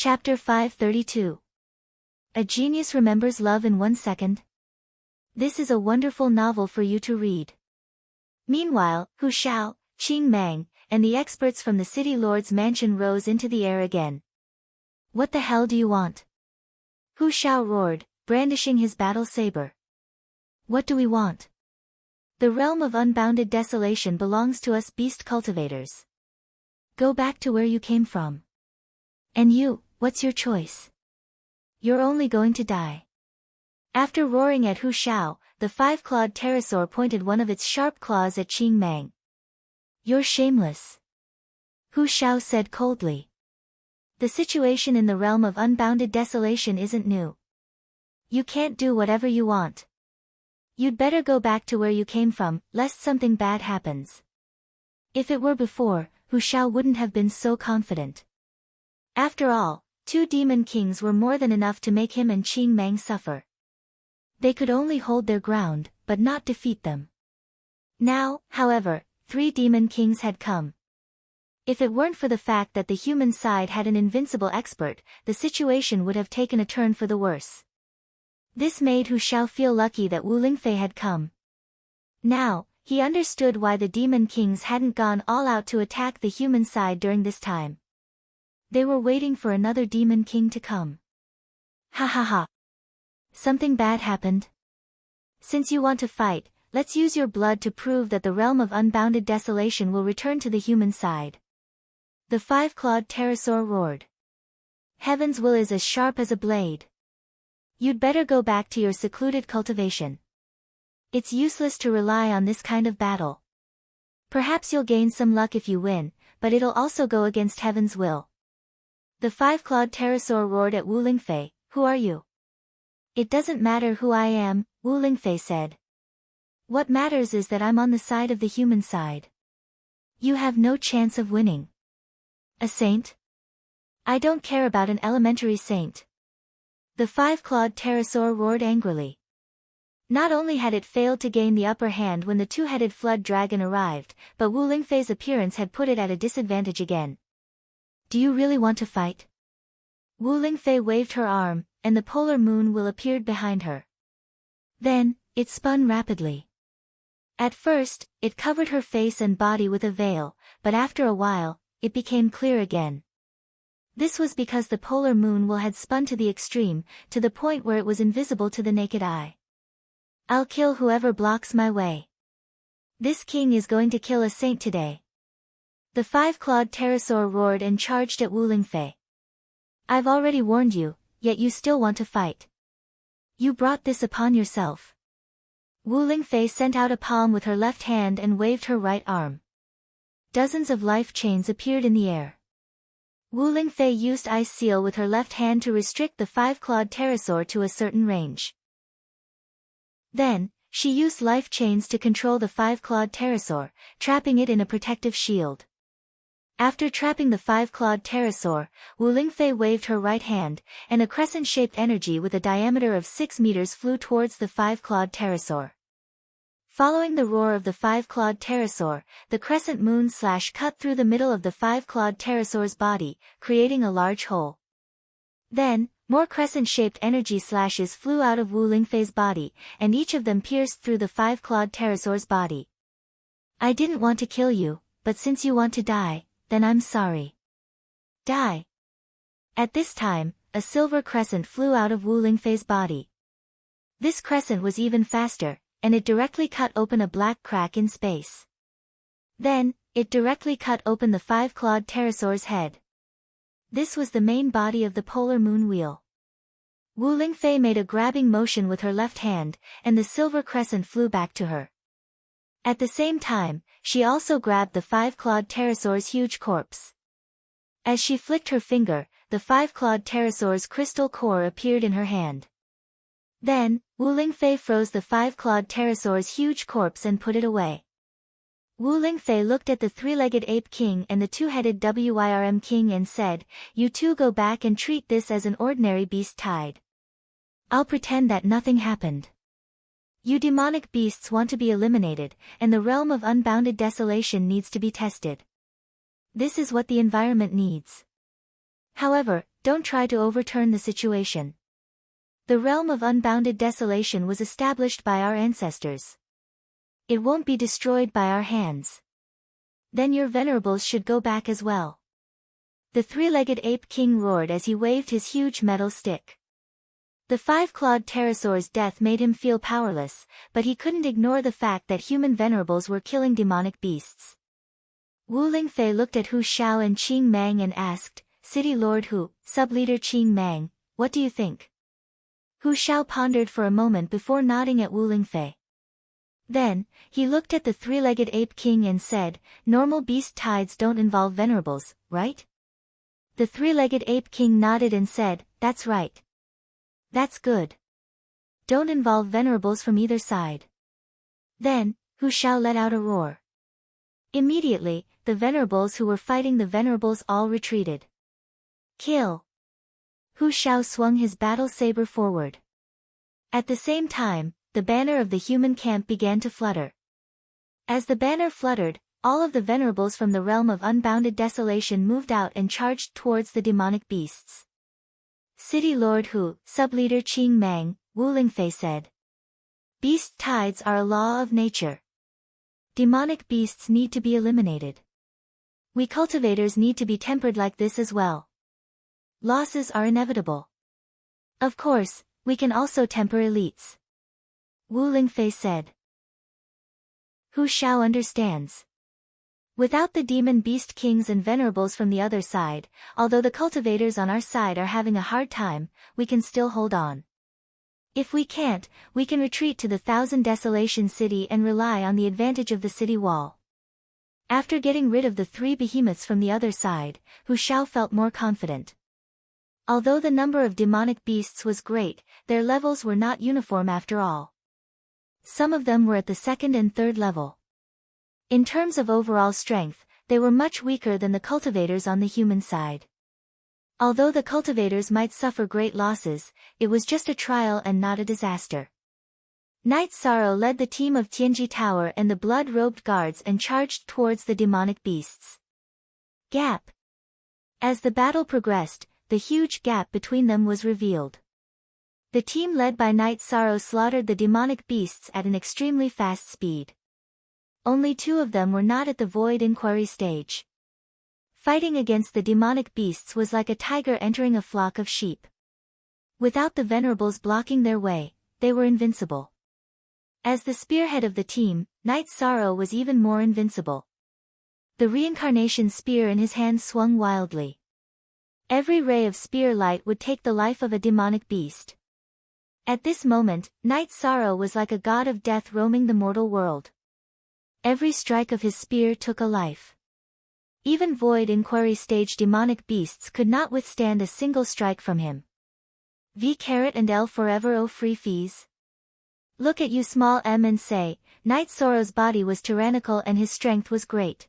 Chapter 532. A Genius Remembers Love in 1 Second. This is a wonderful novel for you to read. Meanwhile, Hu Shao, Qing Mang, and the experts from the city lord's mansion rose into the air again. What the hell do you want? Hu Shao roared, brandishing his battle saber. What do we want? The realm of unbounded desolation belongs to us beast cultivators. Go back to where you came from. And you, what's your choice? You're only going to die. After roaring at Hu Shao, the five-clawed pterosaur pointed one of its sharp claws at Qing Mang. You're shameless. Hu Shao said coldly. The situation in the realm of unbounded desolation isn't new. You can't do whatever you want. You'd better go back to where you came from, lest something bad happens. If it were before, Hu Shao wouldn't have been so confident. After all, 2 demon kings were more than enough to make him and Qing Mang suffer. They could only hold their ground, but not defeat them. Now, however, 3 demon kings had come. If it weren't for the fact that the human side had an invincible expert, the situation would have taken a turn for the worse. This made Hu Shao feel lucky that Wu Lingfei had come. Now, he understood why the demon kings hadn't gone all out to attack the human side during this time. They were waiting for another demon king to come. Ha ha ha. Something bad happened? Since you want to fight, let's use your blood to prove that the realm of unbounded desolation will return to the human side. The five-clawed pterosaur roared. Heaven's will is as sharp as a blade. You'd better go back to your secluded cultivation. It's useless to rely on this kind of battle. Perhaps you'll gain some luck if you win, but it'll also go against heaven's will. The five-clawed pterosaur roared at Wu Lingfei. Who are you? It doesn't matter who I am, Wu Lingfei said. What matters is that I'm on the side of the human side. You have no chance of winning. A saint? I don't care about an elementary saint. The five-clawed pterosaur roared angrily. Not only had it failed to gain the upper hand when the two-headed flood dragon arrived, but Wu Lingfei's appearance had put it at a disadvantage again. Do you really want to fight? Wu Lingfei waved her arm, and the polar moon will appeared behind her. Then, it spun rapidly. At first, it covered her face and body with a veil, but after a while, it became clear again. This was because the polar moon will had spun to the extreme, to the point where it was invisible to the naked eye. I'll kill whoever blocks my way. This king is going to kill a saint today. The five-clawed pterosaur roared and charged at Wu Lingfei. I've already warned you, yet you still want to fight. You brought this upon yourself. Wu Lingfei sent out a palm with her left hand and waved her right arm. Dozens of life chains appeared in the air. Wu Lingfei used Ice Seal with her left hand to restrict the five-clawed pterosaur to a certain range. Then, she used life chains to control the five-clawed pterosaur, trapping it in a protective shield. After trapping the five-clawed pterosaur, Wu Lingfei waved her right hand, and a crescent-shaped energy with a diameter of 6 meters flew towards the five-clawed pterosaur. Following the roar of the five-clawed pterosaur, the crescent moon cut through the middle of the five-clawed pterosaur's body, creating a large hole. Then, more crescent-shaped energy slashes flew out of Wu Lingfei's body, and each of them pierced through the five-clawed pterosaur's body. I didn't want to kill you, but since you want to die, then I'm sorry. Die. At this time, a silver crescent flew out of Wu Lingfei's body. This crescent was even faster, and it directly cut open a black crack in space. Then, it directly cut open the five-clawed pterosaur's head. This was the main body of the polar moon wheel. Wu Lingfei made a grabbing motion with her left hand, and the silver crescent flew back to her. At the same time, she also grabbed the five-clawed pterosaur's huge corpse. As she flicked her finger, the five-clawed pterosaur's crystal core appeared in her hand. Then, Wu Lingfei froze the five-clawed pterosaur's huge corpse and put it away. Wu Lingfei looked at the three-legged ape king and the two-headed Wyrm king and said, "You two go back and treat this as an ordinary beast tide. I'll pretend that nothing happened. You demonic beasts want to be eliminated, and the realm of unbounded desolation needs to be tested. This is what the environment needs. However, don't try to overturn the situation. The realm of unbounded desolation was established by our ancestors. It won't be destroyed by our hands. Then your venerables should go back as well. The three-legged ape king roared as he waved his huge metal stick. The five-clawed pterosaur's death made him feel powerless, but he couldn't ignore the fact that human venerables were killing demonic beasts. Wu Lingfei looked at Hu Xiao and Qing Mang and asked, City Lord Hu, Sub-Leader Qing Mang, what do you think? Hu Xiao pondered for a moment before nodding at Wu Lingfei. Then, he looked at the three-legged ape king and said, normal beast tides don't involve venerables, right? The three-legged ape king nodded and said, that's right. That's good. Don't involve venerables from either side. Then, Hu Xiao let out a roar. Immediately, the venerables who were fighting the venerables all retreated. Kill! Hu Xiao swung his battle saber forward. At the same time, the banner of the human camp began to flutter. As the banner fluttered, all of the venerables from the realm of unbounded desolation moved out and charged towards the demonic beasts. City Lord Hu, Sub-Leader Qing Mang, Wu Lingfei said. Beast tides are a law of nature. Demonic beasts need to be eliminated. We cultivators need to be tempered like this as well. Losses are inevitable. Of course, we can also temper elites. Wu Lingfei said. Hu Xiao understands. Without the demon beast kings and venerables from the other side, although the cultivators on our side are having a hard time, we can still hold on. If we can't, we can retreat to the Thousand Desolation City and rely on the advantage of the city wall. After getting rid of the three behemoths from the other side, Hu Xiao felt more confident. Although the number of demonic beasts was great, their levels were not uniform after all. Some of them were at the second and third level. In terms of overall strength, they were much weaker than the cultivators on the human side. Although the cultivators might suffer great losses, it was just a trial and not a disaster. Knight Sorrow led the team of Tianji Tower and the blood-robed guards and charged towards the demonic beasts. Gap. As the battle progressed, the huge gap between them was revealed. The team led by Knight Sorrow slaughtered the demonic beasts at an extremely fast speed. Only two of them were not at the void inquiry stage. Fighting against the demonic beasts was like a tiger entering a flock of sheep. Without the venerables blocking their way, they were invincible. As the spearhead of the team, Knight Sorrow was even more invincible. The reincarnation spear in his hand swung wildly. Every ray of spear light would take the life of a demonic beast. At this moment, Knight Sorrow was like a god of death roaming the mortal world. Every strike of his spear took a life. Even void inquiry stage demonic beasts could not withstand a single strike from him. V carat and L forever O free fees. Look at you small m and say, Knight Sorrow's body was tyrannical and his strength was great.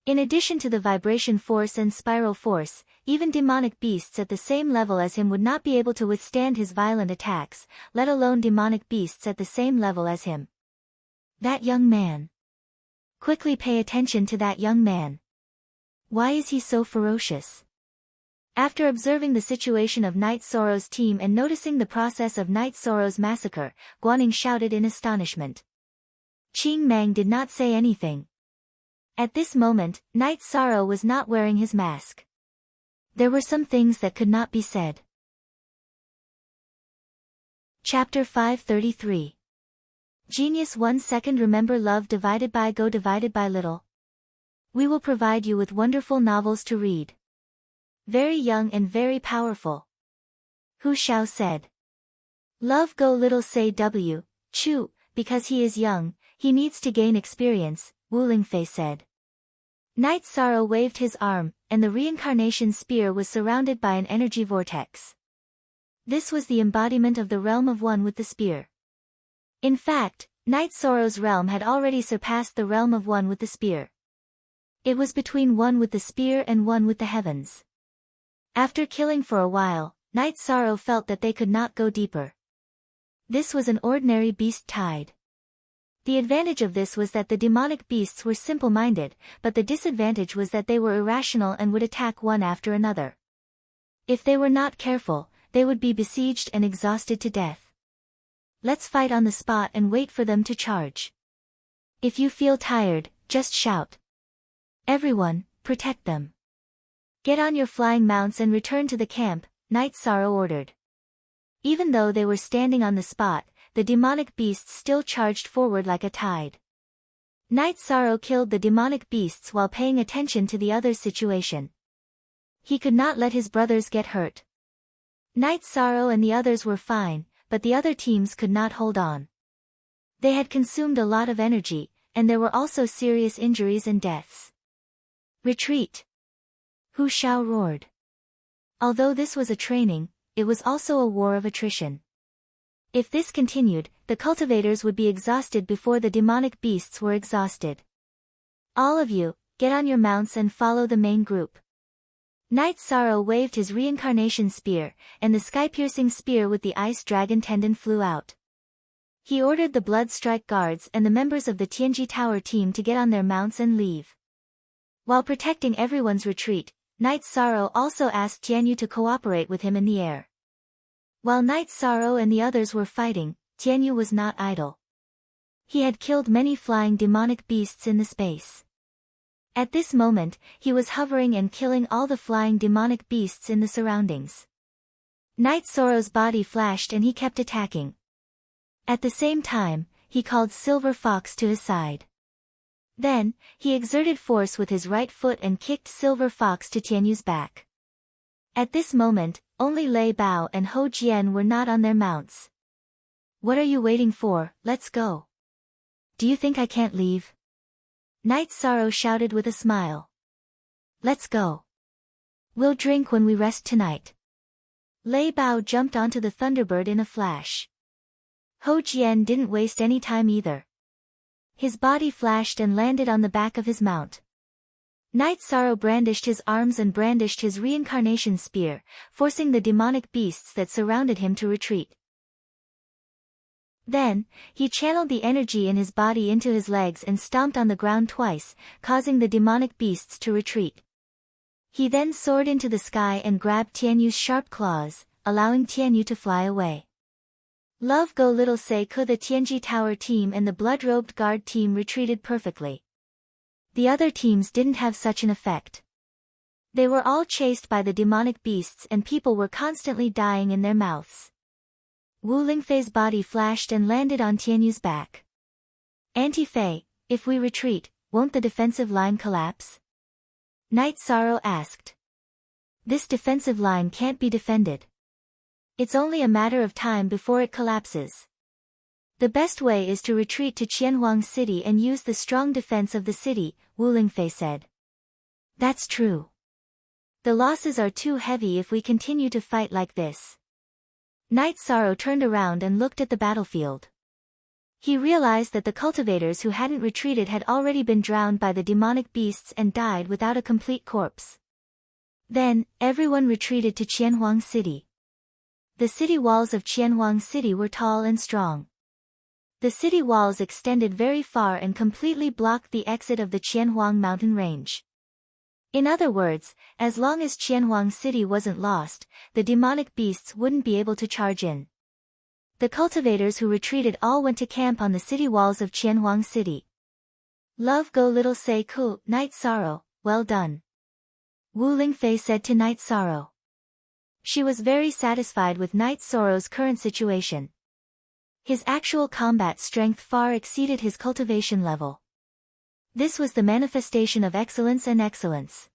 In addition to the vibration force and spiral force, even demonic beasts at the same level as him would not be able to withstand his violent attacks, let alone demonic beasts at the same level as him. That young man. Quickly pay attention to that young man. Why is he so ferocious? After observing the situation of Knight Sorrow's team and noticing the process of Knight Sorrow's massacre, Guaning shouted in astonishment. Qing Mang did not say anything. At this moment, Knight Sorrow was not wearing his mask. There were some things that could not be said. Chapter 533. Genius 1 second. Remember love divided by go divided by little. We will provide you with wonderful novels to read. Very young and very powerful. Hu Xiao said. Love go little say W, Chu, because he is young, he needs to gain experience, Wu Lingfei said. Knight Sorrow waved his arm, and the reincarnation spear was surrounded by an energy vortex. This was the embodiment of the realm of one with the spear. In fact, Knight Sorrow's realm had already surpassed the realm of one with the spear. It was between one with the spear and one with the heavens. After killing for a while, Knight Sorrow felt that they could not go deeper. This was an ordinary beast tide. The advantage of this was that the demonic beasts were simple-minded, but the disadvantage was that they were irrational and would attack one after another. If they were not careful, they would be besieged and exhausted to death. Let's fight on the spot and wait for them to charge. If you feel tired, just shout. Everyone, protect them. Get on your flying mounts and return to the camp, Night Sorrow ordered. Even though they were standing on the spot, the demonic beasts still charged forward like a tide. Night Sorrow killed the demonic beasts while paying attention to the others' situation. He could not let his brothers get hurt. Night Sorrow and the others were fine, but the other teams could not hold on. They had consumed a lot of energy, and there were also serious injuries and deaths. Retreat! Hu Shao roared. Although this was a training, it was also a war of attrition. If this continued, the cultivators would be exhausted before the demonic beasts were exhausted. All of you, get on your mounts and follow the main group. Night Sorrow waved his reincarnation spear, and the sky-piercing spear with the ice dragon tendon flew out. He ordered the Blood Strike Guards and the members of the Tianji Tower team to get on their mounts and leave. While protecting everyone's retreat, Night Sorrow also asked Tianyu to cooperate with him in the air. While Night Sorrow and the others were fighting, Tianyu was not idle. He had killed many flying demonic beasts in the space. At this moment, he was hovering and killing all the flying demonic beasts in the surroundings. Night Sorrow's body flashed and he kept attacking. At the same time, he called Silver Fox to his side. Then, he exerted force with his right foot and kicked Silver Fox to Tianyu's back. At this moment, only Lei Bao and Ho Jian were not on their mounts. What are you waiting for? Let's go. Do you think I can't leave? Night Sorrow shouted with a smile. Let's go. We'll drink when we rest tonight. Lei Bao jumped onto the Thunderbird in a flash. Ho Jian didn't waste any time either. His body flashed and landed on the back of his mount. Night Sorrow brandished his arms and brandished his reincarnation spear, forcing the demonic beasts that surrounded him to retreat. Then, he channeled the energy in his body into his legs and stomped on the ground twice, causing the demonic beasts to retreat. He then soared into the sky and grabbed Tianyu's sharp claws, allowing Tianyu to fly away. Love Go Little Say Ku. The Tianji Tower team and the Blood-Robed Guard team retreated perfectly. The other teams didn't have such an effect. They were all chased by the demonic beasts and people were constantly dying in their mouths. Wu Lingfei's body flashed and landed on Tianyu's back. Auntie Fei, if we retreat, won't the defensive line collapse? Night Sorrow asked. This defensive line can't be defended. It's only a matter of time before it collapses. The best way is to retreat to Qianhuang City and use the strong defense of the city, Wu Lingfei said. That's true. The losses are too heavy if we continue to fight like this. Night Sorrow turned around and looked at the battlefield. He realized that the cultivators who hadn't retreated had already been drowned by the demonic beasts and died without a complete corpse. Then, everyone retreated to Qianhuang City. The city walls of Qianhuang City were tall and strong. The city walls extended very far and completely blocked the exit of the Qianhuang mountain range. In other words, as long as Qianhuang City wasn't lost, the demonic beasts wouldn't be able to charge in. The cultivators who retreated all went to camp on the city walls of Qianhuang City. Love Go Little Say Ku. Night Sorrow, well done. Wu Lingfei said to Night Sorrow. She was very satisfied with Night Sorrow's current situation. His actual combat strength far exceeded his cultivation level. This was the manifestation of excellence and excellence.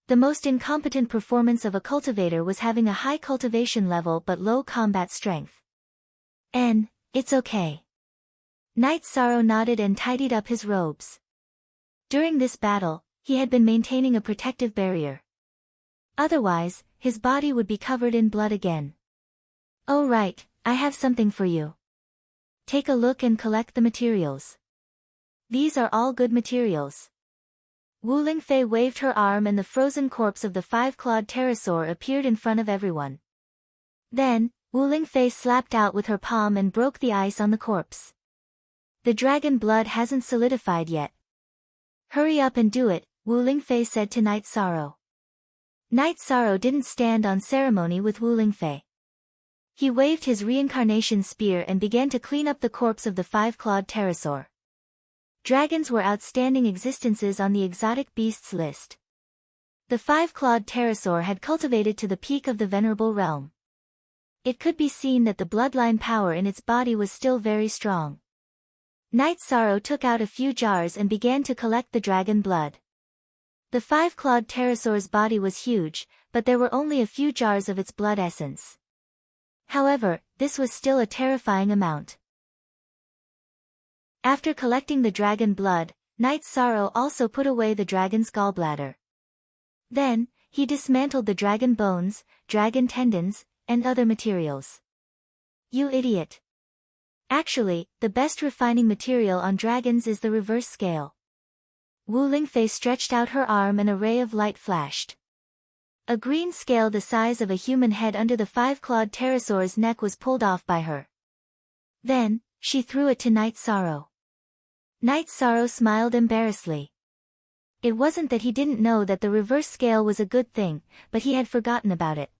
The most incompetent performance of a cultivator was having a high cultivation level but low combat strength. It's okay. Night Sorrow nodded and tidied up his robes. During this battle, he had been maintaining a protective barrier. Otherwise, his body would be covered in blood again. Oh right, I have something for you. Take a look and collect the materials. These are all good materials. Wu Lingfei waved her arm and the frozen corpse of the five-clawed pterosaur appeared in front of everyone. Then, Wu Lingfei slapped out with her palm and broke the ice on the corpse. The dragon blood hasn't solidified yet. Hurry up and do it, Wu Lingfei said to Night Sorrow. Night Sorrow didn't stand on ceremony with Wu Lingfei. He waved his reincarnation spear and began to clean up the corpse of the five-clawed pterosaur. Dragons were outstanding existences on the exotic beasts list. The five-clawed pterosaur had cultivated to the peak of the venerable realm. It could be seen that the bloodline power in its body was still very strong. Night Sorrow took out a few jars and began to collect the dragon blood. The five-clawed pterosaur's body was huge, but there were only a few jars of its blood essence. However, this was still a terrifying amount. After collecting the dragon blood, Night Sorrow also put away the dragon's gallbladder. Then, he dismantled the dragon bones, dragon tendons, and other materials. You idiot! Actually, the best refining material on dragons is the reverse scale. Wu Lingfei stretched out her arm and a ray of light flashed. A green scale the size of a human head under the five-clawed pterosaur's neck was pulled off by her. Then, she threw it to Night Sorrow. Night Sorrow smiled embarrassedly. It wasn't that he didn't know that the reverse scale was a good thing, but he had forgotten about it.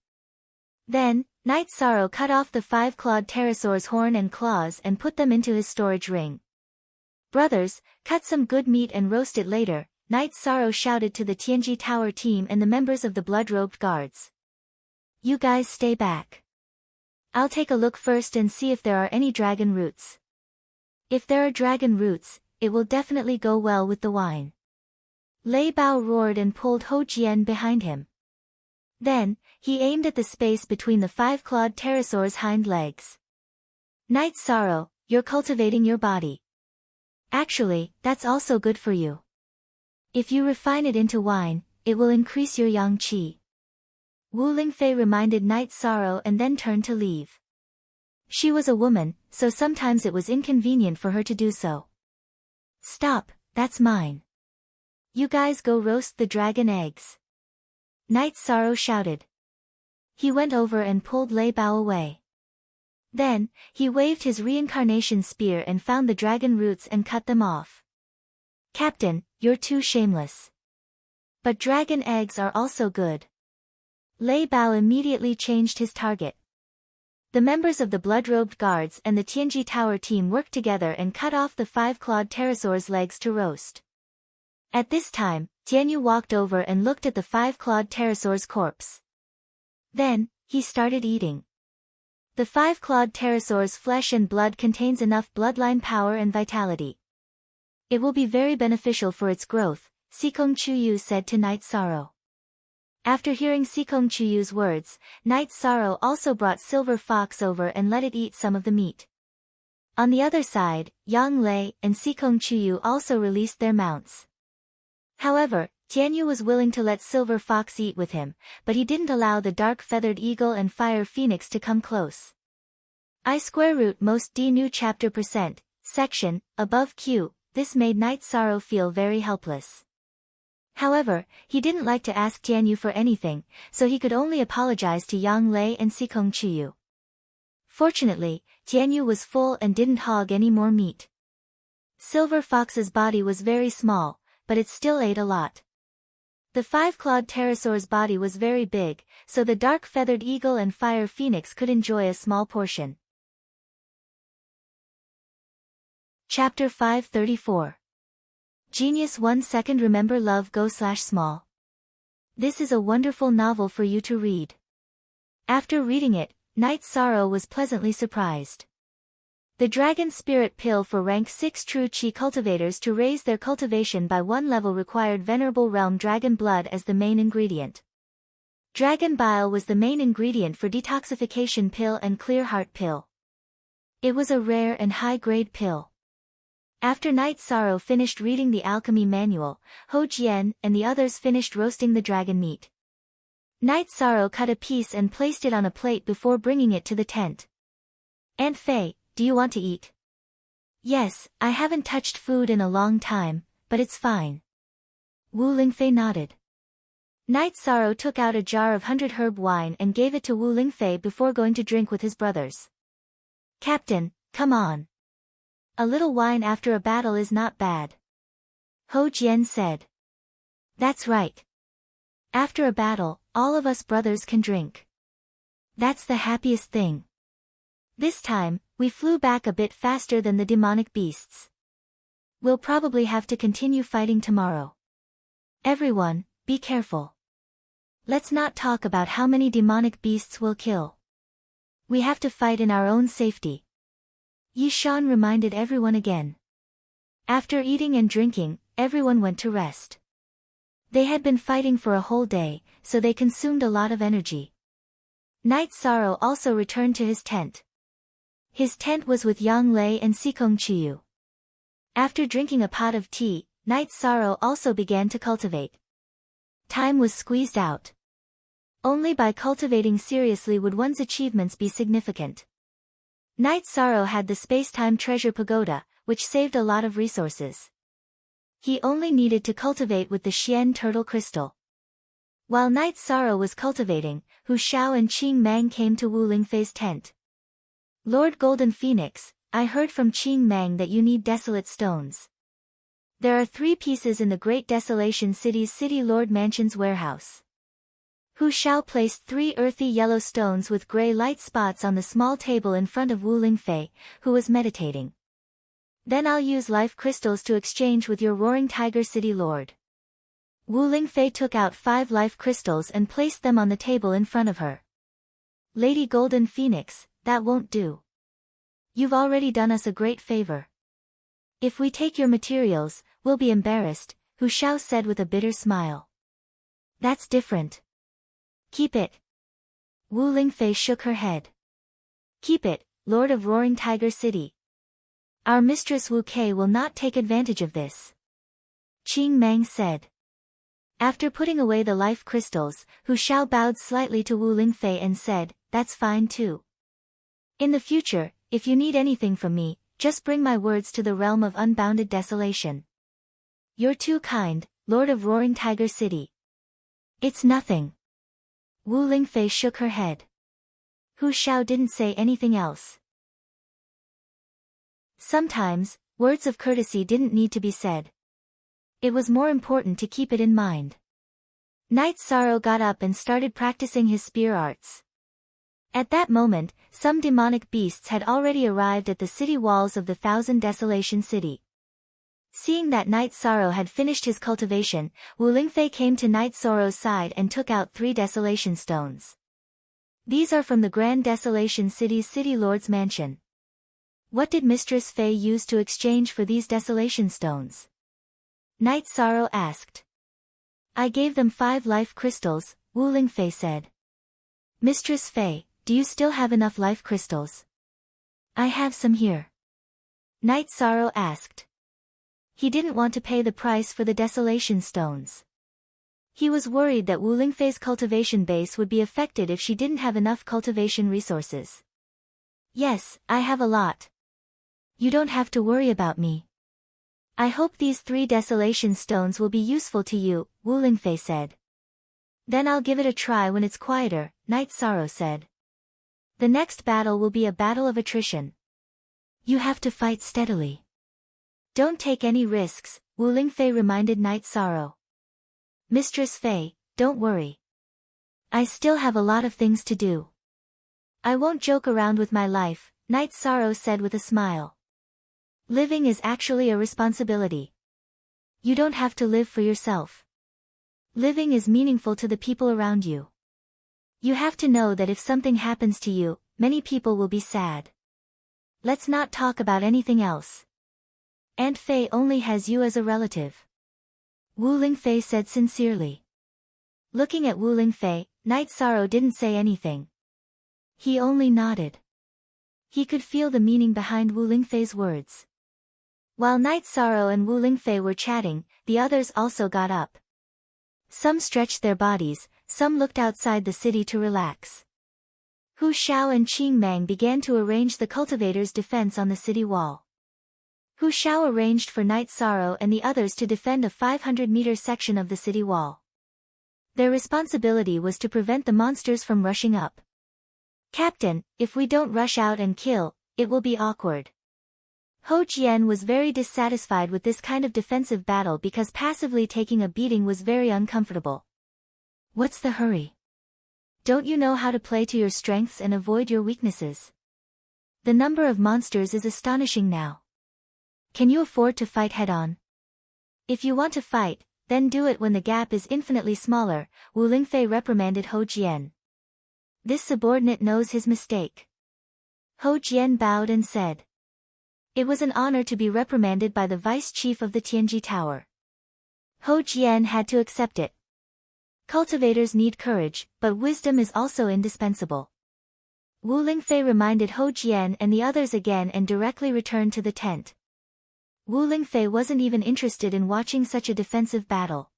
Then, Night Sorrow cut off the five-clawed pterosaur's horn and claws and put them into his storage ring. Brothers, cut some good meat and roast it later, Night Sorrow shouted to the Tianji Tower team and the members of the blood-robed guards. You guys stay back. I'll take a look first and see if there are any dragon roots. If there are dragon roots, it will definitely go well with the wine. Lei Bao roared and pulled Hou Jian behind him. Then, he aimed at the space between the five-clawed pterosaur's hind legs. Night Sorrow, you're cultivating your body. Actually, that's also good for you. If you refine it into wine, it will increase your yang qi. Wu Lingfei reminded Night Sorrow and then turned to leave. She was a woman, so sometimes it was inconvenient for her to do so. Stop, that's mine. You guys go roast the dragon eggs. Night Sorrow shouted. He went over and pulled Lei Bao away. Then, he waved his reincarnation spear and found the dragon roots and cut them off. Captain, you're too shameless. But dragon eggs are also good. Lei Bao immediately changed his target. The members of the blood-robed guards and the Tianji Tower team worked together and cut off the five-clawed pterosaur's legs to roast. At this time, Tianyu walked over and looked at the five-clawed pterosaur's corpse. Then, he started eating. The five-clawed pterosaur's flesh and blood contains enough bloodline power and vitality. It will be very beneficial for its growth, Sikong Chuyu said to Night Sorrow. After hearing Sikong Chuyu's words, Night Sorrow also brought Silver Fox over and let it eat some of the meat. On the other side, Yang Lei and Sikong Chuyu also released their mounts. However, Tianyu was willing to let Silver Fox eat with him, but he didn't allow the Dark-Feathered Eagle and Fire Phoenix to come close. I square root most D new chapter percent, section, above Q, this made Night Sorrow feel very helpless. However, he didn't like to ask Tianyu for anything, so he could only apologize to Yang Lei and Sikong Chuyu. Fortunately, Tianyu was full and didn't hog any more meat. Silver Fox's body was very small, but it still ate a lot. The five-clawed pterosaur's body was very big, so the Dark-Feathered Eagle and Fire Phoenix could enjoy a small portion. Chapter 534. Genius 1 second remember love go/small. This is a wonderful novel for you to read. After reading it, Night Sorrow was pleasantly surprised. The Dragon Spirit Pill for rank 6 True Qi cultivators to raise their cultivation by 1 level required Venerable Realm Dragon Blood as the main ingredient. Dragon Bile was the main ingredient for Detoxification Pill and Clear Heart Pill. It was a rare and high-grade pill. After Night Sorrow finished reading the alchemy manual, Hou Jian and the others finished roasting the dragon meat. Night Sorrow cut a piece and placed it on a plate before bringing it to the tent. Aunt Fei, do you want to eat? Yes, I haven't touched food in a long time, but it's fine. Wu Lingfei nodded. Night Sorrow took out a jar of 100-herb wine and gave it to Wu Lingfei before going to drink with his brothers. Captain, come on. A little wine after a battle is not bad. Hou Jian said. That's right. After a battle, all of us brothers can drink. That's the happiest thing. This time, we flew back a bit faster than the demonic beasts. We'll probably have to continue fighting tomorrow. Everyone, be careful. Let's not talk about how many demonic beasts we'll kill. We have to fight in our own safety. Yi Shan reminded everyone again. After eating and drinking, everyone went to rest. They had been fighting for a whole day, so they consumed a lot of energy. Night Sorrow also returned to his tent. His tent was with Yang Lei and Sikong Chiyu. After drinking a pot of tea, Night Sorrow also began to cultivate. Time was squeezed out. Only by cultivating seriously would one's achievements be significant. Night Sorrow had the space-time treasure pagoda, which saved a lot of resources. He only needed to cultivate with the Xian turtle crystal. While Night Sorrow was cultivating, Hu Shao and Qing Mang came to Wu Lingfei's tent. Lord Golden Phoenix, I heard from Qing Mang that you need desolate stones. There are 3 pieces in the Great Desolation City's City Lord Mansion's warehouse. Hu Shao placed 3 earthy yellow stones with gray light spots on the small table in front of Wu Lingfei, who was meditating. Then I'll use life crystals to exchange with your Roaring Tiger City Lord. Wu Lingfei took out 5 life crystals and placed them on the table in front of her. Lady Golden Phoenix, that won't do. You've already done us a great favor. If we take your materials, we'll be embarrassed, Hu Shao said with a bitter smile. That's different. Keep it. Wu Lingfei shook her head. Keep it, Lord of Roaring Tiger City. Our mistress Wu Kei will not take advantage of this. Qing Mang said. After putting away the life crystals, Hu Shao bowed slightly to Wu Lingfei and said, that's fine too. In the future, if you need anything from me, just bring my words to the realm of unbounded desolation. You're too kind, Lord of Roaring Tiger City. It's nothing. Wu Lingfei shook her head. Hu Shao didn't say anything else. Sometimes, words of courtesy didn't need to be said. It was more important to keep it in mind. Night Sorrow got up and started practicing his spear arts. At that moment, some demonic beasts had already arrived at the city walls of the Thousand Desolation City. Seeing that Night Sorrow had finished his cultivation, Wu Lingfei came to Night Sorrow's side and took out 3 desolation stones. These are from the Grand Desolation City's City Lord's mansion. What did Mistress Fei use to exchange for these desolation stones? Night Sorrow asked. I gave them 5 life crystals, Wu Lingfei said. Mistress Fei, do you still have enough life crystals? I have some here. Night Sorrow asked. He didn't want to pay the price for the desolation stones. He was worried that Wu Lingfei's cultivation base would be affected if she didn't have enough cultivation resources. Yes, I have a lot. You don't have to worry about me. I hope these 3 desolation stones will be useful to you, Wu Lingfei said. Then I'll give it a try when it's quieter, Night Sorrow said. The next battle will be a battle of attrition. You have to fight steadily. Don't take any risks, Wu Lingfei reminded Night Sorrow. Mistress Fei, don't worry. I still have a lot of things to do. I won't joke around with my life, Night Sorrow said with a smile. Living is actually a responsibility. You don't have to live for yourself. Living is meaningful to the people around you. You have to know that if something happens to you, many people will be sad. Let's not talk about anything else. Aunt Fei only has you as a relative. Wu Lingfei said sincerely. Looking at Wu Lingfei, Night Sorrow didn't say anything. He only nodded. He could feel the meaning behind Wu Lingfei's words. While Night Sorrow and Wu Lingfei were chatting, the others also got up. Some stretched their bodies, some looked outside the city to relax. Hu Shao and Qing Mang began to arrange the cultivators' defense on the city wall. Hu Shao arranged for Night Sorrow and the others to defend a 500-meter section of the city wall. Their responsibility was to prevent the monsters from rushing up. Captain, if we don't rush out and kill, it will be awkward. Ho Jian was very dissatisfied with this kind of defensive battle because passively taking a beating was very uncomfortable. What's the hurry? Don't you know how to play to your strengths and avoid your weaknesses? The number of monsters is astonishing now. Can you afford to fight head-on? If you want to fight, then do it when the gap is infinitely smaller, Wu Lingfei reprimanded Hou Jian. This subordinate knows his mistake. Hou Jian bowed and said. It was an honor to be reprimanded by the vice chief of the Tianji Tower. Hou Jian had to accept it. Cultivators need courage, but wisdom is also indispensable. Wu Lingfei reminded Hou Jian and the others again and directly returned to the tent. Wu Lingfei wasn't even interested in watching such a defensive battle.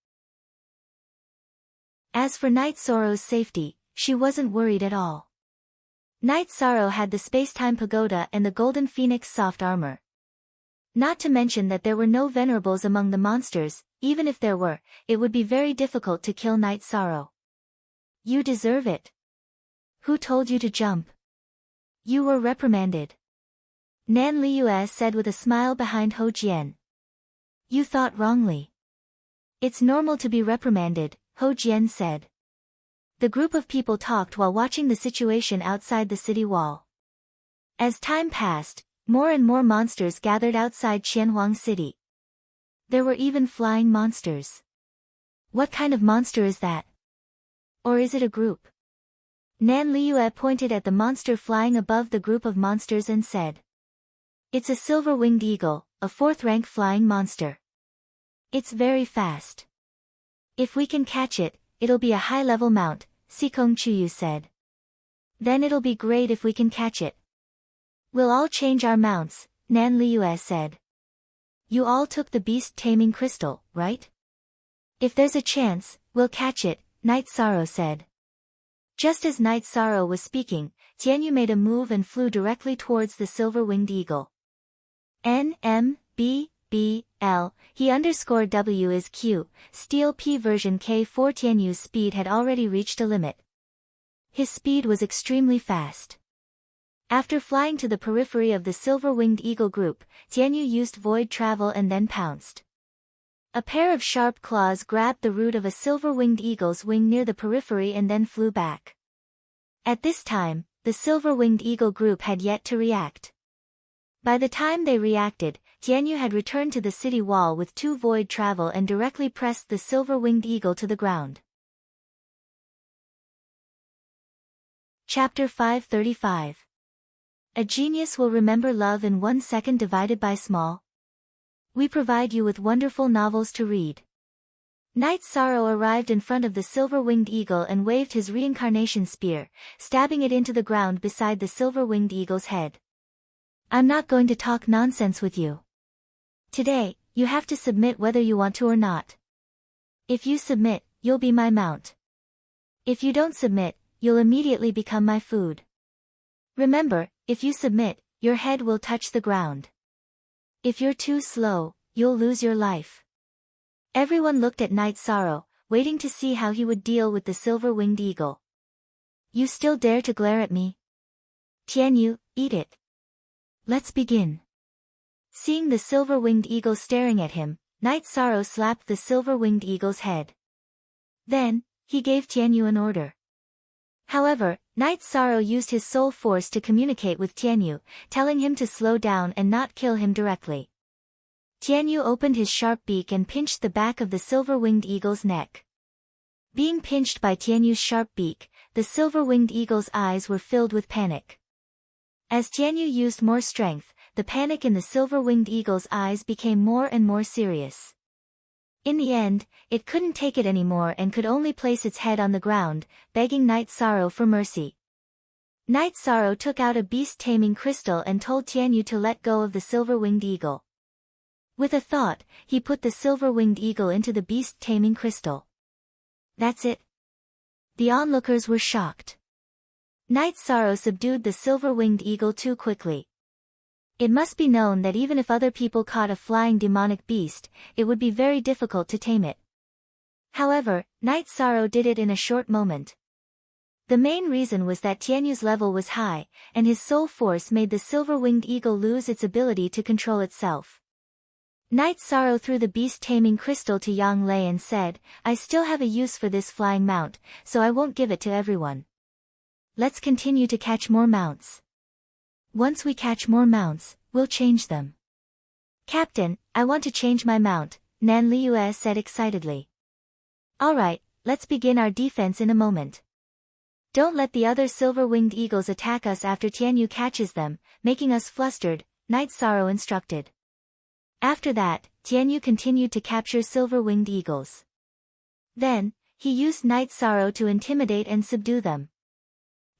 As for Night Sorrow's safety, she wasn't worried at all. Night Sorrow had the Spacetime Pagoda and the Golden Phoenix soft armor. Not to mention that there were no venerables among the monsters. Even if there were, it would be very difficult to kill Night Sorrow. You deserve it. Who told you to jump? You were reprimanded. Nan Liu said with a smile behind Hou Jian. You thought wrongly. It's normal to be reprimanded, Hou Jian said. The group of people talked while watching the situation outside the city wall. As time passed, more and more monsters gathered outside Qianhuang City. There were even flying monsters. What kind of monster is that? Or is it a group? Nan Liu pointed at the monster flying above the group of monsters and said. It's a silver-winged eagle, a 4th-rank flying monster. It's very fast. If we can catch it, it'll be a high-level mount, Sikong Chuyu said. Then it'll be great if we can catch it. We'll all change our mounts, Nan Liu said. You all took the beast-taming crystal, right? If there's a chance, we'll catch it, Night Sorrow said. Just as Night Sorrow was speaking, Tianyu made a move and flew directly towards the silver-winged eagle. N-M-B-B-L, he_W is Q, Steel P version K4. Tianyu's speed had already reached a limit. His speed was extremely fast. After flying to the periphery of the silver-winged eagle group, Tianyu used void travel and then pounced. A pair of sharp claws grabbed the root of a silver-winged eagle's wing near the periphery and then flew back. At this time, the silver-winged eagle group had yet to react. By the time they reacted, Tianyu had returned to the city wall with 2 void travel and directly pressed the silver-winged eagle to the ground. Chapter 535. A genius will remember love in 1 second divided by small. We provide you with wonderful novels to read. Night Sorrow arrived in front of the silver-winged eagle and waved his reincarnation spear, stabbing it into the ground beside the silver-winged eagle's head. I'm not going to talk nonsense with you. Today, you have to submit whether you want to or not. If you submit, you'll be my mount. If you don't submit, you'll immediately become my food. Remember, if you submit, your head will touch the ground. If you're too slow, you'll lose your life. Everyone looked at Night Sorrow, waiting to see how he would deal with the silver-winged eagle. You still dare to glare at me? Tianyu, eat it. Let's begin. Seeing the silver-winged eagle staring at him, Night Sorrow slapped the silver-winged eagle's head. Then, he gave Tianyu an order. However, Night Sorrow used his soul force to communicate with Tianyu, telling him to slow down and not kill him directly. Tianyu opened his sharp beak and pinched the back of the silver-winged eagle's neck. Being pinched by Tianyu's sharp beak, the silver-winged eagle's eyes were filled with panic. As Tianyu used more strength, the panic in the silver-winged eagle's eyes became more and more serious. In the end, it couldn't take it anymore and could only place its head on the ground, begging Night Sorrow for mercy. Night Sorrow took out a beast-taming crystal and told Tianyu to let go of the silver-winged eagle. With a thought, he put the silver-winged eagle into the beast-taming crystal. That's it. The onlookers were shocked. Night Sorrow subdued the silver-winged eagle too quickly. It must be known that even if other people caught a flying demonic beast, it would be very difficult to tame it. However, Night Sorrow did it in a short moment. The main reason was that Tianyu's level was high, and his soul force made the silver-winged eagle lose its ability to control itself. Night Sorrow threw the beast-taming crystal to Yang Lei and said, I still have a use for this flying mount, so I won't give it to everyone. Let's continue to catch more mounts. Once we catch more mounts, we'll change them. Captain, I want to change my mount, Nan Liu said excitedly. Alright, let's begin our defense in a moment. Don't let the other silver-winged eagles attack us after Tianyu catches them, making us flustered, Night Sorrow instructed. After that, Tianyu continued to capture silver-winged eagles. Then, he used Night Sorrow to intimidate and subdue them.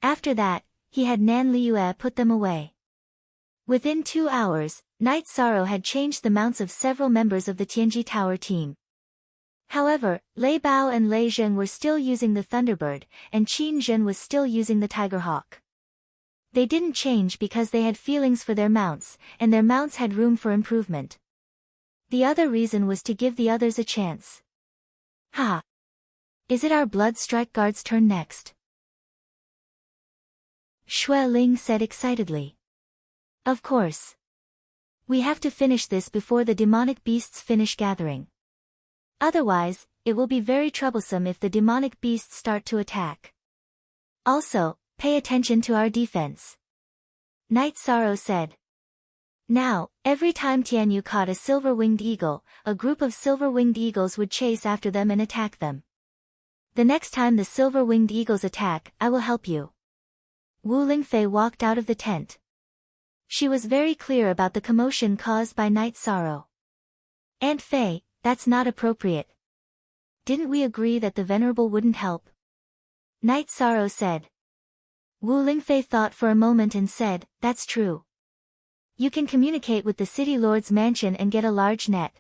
After that, he had Nan Liu put them away. Within 2 hours, Night Sorrow had changed the mounts of several members of the Tianji Tower team. However, Lei Bao and Lei Zheng were still using the Thunderbird, and Qin Zhen was still using the Tigerhawk. They didn't change because they had feelings for their mounts, and their mounts had room for improvement. The other reason was to give the others a chance. Ha! Is it our Blood Strike Guard's turn next? Xue Ling said excitedly. Of course. We have to finish this before the demonic beasts finish gathering. Otherwise, it will be very troublesome if the demonic beasts start to attack. Also, pay attention to our defense. Night Sorrow said. Now, every time Tianyu caught a silver-winged eagle, a group of silver-winged eagles would chase after them and attack them. The next time the silver-winged eagles attack, I will help you. Wu Lingfei walked out of the tent. She was very clear about the commotion caused by Night Sorrow. Aunt Fei, that's not appropriate. Didn't we agree that the Venerable wouldn't help? Night Sorrow said. Wu Lingfei thought for a moment and said, that's true. You can communicate with the City Lord's mansion and get a large net.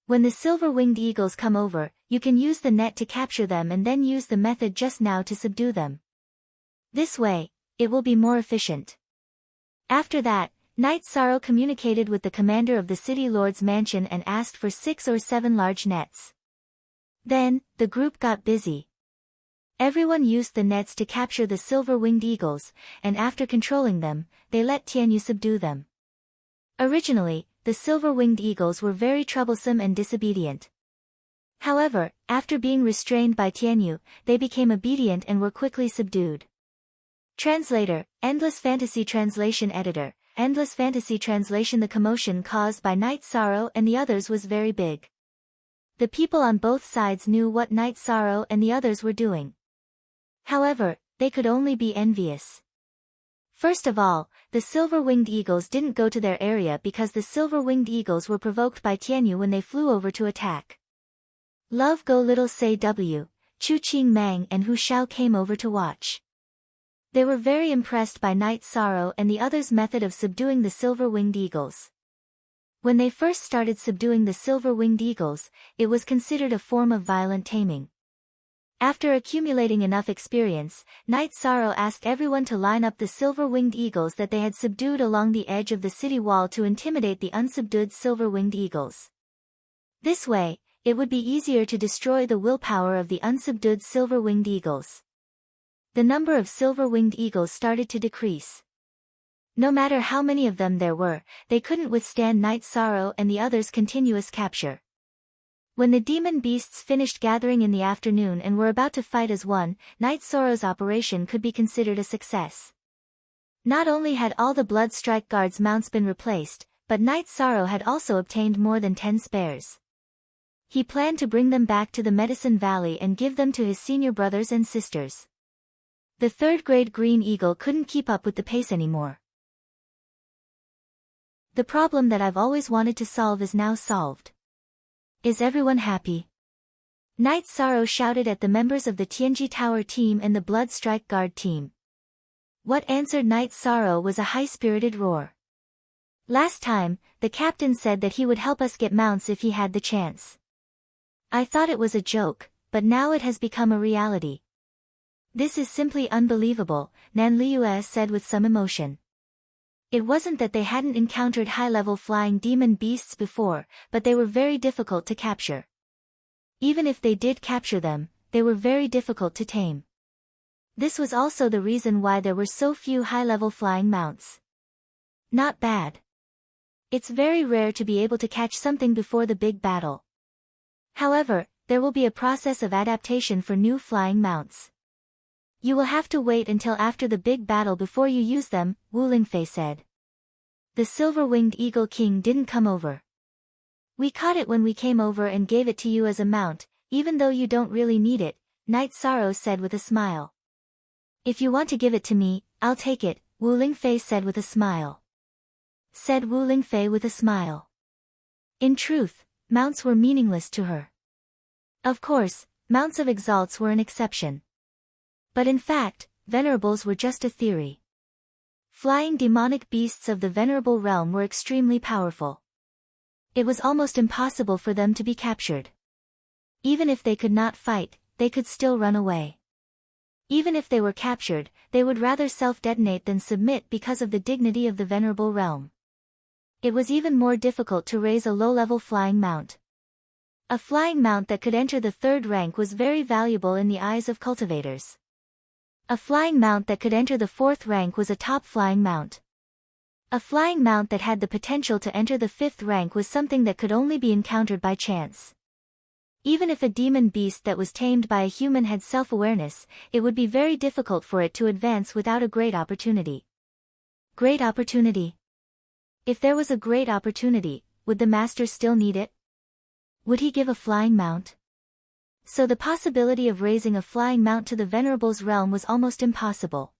When the silver-winged eagles come over, you can use the net to capture them and then use the method just now to subdue them. This way, it will be more efficient. After that, Night Sorrow communicated with the commander of the City Lord's mansion and asked for 6 or 7 large nets. Then, the group got busy. Everyone used the nets to capture the silver-winged eagles, and after controlling them, they let Tianyu subdue them. Originally, the silver-winged eagles were very troublesome and disobedient. However, after being restrained by Tianyu, they became obedient and were quickly subdued. Translator, Endless Fantasy Translation Editor, Endless Fantasy Translation. The commotion caused by Night Sorrow and the others was very big. The people on both sides knew what Night Sorrow and the others were doing. However, they could only be envious. First of all, the silver-winged eagles didn't go to their area because the silver-winged eagles were provoked by Tianyu when they flew over to attack. Love Go Little Say W, Chu Qing Mang and Hu Xiao came over to watch. They were very impressed by Night Sorrow and the others' method of subduing the silver-winged eagles. When they first started subduing the silver-winged eagles, it was considered a form of violent taming. After accumulating enough experience, Night Sorrow asked everyone to line up the silver-winged eagles that they had subdued along the edge of the city wall to intimidate the unsubdued silver-winged eagles. This way, it would be easier to destroy the willpower of the unsubdued silver-winged eagles. The number of silver-winged eagles started to decrease. No matter how many of them there were, they couldn't withstand Night Sorrow and the others' continuous capture. When the demon beasts finished gathering in the afternoon and were about to fight as one, Night Sorrow's operation could be considered a success. Not only had all the Blood Strike Guard's mounts been replaced, but Night Sorrow had also obtained more than 10 spares. He planned to bring them back to the Medicine Valley and give them to his senior brothers and sisters. The third-grade Green Eagle couldn't keep up with the pace anymore. The problem that I've always wanted to solve is now solved. Is everyone happy? Night Sorrow shouted at the members of the Tianji Tower team and the Blood Strike Guard team. What answered Night Sorrow was a high-spirited roar. Last time, the captain said that he would help us get mounts if he had the chance. I thought it was a joke, but now it has become a reality. This is simply unbelievable, Nan Liu said with some emotion. It wasn't that they hadn't encountered high-level flying demon beasts before, but they were very difficult to capture. Even if they did capture them, they were very difficult to tame. This was also the reason why there were so few high-level flying mounts. Not bad. It's very rare to be able to catch something before the big battle. However, there will be a process of adaptation for new flying mounts. You will have to wait until after the big battle before you use them, Wu Lingfei said. The silver-winged eagle king didn't come over. We caught it when we came over and gave it to you as a mount, even though you don't really need it, Night Sorrow said with a smile. If you want to give it to me, I'll take it, Wu Lingfei said with a smile. Said Wu Lingfei with a smile. In truth, mounts were meaningless to her. Of course, mounts of exalts were an exception. But in fact, venerables were just a theory. Flying demonic beasts of the venerable realm were extremely powerful. It was almost impossible for them to be captured. Even if they could not fight, they could still run away. Even if they were captured, they would rather self-detonate than submit because of the dignity of the venerable realm. It was even more difficult to raise a low-level flying mount. A flying mount that could enter the third rank was very valuable in the eyes of cultivators. A flying mount that could enter the fourth rank was a top flying mount. A flying mount that had the potential to enter the fifth rank was something that could only be encountered by chance. Even if a demon beast that was tamed by a human had self-awareness, it would be very difficult for it to advance without a great opportunity. Great opportunity. If there was a great opportunity, would the master still need it? Would he give a flying mount? So the possibility of raising a flying mount to the Venerable's realm was almost impossible.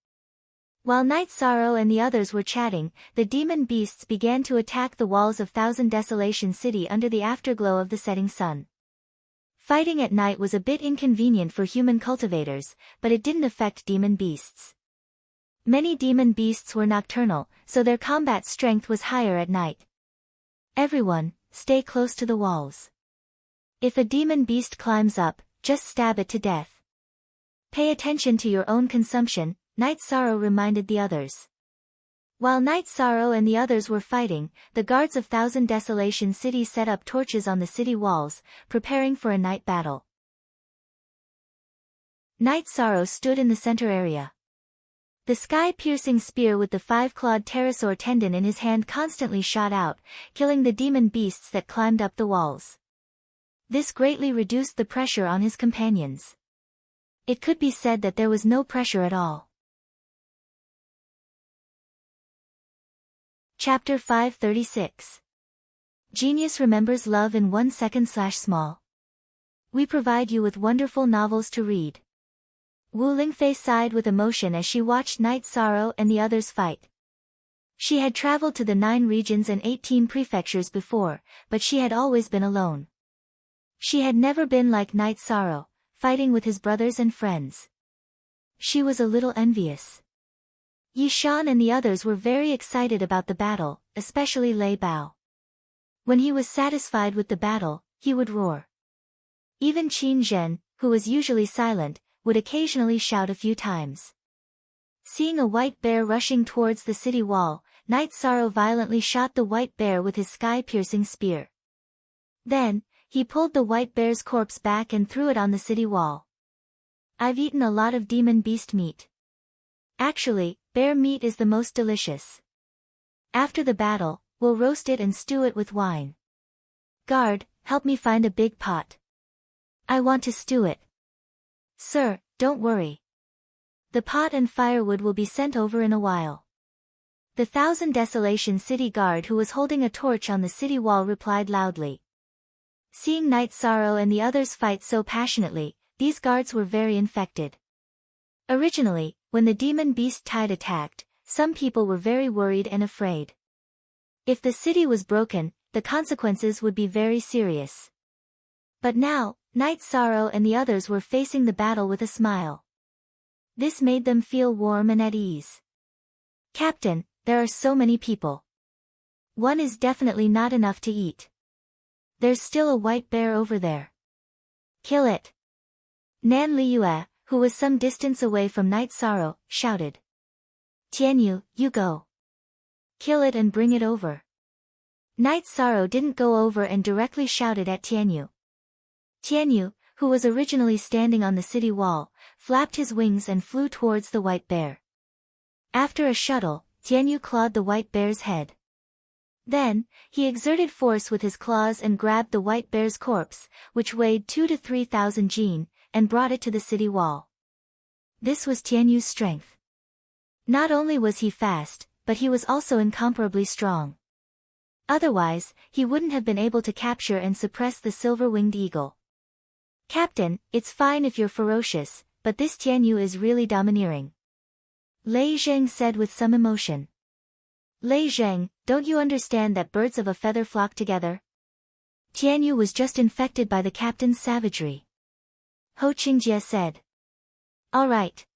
While Night Sorrow and the others were chatting, the demon beasts began to attack the walls of Thousand Desolation City under the afterglow of the setting sun. Fighting at night was a bit inconvenient for human cultivators, but it didn't affect demon beasts. Many demon beasts were nocturnal, so their combat strength was higher at night. Everyone, stay close to the walls. If a demon beast climbs up, just stab it to death. Pay attention to your own consumption, Night Sorrow reminded the others. While Night Sorrow and the others were fighting, the guards of Thousand Desolation City set up torches on the city walls, preparing for a night battle. Night Sorrow stood in the center area. The sky-piercing spear with the five-clawed pterosaur tendon in his hand constantly shot out, killing the demon beasts that climbed up the walls. This greatly reduced the pressure on his companions. It could be said that there was no pressure at all. Chapter 536. Genius remembers love in 1 second/small. We provide you with wonderful novels to read. Wu Lingfei sighed with emotion as she watched Night Sorrow and the others fight. She had traveled to the 9 regions and 18 prefectures before, but she had always been alone. She had never been like Night Sorrow, fighting with his brothers and friends. She was a little envious. Yi Shan and the others were very excited about the battle, especially Lei Bao. When he was satisfied with the battle, he would roar. Even Qin Zhen, who was usually silent, would occasionally shout a few times. Seeing a white bear rushing towards the city wall, Night Sorrow violently shot the white bear with his sky-piercing spear. Then, he pulled the white bear's corpse back and threw it on the city wall. I've eaten a lot of demon beast meat. Actually, bear meat is the most delicious. After the battle, we'll roast it and stew it with wine. Guard, help me find a big pot. I want to stew it. Sir, don't worry. The pot and firewood will be sent over in a while. The Thousand Desolation City guard who was holding a torch on the city wall replied loudly. Seeing Night Sorrow and the others fight so passionately, these guards were very infected. Originally, when the demon beast tide attacked, some people were very worried and afraid. If the city was broken, the consequences would be very serious. But now, Night Sorrow and the others were facing the battle with a smile. This made them feel warm and at ease. Captain, there are so many people. One is definitely not enough to eat. There's still a white bear over there. Kill it. Nan Liyue, who was some distance away from Night Sorrow, shouted. Tianyu, you go. Kill it and bring it over. Night Sorrow didn't go over and directly shouted at Tianyu. Tianyu, who was originally standing on the city wall, flapped his wings and flew towards the white bear. After a shuttle, Tianyu clawed the white bear's head. Then, he exerted force with his claws and grabbed the white bear's corpse, which weighed 2 to 3,000 jin, and brought it to the city wall. This was Tianyu's strength. Not only was he fast, but he was also incomparably strong. Otherwise, he wouldn't have been able to capture and suppress the silver-winged eagle. Captain, it's fine if you're ferocious, but this Tianyu is really domineering. Lei Zheng said with some emotion. Lei Zheng, don't you understand that birds of a feather flock together? Tianyu was just infected by the captain's savagery. Ho Qingjie said. All right.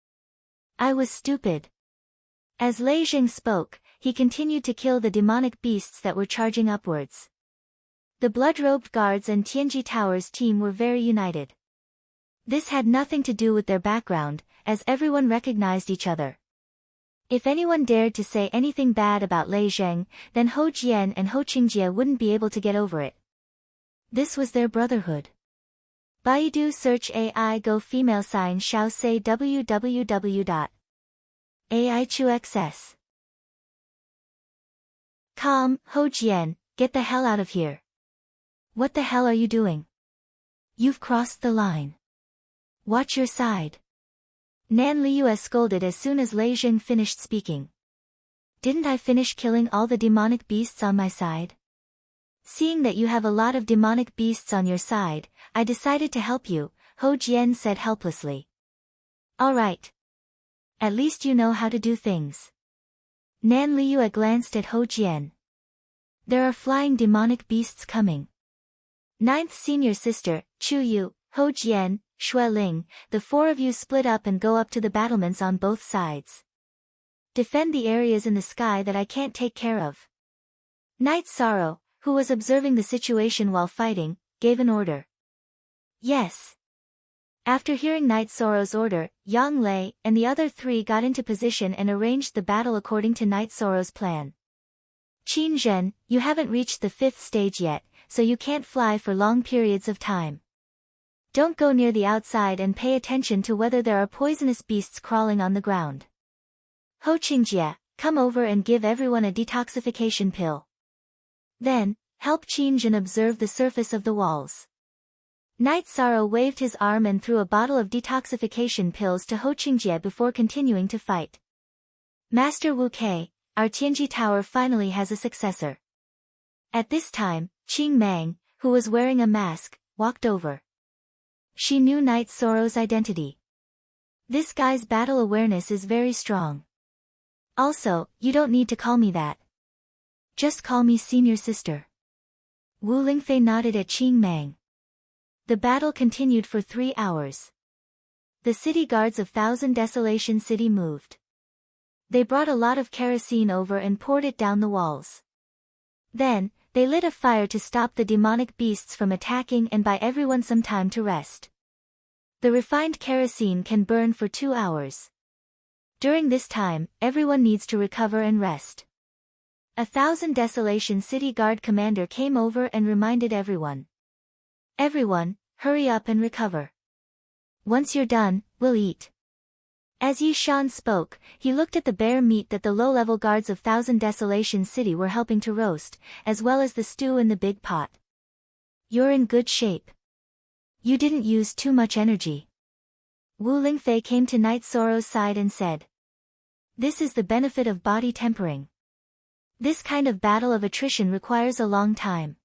I was stupid. As Lei Zheng spoke, he continued to kill the demonic beasts that were charging upwards. The blood-robed guards and Tianji Tower's team were very united. This had nothing to do with their background, as everyone recognized each other. If anyone dared to say anything bad about Lei Zheng, then Ho Jian and Ho Qingjie wouldn't be able to get over it. This was their brotherhood. Baidu search AI Go female sign Xiao say www.aichuxs. Calm, Ho Jian, get the hell out of here. What the hell are you doing? You've crossed the line. Watch your side. Nan Liu scolded as soon as Lei Zheng finished speaking. Didn't I finish killing all the demonic beasts on my side? Seeing that you have a lot of demonic beasts on your side, I decided to help you, Ho Jian said helplessly. All right. At least you know how to do things. Nan Liu glanced at Ho Jian. There are flying demonic beasts coming. Ninth senior sister, Chu Yu, Ho Jian, Xue Ling, the four of you split up and go up to the battlements on both sides. Defend the areas in the sky that I can't take care of. Night Sorrow, who was observing the situation while fighting, gave an order. Yes. After hearing Night Sorrow's order, Yang Lei and the other three got into position and arranged the battle according to Night Sorrow's plan. Qin Zhen, you haven't reached the 5th stage yet, so you can't fly for long periods of time. Don't go near the outside and pay attention to whether there are poisonous beasts crawling on the ground. Ho Qingjie, come over and give everyone a detoxification pill. Then, help Qin Zhen observe the surface of the walls. Night Sorrow waved his arm and threw a bottle of detoxification pills to Ho Qingjie before continuing to fight. Master Wu Kei, our Tianji Tower finally has a successor. At this time, Qing Mang, who was wearing a mask, walked over. She knew Night Sorrow's identity. This guy's battle awareness is very strong. Also, you don't need to call me that. Just call me senior sister. Wu Lingfei nodded at Qing Mang. The battle continued for 3 hours. The city guards of Thousand Desolation City moved. They brought a lot of kerosene over and poured it down the walls. Then, they lit a fire to stop the demonic beasts from attacking and buy everyone some time to rest. The refined kerosene can burn for 2 hours. During this time, everyone needs to recover and rest. A Thousand Desolation City Guard commander came over and reminded everyone. Everyone, hurry up and recover. Once you're done, we'll eat. As Yi Shan spoke, he looked at the bear meat that the low-level guards of Thousand Desolation City were helping to roast, as well as the stew in the big pot. You're in good shape. You didn't use too much energy. Wu Lingfei came to Night Sorrow's side and said. This is the benefit of body tempering. This kind of battle of attrition requires a long time.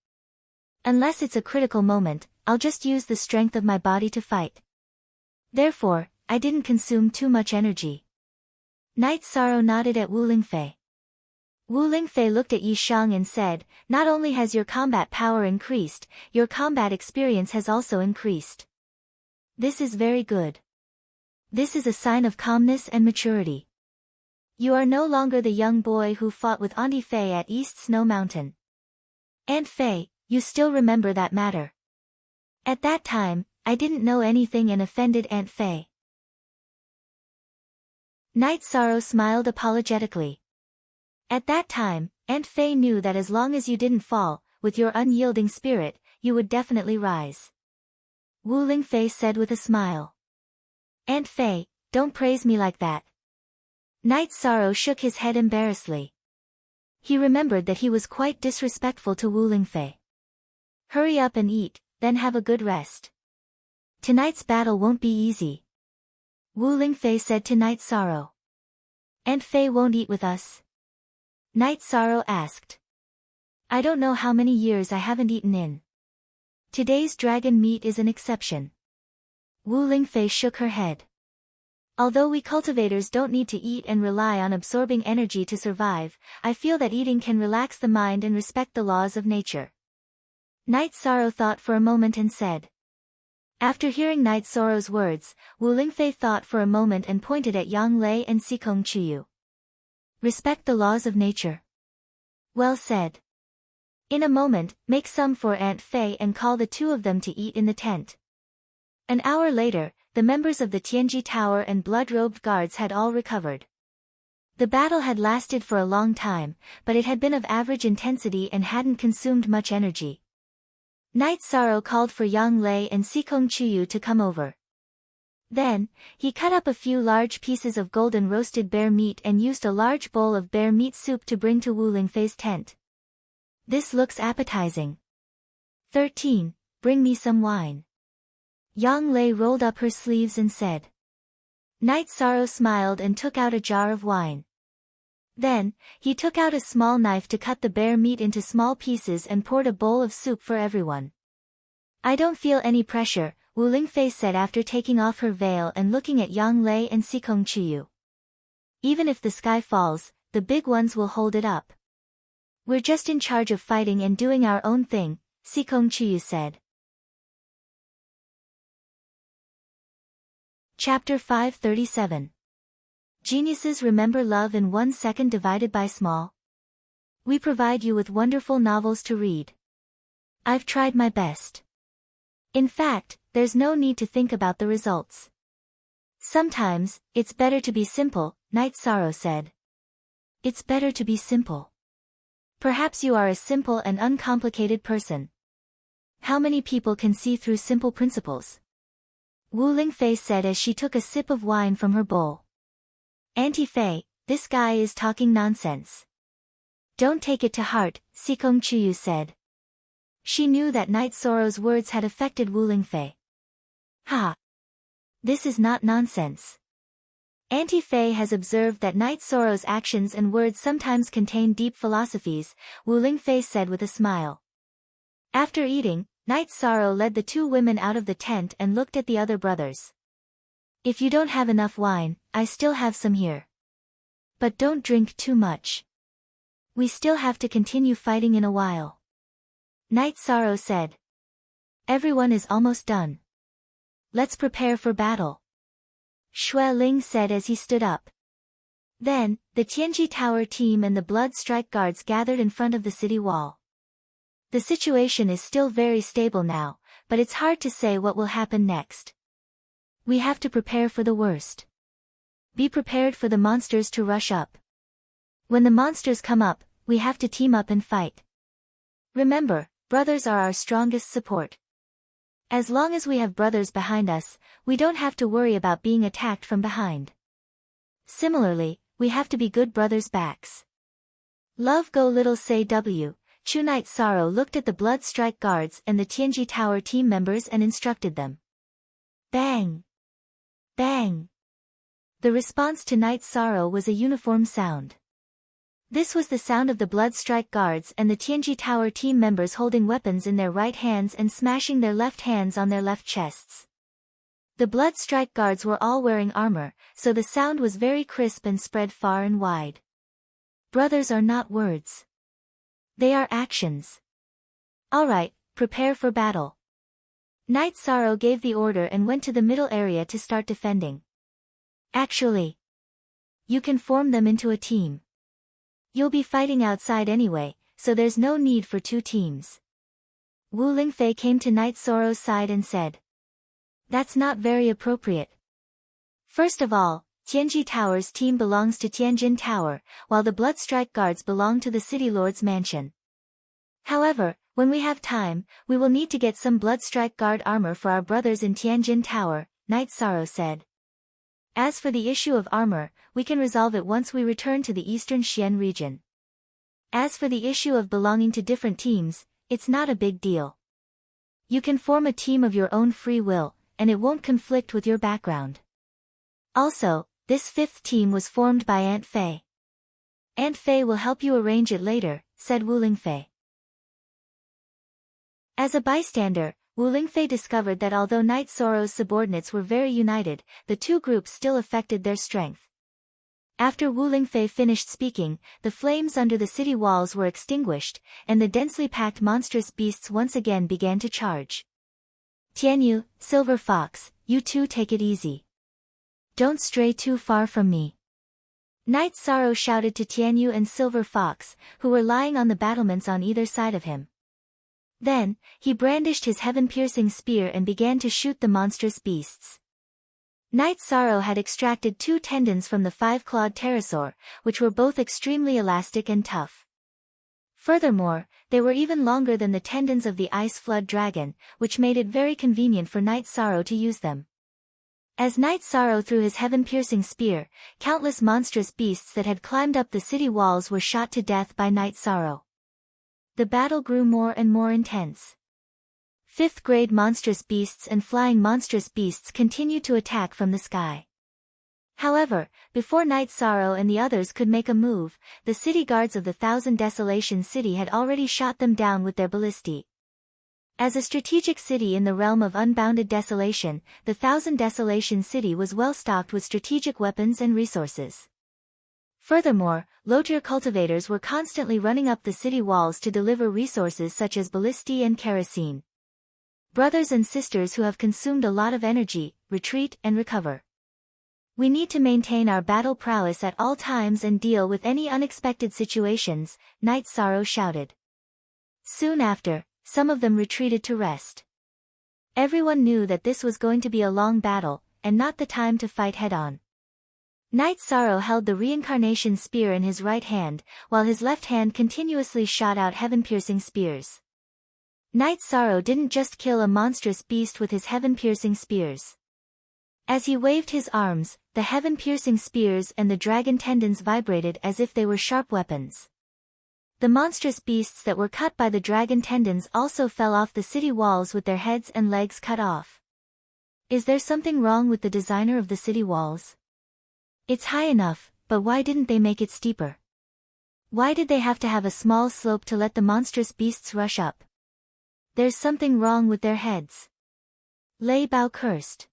Unless it's a critical moment, I'll just use the strength of my body to fight. Therefore, I didn't consume too much energy. Night Sorrow nodded at Wu Lingfei. Wu Lingfei looked at Yi Shang and said, not only has your combat power increased, your combat experience has also increased. This is very good. This is a sign of calmness and maturity. You are no longer the young boy who fought with Auntie Fei at East Snow Mountain. Aunt Fei, you still remember that matter. At that time, I didn't know anything and offended Aunt Fei. Night Sorrow smiled apologetically. At that time, Aunt Fei knew that as long as you didn't fall, with your unyielding spirit, you would definitely rise. Wu Lingfei said with a smile. Aunt Fei, don't praise me like that. Night Sorrow shook his head embarrassedly. He remembered that he was quite disrespectful to Wu Lingfei. Hurry up and eat, then have a good rest. Tonight's battle won't be easy. Wu Lingfei said to Night Sorrow. Aunt Fei won't eat with us? Night Sorrow asked. I don't know how many years I haven't eaten in. Today's dragon meat is an exception. Wu Lingfei shook her head. Although we cultivators don't need to eat and rely on absorbing energy to survive, I feel that eating can relax the mind and respect the laws of nature. Night Sorrow thought for a moment and said. After hearing Night Sorrow's words, Wu Lingfei thought for a moment and pointed at Yang Lei and Sikong Chuyu. Respect the laws of nature. Well said. In a moment, make some for Aunt Fei and call the two of them to eat in the tent. An hour later, the members of the Tianji Tower and blood-robed guards had all recovered. The battle had lasted for a long time, but it had been of average intensity and hadn't consumed much energy. Night Sorrow called for Yang Lei and Sikong Chuyu to come over. Then, he cut up a few large pieces of golden roasted bear meat and used a large bowl of bear meat soup to bring to Wu Lingfei's tent. This looks appetizing. 13. Bring me some wine. Yang Lei rolled up her sleeves and said. Night Sorrow smiled and took out a jar of wine. Then, he took out a small knife to cut the bear meat into small pieces and poured a bowl of soup for everyone. I don't feel any pressure, Wu Lingfei said after taking off her veil and looking at Yang Lei and Sikong Chuyu. Even if the sky falls, the big ones will hold it up. We're just in charge of fighting and doing our own thing, Sikong Chuyu said. Chapter 537. Geniuses remember love in 1 second divided by small. We provide you with wonderful novels to read. I've tried my best. In fact, there's no need to think about the results. Sometimes, it's better to be simple, Night Sorrow said. It's better to be simple. Perhaps you are a simple and uncomplicated person. How many people can see through simple principles? Wu Lingfei said as she took a sip of wine from her bowl. Auntie Fei, this guy is talking nonsense. Don't take it to heart, Sikong Chuyu said. She knew that Night Sorrow's words had affected Wu Lingfei. Ha! This is not nonsense. Auntie Fei has observed that Night Sorrow's actions and words sometimes contain deep philosophies, Wu Lingfei said with a smile. After eating, Night Sorrow led the two women out of the tent and looked at the other brothers. If you don't have enough wine, I still have some here. But don't drink too much. We still have to continue fighting in a while. Night Sorrow said. Everyone is almost done. Let's prepare for battle. Xue Ling said as he stood up. Then, the Tianji Tower team and the Blood Strike Guards gathered in front of the city wall. The situation is still very stable now, but it's hard to say what will happen next. We have to prepare for the worst. Be prepared for the monsters to rush up. When the monsters come up, we have to team up and fight. Remember, brothers are our strongest support. As long as we have brothers behind us, we don't have to worry about being attacked from behind. Similarly, we have to be good brothers' backs. Love go little say W. Chu Night Sorrow looked at the Blood Strike Guards and the Tianji Tower team members and instructed them. Bang! Bang! The response to Night Sorrow was a uniform sound. This was the sound of the Blood Strike Guards and the Tianji Tower team members holding weapons in their right hands and smashing their left hands on their left chests. The Blood Strike Guards were all wearing armor, so the sound was very crisp and spread far and wide. Brothers are not words. They are actions. Alright, prepare for battle. Night Sorrow gave the order and went to the middle area to start defending. Actually, you can form them into a team. You'll be fighting outside anyway, so there's no need for two teams. Wu Lingfei came to Night Sorrow's side and said. That's not very appropriate. First of all, Tianji Tower's team belongs to Tianjin Tower, while the Blood Strike Guards belong to the City Lord's mansion. However, when we have time, we will need to get some Blood Strike Guard armor for our brothers in Tianjin Tower, Night Sorrow said. As for the issue of armor, we can resolve it once we return to the Eastern Xian region. As for the issue of belonging to different teams, it's not a big deal. You can form a team of your own free will, and it won't conflict with your background. Also, this fifth team was formed by Aunt Fei. Aunt Fei will help you arrange it later, said Wu Lingfei. As a bystander, Wu Lingfei discovered that although Knight Soro's subordinates were very united, the two groups still affected their strength. After Wu Lingfei finished speaking, the flames under the city walls were extinguished, and the densely packed monstrous beasts once again began to charge. Tianyu, Silver Fox, you two take it easy. Don't stray too far from me. Knight Soro shouted to Tianyu and Silver Fox, who were lying on the battlements on either side of him. Then, he brandished his heaven-piercing spear and began to shoot the monstrous beasts. Knight Soro had extracted 2 tendons from the 5-clawed pterosaur, which were both extremely elastic and tough. Furthermore, they were even longer than the tendons of the ice flood dragon, which made it very convenient for Knight Soro to use them. As Knight Soro threw his heaven-piercing spear, countless monstrous beasts that had climbed up the city walls were shot to death by Knight Soro. The battle grew more and more intense. 5th-grade monstrous beasts and flying monstrous beasts continued to attack from the sky. However, before Knight Soro and the others could make a move, the city guards of the Thousand Desolation City had already shot them down with their ballistae. As a strategic city in the realm of unbounded desolation, the Thousand Desolation City was well stocked with strategic weapons and resources. Furthermore, Logir cultivators were constantly running up the city walls to deliver resources such as ballistae and kerosene. Brothers and sisters who have consumed a lot of energy, retreat and recover. We need to maintain our battle prowess at all times and deal with any unexpected situations, Knight Soro shouted. Soon after, some of them retreated to rest. Everyone knew that this was going to be a long battle, and not the time to fight head-on. Knight Soro held the reincarnation spear in his right hand, while his left hand continuously shot out heaven-piercing spears. Knight Soro didn't just kill a monstrous beast with his heaven-piercing spears. As he waved his arms, the heaven-piercing spears and the dragon tendons vibrated as if they were sharp weapons. The monstrous beasts that were cut by the dragon tendons also fell off the city walls with their heads and legs cut off. Is there something wrong with the designer of the city walls? It's high enough, but why didn't they make it steeper? Why did they have to have a small slope to let the monstrous beasts rush up? There's something wrong with their heads. Lei Bao cursed.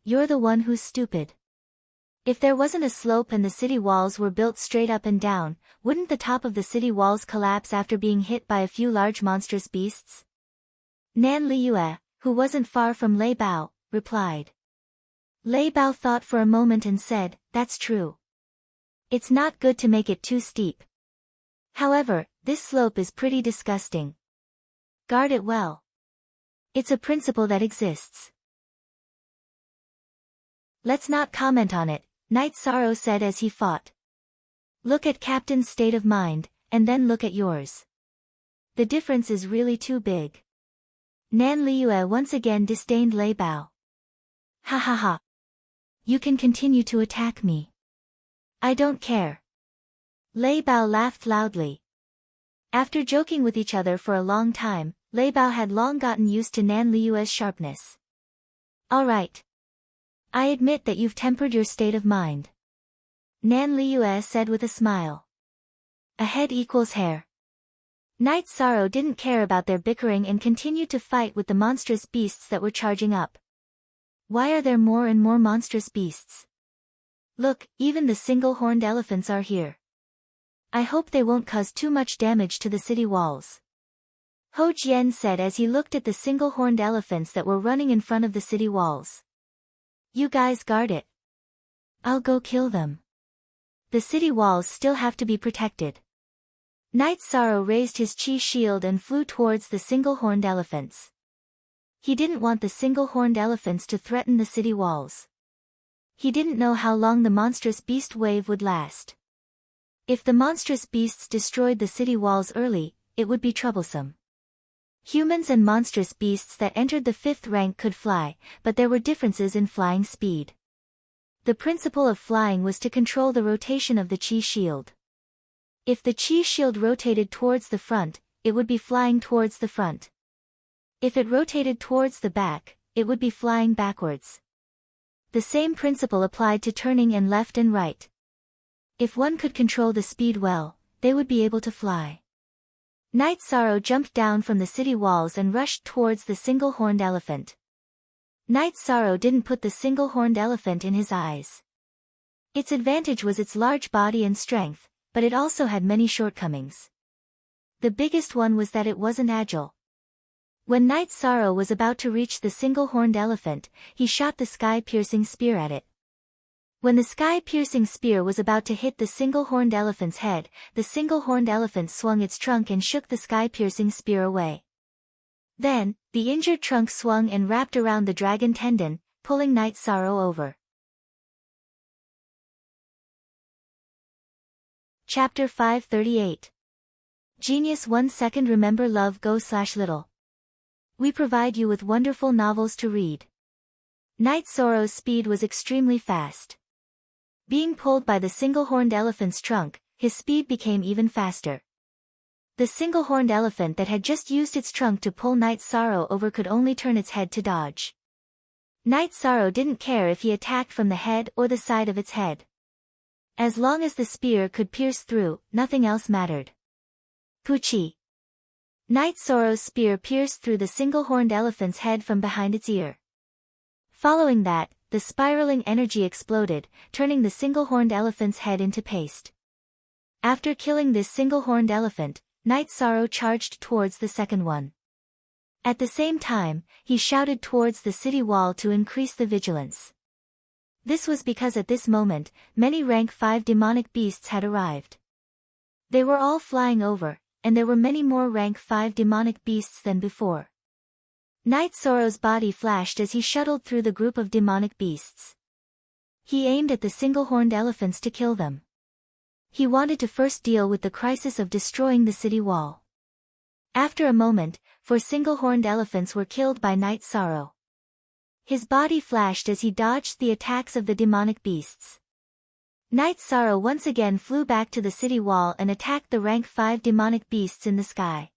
You're the one who's stupid. If there wasn't a slope and the city walls were built straight up and down, wouldn't the top of the city walls collapse after being hit by a few large monstrous beasts? Nan Liyue, who wasn't far from Lei Bao, replied. Lei Bao thought for a moment and said, that's true. It's not good to make it too steep. However, this slope is pretty disgusting. Guard it well. It's a principle that exists. Let's not comment on it, Knight Soro said as he fought. Look at Captain's state of mind, and then look at yours. The difference is really too big. Nan Liyue once again disdained Lei Bao. Ha ha ha. You can continue to attack me. I don't care. Lei Bao laughed loudly. After joking with each other for a long time, Lei Bao had long gotten used to Nan Liyue's sharpness. All right. I admit that you've tempered your state of mind. Nan Liyue said with a smile. A head equals hair. Knight Soro didn't care about their bickering and continued to fight with the monstrous beasts that were charging up. Why are there more and more monstrous beasts? Look, even the single-horned elephants are here. I hope they won't cause too much damage to the city walls. Ho Jian said as he looked at the single-horned elephants that were running in front of the city walls. You guys guard it. I'll go kill them. The city walls still have to be protected. Knight Soro raised his chi shield and flew towards the single-horned elephants. He didn't want the single-horned elephants to threaten the city walls. He didn't know how long the monstrous beast wave would last. If the monstrous beasts destroyed the city walls early, it would be troublesome. Humans and monstrous beasts that entered the 5th rank could fly, but there were differences in flying speed. The principle of flying was to control the rotation of the chi shield. If the chi shield rotated towards the front, it would be flying towards the front. If it rotated towards the back, it would be flying backwards. The same principle applied to turning and left and right. If one could control the speed well, they would be able to fly. Night Sorrow jumped down from the city walls and rushed towards the single-horned elephant. Night Sorrow didn't put the single-horned elephant in his eyes. Its advantage was its large body and strength, but it also had many shortcomings. The biggest one was that it wasn't agile. When Night Sorrow was about to reach the single-horned elephant, he shot the sky-piercing spear at it. When the sky-piercing spear was about to hit the single-horned elephant's head, the single-horned elephant swung its trunk and shook the sky-piercing spear away. Then, the injured trunk swung and wrapped around the dragon tendon, pulling Night Sorrow over. Chapter 538. Genius 1 second. Remember love go/little. We provide you with wonderful novels to read. Night Sorrow's speed was extremely fast. Being pulled by the single-horned elephant's trunk, his speed became even faster. The single-horned elephant that had just used its trunk to pull Night Sorrow over could only turn its head to dodge. Night Sorrow didn't care if he attacked from the head or the side of its head. As long as the spear could pierce through, nothing else mattered. Puchi. Night Sorrow's spear pierced through the single-horned elephant's head from behind its ear. Following that, the spiraling energy exploded, turning the single-horned elephant's head into paste. After killing this single-horned elephant, Night Sorrow charged towards the second one. At the same time, he shouted towards the city wall to increase the vigilance. This was because at this moment, many rank 5 demonic beasts had arrived. They were all flying over, and there were many more rank 5 demonic beasts than before. Night Sorrow's body flashed as he shuttled through the group of demonic beasts. He aimed at the single-horned elephants to kill them. He wanted to first deal with the crisis of destroying the city wall. After a moment, 4 single-horned elephants were killed by Night Sorrow. His body flashed as he dodged the attacks of the demonic beasts. Night Sorrow once again flew back to the city wall and attacked the rank 5 demonic beasts in the sky.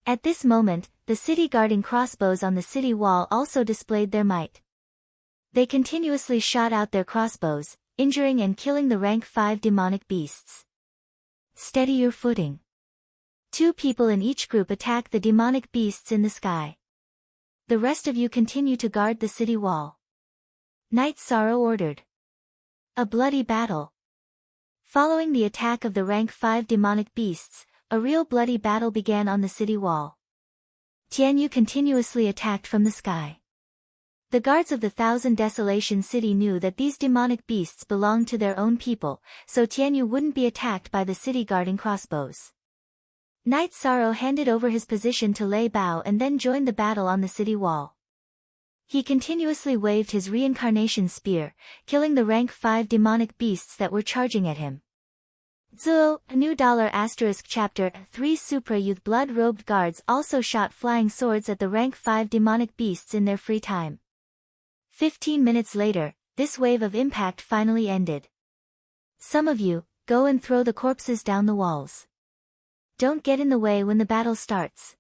At this moment, the city guarding crossbows on the city wall also displayed their might. They continuously shot out their crossbows, injuring and killing the rank 5 demonic beasts. Steady your footing. 2 people in each group attack the demonic beasts in the sky. The rest of you continue to guard the city wall. Night Sorrow ordered. A bloody battle. Following the attack of the rank 5 demonic beasts, a real bloody battle began on the city wall. Tianyu continuously attacked from the sky. The guards of the Thousand Desolation City knew that these demonic beasts belonged to their own people, so Tianyu wouldn't be attacked by the city guarding crossbows. Night Sorrow handed over his position to Lei Bao and then joined the battle on the city wall. He continuously waved his reincarnation spear, killing the rank 5 demonic beasts that were charging at him. Zuo, new $** Chapter 3 Supra Youth blood-robed guards also shot flying swords at the rank 5 demonic beasts in their free time. 15 minutes later, this wave of impact finally ended. Some of you, go and throw the corpses down the walls. Don't get in the way when the battle starts.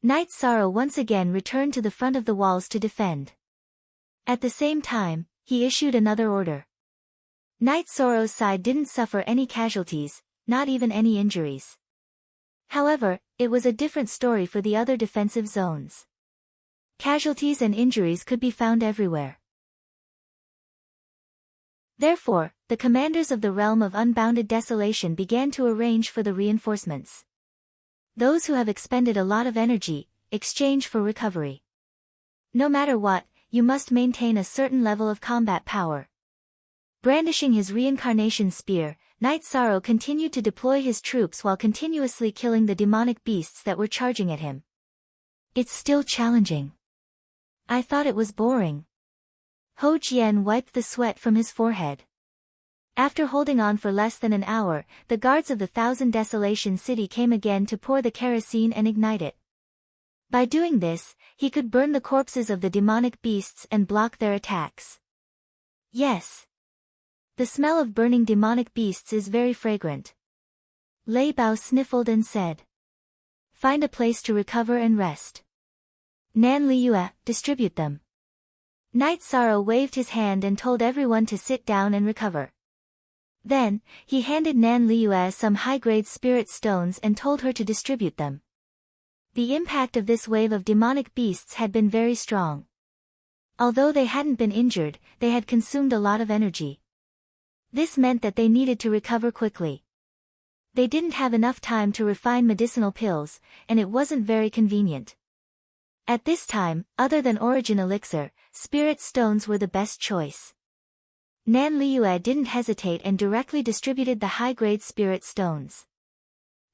Night Sorrow once again returned to the front of the walls to defend. At the same time, he issued another order. Night Sorrow's side didn't suffer any casualties, not even any injuries. However, it was a different story for the other defensive zones. Casualties and injuries could be found everywhere. Therefore, the commanders of the realm of unbounded desolation began to arrange for the reinforcements. Those who have expended a lot of energy, exchange for recovery. No matter what, you must maintain a certain level of combat power. Brandishing his reincarnation spear, Night Sorrow continued to deploy his troops while continuously killing the demonic beasts that were charging at him. It's still challenging. I thought it was boring. Ho Jian wiped the sweat from his forehead. After holding on for less than an hour, the guards of the Thousand Desolation City came again to pour the kerosene and ignite it. By doing this, he could burn the corpses of the demonic beasts and block their attacks. Yes. The smell of burning demonic beasts is very fragrant. Lei Bao sniffled and said. Find a place to recover and rest. Nan Liyue, distribute them. Night Sorrow waved his hand and told everyone to sit down and recover. Then, he handed Nan Liyue some high-grade spirit stones and told her to distribute them. The impact of this wave of demonic beasts had been very strong. Although they hadn't been injured, they had consumed a lot of energy. This meant that they needed to recover quickly. They didn't have enough time to refine medicinal pills, and it wasn't very convenient. At this time, other than Origin Elixir, spirit stones were the best choice. Nan Liyue didn't hesitate and directly distributed the high-grade spirit stones.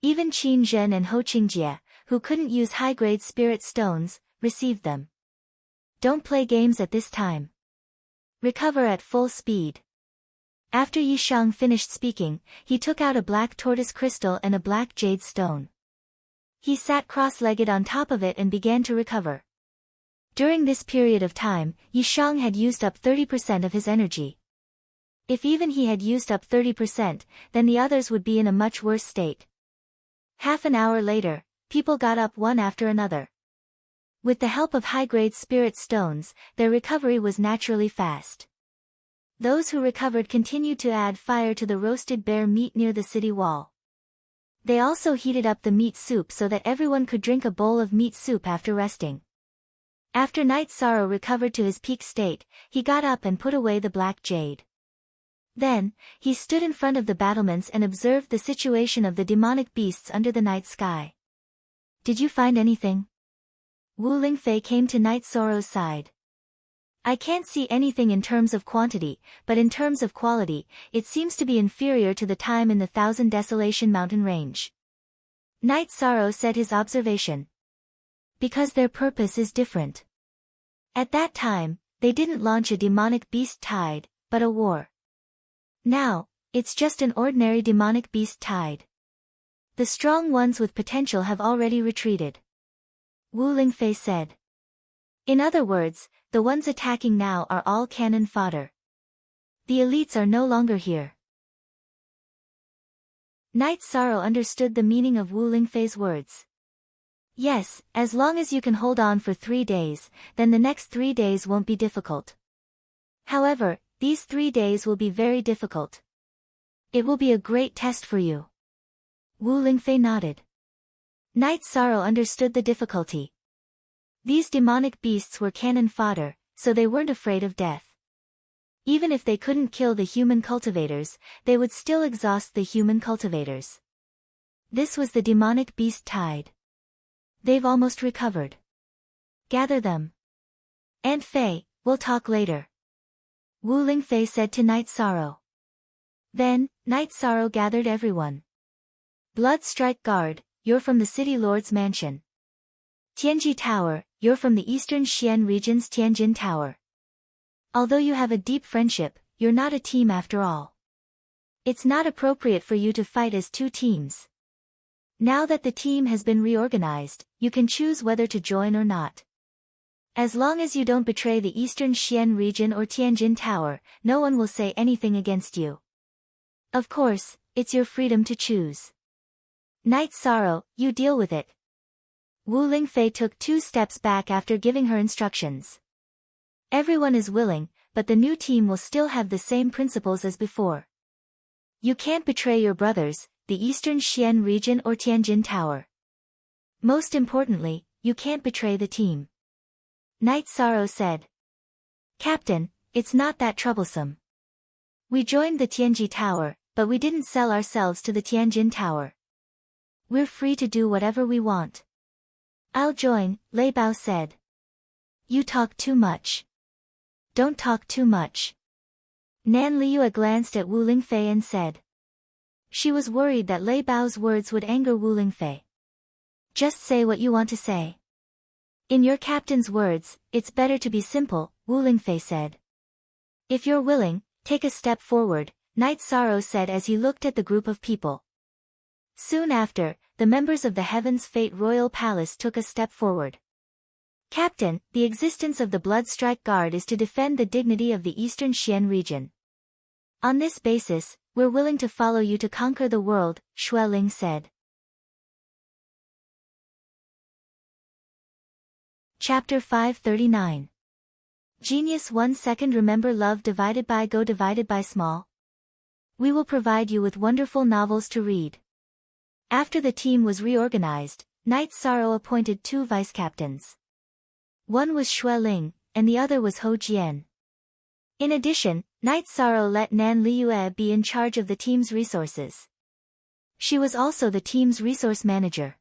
Even Qin Zhen and Ho Qingjie, who couldn't use high-grade spirit stones, received them. Don't play games at this time. Recover at full speed. After Yishang finished speaking, he took out a black tortoise crystal and a black jade stone. He sat cross-legged on top of it and began to recover. During this period of time, Yishang had used up 30% of his energy. If even he had used up 30%, then the others would be in a much worse state. Half an hour later, people got up one after another. With the help of high-grade spirit stones, their recovery was naturally fast. Those who recovered continued to add fire to the roasted bear meat near the city wall. They also heated up the meat soup so that everyone could drink a bowl of meat soup after resting. After Night Sorrow recovered to his peak state, he got up and put away the black jade. Then, he stood in front of the battlements and observed the situation of the demonic beasts under the night sky. Did you find anything? Wu Lingfei came to Night Sorrow's side. I can't see anything in terms of quantity, but in terms of quality, it seems to be inferior to the time in the Thousand Desolation mountain range. Night Sorrow said his observation. Because their purpose is different. At that time, they didn't launch a demonic beast tide, but a war. Now, it's just an ordinary demonic beast tide. The strong ones with potential have already retreated. Wu Lingfei said. In other words, the ones attacking now are all cannon fodder. The elites are no longer here. Night Sorrow understood the meaning of Wu Lingfei's words. Yes, as long as you can hold on for 3 days, then the next 3 days won't be difficult. However, these 3 days will be very difficult. It will be a great test for you. Wu Lingfei nodded. Night Sorrow understood the difficulty. These demonic beasts were cannon fodder, so they weren't afraid of death. Even if they couldn't kill the human cultivators, they would still exhaust the human cultivators. This was the demonic beast tide. They've almost recovered. Gather them. Aunt Fei, we'll talk later. Wu Lingfei said to Night Sorrow. Then, Night Sorrow gathered everyone. Blood Strike Guard, you're from the City Lord's mansion. Tianji Tower, you're from the Eastern Xian region's Tianjin Tower. Although you have a deep friendship, you're not a team after all. It's not appropriate for you to fight as 2 teams. Now that the team has been reorganized, you can choose whether to join or not. As long as you don't betray the Eastern Xian region or Tianjin Tower, no one will say anything against you. Of course, it's your freedom to choose. Night Sorrow, you deal with it. Wu Lingfei took 2 steps back after giving her instructions. Everyone is willing, but the new team will still have the same principles as before. You can't betray your brothers, the Eastern Xian region or Tianjin Tower. Most importantly, you can't betray the team. Night Sorrow said. Captain, it's not that troublesome. We joined the Tianji Tower, but we didn't sell ourselves to the Tianjin Tower. We're free to do whatever we want. I'll join, Lei Bao said. You talk too much. Don't talk too much. Nan Liyue glanced at Wu Lingfei and said. She was worried that Lei Bao's words would anger Wu Lingfei. Just say what you want to say. In your captain's words, it's better to be simple, Wu Lingfei said. If you're willing, take a step forward, Night Sorrow said as he looked at the group of people. Soon after, the members of the Heaven's Fate Royal Palace took a step forward. Captain, the existence of the Blood Strike Guard is to defend the dignity of the Eastern Xian region. On this basis, we're willing to follow you to conquer the world, Xueling said. Chapter 539. Genius 1 second. Remember love divided by go divided by small. We will provide you with wonderful novels to read. After the team was reorganized, Night Sorrow appointed 2 vice-captains. One was Xueling, and the other was Ho Jian. In addition, Night Sorrow let Nan Liyue be in charge of the team's resources. She was also the team's resource manager.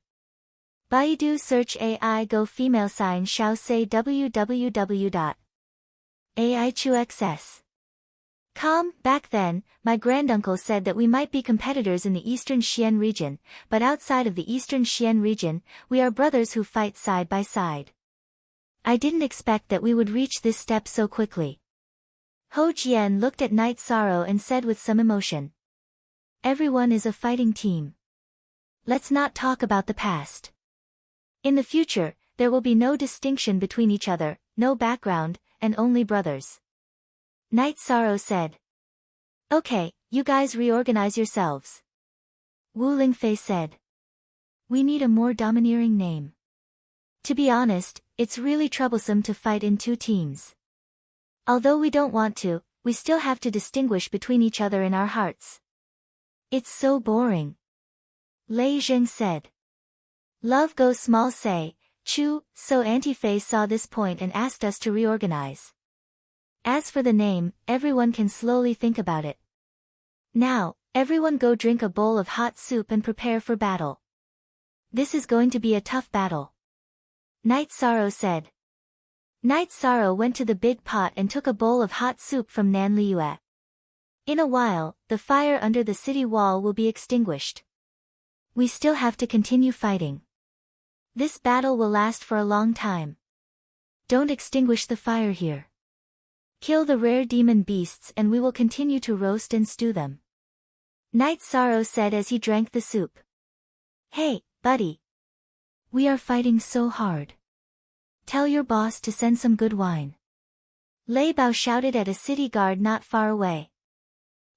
Baidu search AI Go female sign Xiao say www.aichuxs.com. Back then, my granduncle said that we might be competitors in the Eastern Xian region, but outside of the Eastern Xian region, we are brothers who fight side by side. I didn't expect that we would reach this step so quickly. Ho Jian looked at Night Sorrow and said with some emotion. Everyone is a fighting team. Let's not talk about the past. In the future, there will be no distinction between each other, no background, and only brothers. Night Sorrow said. Okay, you guys reorganize yourselves. Wu Lingfei said. We need a more domineering name. To be honest, it's really troublesome to fight in 2 teams. Although we don't want to, we still have to distinguish between each other in our hearts. It's so boring. Lei Zheng said. Love goes small say, Chu, so Auntie Fei saw this point and asked us to reorganize. As for the name, everyone can slowly think about it. Now, everyone go drink a bowl of hot soup and prepare for battle. This is going to be a tough battle. Night Sorrow said. Night Sorrow went to the big pot and took a bowl of hot soup from Nan Liyue. In a while, the fire under the city wall will be extinguished. We still have to continue fighting. This battle will last for a long time. Don't extinguish the fire here. Kill the rare demon beasts and we will continue to roast and stew them. Night Sorrow said as he drank the soup. Hey, buddy. We are fighting so hard. Tell your boss to send some good wine. Lei Bao shouted at a city guard not far away.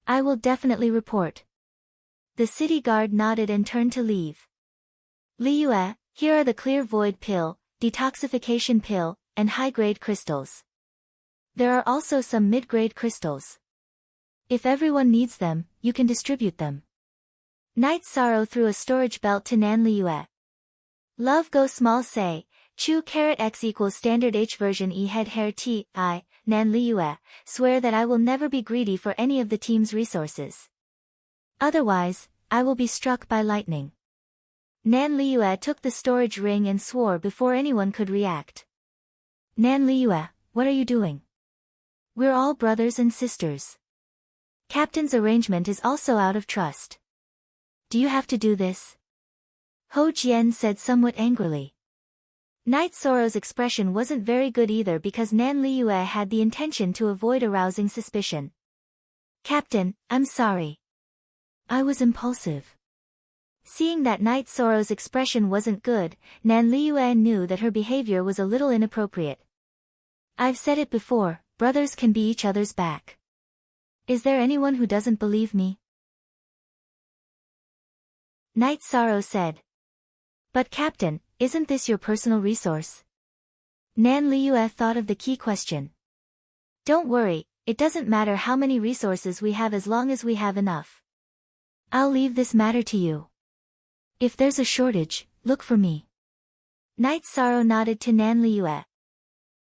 I will definitely report. The city guard nodded and turned to leave. Liyue, here are the clear void pill, detoxification pill, and high-grade crystals. There are also some mid-grade crystals. If everyone needs them, you can distribute them. Night Sorrow threw a storage belt to Nan Liyue. Love go small say, Chu caret x equals standard H version E head hair T, I, Nan Liyue, swear that I will never be greedy for any of the team's resources. Otherwise, I will be struck by lightning. Nan Liyue took the storage ring and swore before anyone could react. Nan Liyue, what are you doing? We're all brothers and sisters. Captain's arrangement is also out of trust. Do you have to do this? Ho Jian said somewhat angrily. Night Sorrow's expression wasn't very good either because Nan Liyue had the intention to avoid arousing suspicion. Captain, I'm sorry. I was impulsive. Seeing that Night Sorrow's expression wasn't good, Nan Liyue knew that her behavior was a little inappropriate. I've said it before, brothers can be each other's back. Is there anyone who doesn't believe me? Night Sorrow said. But Captain, isn't this your personal resource? Nan Liyue thought of the key question. Don't worry, it doesn't matter how many resources we have as long as we have enough. I'll leave this matter to you. If there's a shortage, look for me. Night Sorrow nodded to Nan Liyue.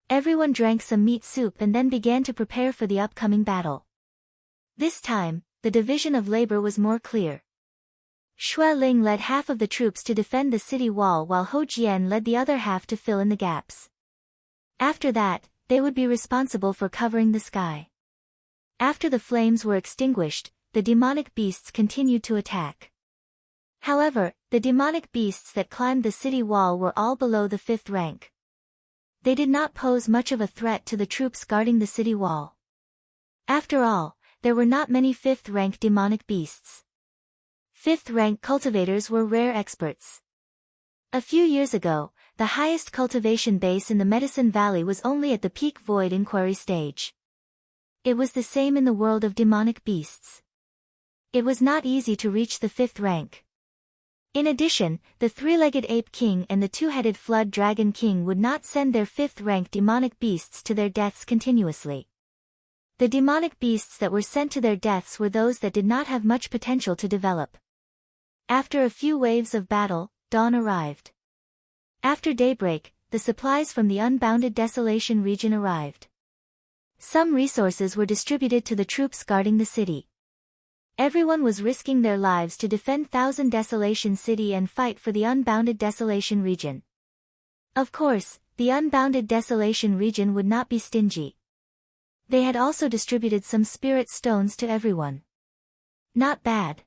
Everyone drank some meat soup and then began to prepare for the upcoming battle. This time, the division of labor was more clear. Xueling led half of the troops to defend the city wall while Ho Jian led the other half to fill in the gaps. After that, they would be responsible for covering the sky. After the flames were extinguished, the demonic beasts continued to attack. However, the demonic beasts that climbed the city wall were all below the 5th rank. They did not pose much of a threat to the troops guarding the city wall. After all, there were not many 5th rank demonic beasts. 5th rank cultivators were rare experts. A few years ago, the highest cultivation base in the Medicine Valley was only at the peak void inquiry stage. It was the same in the world of demonic beasts. It was not easy to reach the 5th rank. In addition, the 3-legged ape king and the 2-headed flood dragon king would not send their 5th-rank demonic beasts to their deaths continuously. The demonic beasts that were sent to their deaths were those that did not have much potential to develop. After a few waves of battle, dawn arrived. After daybreak, the supplies from the unbounded desolation region arrived. Some resources were distributed to the troops guarding the city. Everyone was risking their lives to defend Thousand Desolation City and fight for the unbounded desolation region. Of course, the unbounded desolation region would not be stingy. They had also distributed some spirit stones to everyone. Not bad.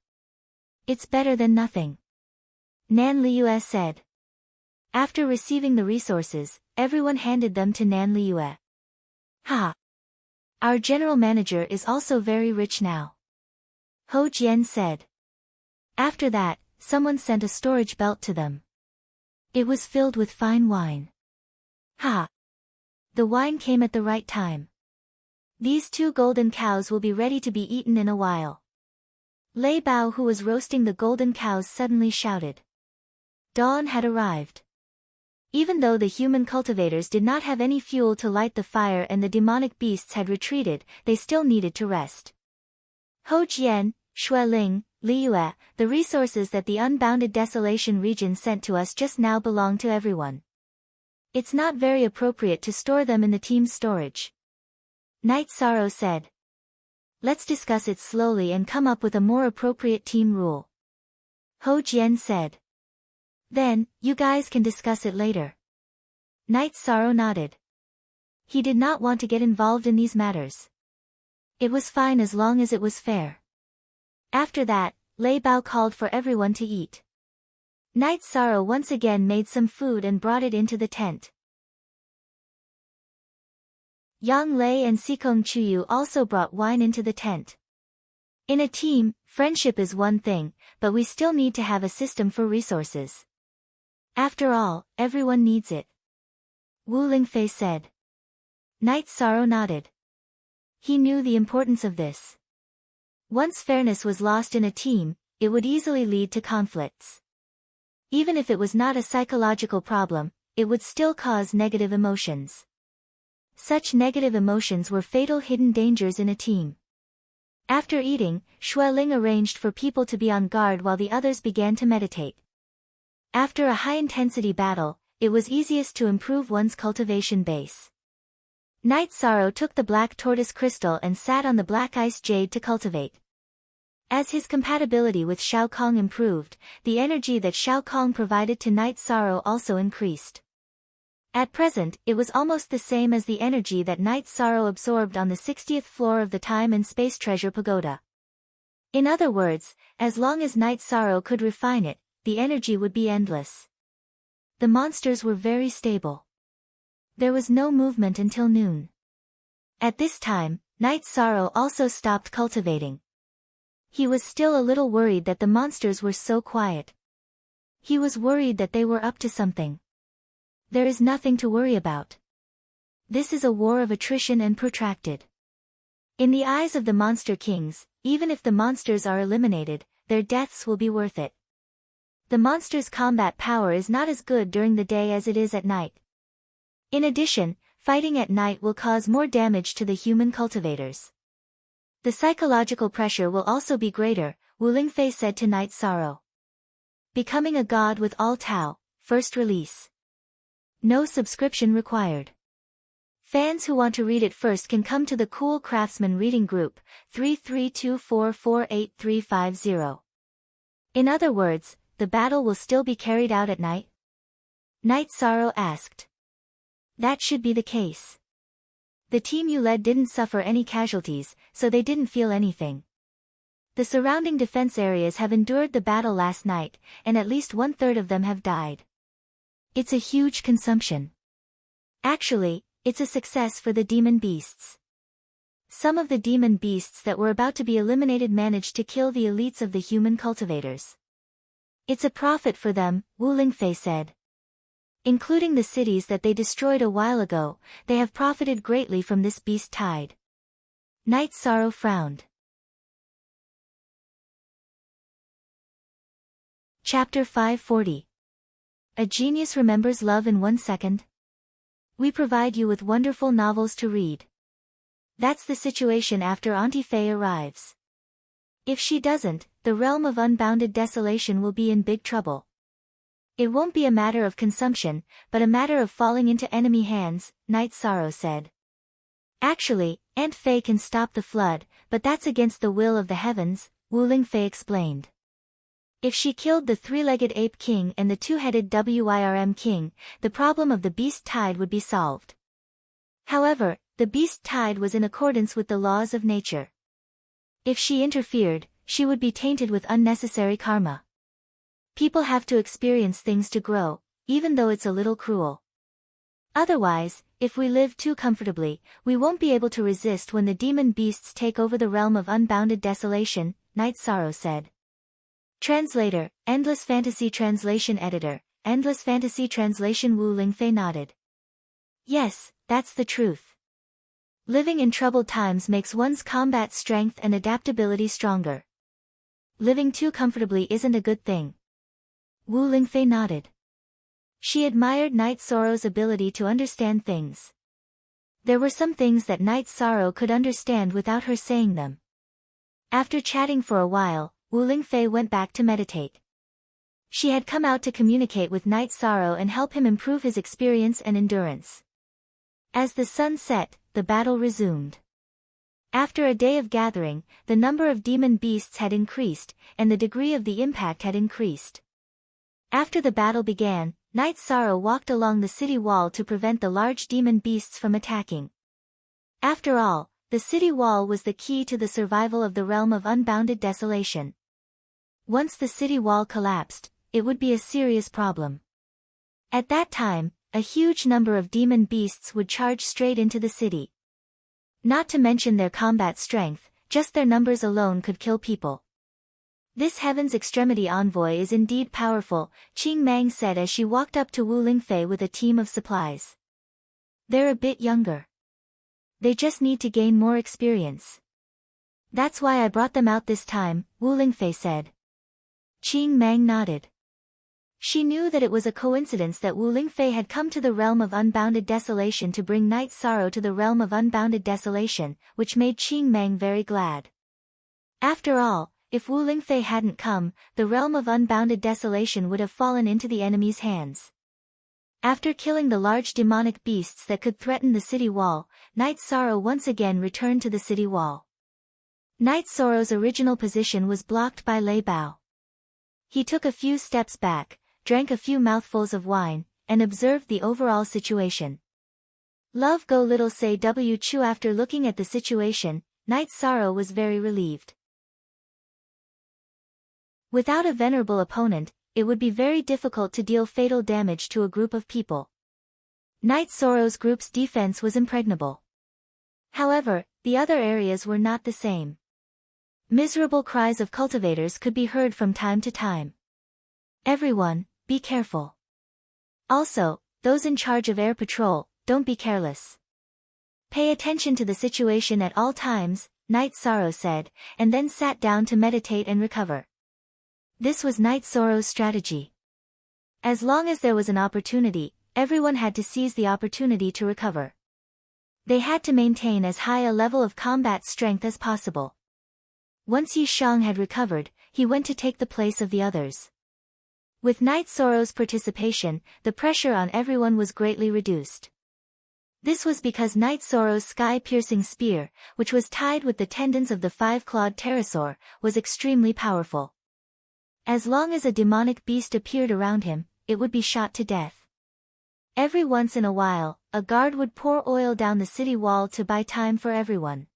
It's better than nothing, Nan Liue said. After receiving the resources, everyone handed them to Nan Liue. Ha! Our general manager is also very rich now, Ho Jian said. After that, someone sent a storage belt to them. It was filled with fine wine. Ha! The wine came at the right time. These 2 golden cows will be ready to be eaten in a while. Lei Bao, who was roasting the golden cows, suddenly shouted. Dawn had arrived. Even though the human cultivators did not have any fuel to light the fire and the demonic beasts had retreated, they still needed to rest. Ho Jian, Xueling, Liue, the resources that the unbounded desolation region sent to us just now belong to everyone. It's not very appropriate to store them in the team's storage, Night Sorrow said. Let's discuss it slowly and come up with a more appropriate team rule, Ho Jian said. Then, you guys can discuss it later. Night Sorrow nodded. He did not want to get involved in these matters. It was fine as long as it was fair. After that, Lei Bao called for everyone to eat. Night Sorrow once again made some food and brought it into the tent. Yang Lei and Sikong Chuyu also brought wine into the tent. In a team, friendship is one thing, but we still need to have a system for resources. After all, everyone needs it, Wu Lingfei said. Night Sorrow nodded. He knew the importance of this. Once fairness was lost in a team, it would easily lead to conflicts. Even if it was not a psychological problem, it would still cause negative emotions. Such negative emotions were fatal hidden dangers in a team. After eating, Xueling arranged for people to be on guard while the others began to meditate. After a high-intensity battle, it was easiest to improve one's cultivation base. Night Sorrow took the black tortoise crystal and sat on the black ice jade to cultivate. As his compatibility with Shao Kong improved, the energy that Shao Kong provided to Night Sorrow also increased. At present, it was almost the same as the energy that Night Sorrow absorbed on the 60th floor of the Time and Space Treasure Pagoda. In other words, as long as Night Sorrow could refine it, the energy would be endless. The monsters were very stable. There was no movement until noon. At this time, Night Sorrow also stopped cultivating. He was still a little worried that the monsters were so quiet. He was worried that they were up to something. There is nothing to worry about. This is a war of attrition and protracted. In the eyes of the monster kings, even if the monsters are eliminated, their deaths will be worth it. The monster's combat power is not as good during the day as it is at night. In addition, fighting at night will cause more damage to the human cultivators. The psychological pressure will also be greater, Wu Lingfei said to Night Sorrow. Becoming a God with All Tao, first release. No subscription required. Fans who want to read it first can come to the Cool Craftsman Reading Group, 3324483350. In other words, the battle will still be carried out at night? Night Sorrow asked. That should be the case. The team you led didn't suffer any casualties, so they didn't feel anything. The surrounding defense areas have endured the battle last night, and at least 1/3 of them have died. It's a huge consumption. Actually, it's a success for the demon beasts. Some of the demon beasts that were about to be eliminated managed to kill the elites of the human cultivators. It's a profit for them, Wu Lingfei said. Including the cities that they destroyed a while ago, they have profited greatly from this beast tide. Night Sorrow frowned. Chapter 540. A Genius Remembers Love in 1 Second. We provide you with wonderful novels to read. That's the situation after Auntie Faye arrives. If she doesn't, the realm of unbounded desolation will be in big trouble. It won't be a matter of consumption, but a matter of falling into enemy hands, Night Sorrow said. Actually, Aunt Faye can stop the flood, but that's against the will of the heavens, Wuling Fei explained. If she killed the three-legged ape king and the two-headed Wyrm king, the problem of the beast tide would be solved. However, the beast tide was in accordance with the laws of nature. If she interfered, she would be tainted with unnecessary karma. People have to experience things to grow, even though it's a little cruel. Otherwise, if we live too comfortably, we won't be able to resist when the demon beasts take over the realm of unbounded desolation, Night Sorrow said. Translator, Endless Fantasy Translation Editor, Endless Fantasy Translation Wu Lingfei nodded. Yes, that's the truth. Living in troubled times makes one's combat strength and adaptability stronger. Living too comfortably isn't a good thing. Wu Lingfei nodded. She admired Night Sorrow's ability to understand things. There were some things that Night Sorrow could understand without her saying them. After chatting for a while, Wu Lingfei went back to meditate. She had come out to communicate with Night Sorrow and help him improve his experience and endurance. As the sun set, the battle resumed. After a day of gathering, the number of demon beasts had increased, and the degree of the impact had increased. After the battle began, Night Sorrow walked along the city wall to prevent the large demon beasts from attacking. After all, the city wall was the key to the survival of the realm of unbounded desolation. Once the city wall collapsed, it would be a serious problem. At that time, a huge number of demon beasts would charge straight into the city. Not to mention their combat strength, just their numbers alone could kill people. This Heaven's Extremity envoy is indeed powerful, Qing Mang said as she walked up to Wu Lingfei with a team of supplies. They're a bit younger. They just need to gain more experience. That's why I brought them out this time, Wu Lingfei said. Qing Mang nodded. She knew that it was a coincidence that Wu Lingfei had come to the realm of unbounded desolation to bring Night Sorrow to the realm of unbounded desolation, which made Qing Mang very glad. After all, if Wu Lingfei hadn't come, the realm of unbounded desolation would have fallen into the enemy's hands. After killing the large demonic beasts that could threaten the city wall, Night Sorrow once again returned to the city wall. Night Sorrow's original position was blocked by Lei Bao. He took a few steps back, drank a few mouthfuls of wine, and observed the overall situation. Love Go Little Say W Chu. After looking at the situation, Night Sorrow was very relieved. Without a venerable opponent, it would be very difficult to deal fatal damage to a group of people. Night Sorrow's group's defense was impregnable. However, the other areas were not the same. Miserable cries of cultivators could be heard from time to time. Everyone, be careful. Also, those in charge of air patrol, don't be careless. Pay attention to the situation at all times, Night Sorrow said, and then sat down to meditate and recover. This was Night Sorrow's strategy. As long as there was an opportunity, everyone had to seize the opportunity to recover. They had to maintain as high a level of combat strength as possible. Once Yi Shang had recovered, he went to take the place of the others. With Night Sorrow's participation, the pressure on everyone was greatly reduced. This was because Night Sorrow's sky-piercing spear, which was tied with the tendons of the five-clawed pterosaur, was extremely powerful. As long as a demonic beast appeared around him, it would be shot to death. Every once in a while, a guard would pour oil down the city wall to buy time for everyone.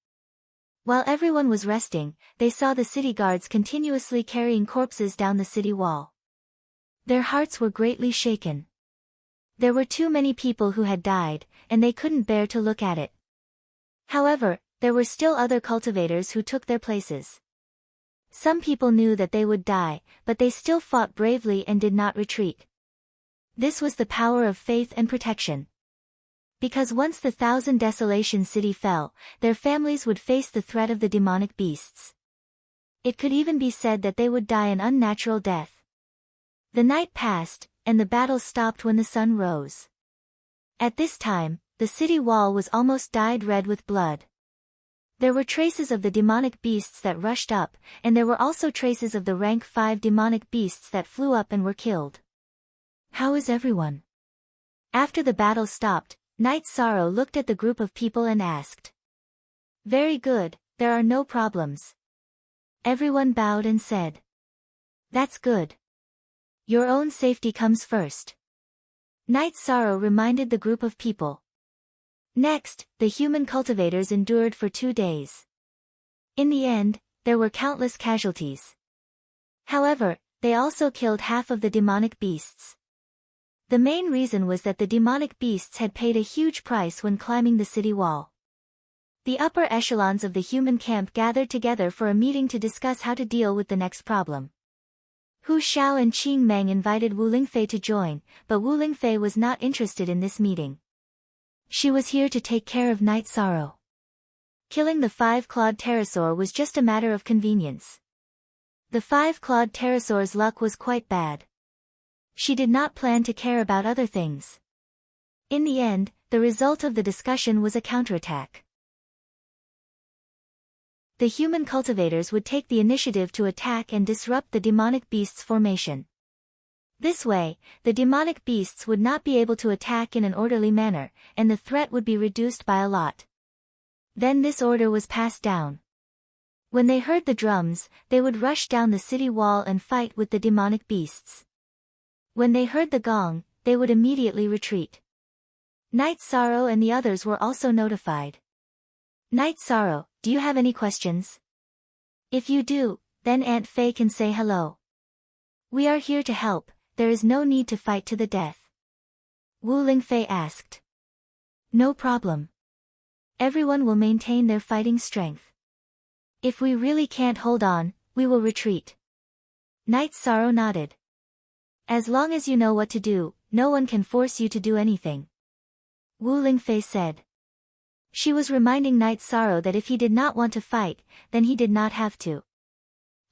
While everyone was resting, they saw the city guards continuously carrying corpses down the city wall. Their hearts were greatly shaken. There were too many people who had died, and they couldn't bear to look at it. However, there were still other cultivators who took their places. Some people knew that they would die, but they still fought bravely and did not retreat. This was the power of faith and protection. Because once the Thousand Desolation City fell, their families would face the threat of the demonic beasts. It could even be said that they would die an unnatural death. The night passed, and the battle stopped when the sun rose. At this time, the city wall was almost dyed red with blood. There were traces of the demonic beasts that rushed up, and there were also traces of the rank 5 demonic beasts that flew up and were killed. How is everyone? After the battle stopped, Night Sorrow looked at the group of people and asked. Very good, there are no problems. Everyone bowed and said. That's good. Your own safety comes first. Night Sorrow reminded the group of people. Next, the human cultivators endured for 2 days. In the end, there were countless casualties. However, they also killed half of the demonic beasts. The main reason was that the demonic beasts had paid a huge price when climbing the city wall. The upper echelons of the human camp gathered together for a meeting to discuss how to deal with the next problem. Hu Xiao and Qing Meng invited Wu Lingfei to join, but Wu Lingfei was not interested in this meeting. She was here to take care of Night Sorrow. Killing the 5-clawed pterosaur was just a matter of convenience. The 5-clawed pterosaur's luck was quite bad. She did not plan to care about other things. In the end, the result of the discussion was a counterattack. The human cultivators would take the initiative to attack and disrupt the demonic beast's formation. This way, the demonic beasts would not be able to attack in an orderly manner, and the threat would be reduced by a lot. Then this order was passed down. When they heard the drums, they would rush down the city wall and fight with the demonic beasts. When they heard the gong, they would immediately retreat. Night Sorrow and the others were also notified. Night Sorrow, do you have any questions? If you do, then Aunt Fei can say hello. We are here to help, there is no need to fight to the death. Wu Lingfei asked. No problem. Everyone will maintain their fighting strength. If we really can't hold on, we will retreat. Night Sorrow nodded. As long as you know what to do, no one can force you to do anything. Wu Lingfei said. She was reminding Night Sorrow that if he did not want to fight, then he did not have to.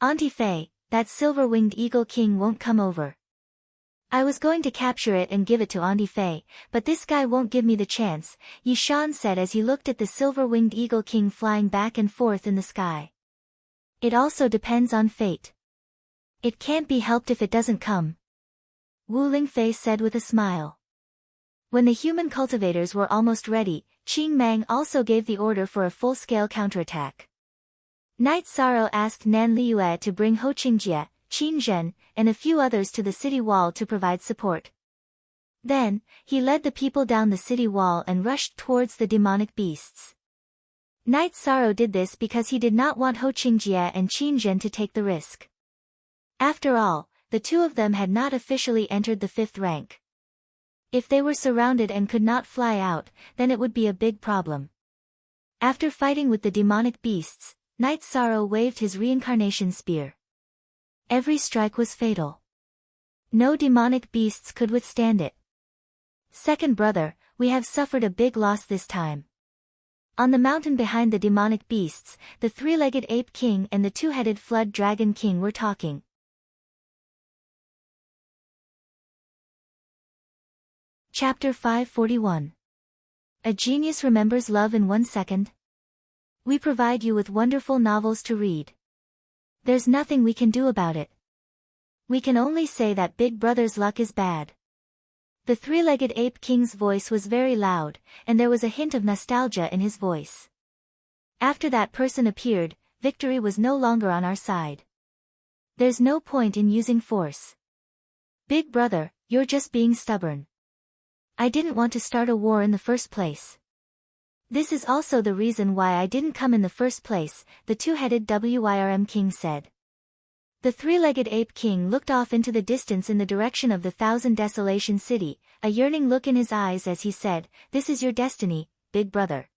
Auntie Fei, that silver-winged eagle king won't come over. I was going to capture it and give it to Auntie Fei, but this guy won't give me the chance, Yi Shan said as he looked at the silver-winged eagle king flying back and forth in the sky. It also depends on fate. It can't be helped if it doesn't come. Wu Lingfei said with a smile. When the human cultivators were almost ready, Qing Meng also gave the order for a full-scale counterattack. Night Sorrow asked Nan Liyue to bring Ho Qingjie, Qin Zhen, and a few others to the city wall to provide support. Then, he led the people down the city wall and rushed towards the demonic beasts. Night Sorrow did this because he did not want Ho Qingjie and Qin Zhen to take the risk. After all, the two of them had not officially entered the 5th rank. If they were surrounded and could not fly out, then it would be a big problem. After fighting with the demonic beasts, Night Sorrow waved his reincarnation spear. Every strike was fatal. No demonic beasts could withstand it. Second brother, we have suffered a big loss this time. On the mountain behind the demonic beasts, the 3-legged ape king and the 2-headed flood dragon king were talking. Chapter 541. A genius remembers love in 1 second. We provide you with wonderful novels to read. There's nothing we can do about it. We can only say that Big Brother's luck is bad. The 3-legged ape king's voice was very loud, and there was a hint of nostalgia in his voice. After that person appeared, victory was no longer on our side. There's no point in using force. Big Brother, you're just being stubborn. I didn't want to start a war in the first place. This is also the reason why I didn't come in the first place, the 2-headed Wyrm king said. The 3-legged ape king looked off into the distance in the direction of the 1,000 Desolation City, a yearning look in his eyes as he said, "This is your destiny, Big Brother.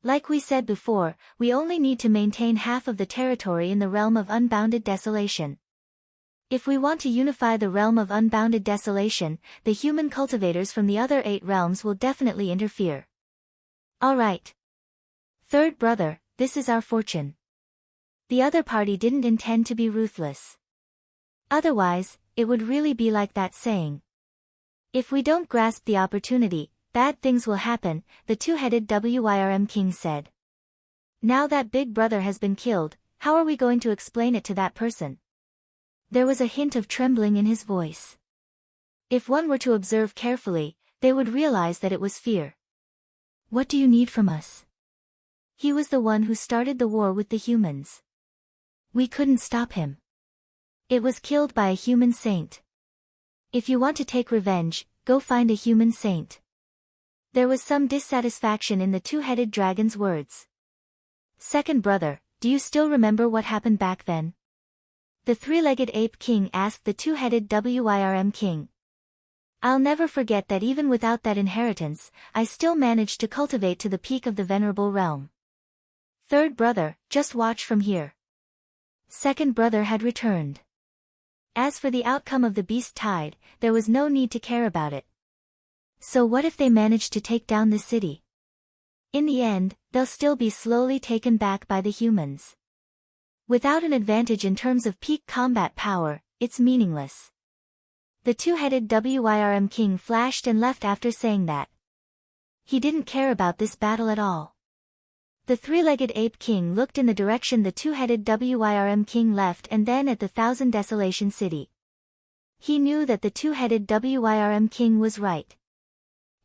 Like we said before, we only need to maintain half of the territory in the realm of unbounded desolation. If we want to unify the realm of unbounded desolation, the human cultivators from the other 8 realms will definitely interfere. Alright. Third brother, this is our fortune." The other party didn't intend to be ruthless. Otherwise, it would really be like that saying. If we don't grasp the opportunity, bad things will happen, the two-headed Wyrm king said. Now that big brother has been killed, how are we going to explain it to that person? There was a hint of trembling in his voice. If one were to observe carefully, they would realize that it was fear. What do you need from us? He was the one who started the war with the humans. We couldn't stop him. It was killed by a human saint. If you want to take revenge, go find a human saint. There was some dissatisfaction in the two-headed dragon's words. Second brother, do you still remember what happened back then? The three-legged ape king asked the two-headed Wyrm king. I'll never forget that even without that inheritance, I still managed to cultivate to the peak of the venerable realm. Third brother, just watch from here. Second brother had returned. As for the outcome of the beast tide, there was no need to care about it. So what if they managed to take down the city? In the end, they'll still be slowly taken back by the humans. Without an advantage in terms of peak combat power, it's meaningless. The two-headed Wyrm king flashed and left after saying that. He didn't care about this battle at all. The three-legged ape king looked in the direction the two-headed Wyrm king left and then at the Thousand Desolation City. He knew that the two-headed Wyrm king was right.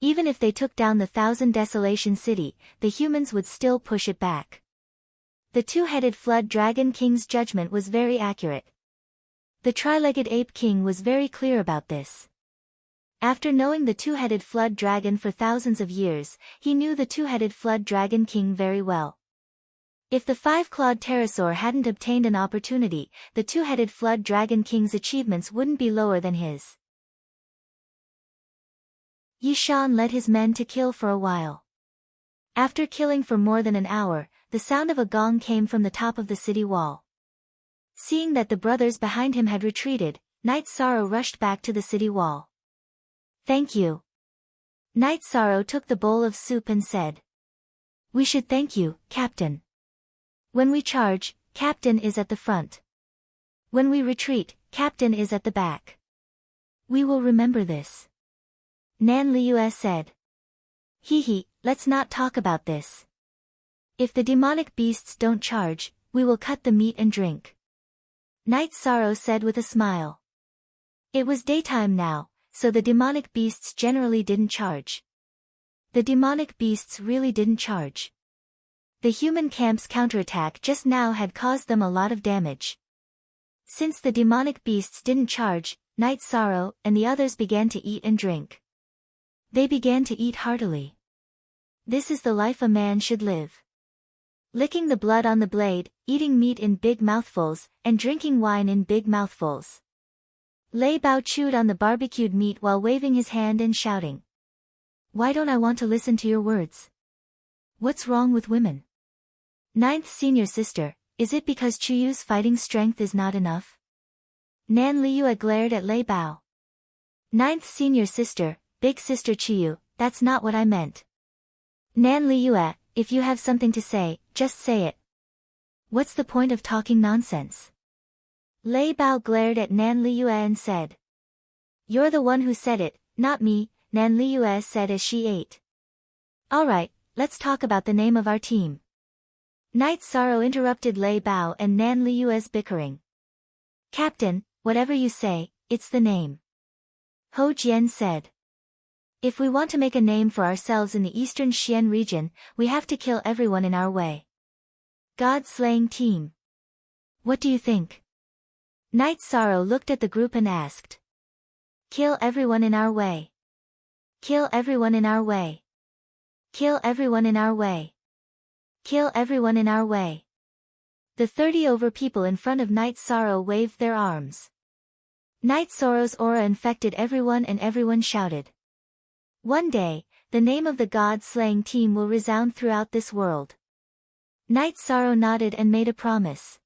Even if they took down the Thousand Desolation City, the humans would still push it back. The two-headed Flood Dragon King's judgment was very accurate. The tri-legged ape king was very clear about this. After knowing the two-headed flood dragon for thousands of years, he knew the two-headed flood dragon king very well. If the five-clawed pterosaur hadn't obtained an opportunity, the two-headed flood dragon king's achievements wouldn't be lower than his. Yishan led his men to kill for a while. After killing for more than an hour, the sound of a gong came from the top of the city wall. Seeing that the brothers behind him had retreated, Night Sorrow rushed back to the city wall. Thank you. Night Sorrow took the bowl of soup and said. We should thank you, Captain. When we charge, Captain is at the front. When we retreat, Captain is at the back. We will remember this. Nan Liu said. Hee, let's not talk about this. If the demonic beasts don't charge, we will cut the meat and drink. Night Sorrow said with a smile. It was daytime now, so the demonic beasts generally didn't charge. The demonic beasts really didn't charge. The human camp's counterattack just now had caused them a lot of damage. Since the demonic beasts didn't charge, Night Sorrow and the others began to eat and drink. They began to eat heartily. This is the life a man should live. Licking the blood on the blade, eating meat in big mouthfuls, and drinking wine in big mouthfuls. Lei Bao chewed on the barbecued meat while waving his hand and shouting. Why don't I want to listen to your words? What's wrong with women? Ninth senior sister, is it because Chuyu's fighting strength is not enough? Nan Liu glared at Lei Bao. Ninth senior sister, big sister Chuyu, that's not what I meant. Nan Liu, if you have something to say, just say it. What's the point of talking nonsense? Lei Bao glared at Nan Liu and said. You're the one who said it, not me, Nan Liu said as she ate. Alright, let's talk about the name of our team. Night Sorrow interrupted Lei Bao and Nan Liu's bickering. Captain, whatever you say, it's the name. Ho Jian said. If we want to make a name for ourselves in the eastern Xian region, we have to kill everyone in our way. God-slaying team. What do you think? Night Sorrow looked at the group and asked. Kill everyone in our way. Kill everyone in our way. Kill everyone in our way. Kill everyone in our way. The 30 over people in front of Night Sorrow waved their arms. Night Sorrow's aura infected everyone and everyone shouted. One day, the name of the God-slaying team will resound throughout this world. Night Sorrow nodded and made a promise.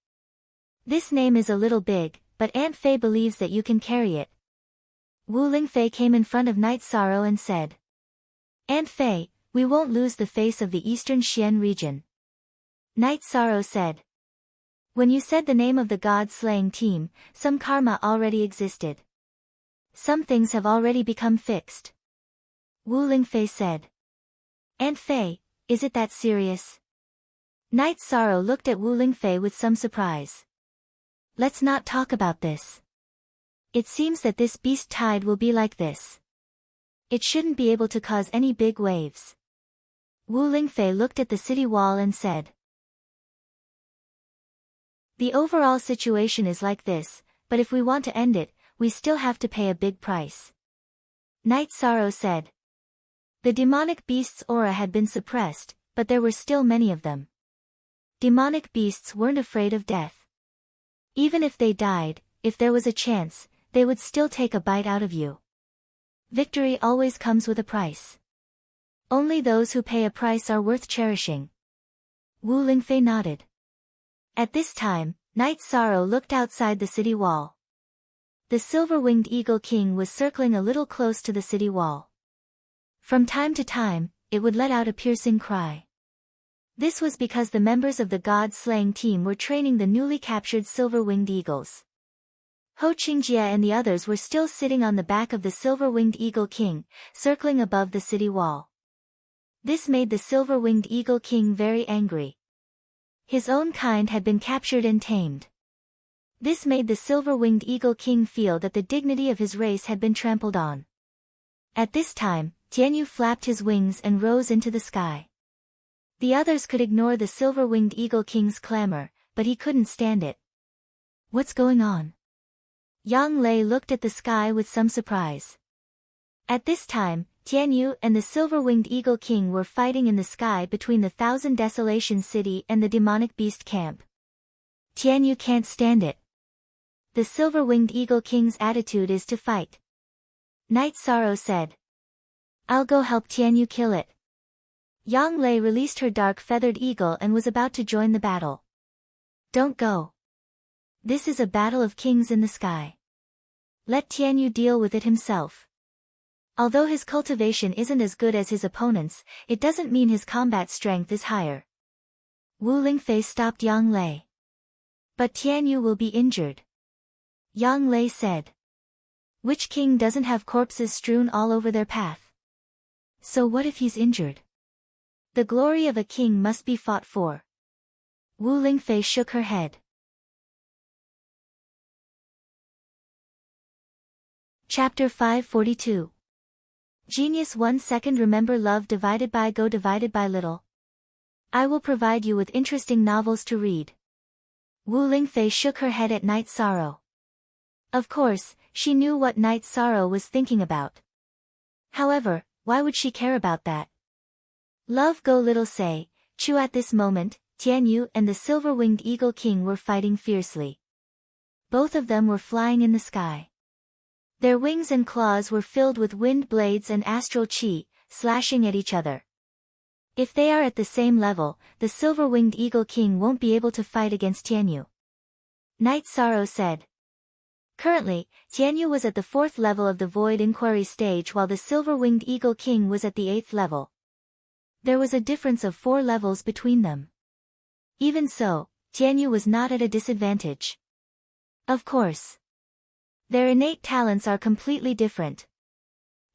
This name is a little big, but Aunt Fei believes that you can carry it. Wu Lingfei came in front of Night Sorrow and said. Aunt Fei, we won't lose the face of the eastern Xian region. Night Sorrow said. When you said the name of the God-slaying team, some karma already existed. Some things have already become fixed. Wu Lingfei said. Aunt Fei, is it that serious? Night Sorrow looked at Wu Lingfei with some surprise. Let's not talk about this. It seems that this beast tide will be like this. It shouldn't be able to cause any big waves. Wu Lingfei looked at the city wall and said. The overall situation is like this, but if we want to end it, we still have to pay a big price. Night Sorrow said. The demonic beast's aura had been suppressed, but there were still many of them. Demonic beasts weren't afraid of death. Even if they died, if there was a chance, they would still take a bite out of you. Victory always comes with a price. Only those who pay a price are worth cherishing. Wu Lingfei nodded. At this time, Night Sorrow looked outside the city wall. The silver-winged eagle king was circling a little close to the city wall. From time to time, it would let out a piercing cry. This was because the members of the god-slaying team were training the newly captured silver-winged eagles. Ho Qingjie and the others were still sitting on the back of the silver-winged eagle king, circling above the city wall. This made the silver-winged eagle king very angry. His own kind had been captured and tamed. This made the silver-winged eagle king feel that the dignity of his race had been trampled on. At this time, Tianyu flapped his wings and rose into the sky. The others could ignore the silver-winged eagle king's clamor, but he couldn't stand it. What's going on? Yang Lei looked at the sky with some surprise. At this time, Tianyu and the silver-winged eagle king were fighting in the sky between the Thousand Desolation City and the demonic beast camp. Tianyu can't stand it. The silver-winged eagle king's attitude is to fight. Night Sorrow said. I'll go help Tianyu kill it. Yang Lei released her dark feathered eagle and was about to join the battle. Don't go. This is a battle of kings in the sky. Let Tianyu deal with it himself. Although his cultivation isn't as good as his opponent's, it doesn't mean his combat strength is higher. Wu Lingfei stopped Yang Lei. But Tianyu will be injured. Yang Lei said. Which king doesn't have corpses strewn all over their path? So what if he's injured? The glory of a king must be fought for. Wu Lingfei shook her head. Chapter 542. Genius 1 second. Remember love divided by go divided by little. I will provide you with interesting novels to read. Wu Lingfei shook her head at Night Sorrow. Of course, she knew what Night Sorrow was thinking about. However, why would she care about that? Love go little say, Chu. At this moment, Tianyu and the silver-winged eagle king were fighting fiercely. Both of them were flying in the sky. Their wings and claws were filled with wind blades and astral chi, slashing at each other. If they are at the same level, the silver-winged eagle king won't be able to fight against Tianyu. Night Sorrow said. Currently, Tianyu was at the 4th level of the Void Inquiry stage while the silver-winged eagle king was at the 8th level. There was a difference of 4 levels between them. Even so, Tianyu was not at a disadvantage. Of course. Their innate talents are completely different.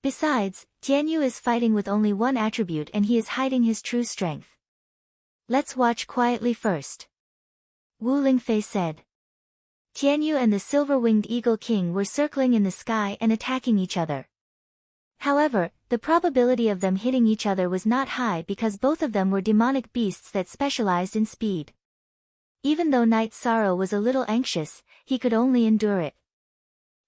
Besides, Tianyu is fighting with only one attribute and he is hiding his true strength. Let's watch quietly first. Wu Lingfei said. Tianyu and the silver-winged eagle king were circling in the sky and attacking each other. However, the probability of them hitting each other was not high because both of them were demonic beasts that specialized in speed. Even though Night Sorrow was a little anxious, he could only endure it.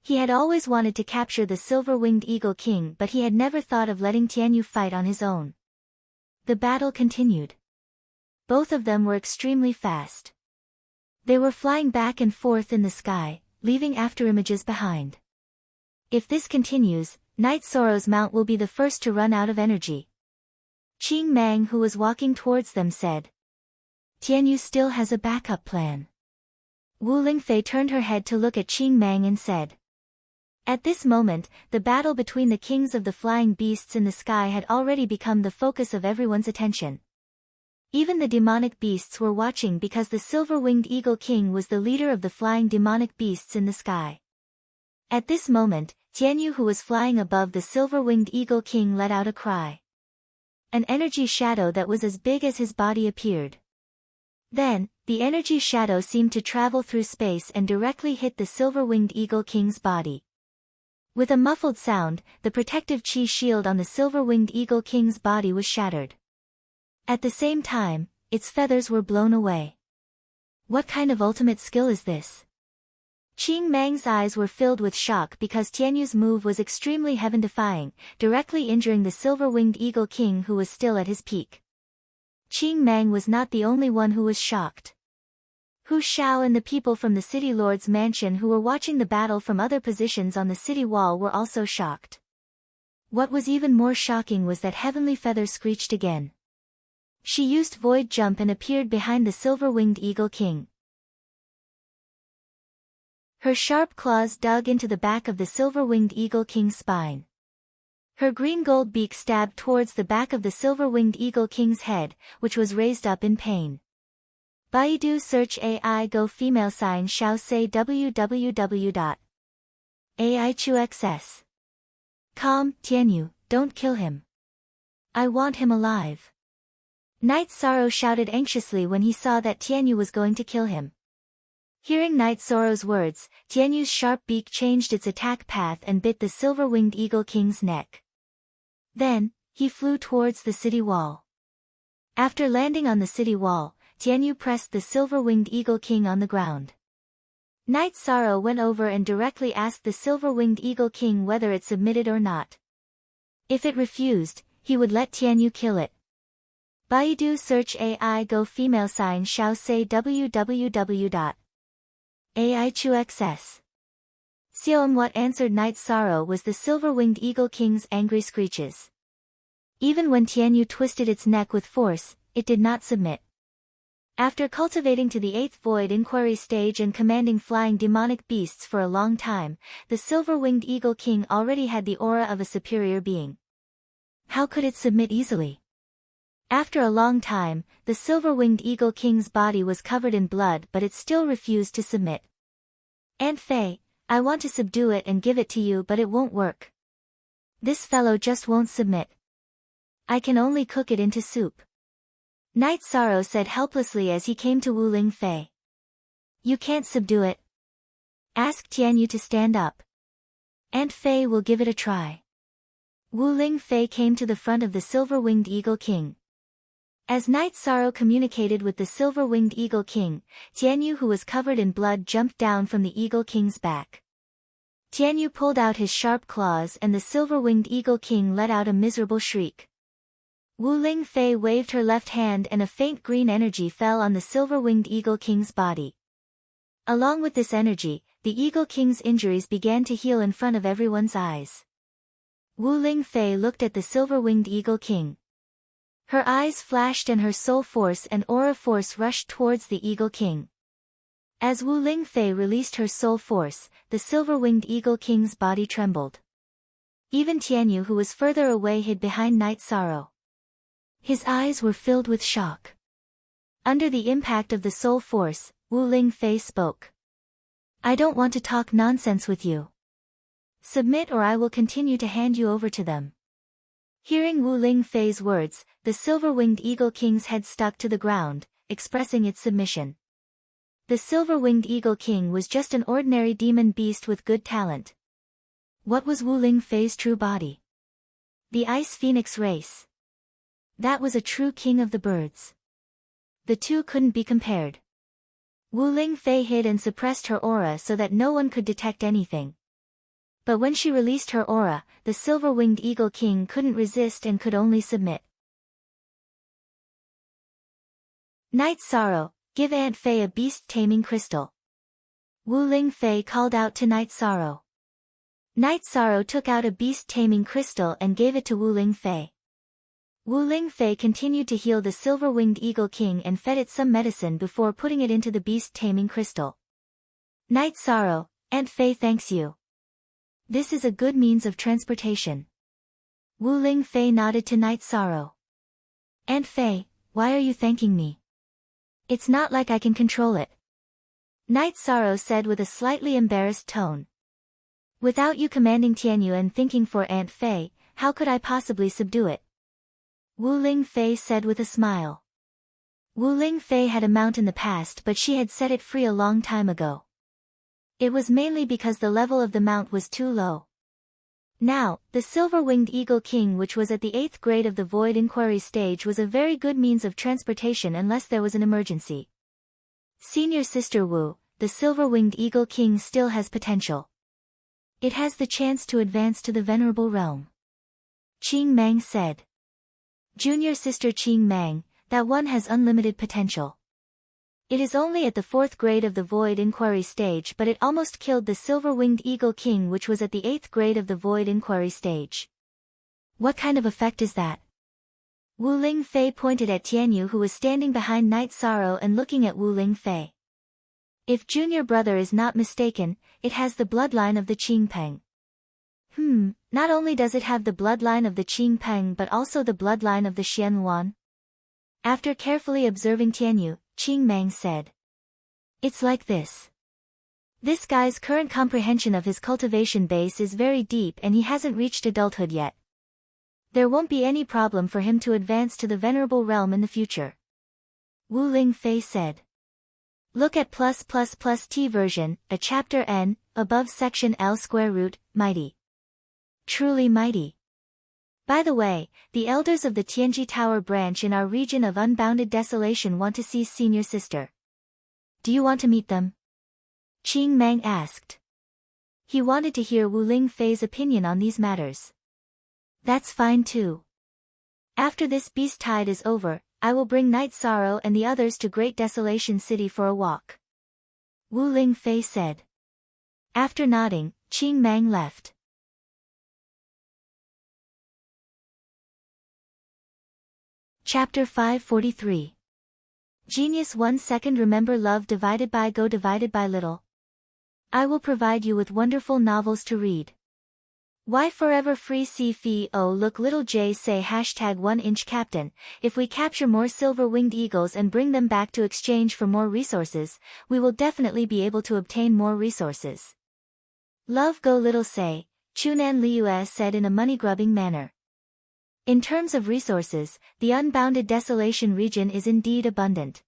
He had always wanted to capture the silver-winged eagle king but he had never thought of letting Tianyu fight on his own. The battle continued. Both of them were extremely fast. They were flying back and forth in the sky, leaving afterimages behind. If this continues, Night Sorrow's mount will be the first to run out of energy. Qing Mang, who was walking towards them, said. Tianyu still has a backup plan. Wu Lingfei turned her head to look at Qing Mang and said. At this moment, the battle between the kings of the flying beasts in the sky had already become the focus of everyone's attention. Even the demonic beasts were watching because the silver-winged eagle king was the leader of the flying demonic beasts in the sky. At this moment, Tianyu, who was flying above the silver-winged eagle king, let out a cry. An energy shadow that was as big as his body appeared. Then, the energy shadow seemed to travel through space and directly hit the silver-winged eagle king's body. With a muffled sound, the protective chi shield on the silver-winged eagle king's body was shattered. At the same time, its feathers were blown away. What kind of ultimate skill is this? Qing Mang's eyes were filled with shock because Tianyu's move was extremely heaven-defying, directly injuring the silver-winged eagle king who was still at his peak. Qing Mang was not the only one who was shocked. Hu Shao and the people from the city lord's mansion who were watching the battle from other positions on the city wall were also shocked. What was even more shocking was that Heavenly Feather screeched again. She used Void Jump and appeared behind the silver-winged eagle king. Her sharp claws dug into the back of the silver-winged eagle king's spine. Her green-gold beak stabbed towards the back of the silver-winged eagle king's head, which was raised up in pain. Baidu search AI Go female sign Xiao say www.aichuxs. Calm, Tianyu, don't kill him. I want him alive. Night Sorrow shouted anxiously when he saw that Tianyu was going to kill him. Hearing Night Sorrow's words, Tianyu's sharp beak changed its attack path and bit the silver-winged eagle king's neck. Then, he flew towards the city wall. After landing on the city wall, Tianyu pressed the silver-winged eagle king on the ground. Night Sorrow went over and directly asked the silver-winged eagle king whether it submitted or not. If it refused, he would let Tianyu kill it. Baidu search AI Go female sign Xiao say www.aichuxs. What answered Night Sorrow was the silver-winged eagle king's angry screeches. Even when Tianyu twisted its neck with force, it did not submit. After cultivating to the 8th void inquiry stage and commanding flying demonic beasts for a long time, the silver-winged eagle king already had the aura of a superior being. How could it submit easily? After a long time, the silver-winged eagle king's body was covered in blood, but it still refused to submit. Aunt Fei, I want to subdue it and give it to you, but it won't work. This fellow just won't submit. I can only cook it into soup. Night Sorrow said helplessly as he came to Wu Ling Fei. You can't subdue it. Ask Tianyu to stand up. Aunt Fei will give it a try. Wu Ling Fei came to the front of the silver-winged eagle king. As Night Sorrow communicated with the silver-winged eagle king, Tianyu, who was covered in blood, jumped down from the eagle king's back. Tianyu pulled out his sharp claws and the silver-winged eagle king let out a miserable shriek. Wu Ling Fei waved her left hand and a faint green energy fell on the silver-winged eagle king's body. Along with this energy, the eagle king's injuries began to heal in front of everyone's eyes. Wu Ling Fei looked at the silver-winged eagle king. Her eyes flashed and her soul force and aura force rushed towards the eagle king. As Wu Ling Fei released her soul force, the silver-winged eagle king's body trembled. Even Tianyu, who was further away, hid behind Night Sorrow. His eyes were filled with shock. Under the impact of the soul force, Wu Ling Fei spoke. I don't want to talk nonsense with you. Submit or I will continue to hand you over to them. Hearing Wu Ling Fei's words, the silver-winged eagle king's head stuck to the ground, expressing its submission. The silver-winged eagle king was just an ordinary demon beast with good talent. What was Wu Ling Fei's true body? The Ice Phoenix race. That was a true king of the birds. The two couldn't be compared. Wu Ling Fei hid and suppressed her aura so that no one could detect anything. But when she released her aura, the silver-winged eagle king couldn't resist and could only submit. Night Sorrow, give Aunt Fei a beast-taming crystal. Wu Ling Fei called out to Night Sorrow. Night Sorrow took out a beast-taming crystal and gave it to Wu Ling Fei. Wu Ling Fei continued to heal the silver-winged eagle king and fed it some medicine before putting it into the beast-taming crystal. Night Sorrow, Aunt Fei thanks you. This is a good means of transportation. Wu Ling Fei nodded to Night Sorrow. Aunt Fei, why are you thanking me? It's not like I can control it. Night Sorrow said with a slightly embarrassed tone. Without you commanding Tianyu and thinking for Aunt Fei, how could I possibly subdue it? Wu Ling Fei said with a smile. Wu Ling Fei had a mount in the past, but she had set it free a long time ago. It was mainly because the level of the mount was too low. Now, the silver-winged eagle king, which was at the 8th grade of the void inquiry stage, was a very good means of transportation unless there was an emergency. Senior Sister Wu, the silver-winged eagle king still has potential. It has the chance to advance to the venerable realm. Qing Mang said. Junior Sister Qing Mang, that one has unlimited potential. It is only at the 4th grade of the void inquiry stage, but it almost killed the silver-winged eagle king, which was at the 8th grade of the void inquiry stage. What kind of effect is that? Wu Ling Fei pointed at Tianyu, who was standing behind Night Sorrow and looking at Wu Ling Fei. If junior brother is not mistaken, it has the bloodline of the Qing Peng. Not only does it have the bloodline of the Qing Peng but also the bloodline of the Xian Wan? After carefully observing Tianyu, Qing Mang said. It's like this. This guy's current comprehension of his cultivation base is very deep and he hasn't reached adulthood yet. There won't be any problem for him to advance to the venerable realm in the future. Wu Ling Fei said. Look at +++T version, a chapter N, above section L square root, mighty. Truly mighty. By the way, the elders of the Tianji Tower branch in our region of unbounded desolation want to see Senior Sister. Do you want to meet them? Qing Mang asked. He wanted to hear Wu Ling Fei's opinion on these matters. That's fine too. After this beast tide is over, I will bring Night Sorrow and the others to Great Desolation City for a walk. Wu Ling Fei said. After nodding, Qing Mang left. Chapter 543. Genius 1 second. Remember love divided by go divided by little. I will provide you with wonderful novels to read. Why forever free C F O look little J say #1inch captain, if we capture more silver-winged eagles and bring them back to exchange for more resources, we will definitely be able to obtain more resources. Love go little say, Chunan Liu said in a money-grubbing manner. In terms of resources, the unbounded desolation region is indeed abundant.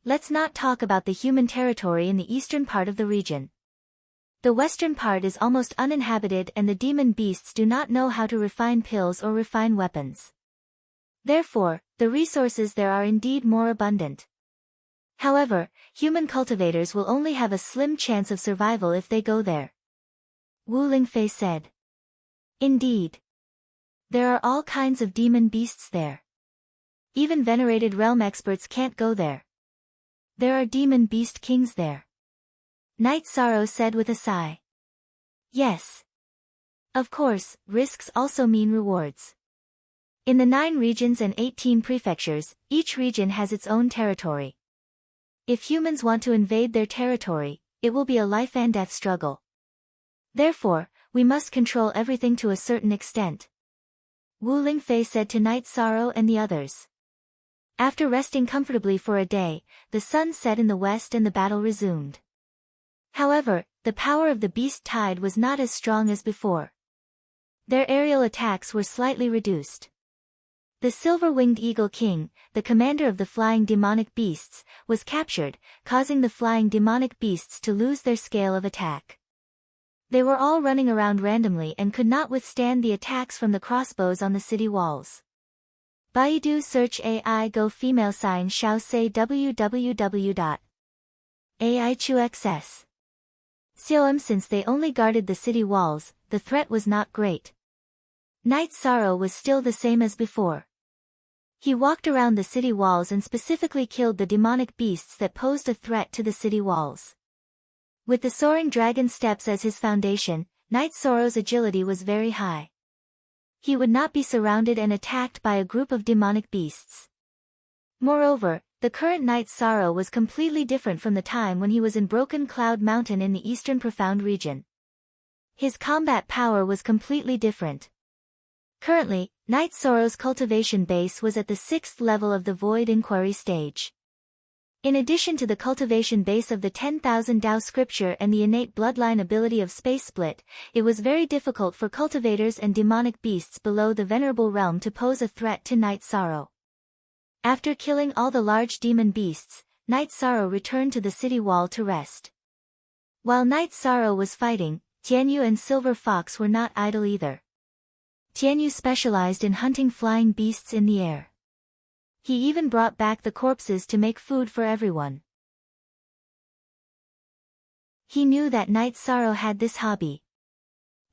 Let's not talk about the human territory in the eastern part of the region. The western part is almost uninhabited and the demon beasts do not know how to refine pills or refine weapons. Therefore, the resources there are indeed more abundant. However, human cultivators will only have a slim chance of survival if they go there. Wu Ling Fei said. Indeed. There are all kinds of demon beasts there. Even venerated realm experts can't go there. There are demon beast kings there. Night Sorrow said with a sigh. Yes. Of course, risks also mean rewards. In the 9 regions and 18 prefectures, each region has its own territory. If humans want to invade their territory, it will be a life and death struggle. Therefore, we must control everything to a certain extent. Wu Ling Fei said to Night Sorrow and the others. After resting comfortably for a day, the sun set in the west and the battle resumed. However, the power of the beast tide was not as strong as before. Their aerial attacks were slightly reduced. The silver-winged eagle king, the commander of the flying demonic beasts, was captured, causing the flying demonic beasts to lose their scale of attack. They were all running around randomly and could not withstand the attacks from the crossbows on the city walls. Baidu search AI go female sign shao say www.aichuxs. Since they only guarded the city walls, the threat was not great. Night Sorrow was still the same as before. He walked around the city walls and specifically killed the demonic beasts that posed a threat to the city walls. With the soaring dragon steps as his foundation, Night Sorrow's agility was very high. He would not be surrounded and attacked by a group of demonic beasts. Moreover, the current Night Sorrow was completely different from the time when he was in Broken Cloud Mountain in the eastern profound region. His combat power was completely different. Currently, Night Sorrow's cultivation base was at the 6th level of the Void Inquiry stage. In addition to the cultivation base of the 10,000 Tao scripture and the innate bloodline ability of space split, it was very difficult for cultivators and demonic beasts below the venerable realm to pose a threat to Night Sorrow. After killing all the large demon beasts, Night Sorrow returned to the city wall to rest. While Night Sorrow was fighting, Tianyu and Silver Fox were not idle either. Tianyu specialized in hunting flying beasts in the air. He even brought back the corpses to make food for everyone. He knew that Night Sorrow had this hobby.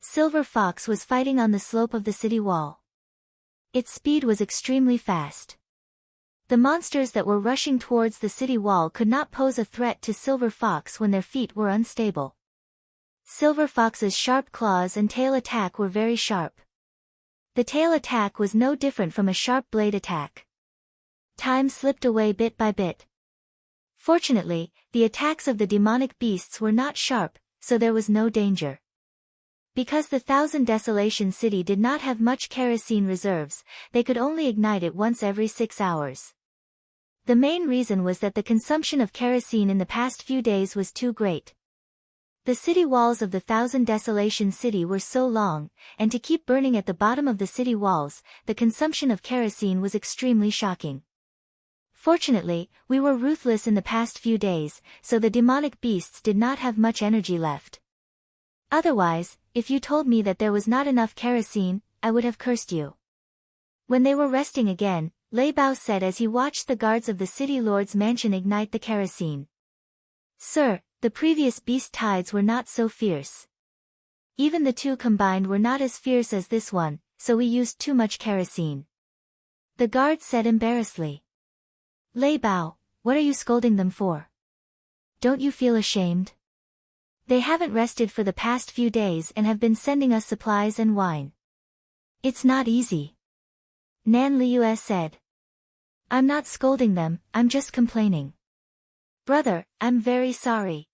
Silver Fox was fighting on the slope of the city wall. Its speed was extremely fast. The monsters that were rushing towards the city wall could not pose a threat to Silver Fox when their feet were unstable. Silver Fox's sharp claws and tail attack were very sharp. The tail attack was no different from a sharp blade attack. Time slipped away bit by bit. Fortunately, the attacks of the demonic beasts were not sharp, so there was no danger. Because the Thousand Desolation City did not have much kerosene reserves, they could only ignite it once every 6 hours. The main reason was that the consumption of kerosene in the past few days was too great. The city walls of the Thousand Desolation City were so long, and to keep burning at the bottom of the city walls, the consumption of kerosene was extremely shocking. Fortunately, we were ruthless in the past few days, so the demonic beasts did not have much energy left. Otherwise, if you told me that there was not enough kerosene, I would have cursed you. When they were resting again, Lei Bao said as he watched the guards of the city lord's mansion ignite the kerosene. Sir, the previous beast tides were not so fierce. Even the two combined were not as fierce as this one, so we used too much kerosene. The guard said embarrassedly. Lei Bao, what are you scolding them for? Don't you feel ashamed? They haven't rested for the past few days and have been sending us supplies and wine. It's not easy. Nan Liu said. I'm not scolding them, I'm just complaining. Brother, I'm very sorry.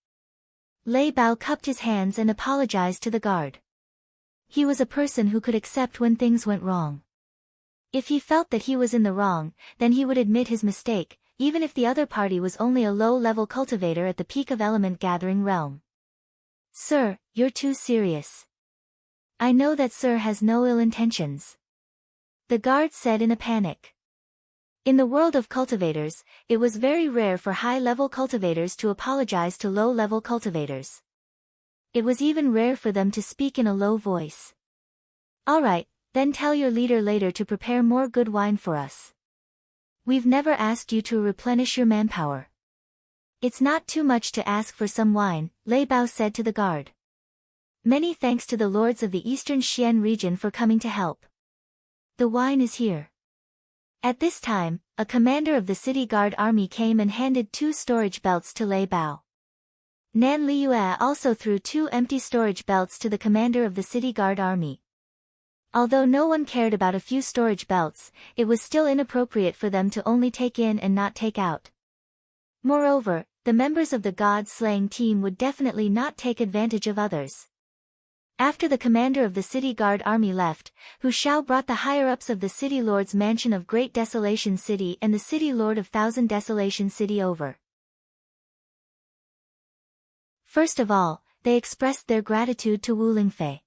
Lei Bao cupped his hands and apologized to the guard. He was a person who could accept when things went wrong. If he felt that he was in the wrong, then he would admit his mistake, even if the other party was only a low-level cultivator at the peak of element-gathering realm. Sir, you're too serious. I know that Sir has no ill intentions. The guard said in a panic. In the world of cultivators, it was very rare for high-level cultivators to apologize to low-level cultivators. It was even rare for them to speak in a low voice. Alright, then tell your leader later to prepare more good wine for us. We've never asked you to replenish your manpower. It's not too much to ask for some wine, Lei Bao said to the guard. Many thanks to the lords of the Eastern Xian region for coming to help. The wine is here. At this time, a commander of the city guard army came and handed 2 storage belts to Lei Bao. Nan Liu also threw 2 empty storage belts to the commander of the city guard army. Although no one cared about a few storage belts, it was still inappropriate for them to only take in and not take out. Moreover, the members of the god-slaying team would definitely not take advantage of others. After the commander of the city guard army left, Hu Shao brought the higher-ups of the city lord's mansion of Great Desolation City and the city lord of Thousand Desolation City over. First of all, they expressed their gratitude to Wu Lingfei.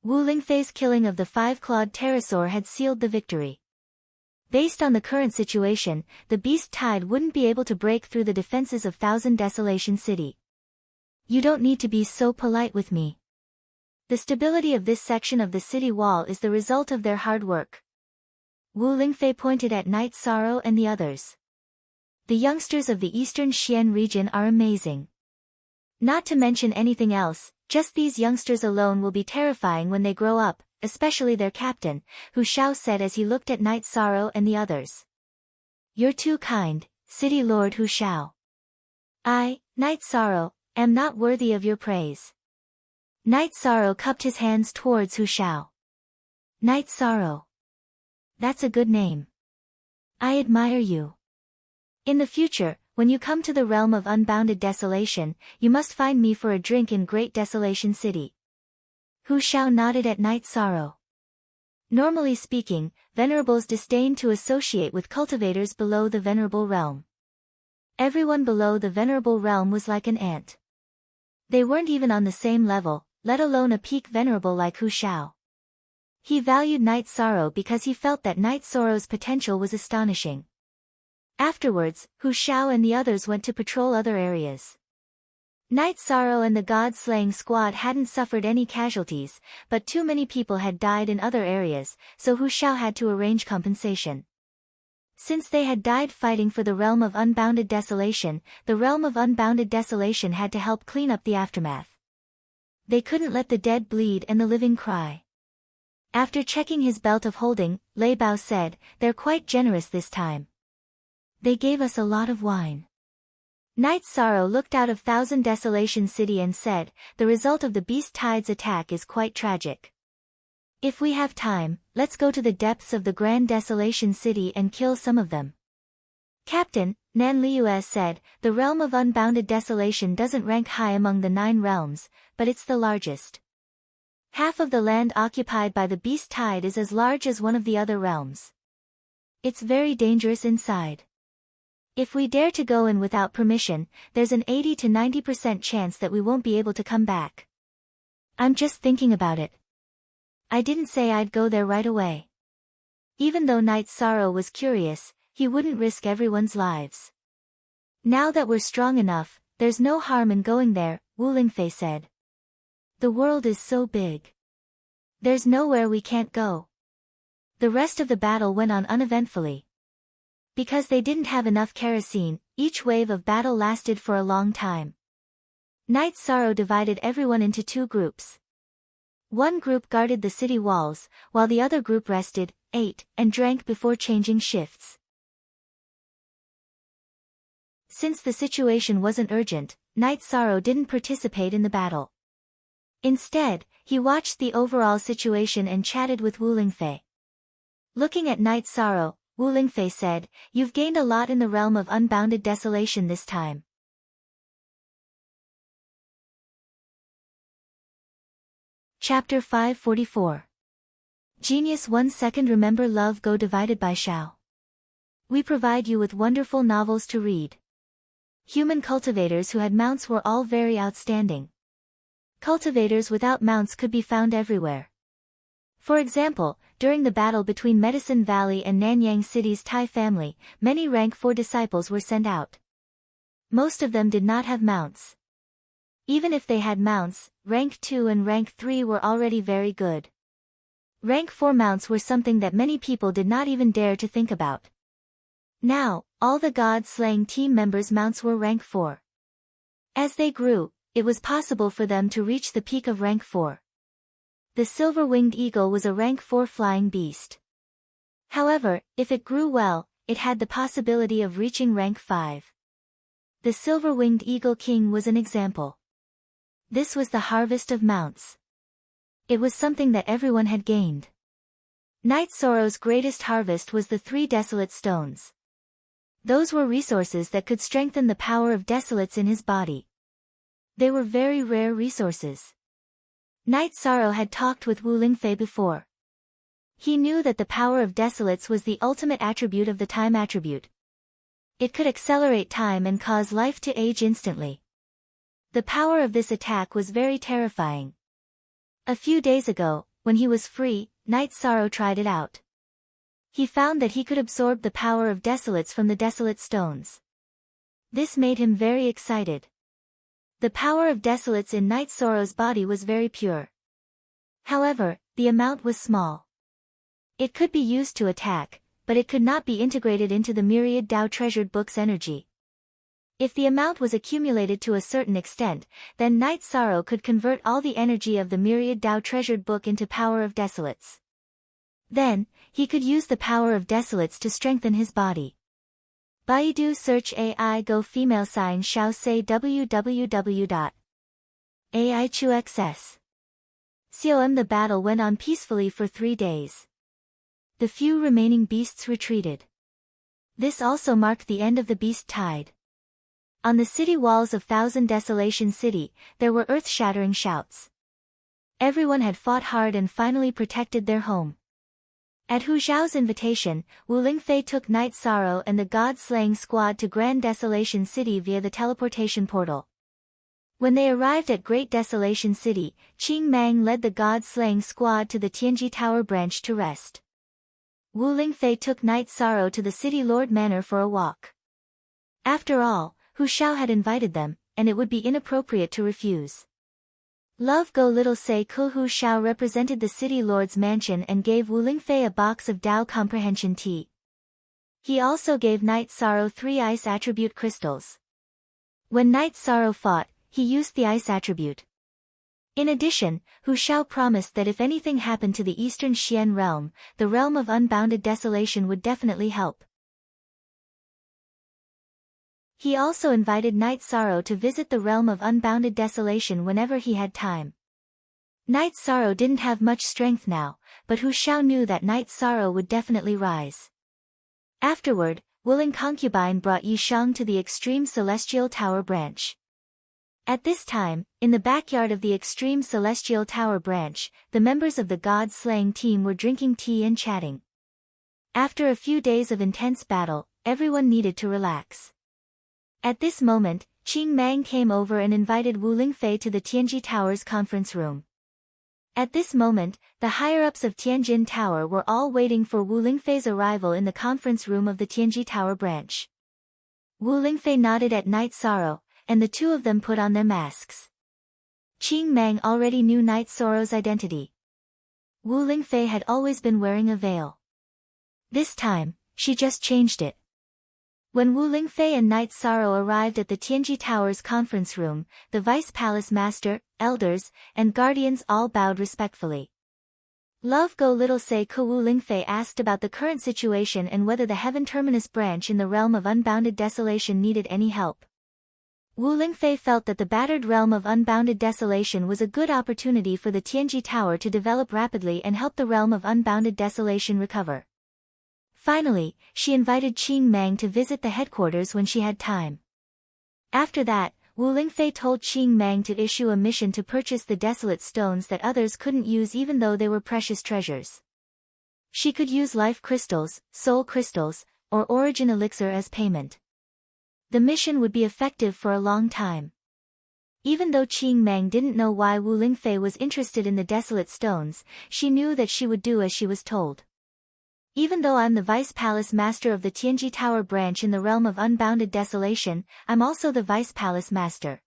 Wu Lingfei's killing of the 5-clawed pterosaur had sealed the victory. Based on the current situation, the beast tide wouldn't be able to break through the defenses of Thousand Desolation City. You don't need to be so polite with me. The stability of this section of the city wall is the result of their hard work. Wu Lingfei pointed at Night Sorrow and the others. The youngsters of the Eastern Xian region are amazing. Not to mention anything else, just these youngsters alone will be terrifying when they grow up, especially their captain, Hu Shao said as he looked at Night Sorrow and the others. You're too kind, City Lord Hu Shao. I, Night Sorrow, am not worthy of your praise. Night Sorrow cupped his hands towards Hu Shao. Night Sorrow. That's a good name. I admire you. In the future, when you come to the realm of unbounded desolation, you must find me for a drink in Great Desolation City. Hu Shao nodded at Night Sorrow. Normally speaking, venerables disdain to associate with cultivators below the venerable realm. Everyone below the venerable realm was like an ant. They weren't even on the same level, let alone a peak venerable like Hu Shao. He valued Night Sorrow because he felt that Night Sorrow's potential was astonishing. Afterwards, Hu Shao and the others went to patrol other areas. Night Sorrow and the god-slaying squad hadn't suffered any casualties, but too many people had died in other areas, so Hu Shao had to arrange compensation. Since they had died fighting for the realm of unbounded desolation, the realm of unbounded desolation had to help clean up the aftermath. They couldn't let the dead bleed and the living cry. After checking his belt of holding, Lei Bao said, "They're quite generous this time. They gave us a lot of wine." Night Sorrow looked out of Thousand Desolation City and said, "The result of the Beast Tide's attack is quite tragic. If we have time, let's go to the depths of the Grand Desolation City and kill some of them." Captain, Nan Liu said, "The realm of unbounded desolation doesn't rank high among the 9 realms, but it's the largest. Half of the land occupied by the Beast Tide is as large as one of the other realms. It's very dangerous inside. If we dare to go in without permission, there's an 80 to 90% chance that we won't be able to come back. I'm just thinking about it. I didn't say I'd go there right away." Even though Night Sorrow was curious, he wouldn't risk everyone's lives. "Now that we're strong enough, there's no harm in going there," Wu Lingfei said. "The world is so big. There's nowhere we can't go." The rest of the battle went on uneventfully. Because they didn't have enough kerosene, each wave of battle lasted for a long time. Night Sorrow divided everyone into 2 groups. One group guarded the city walls, while the other group rested, ate, and drank before changing shifts. Since the situation wasn't urgent, Night Sorrow didn't participate in the battle. Instead, he watched the overall situation and chatted with Wu Lingfei. Looking at Night Sorrow, Wu Lingfei said, "You've gained a lot in the realm of unbounded desolation this time." Chapter 544. Genius 1 second. Remember love go divided by Shao. We provide you with wonderful novels to read. Human cultivators who had mounts were all very outstanding. Cultivators without mounts could be found everywhere. For example, during the battle between Medicine Valley and Nanyang City's Tai family, many rank 4 disciples were sent out. Most of them did not have mounts. Even if they had mounts, rank 2 and rank 3 were already very good. Rank 4 mounts were something that many people did not even dare to think about. Now, all the god-slaying team members' mounts were rank 4. As they grew, it was possible for them to reach the peak of rank 4. The silver-winged eagle was a rank 4 flying beast. However, if it grew well, it had the possibility of reaching rank 5. The silver-winged eagle king was an example. This was the harvest of mounts. It was something that everyone had gained. Night Sorrow's greatest harvest was the 3 desolate stones. Those were resources that could strengthen the power of desolates in his body. They were very rare resources. Night Sorrow had talked with Wu Lingfei before. He knew that the power of desolates was the ultimate attribute of the time attribute. It could accelerate time and cause life to age instantly. The power of this attack was very terrifying. A few days ago, when he was free, Night Sorrow tried it out. He found that he could absorb the power of desolates from the desolate stones. This made him very excited. The power of desolates in Night Sorrow's body was very pure. However, the amount was small. It could be used to attack, but it could not be integrated into the myriad Tao treasured book's energy. If the amount was accumulated to a certain extent, then Night Sorrow could convert all the energy of the myriad Tao treasured book into power of desolates. Then, he could use the power of desolates to strengthen his body. Baidu search AI Go female sign Shao say www.aichuxs.com. The battle went on peacefully for 3 days. The few remaining beasts retreated. This also marked the end of the beast tide. On the city walls of Thousand Desolation City, there were earth-shattering shouts. Everyone had fought hard and finally protected their home. At Hu Zhao's invitation, Wu Lingfei took Night Sorrow and the God-slaying squad to Grand Desolation City via the teleportation portal. When they arrived at Great Desolation City, Qing Mang led the God-slaying squad to the Tianji Tower branch to rest. Wu Lingfei took Night Sorrow to the City Lord Manor for a walk. After all, Hu Xiao had invited them, and it would be inappropriate to refuse. Love Go Little Say Ku Hu Xiao represented the City Lord's mansion and gave Wu Lingfei a box of Dao Comprehension tea. He also gave Night Sorrow 3 ice attribute crystals. When Night Sorrow fought, he used the ice attribute. In addition, Hu Xiao promised that if anything happened to the Eastern Xian realm, the realm of unbounded desolation would definitely help. He also invited Night Sorrow to visit the realm of unbounded desolation whenever he had time. Night Sorrow didn't have much strength now, but Hu Xiao knew that Night Sorrow would definitely rise. Afterward, willing concubine brought Yi Shang to the Extreme Celestial Tower branch. At this time, in the backyard of the Extreme Celestial Tower branch, the members of the God-slaying team were drinking tea and chatting. After a few days of intense battle, everyone needed to relax. At this moment, Qing Mang came over and invited Wu Lingfei to the Tianji Tower's conference room. At this moment, the higher-ups of Tianjin Tower were all waiting for Wu Lingfei's arrival in the conference room of the Tianji Tower branch. Wu Lingfei nodded at Night Sorrow, and the two of them put on their masks. Qing Mang already knew Night Sorrow's identity. Wu Lingfei had always been wearing a veil. This time, she just changed it. When Wu Lingfei and Night Sorrow arrived at the Tianji Tower's conference room, the Vice Palace Master, Elders, and Guardians all bowed respectfully. Love Go Little Say Ku Wu Lingfei asked about the current situation and whether the Heaven Terminus branch in the realm of unbounded desolation needed any help. Wu Lingfei felt that the battered realm of unbounded desolation was a good opportunity for the Tianji Tower to develop rapidly and help the realm of unbounded desolation recover. Finally, she invited Qing Mang to visit the headquarters when she had time. After that, Wu Lingfei told Qing Mang to issue a mission to purchase the desolate stones that others couldn't use even though they were precious treasures. She could use life crystals, soul crystals, or origin elixir as payment. The mission would be effective for a long time. Even though Qing Mang didn't know why Wu Lingfei was interested in the desolate stones, she knew that she would do as she was told. Even though I'm the Vice Palace Master of the Tianji Tower branch in the realm of unbounded desolation, I'm also the Vice Palace Master.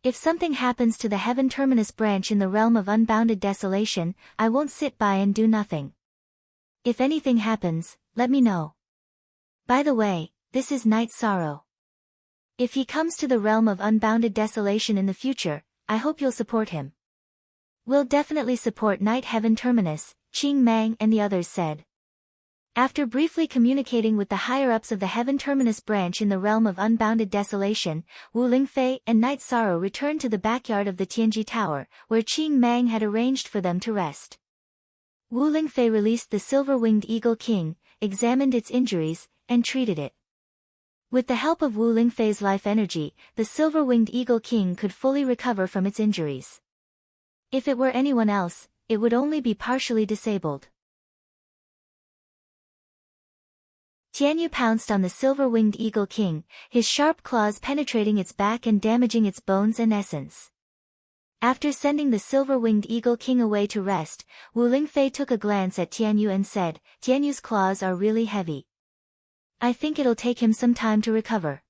If something happens to the Heaven Terminus branch in the realm of unbounded desolation, I won't sit by and do nothing. If anything happens, let me know. By the way, this is Night Sorrow. If he comes to the realm of unbounded desolation in the future, I hope you'll support him. We'll definitely support Night Heaven Terminus, Qing Mang and the others said. After briefly communicating with the higher-ups of the Heaven Terminus branch in the realm of unbounded desolation, Wu Lingfei and Night Sorrow returned to the backyard of the Tianji Tower, where Qing Mang had arranged for them to rest. Wu Lingfei released the silver-winged Eagle King, examined its injuries, and treated it. With the help of Wu Lingfei's life energy, the silver-winged Eagle King could fully recover from its injuries. If it were anyone else, it would only be partially disabled. Tianyu pounced on the silver-winged Eagle King, his sharp claws penetrating its back and damaging its bones and essence. After sending the silver-winged Eagle King away to rest, Wu Lingfei took a glance at Tianyu and said, "Tianyu's claws are really heavy. I think it'll take him some time to recover."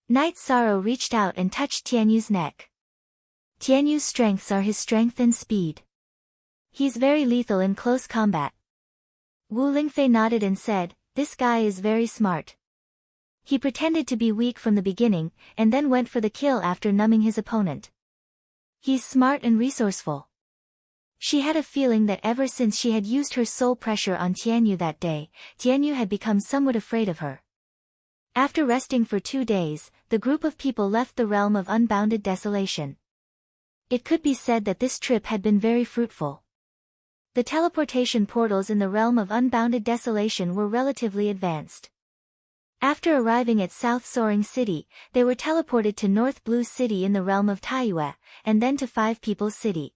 Night Sorrow reached out and touched Tianyu's neck. Tianyu's strengths are his strength and speed. He's very lethal in close combat. Wu Lingfei nodded and said, "This guy is very smart. He pretended to be weak from the beginning, and then went for the kill after numbing his opponent. He's smart and resourceful." She had a feeling that ever since she had used her soul pressure on Tianyu that day, Tianyu had become somewhat afraid of her. After resting for 2 days, the group of people left the realm of unbounded desolation. It could be said that this trip had been very fruitful. The teleportation portals in the realm of unbounded desolation were relatively advanced. After arriving at South Soaring City, they were teleported to North Blue City in the realm of Taiyue, and then to Five People's City.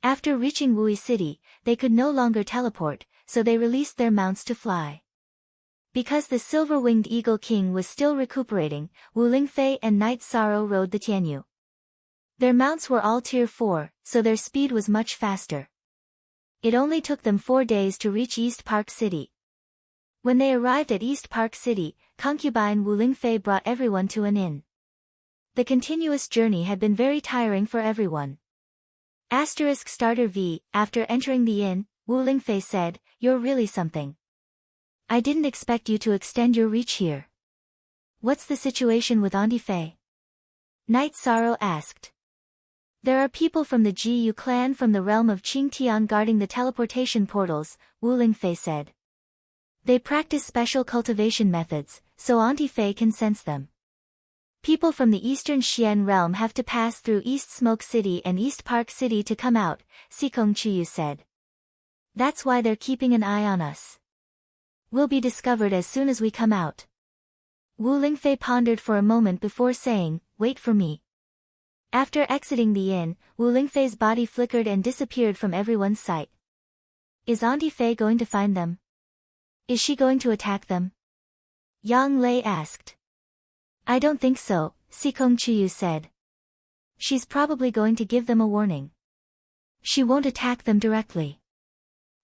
After reaching Wui City, they could no longer teleport, so they released their mounts to fly. Because the silver-winged Eagle King was still recuperating, Wu Lingfei and Night Sorrow rode the Tianyu. Their mounts were all tier 4, so their speed was much faster. It only took them 4 days to reach East Park City. When they arrived at East Park City, concubine Wu Lingfei brought everyone to an inn. The continuous journey had been very tiring for everyone. Starter V, after entering the inn, Wu Lingfei said, "You're really something. I didn't expect you to extend your reach here. What's the situation with Auntie Fei?" Night Sorrow asked. "There are people from the Jiyu clan from the realm of Qingtian guarding the teleportation portals," Wu Lingfei said. "They practice special cultivation methods, so Auntie Fei can sense them. People from the eastern Xian realm have to pass through East Smoke City and East Park City to come out," Sikong Chuyu said. "That's why they're keeping an eye on us. We'll be discovered as soon as we come out." Wu Lingfei pondered for a moment before saying, "Wait for me." After exiting the inn, Wu Lingfei's body flickered and disappeared from everyone's sight. Is Auntie Fei going to find them? Is she going to attack them? Yang Lei asked. "I don't think so," Sikong Chuyu said. "She's probably going to give them a warning. She won't attack them directly."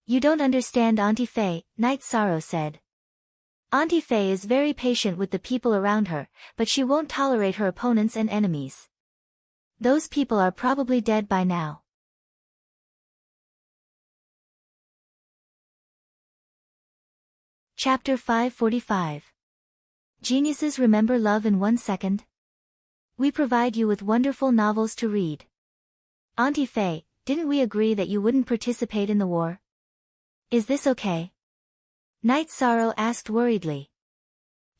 "You don't understand Auntie Fei," Night Sorrow said. "Auntie Fei is very patient with the people around her, but she won't tolerate her opponents and enemies. Those people are probably dead by now." Chapter 545. Geniuses remember love in 1 second? We provide you with wonderful novels to read. Auntie Fei, didn't we agree that you wouldn't participate in the war? Is this okay? Night Sorrow asked worriedly.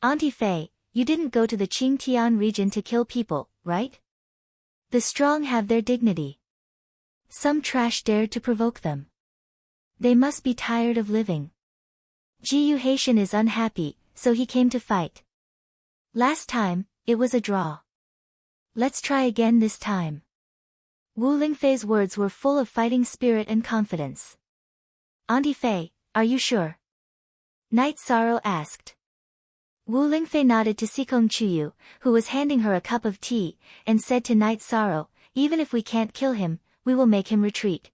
Auntie Fei, you didn't go to the Qingtian region to kill people, right? The strong have their dignity. Some trash dared to provoke them. They must be tired of living. Jiyu Haitian is unhappy, so he came to fight. Last time, it was a draw. Let's try again this time. Wu Lingfei's words were full of fighting spirit and confidence. Auntie Fei, are you sure? Night Sorrow asked. Wu Lingfei nodded to Sikong Chuyu, who was handing her a cup of tea, and said to Night Sorrow, "Even if we can't kill him, we will make him retreat.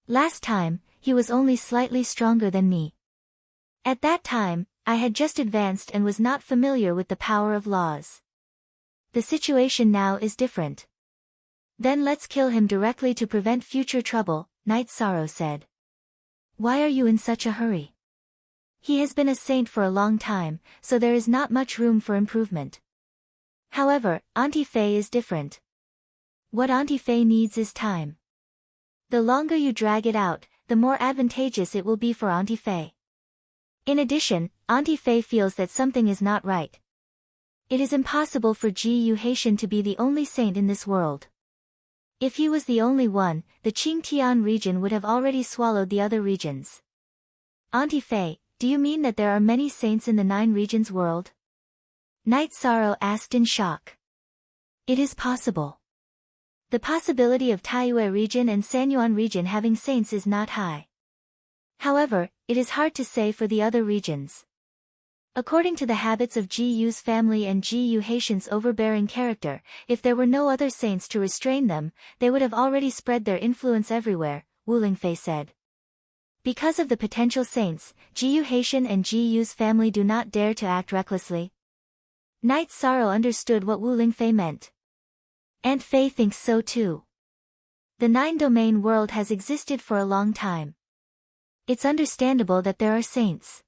Last time, he was only slightly stronger than me. At that time, I had just advanced and was not familiar with the power of laws. The situation now is different. Then let's kill him directly to prevent future trouble," Night Sorrow said. "Why are you in such a hurry? He has been a saint for a long time, so there is not much room for improvement. However, Auntie Fei is different. What Auntie Fei needs is time. The longer you drag it out, the more advantageous it will be for Auntie Fei. In addition, Auntie Fei feels that something is not right. It is impossible for Jiyu Haitian to be the only saint in this world. If he was the only one, the Qingtian region would have already swallowed the other regions. Auntie Fei, do you mean that there are many saints in the 9 regions world?" Night Sorrow asked in shock. "It is possible. The possibility of Taiyue region and Sanyuan region having saints is not high. However, it is hard to say for the other regions. According to the habits of Jiyu's family and Jiyu Haitian's overbearing character, if there were no other saints to restrain them, they would have already spread their influence everywhere," Wu Lingfei said. "Because of the potential saints, Jiyu Haitian and Jiyu's family do not dare to act recklessly." Night Sorrow understood what Wu Lingfei meant. Aunt Fei thinks so too. The 9-domain world has existed for a long time. It's understandable that there are saints.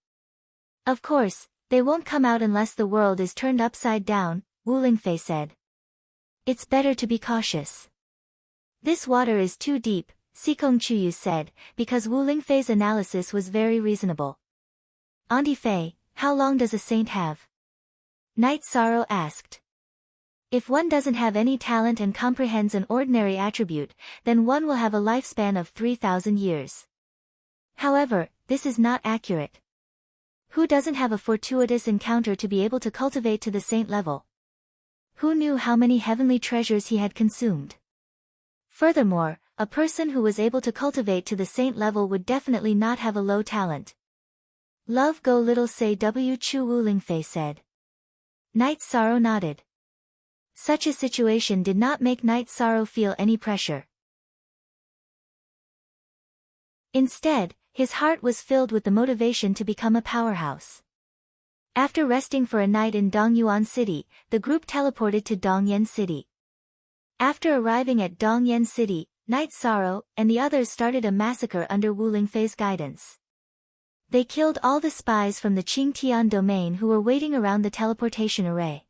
Of course, they won't come out unless the world is turned upside down, Wu Lingfei said. It's better to be cautious. This water is too deep, Sikong Chuyu said, because Wu Lingfei's analysis was very reasonable. Auntie Fei, how long does a saint have? Night Sorrow asked. If one doesn't have any talent and comprehends an ordinary attribute, then one will have a lifespan of 3,000 years. However, this is not accurate. Who doesn't have a fortuitous encounter to be able to cultivate to the saint level? Who knew how many heavenly treasures he had consumed? Furthermore, a person who was able to cultivate to the saint level would definitely not have a low talent. Love go little say W. Chu Wu Lingfei said. Night Sorrow nodded. Such a situation did not make Night Sorrow feel any pressure. Instead, his heart was filled with the motivation to become a powerhouse. After resting for a night in Dongyuan City, the group teleported to Dongyan City. After arriving at Dongyan City, Night Sorrow and the others started a massacre under Wu Lingfei's guidance. They killed all the spies from the Qingtian domain who were waiting around the teleportation array.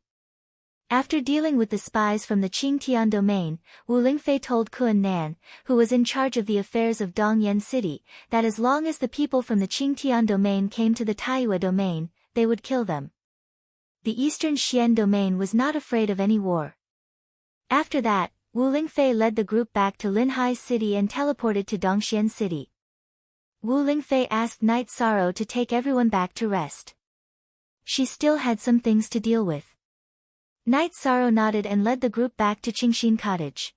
After dealing with the spies from the Qingtian domain, Wu Lingfei told Kun Nan, who was in charge of the affairs of Dongyan City, that as long as the people from the Qingtian domain came to the Taiyue domain, they would kill them. The Eastern Xian domain was not afraid of any war. After that, Wu Lingfei led the group back to Linhai City and teleported to Dongxian City. Wu Lingfei asked Night Sorrow to take everyone back to rest. She still had some things to deal with. Night Sorrow nodded and led the group back to Qingxin Cottage.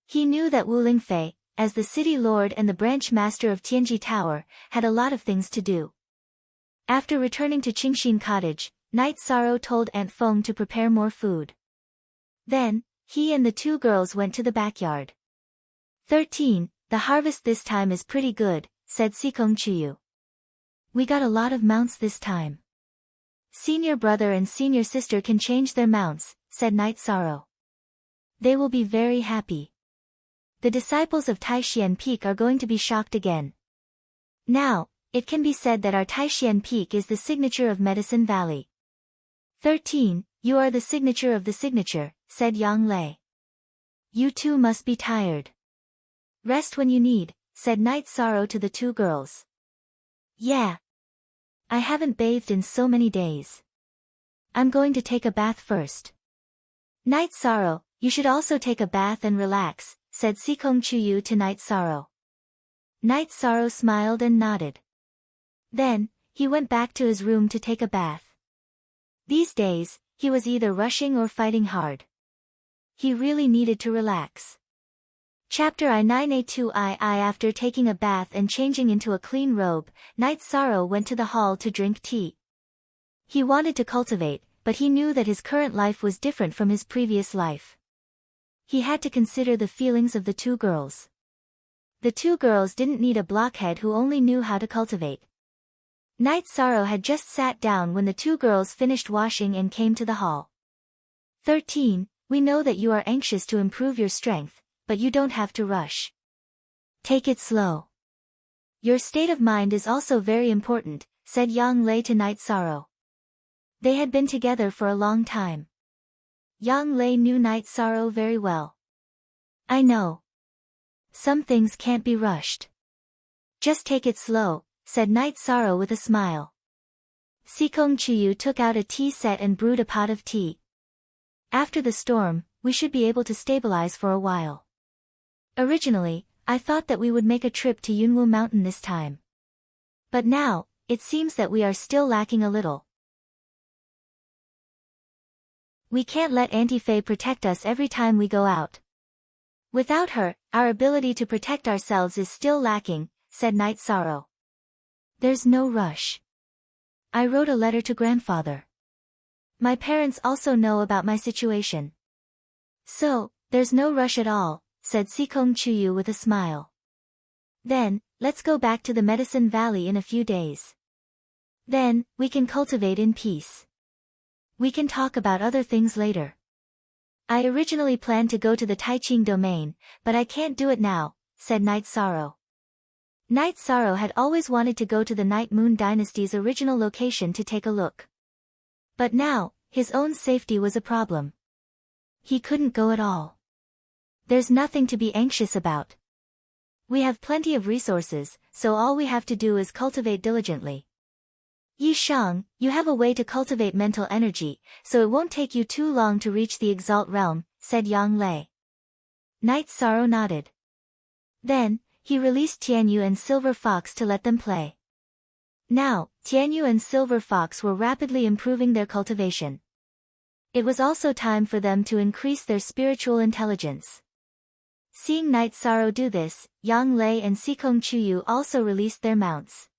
He knew that Wu Lingfei, as the city lord and the branch master of Tianji Tower, had a lot of things to do. After returning to Qingxin Cottage, Night Sorrow told Aunt Feng to prepare more food. Then, he and the two girls went to the backyard. 13. The harvest this time is pretty good, said Sikong Chuyu. We got a lot of mounts this time. Senior brother and senior sister can change their mounts, said Night Sorrow. They will be very happy. The disciples of Taishian Peak are going to be shocked again. Now, it can be said that our Taishian Peak is the signature of Medicine Valley. 13. You are the signature of the signature, said Yang Lei. You too must be tired. Rest when you need, said Night Sorrow to the two girls. Yeah. I haven't bathed in so many days. I'm going to take a bath first. Night Sorrow, you should also take a bath and relax, said Sikong Chuyu to Night Sorrow. Night Sorrow smiled and nodded. Then, he went back to his room to take a bath. These days, he was either rushing or fighting hard. He really needed to relax. Chapter I9A2II. After taking a bath and changing into a clean robe, Night Sorrow went to the hall to drink tea. He wanted to cultivate, but he knew that his current life was different from his previous life. He had to consider the feelings of the two girls. The two girls didn't need a blockhead who only knew how to cultivate. Night Sorrow had just sat down when the two girls finished washing and came to the hall. 13. We know that you are anxious to improve your strength, but you don't have to rush. Take it slow. Your state of mind is also very important, said Yang Lei to Night Sorrow. They had been together for a long time. Yang Lei knew Night Sorrow very well. I know. Some things can't be rushed. Just take it slow, said Night Sorrow with a smile. Sikong Chuyu took out a tea set and brewed a pot of tea. After the storm, we should be able to stabilize for a while. Originally, I thought that we would make a trip to Yunwu Mountain this time. But now, it seems that we are still lacking a little. We can't let Auntie Fei protect us every time we go out. Without her, our ability to protect ourselves is still lacking, said Night Sorrow. There's no rush. I wrote a letter to grandfather. My parents also know about my situation. So, there's no rush at all, said Sikong Chuyu with a smile. Then, let's go back to the Medicine Valley in a few days. Then, we can cultivate in peace. We can talk about other things later. I originally planned to go to the Taiqing domain, but I can't do it now, said Night Sorrow. Night Sorrow had always wanted to go to the Night Moon Dynasty's original location to take a look. But now, his own safety was a problem. He couldn't go at all. There's nothing to be anxious about. We have plenty of resources, so all we have to do is cultivate diligently. Yi Shang, you have a way to cultivate mental energy, so it won't take you too long to reach the Exalt realm, said Yang Lei. Night Sorrow nodded. Then, he released Tianyu and Silver Fox to let them play. Now, Tianyu and Silver Fox were rapidly improving their cultivation. It was also time for them to increase their spiritual intelligence. Seeing Night Sorrow do this, Yang Lei and Sikong Chuyu also released their mounts.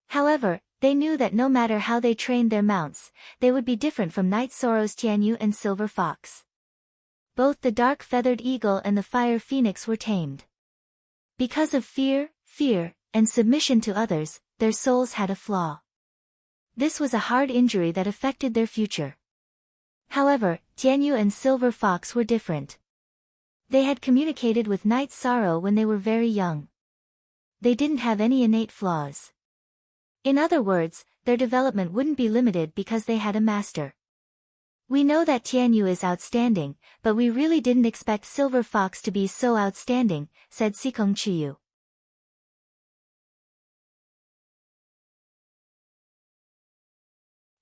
However, they knew that no matter how they trained their mounts, they would be different from Night Sorrow's Tianyu and Silver Fox. Both the Dark Feathered Eagle and the Fire Phoenix were tamed. Because of fear, and submission to others, their souls had a flaw. This was a hard injury that affected their future. However, Tianyu and Silver Fox were different. They had communicated with Night Sorrow when they were very young. They didn't have any innate flaws. In other words, their development wouldn't be limited because they had a master. We know that Tianyu is outstanding, but we really didn't expect Silver Fox to be so outstanding, said Sikong Chuyu.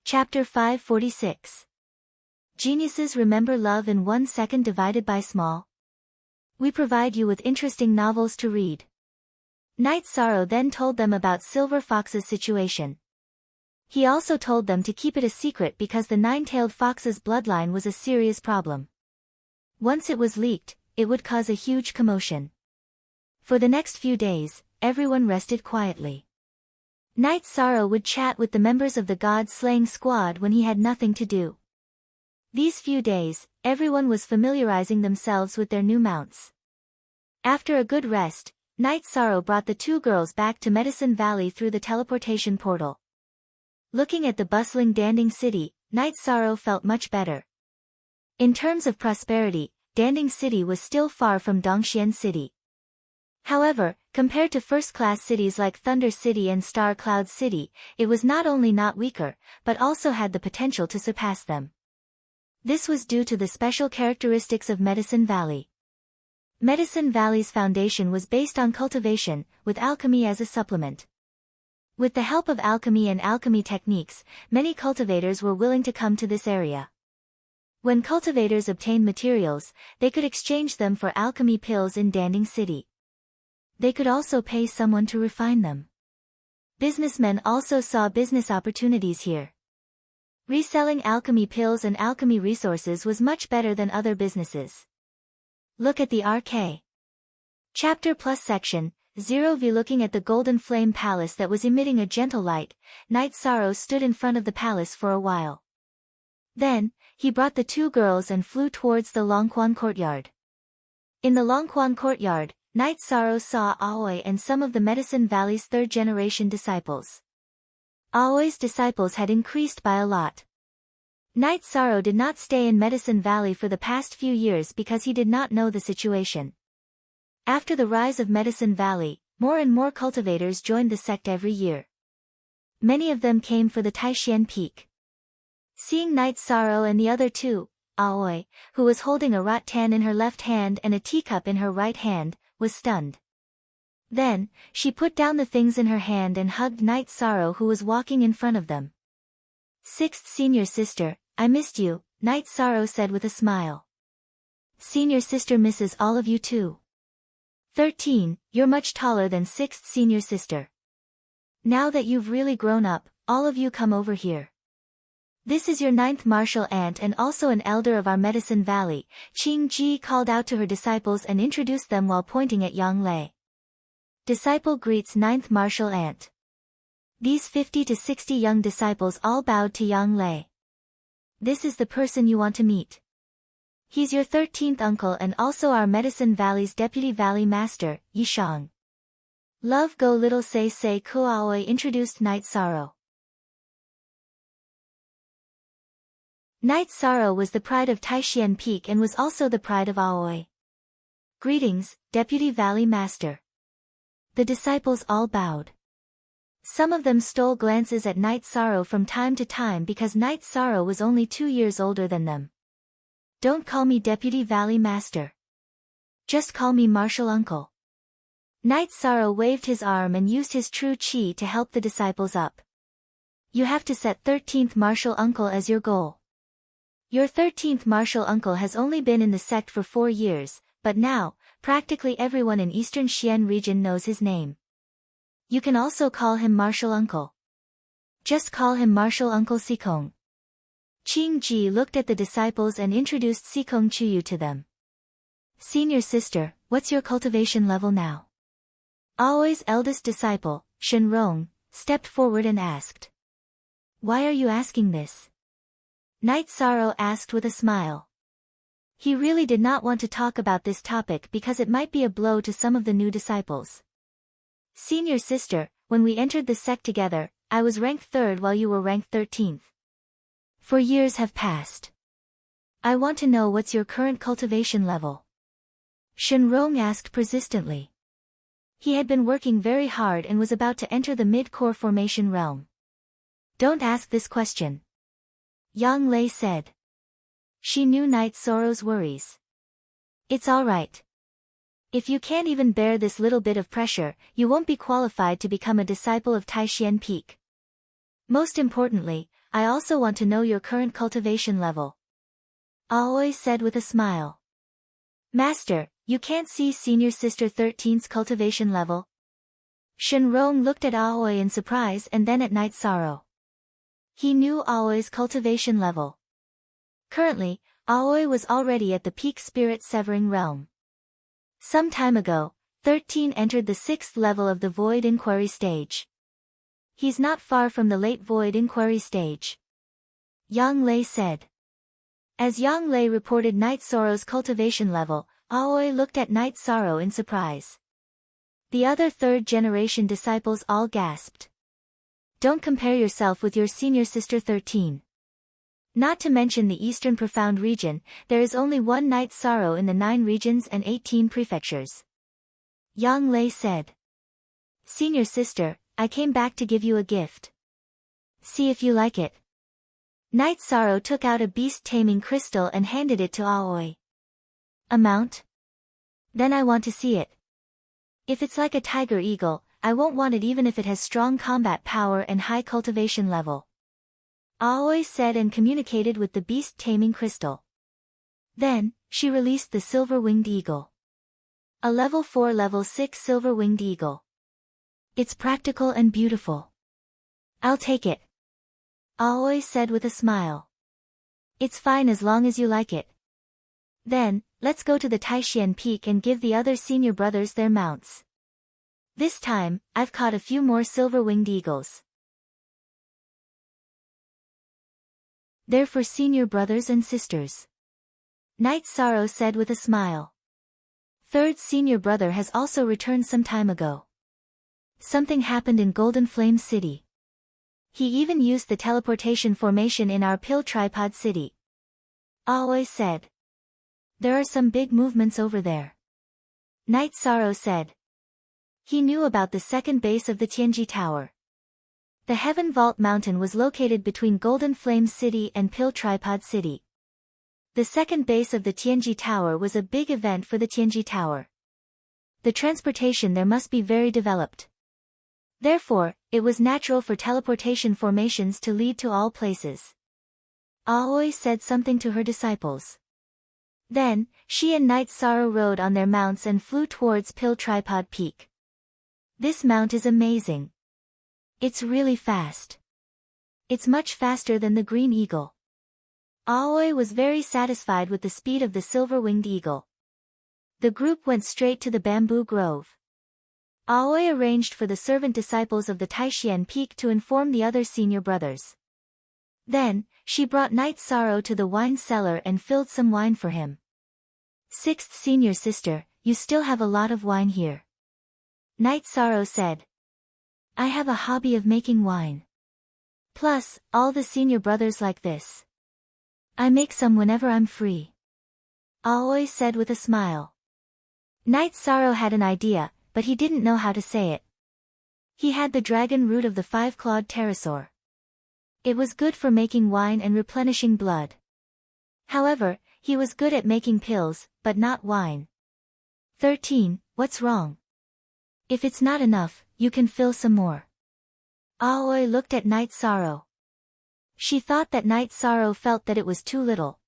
Chapter 546. Geniuses remember love in 1 second divided by small. We provide you with interesting novels to read. Night Sorrow then told them about Silver Fox's situation. He also told them to keep it a secret because the nine-tailed fox's bloodline was a serious problem. Once it was leaked, it would cause a huge commotion. For the next few days, everyone rested quietly. Night Sorrow would chat with the members of the God-slaying squad when he had nothing to do. These few days, everyone was familiarizing themselves with their new mounts. After a good rest, Night Sorrow brought the two girls back to Medicine Valley through the teleportation portal. Looking at the bustling Danding City, Night Sorrow felt much better. In terms of prosperity, Danding City was still far from Dongxian City. However, compared to first-class cities like Thunder City and Star Cloud City, it was not only not weaker, but also had the potential to surpass them. This was due to the special characteristics of Medicine Valley. Medicine Valley's foundation was based on cultivation, with alchemy as a supplement. With the help of alchemy and alchemy techniques, many cultivators were willing to come to this area. When cultivators obtained materials, they could exchange them for alchemy pills in Danding City. They could also pay someone to refine them. Businessmen also saw business opportunities here. Reselling alchemy pills and alchemy resources was much better than other businesses. Look at the RK. Chapter plus section, 0v. Looking at the Golden Flame Palace that was emitting a gentle light, Night Sorrow stood in front of the palace for a while. Then, he brought the two girls and flew towards the Longquan courtyard. In the Longquan courtyard, Night Sorrow saw Aoi and some of the Medicine Valley's third-generation disciples. Aoi's disciples had increased by a lot. Night Sorrow did not stay in Medicine Valley for the past few years because he did not know the situation. After the rise of Medicine Valley, more and more cultivators joined the sect every year. Many of them came for the Taishan Peak. Seeing Night Sorrow and the other two, Aoi, who was holding a rattan in her left hand and a teacup in her right hand, was stunned. Then, she put down the things in her hand and hugged Night Sorrow who was walking in front of them. Sixth senior sister, I missed you, Night Sorrow said with a smile. Senior sister misses all of you too. 13, you're much taller than sixth senior sister. Now that you've really grown up, all of you come over here. This is your ninth martial aunt and also an elder of our Medicine Valley, Qing Ji called out to her disciples and introduced them while pointing at Yang Lei. Disciple greets ninth martial aunt. These 50 to 60 young disciples all bowed to Yang Lei. This is the person you want to meet. He's your 13th uncle and also our Medicine Valley's deputy valley master, Yishang. Love go little say Kuaoi introduced Night Sorrow. Night Sorrow was the pride of Taishan Peak and was also the pride of Aoi. Greetings, deputy valley master. The disciples all bowed. Some of them stole glances at Night Sorrow from time to time because Night Sorrow was only 2 years older than them. Don't call me Deputy Valley Master. Just call me Martial Uncle. Night Sorrow waved his arm and used his true chi to help the disciples up. You have to set 13th Martial Uncle as your goal. Your 13th Martial Uncle has only been in the sect for 4 years, but now, practically everyone in Eastern Xian region knows his name. You can also call him Martial Uncle. Just call him Martial Uncle Sikong. Qing Ji looked at the disciples and introduced Sikong Chuyu to them. Senior sister, what's your cultivation level now? Aoi's eldest disciple, Shenrong, stepped forward and asked. Why are you asking this? Night Sorrow asked with a smile. He really did not want to talk about this topic because it might be a blow to some of the new disciples. Senior sister, when we entered the sect together, I was ranked 3rd while you were ranked 13th. 4 years have passed. I want to know what's your current cultivation level. Shenrong asked persistently. He had been working very hard and was about to enter the mid-core formation realm. Don't ask this question. Yang Lei said. She knew Night Sorrow's worries. It's alright. If you can't even bear this little bit of pressure, you won't be qualified to become a disciple of Taishian Peak. Most importantly, I also want to know your current cultivation level. Aoi said with a smile. Master, you can't see Senior Sister 13's cultivation level? Shenrong looked at Aoi in surprise and then at Night Sorrow. He knew Aoi's cultivation level. Currently, Aoi was already at the peak spirit severing realm. Some time ago, 13 entered the 6th level of the Void Inquiry stage. He's not far from the late Void Inquiry stage. Yang Lei said. As Yang Lei reported Night Sorrow's cultivation level, Aoi looked at Night Sorrow in surprise. The other 3rd generation disciples all gasped. Don't compare yourself with your senior sister 13. Not to mention the Eastern Profound region, there is only one Night Sorrow in the 9 regions and 18 prefectures. Yang Lei said. Senior sister, I came back to give you a gift. See if you like it. Night Sorrow took out a beast-taming crystal and handed it to Aoi. Amount? Then I want to see it. If it's like a tiger eagle, I won't want it even if it has strong combat power and high cultivation level. Aoi said and communicated with the beast-taming crystal. Then, she released the silver-winged eagle. A level 4 level 6 silver-winged eagle. It's practical and beautiful. I'll take it. Aoi said with a smile. It's fine as long as you like it. Then, let's go to the Taishian Peak and give the other senior brothers their mounts. This time, I've caught a few more silver-winged eagles. They're for senior brothers and sisters. Night Sorrow said with a smile. 3rd senior brother has also returned some time ago. Something happened in Golden Flame City. He even used the teleportation formation in our pill tripod city. Aoi said. There are some big movements over there. Night Sorrow said. He knew about the 2nd base of the Tianji Tower. The Heaven Vault Mountain was located between Golden Flame City and Pill Tripod City. The 2nd base of the Tianji Tower was a big event for the Tianji Tower. The transportation there must be very developed. Therefore, it was natural for teleportation formations to lead to all places. Aoi said something to her disciples. Then, she and Night Sorrow rode on their mounts and flew towards Pill Tripod Peak. This mount is amazing. It's really fast. It's much faster than the Green Eagle. Aoi was very satisfied with the speed of the silver-winged eagle. The group went straight to the bamboo grove. Aoi arranged for the servant disciples of the Taishian Peak to inform the other senior brothers. Then, she brought Night Sorrow to the wine cellar and filled some wine for him. 6th senior sister, you still have a lot of wine here. Night Sorrow said. I have a hobby of making wine. Plus, all the senior brothers like this. I make some whenever I'm free. Aoi said with a smile. Night Sorrow had an idea, but he didn't know how to say it. He had the dragon root of the 5-clawed pterosaur. It was good for making wine and replenishing blood. However, he was good at making pills, but not wine. 13, what's wrong? If it's not enough, you can fill some more. Aoi looked at Night Sorrow. She thought that Night Sorrow felt that it was too little.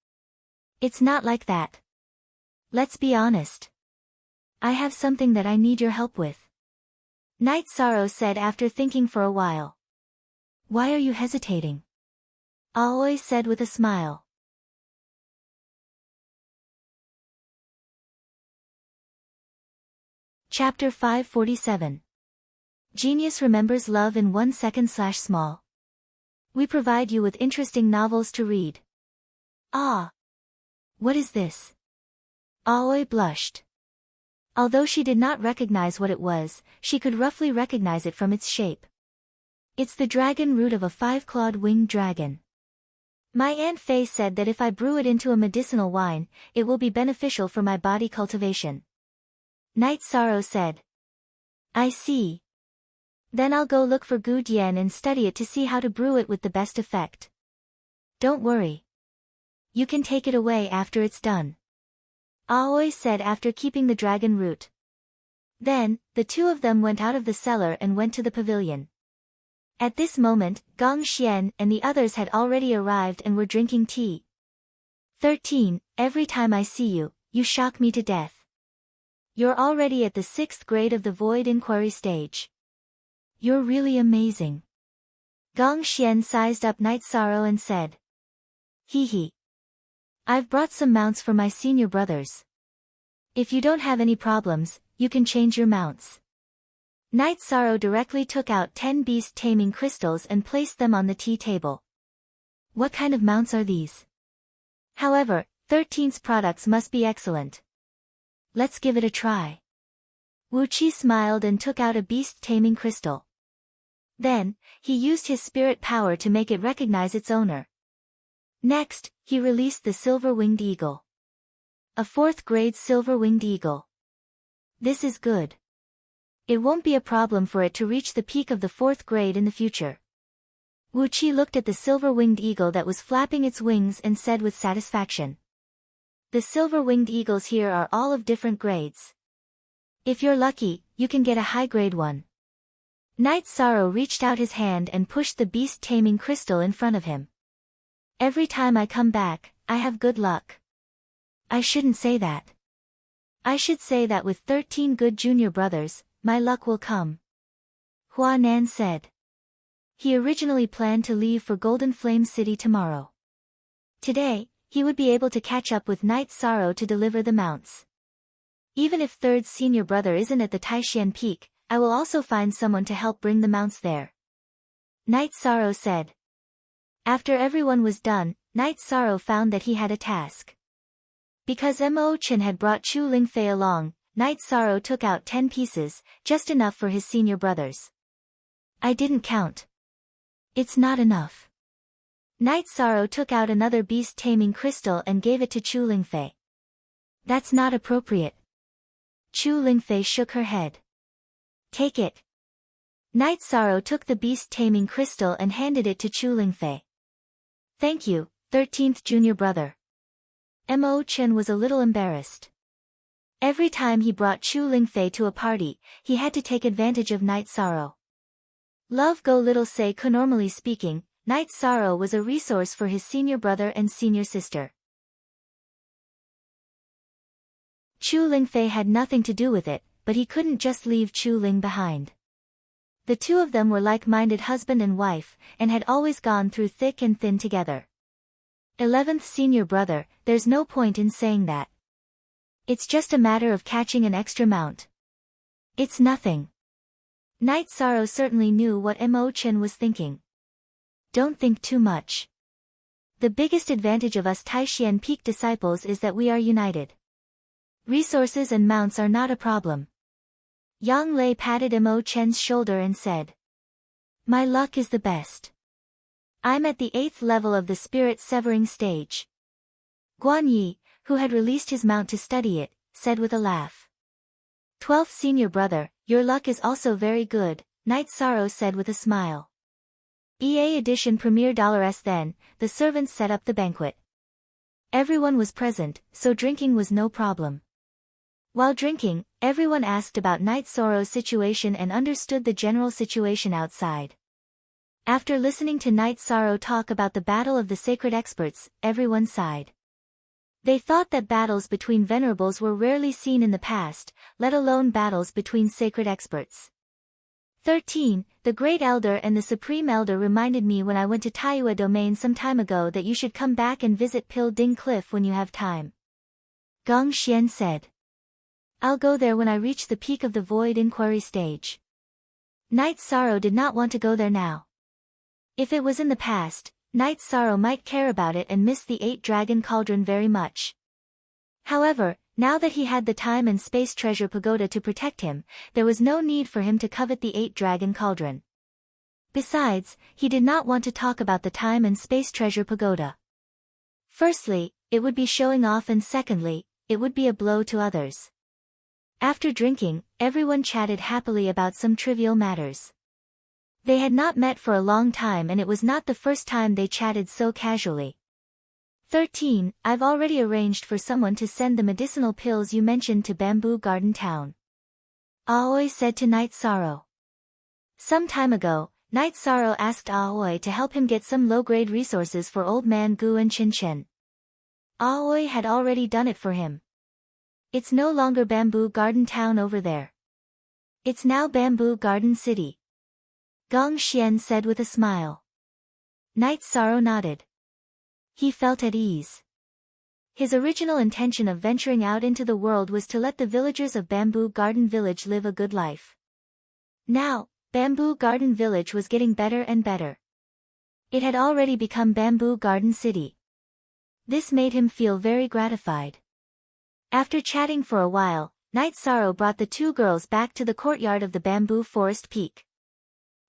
It's not like that. Let's be honest. I have something that I need your help with. Night Sorrow said after thinking for a while. Why are you hesitating? Aoi said with a smile. Chapter 547. Genius remembers love in 1 second/small. We provide you with interesting novels to read. Ah! What is this? Aoi blushed. Although she did not recognize what it was, she could roughly recognize it from its shape. It's the dragon root of a 5-clawed winged dragon. My Aunt Fei said that if I brew it into a medicinal wine, it will be beneficial for my body cultivation. Night Sorrow said. I see. Then I'll go look for Gu Dian and study it to see how to brew it with the best effect. Don't worry. You can take it away after it's done. Aoi said after keeping the dragon root. Then, the two of them went out of the cellar and went to the pavilion. At this moment, Gong Xian and the others had already arrived and were drinking tea. 13. Every time I see you, you shock me to death. You're already at the 6th grade of the Void Inquiry stage. You're really amazing. Gong Xian sized up Night Sorrow and said. Hee hee. I've brought some mounts for my senior brothers. If you don't have any problems, you can change your mounts. Night Sorrow directly took out 10 beast taming crystals and placed them on the tea table. What kind of mounts are these? However, 13's products must be excellent. Let's give it a try. Wu Qi smiled and took out a beast taming crystal. Then, he used his spirit power to make it recognize its owner. Next, he released the silver-winged eagle. A 4th grade silver-winged eagle. This is good. It won't be a problem for it to reach the peak of the 4th grade in the future. Wu Qi looked at the silver-winged eagle that was flapping its wings and said with satisfaction. The silver-winged eagles here are all of different grades. If you're lucky, you can get a high-grade one. Night Sorrow reached out his hand and pushed the beast-taming crystal in front of him. Every time I come back, I have good luck. I shouldn't say that. I should say that with 13 good junior brothers, my luck will come. Hua Nan said. He originally planned to leave for Golden Flame City tomorrow. Today, he would be able to catch up with Night Sorrow to deliver the mounts. Even if 3rd senior brother isn't at the Taishan Peak, I will also find someone to help bring the mounts there. Night Sorrow said. After everyone was done, Night Sorrow found that he had a task. Because Mo Chen had brought Chu Lingfei along, Night Sorrow took out 10 pieces, just enough for his senior brothers. I didn't count. It's not enough. Night Sorrow took out another beast-taming crystal and gave it to Chu Lingfei. That's not appropriate. Chu Lingfei shook her head. Take it. Night Sorrow took the beast-taming crystal and handed it to Chu Lingfei. Thank you, 13th junior brother. Mo Chen was a little embarrassed. Every time he brought Chu Lingfei to a party, he had to take advantage of Night Sorrow. Love go little say normally speaking, Night Sorrow was a resource for his senior brother and senior sister. Chu Lingfei had nothing to do with it, but he couldn't just leave Chu Ling behind. The two of them were like-minded husband and wife, and had always gone through thick and thin together. 11th senior brother, there's no point in saying that. It's just a matter of catching an extra mount. It's nothing. Night Sorrow certainly knew what Mo Chen was thinking. Don't think too much. The biggest advantage of us Taishan Peak disciples is that we are united. Resources and mounts are not a problem. Yang Lei patted Mo Chen's shoulder and said. My luck is the best. I'm at the 8th level of the spirit severing stage. Guan Yi, who had released his mount to study it, said with a laugh. 12th senior brother, your luck is also very good, Night Sorrow said with a smile. EA Edition Premier $S. Then, the servants set up the banquet. Everyone was present, so drinking was no problem. While drinking, everyone asked about Night Sorrow's situation and understood the general situation outside. After listening to Night Sorrow talk about the battle of the sacred experts, everyone sighed. They thought that battles between venerables were rarely seen in the past, let alone battles between sacred experts. 13. The Great Elder and the Supreme Elder reminded me when I went to Taiyue Domain some time ago that you should come back and visit Pil Ding Cliff when you have time. Gong Xian said. I'll go there when I reach the peak of the void inquiry stage. Night Sorrow did not want to go there now. If it was in the past, Night Sorrow might care about it and miss the 8-dragon cauldron very much. However, now that he had the time and space treasure pagoda to protect him, there was no need for him to covet the 8-dragon cauldron. Besides, he did not want to talk about the time and space treasure pagoda. Firstly, it would be showing off, and secondly, it would be a blow to others. After drinking, everyone chatted happily about some trivial matters. They had not met for a long time, and it was not the first time they chatted so casually. 13. I've already arranged for someone to send the medicinal pills you mentioned to Bamboo Garden Town. Aoi said to Night Sorrow. Some time ago, Night Sorrow asked Aoi to help him get some low-grade resources for Old Man Gu and Chin Chin. Aoi had already done it for him. It's no longer Bamboo Garden Town over there. It's now Bamboo Garden City. Gong Xian said with a smile. Night Sorrow nodded. He felt at ease. His original intention of venturing out into the world was to let the villagers of Bamboo Garden Village live a good life. Now, Bamboo Garden Village was getting better and better. It had already become Bamboo Garden City. This made him feel very gratified. After chatting for a while, Night Sorrow brought the two girls back to the courtyard of the bamboo forest peak.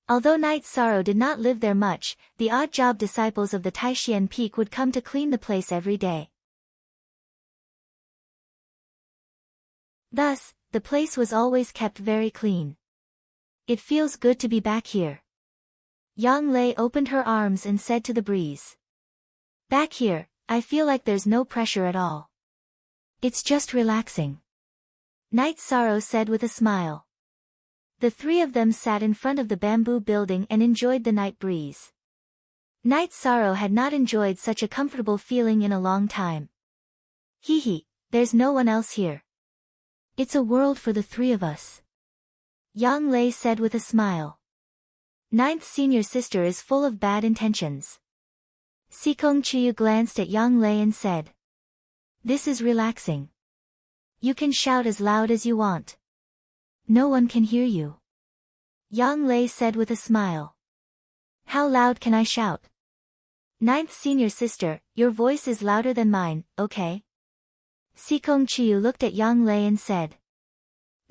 Although Night Sorrow did not live there much, the odd-job disciples of the Taishian Peak would come to clean the place every day. Thus, the place was always kept very clean. It feels good to be back here. Yang Lei opened her arms and said to the breeze. Back here, I feel like there's no pressure at all. It's just relaxing. Night Sorrow said with a smile. The three of them sat in front of the bamboo building and enjoyed the night breeze. Night Sorrow had not enjoyed such a comfortable feeling in a long time. Hee, there's no one else here. It's a world for the three of us. Yang Lei said with a smile. Ninth senior sister is full of bad intentions. Sikong Chiyu glanced at Yang Lei and said. This is relaxing. You can shout as loud as you want. No one can hear you. Yang Lei said with a smile. How loud can I shout? Ninth senior sister, your voice is louder than mine, okay? Sikong Chiyu looked at Yang Lei and said.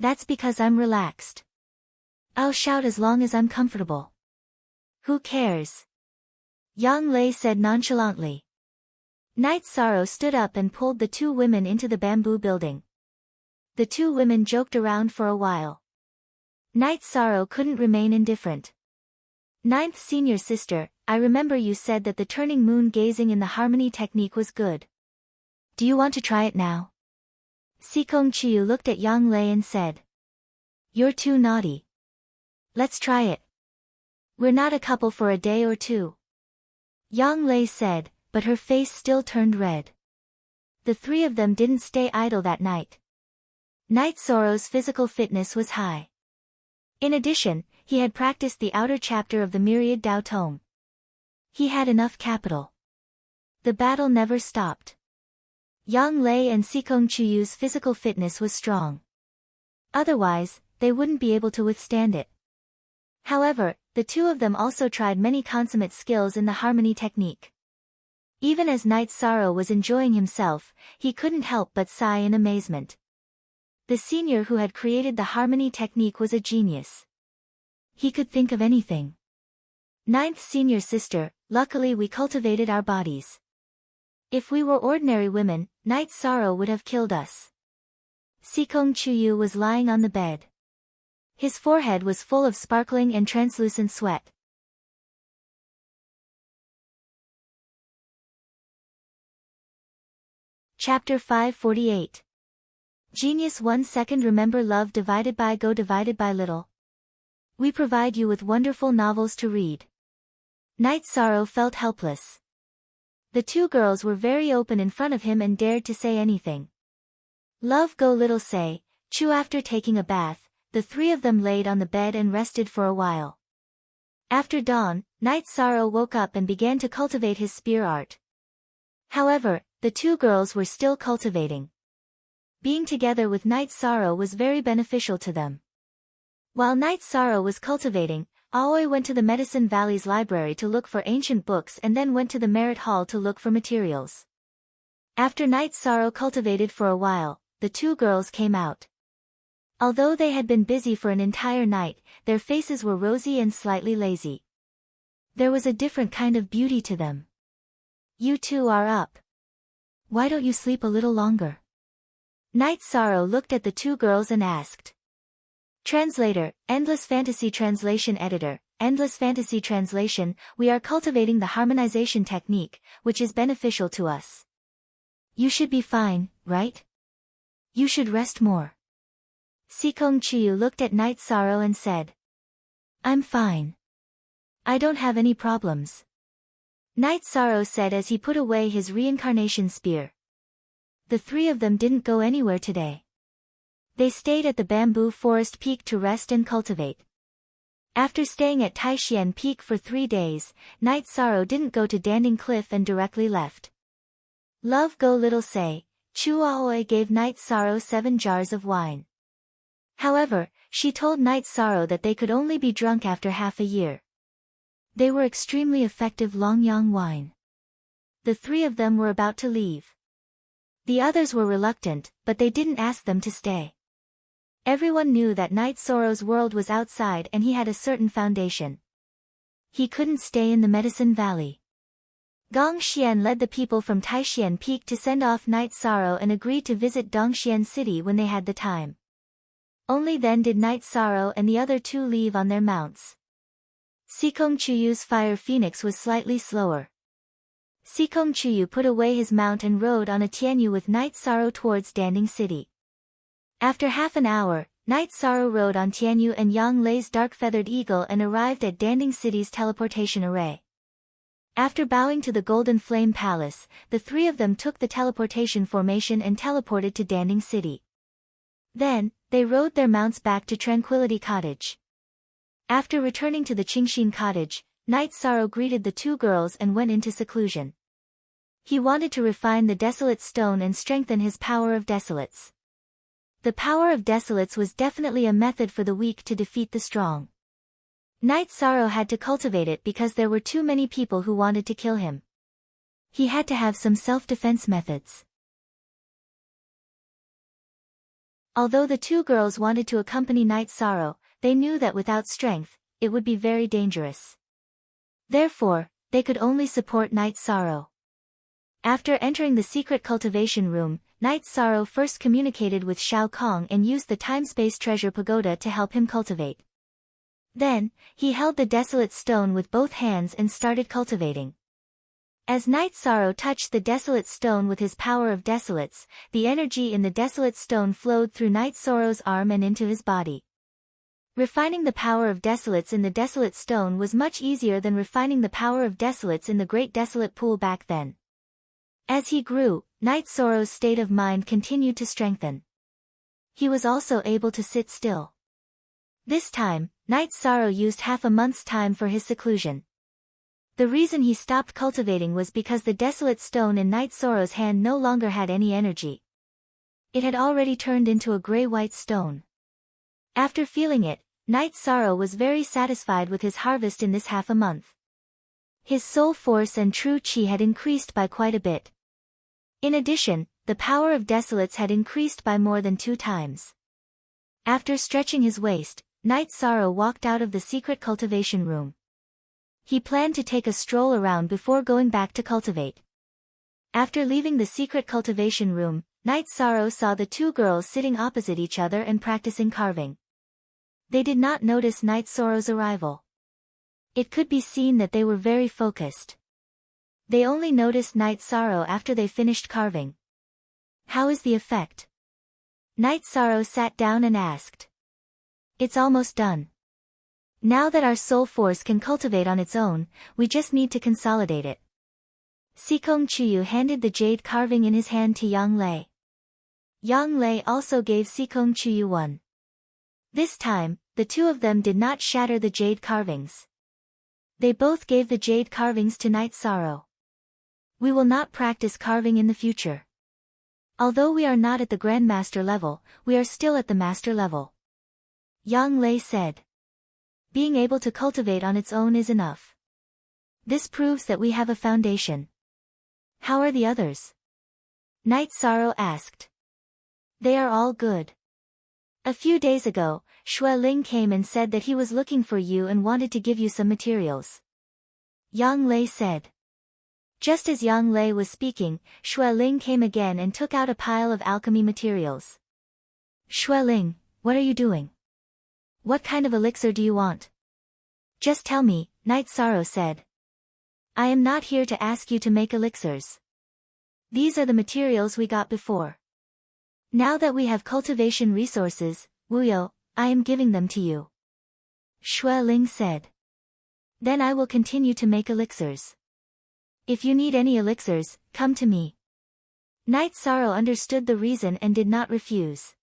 That's because I'm relaxed. I'll shout as long as I'm comfortable. Who cares? Yang Lei said nonchalantly. Night Sorrow stood up and pulled the two women into the bamboo building. The two women joked around for a while. Night Sorrow couldn't remain indifferent. Ninth senior sister, I remember you said that the turning moon gazing in the harmony technique was good. Do you want to try it now? Sikong Chiyu looked at Yang Lei and said. You're too naughty. Let's try it. We're not a couple for a day or two. Yang Lei said, but her face still turned red. The three of them didn't stay idle that night. Night Sorrow's physical fitness was high. In addition, he had practiced the outer chapter of the Myriad Dao Tome. He had enough capital. The battle never stopped. Yang Lei and Sikong Chiyu's physical fitness was strong. Otherwise, they wouldn't be able to withstand it. However, the two of them also tried many consummate skills in the harmony technique. Even as Night Sorrow was enjoying himself, he couldn't help but sigh in amazement. The senior who had created the harmony technique was a genius. He could think of anything. Ninth senior sister, luckily we cultivated our bodies. If we were ordinary women, Night Sorrow would have killed us. Sikong Chiyu was lying on the bed. His forehead was full of sparkling and translucent sweat. Chapter 548. Genius 1 second. Remember love divided by go divided by little. We provide you with wonderful novels to read. Night Sorrow felt helpless. The two girls were very open in front of him and dared to say anything. Love go little say, Chu. After taking a bath, the three of them laid on the bed and rested for a while. After dawn, Night Sorrow woke up and began to cultivate his spear art. However, the two girls were still cultivating. being together with Night Sorrow was very beneficial to them. While Night Sorrow was cultivating, Aoi went to the Medicine Valley's library to look for ancient books and then went to the Merit Hall to look for materials. After Night Sorrow cultivated for a while, the two girls came out. Although they had been busy for an entire night, their faces were rosy and slightly lazy. There was a different kind of beauty to them. You two are up. Why don't you sleep a little longer? Night Sorrow looked at the two girls and asked. Translator, Endless Fantasy Translation Editor, Endless Fantasy Translation, we are cultivating the harmonization technique, which is beneficial to us. You should be fine, right? You should rest more. Sikong Chiyu looked at Night Sorrow and said. I'm fine. I don't have any problems. Night Sorrow said as he put away his reincarnation spear. The three of them didn't go anywhere today. They stayed at the bamboo forest peak to rest and cultivate. After staying at Taishian Peak for 3 days, Night Sorrow didn't go to Danding Cliff and directly left. Love Go Little Say, Chu Aoi gave Night Sorrow 7 jars of wine. However, she told Night Sorrow that they could only be drunk after half a year. They were extremely effective Longyang wine. The three of them were about to leave. The others were reluctant, but they didn't ask them to stay. Everyone knew that Night Sorrow's world was outside and he had a certain foundation. He couldn't stay in the Medicine Valley. Gong Xian led the people from Taishian Peak to send off Night Sorrow and agreed to visit Dongxian City when they had the time. Only then did Night Sorrow and the other two leave on their mounts. Sikong Chuyu's Fire Phoenix was slightly slower. Sikong Chuyu put away his mount and rode on a Tianyu with Night Sorrow towards Danding City. After half an hour, Night Sorrow rode on Tianyu and Yang Lei's dark-feathered eagle and arrived at Danding City's teleportation array. After bowing to the Golden Flame Palace, the three of them took the teleportation formation and teleported to Danding City. Then, they rode their mounts back to Tranquility Cottage. After returning to the Qingshin Cottage, Night Sorrow greeted the two girls and went into seclusion. He wanted to refine the Desolate Stone and strengthen his power of Desolates. The power of Desolates was definitely a method for the weak to defeat the strong. Night Sorrow had to cultivate it because there were too many people who wanted to kill him. He had to have some self-defense methods. Although the two girls wanted to accompany Night Sorrow, they knew that without strength, it would be very dangerous. Therefore, they could only support Night Sorrow. After entering the secret cultivation room, Night Sorrow first communicated with Shao Kong and used the Time-Space Treasure Pagoda to help him cultivate. Then, he held the Desolate Stone with both hands and started cultivating. As Night Sorrow touched the Desolate Stone with his power of Desolates, the energy in the Desolate Stone flowed through Night Sorrow's arm and into his body. Refining the power of Desolates in the Desolate Stone was much easier than refining the power of Desolates in the Great Desolate Pool back then. As he grew, Night Sorrow's state of mind continued to strengthen. He was also able to sit still. This time, Night Sorrow used half a month's time for his seclusion. The reason he stopped cultivating was because the Desolate Stone in Night Sorrow's hand no longer had any energy. It had already turned into a gray-white stone. After feeling it, Night Sorrow was very satisfied with his harvest in this half a month. His soul force and true chi had increased by quite a bit. In addition, the power of Desolates had increased by more than 2 times. After stretching his waist, Night Sorrow walked out of the secret cultivation room. He planned to take a stroll around before going back to cultivate. After leaving the secret cultivation room, Night Sorrow saw the two girls sitting opposite each other and practicing carving. They did not notice Night Sorrow's arrival. It could be seen that they were very focused. They only noticed Night Sorrow after they finished carving. How is the effect? Night Sorrow sat down and asked. It's almost done. Now that our soul force can cultivate on its own, we just need to consolidate it. Sikong Chuyu handed the jade carving in his hand to Yang Lei. Yang Lei also gave Sikong Chuyu one. This time, the two of them did not shatter the jade carvings. They both gave the jade carvings to Night Sorrow. We will not practice carving in the future. Although we are not at the Grandmaster level, we are still at the Master level. Yang Lei said. Being able to cultivate on its own is enough. This proves that we have a foundation. How are the others? Night Sorrow asked. They are all good. A few days ago, Xue Ling came and said that he was looking for you and wanted to give you some materials. Yang Lei said. Just as Yang Lei was speaking, Xue Ling came again and took out a pile of alchemy materials. Xue Ling, what are you doing? What kind of elixir do you want? Just tell me, Night Sorrow said. I am not here to ask you to make elixirs. These are the materials we got before. Now that we have cultivation resources, Wuyo, I am giving them to you. Xue Ling said. Then I will continue to make elixirs. If you need any elixirs, come to me. Night Sorrow understood the reason and did not refuse.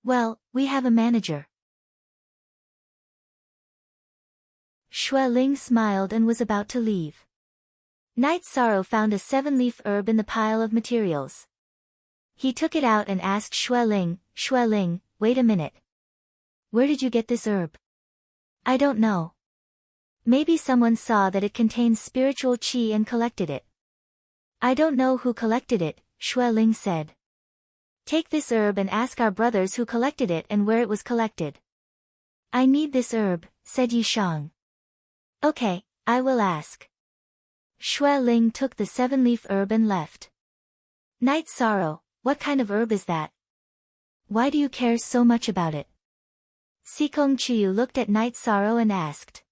Well, we have a manager. Xue Ling smiled and was about to leave. Night Sorrow found a 7-leaf herb in the pile of materials. He took it out and asked Xue Ling, wait a minute. Where did you get this herb? I don't know. Maybe someone saw that it contains spiritual qi and collected it. I don't know who collected it, Xue Ling said. Take this herb and ask our brothers who collected it and where it was collected. I need this herb, said Yishang. Okay, I will ask. Xue Ling took the 7-leaf herb and left. Night Sorrow, what kind of herb is that? Why do you care so much about it? Sikong Chiyu looked at Night Sorrow and asked.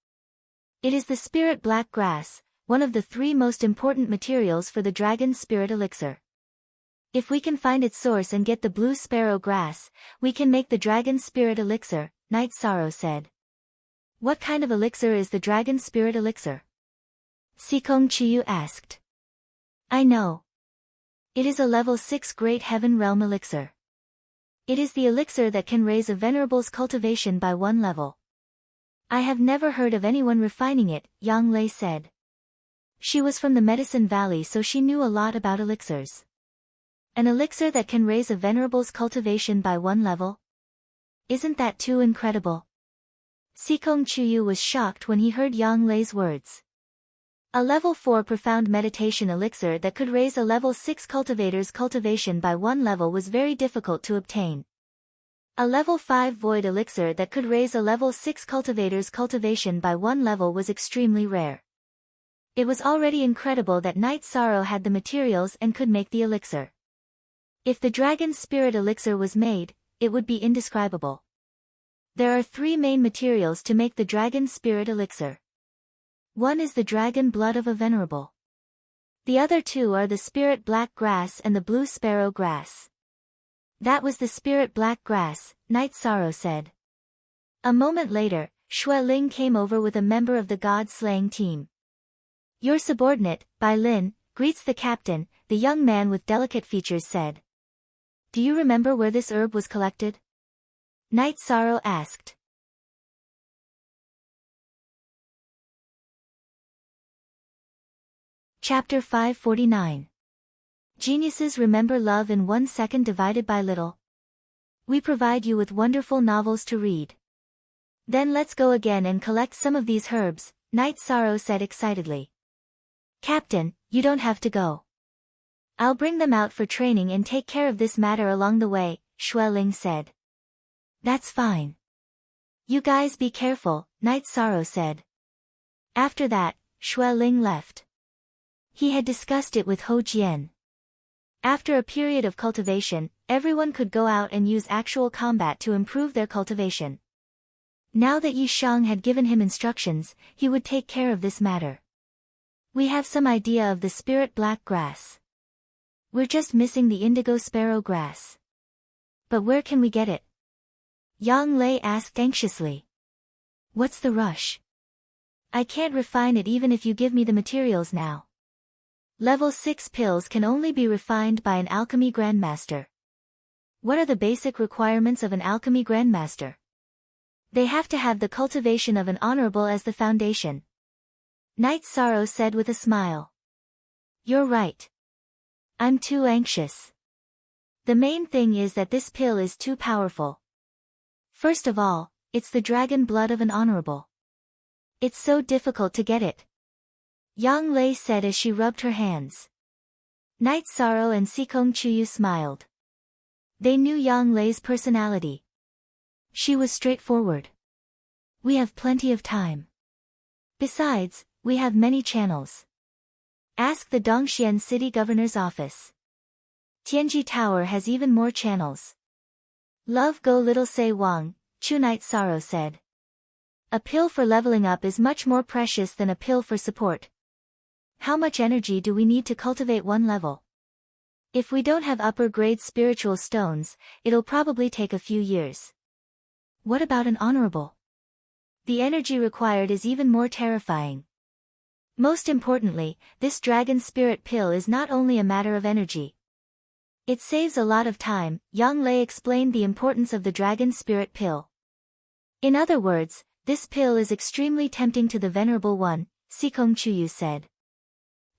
It is the spirit black grass, one of the 3 most important materials for the dragon spirit elixir. If we can find its source and get the blue sparrow grass, we can make the dragon spirit elixir, Night Sorrow said. What kind of elixir is the dragon spirit elixir? Sikong Chiyu asked. I know. It is a level 6 Great Heaven Realm elixir. It is the elixir that can raise a venerable's cultivation by 1 level. I have never heard of anyone refining it, Yang Lei said. She was from the Medicine Valley so she knew a lot about elixirs. An elixir that can raise a venerable's cultivation by 1 level? Isn't that too incredible? Sikong Chiyu was shocked when he heard Yang Lei's words. A level 4 profound meditation elixir that could raise a level 6 cultivator's cultivation by 1 level was very difficult to obtain. A level 5 void elixir that could raise a level 6 cultivator's cultivation by 1 level was extremely rare. It was already incredible that Night Sorrow had the materials and could make the elixir. If the dragon spirit elixir was made, it would be indescribable. There are 3 main materials to make the dragon spirit elixir. One is the dragon blood of a venerable. The other 2 are the spirit black grass and the blue sparrow grass. That was the spirit black grass, Night Sorrow said. A moment later, Xue Ling came over with a member of the god-slaying team. Your subordinate, Bai Lin, greets the captain, the young man with delicate features said. Do you remember where this herb was collected? Night Sorrow asked. Chapter 549. Geniuses remember love in 1 second divided by little. We provide you with wonderful novels to read. Then let's go again and collect some of these herbs, Night Sorrow said excitedly. Captain, you don't have to go. I'll bring them out for training and take care of this matter along the way, Xue Ling said. That's fine. You guys be careful, Night Sorrow said. After that, Xue Ling left. He had discussed it with Ho Jian. After a period of cultivation, everyone could go out and use actual combat to improve their cultivation. Now that Yi Shang had given him instructions, he would take care of this matter. We have some idea of the spirit black grass. We're just missing the indigo sparrow grass. But where can we get it? Yang Lei asked anxiously. What's the rush? I can't refine it even if you give me the materials now. Level 6 pills can only be refined by an alchemy grandmaster. What are the basic requirements of an alchemy grandmaster? They have to have the cultivation of an honorable as the foundation. Night Sorrow said with a smile. You're right. I'm too anxious. The main thing is that this pill is too powerful. First of all, it's the dragon blood of an honorable. It's so difficult to get it. Yang Lei said as she rubbed her hands. Night Sorrow and Sikong Chuyu smiled. They knew Yang Lei's personality. She was straightforward. We have plenty of time. Besides, we have many channels. Ask the Dongxian city governor's office. Tianji Tower has even more channels. Love go little say Wang, Chu Night Sorrow said. A pill for leveling up is much more precious than a pill for support. How much energy do we need to cultivate one level? If we don't have upper grade spiritual stones, it'll probably take a few years. What about an honorable? The energy required is even more terrifying. Most importantly, this dragon spirit pill is not only a matter of energy. It saves a lot of time. Yang Lei explained the importance of the dragon spirit pill. In other words, this pill is extremely tempting to the Venerable One, Sikong Chuyu said.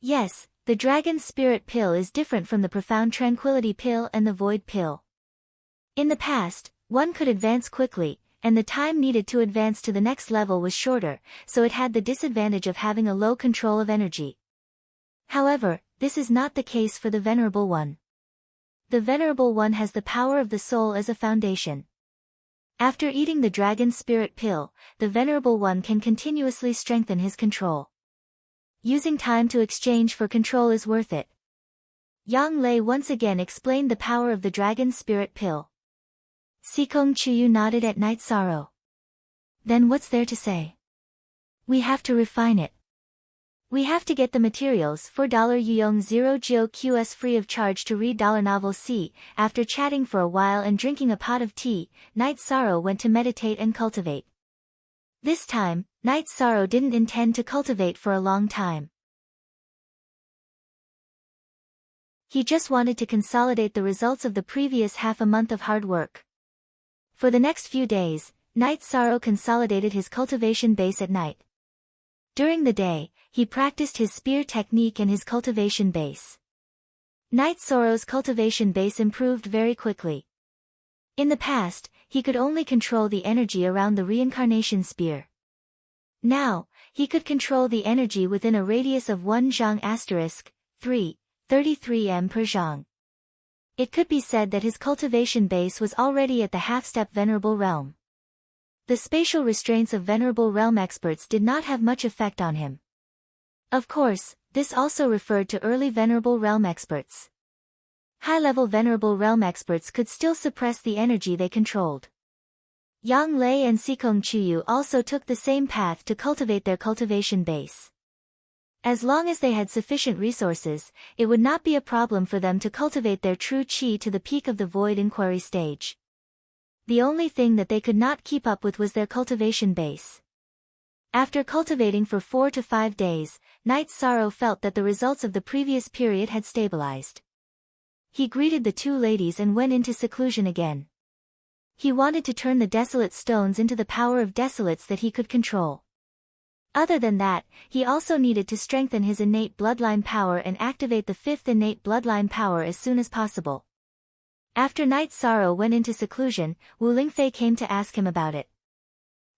Yes, the dragon spirit pill is different from the profound tranquility pill and the void pill. In the past, one could advance quickly, and the time needed to advance to the next level was shorter, so it had the disadvantage of having a low control of energy. However, this is not the case for the Venerable One. The Venerable One has the power of the soul as a foundation. After eating the dragon spirit pill, the Venerable One can continuously strengthen his control. Using time to exchange for control is worth it. Yang Lei once again explained the power of the dragon spirit pill. Sikong Chuyu nodded at Night Sorrow. Then what's there to say? We have to refine it. We have to get the materials. $4 Yuyong 0 Geo QS free of charge to read $novel C. After chatting for a while and drinking a pot of tea, Night Sorrow went to meditate and cultivate. This time, Night Sorrow didn't intend to cultivate for a long time. He just wanted to consolidate the results of the previous half a month of hard work. For the next few days, Night Sorrow consolidated his cultivation base at night. During the day, he practiced his spear technique and his cultivation base. Night Sorrow's cultivation base improved very quickly. In the past, he could only control the energy around the reincarnation spear. Now, he could control the energy within a radius of 1 zhang *3, 33 m per zhang. It could be said that his cultivation base was already at the half-step Venerable Realm. The spatial restraints of Venerable Realm experts did not have much effect on him. Of course, this also referred to early Venerable Realm experts. High-level Venerable Realm experts could still suppress the energy they controlled. Yang Lei and Sikong Chuyu also took the same path to cultivate their cultivation base. As long as they had sufficient resources, it would not be a problem for them to cultivate their true qi to the peak of the void inquiry stage. The only thing that they could not keep up with was their cultivation base. After cultivating for 4 to 5 days, Night Sorrow felt that the results of the previous period had stabilized. He greeted the two ladies and went into seclusion again. He wanted to turn the desolate stones into the power of desolates that he could control. Other than that, he also needed to strengthen his innate bloodline power and activate the 5th innate bloodline power as soon as possible. After Night Sorrow went into seclusion, Wu Lingfei came to ask him about it.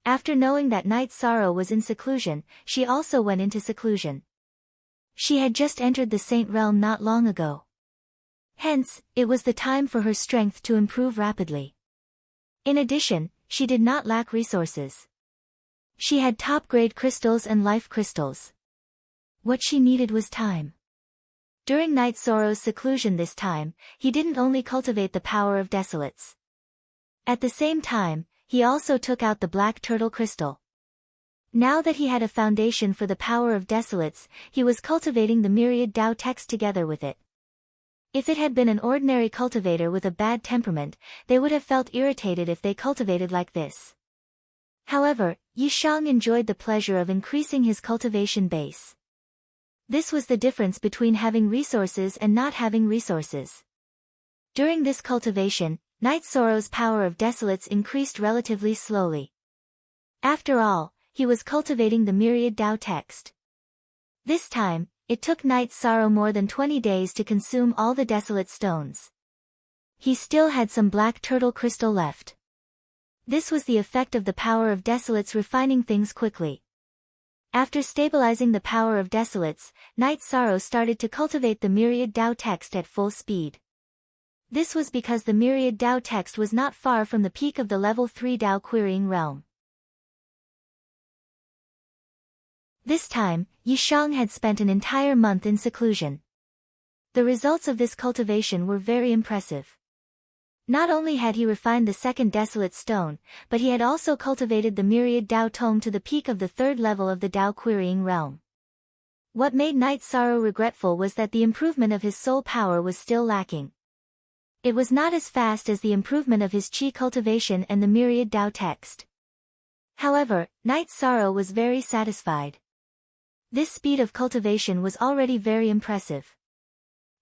After knowing that Night Sorrow was in seclusion, she also went into seclusion. She had just entered the Saint Realm not long ago. Hence, it was the time for her strength to improve rapidly. In addition, she did not lack resources. She had top-grade crystals and life crystals. What she needed was time. During Night Sorrow's seclusion this time, he didn't only cultivate the power of desolates. At the same time, he also took out the black turtle crystal. Now that he had a foundation for the power of desolates, he was cultivating the myriad Tao text together with it. If it had been an ordinary cultivator with a bad temperament, they would have felt irritated if they cultivated like this. However, Yi Shang enjoyed the pleasure of increasing his cultivation base. This was the difference between having resources and not having resources. During this cultivation, Night Sorrow's power of desolates increased relatively slowly. After all, he was cultivating the myriad Tao text. This time, it took Night Sorrow more than 20 days to consume all the desolate stones. He still had some black turtle crystal left. This was the effect of the power of desolates refining things quickly. After stabilizing the power of desolates, Night Sorrow started to cultivate the myriad Tao text at full speed. This was because the myriad Tao text was not far from the peak of the level 3 Tao querying realm. This time, Yishang had spent an entire month in seclusion. The results of this cultivation were very impressive. Not only had he refined the second desolate stone, but he had also cultivated the myriad Tao tome to the peak of the third level of the Tao querying realm. What made Night Sorrow regretful was that the improvement of his soul power was still lacking. It was not as fast as the improvement of his chi cultivation and the myriad Tao text. However, Night Sorrow was very satisfied. This speed of cultivation was already very impressive.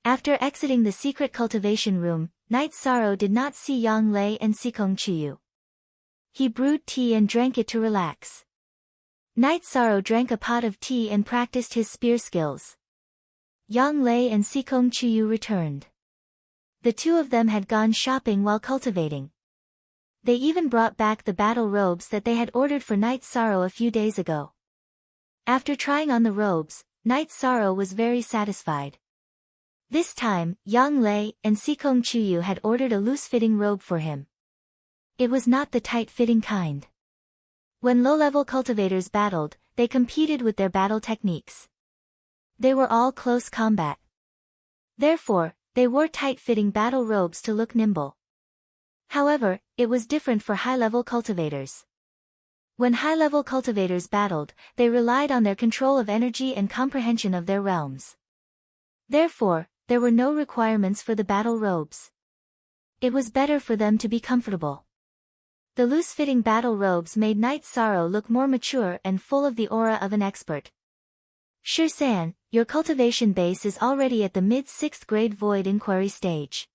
After exiting the secret cultivation room, Night Sorrow did not see Yang Lei and Sikong Chiyu. He brewed tea and drank it to relax. Night Sorrow drank a pot of tea and practiced his spear skills. Yang Lei and Sikong Chiyu returned. The two of them had gone shopping while cultivating. They even brought back the battle robes that they had ordered for Night Sorrow a few days ago. After trying on the robes, Night Sorrow was very satisfied. This time, Yang Lei and Sikong Chiyu had ordered a loose-fitting robe for him. It was not the tight-fitting kind. When low-level cultivators battled, they competed with their battle techniques. They were all close combat. Therefore, they wore tight-fitting battle robes to look nimble. However, it was different for high-level cultivators. When high-level cultivators battled, they relied on their control of energy and comprehension of their realms. Therefore, there were no requirements for the battle robes. It was better for them to be comfortable. The loose-fitting battle robes made Night Sorrow look more mature and full of the aura of an expert. Shirsan, your cultivation base is already at the mid-6th grade void inquiry stage.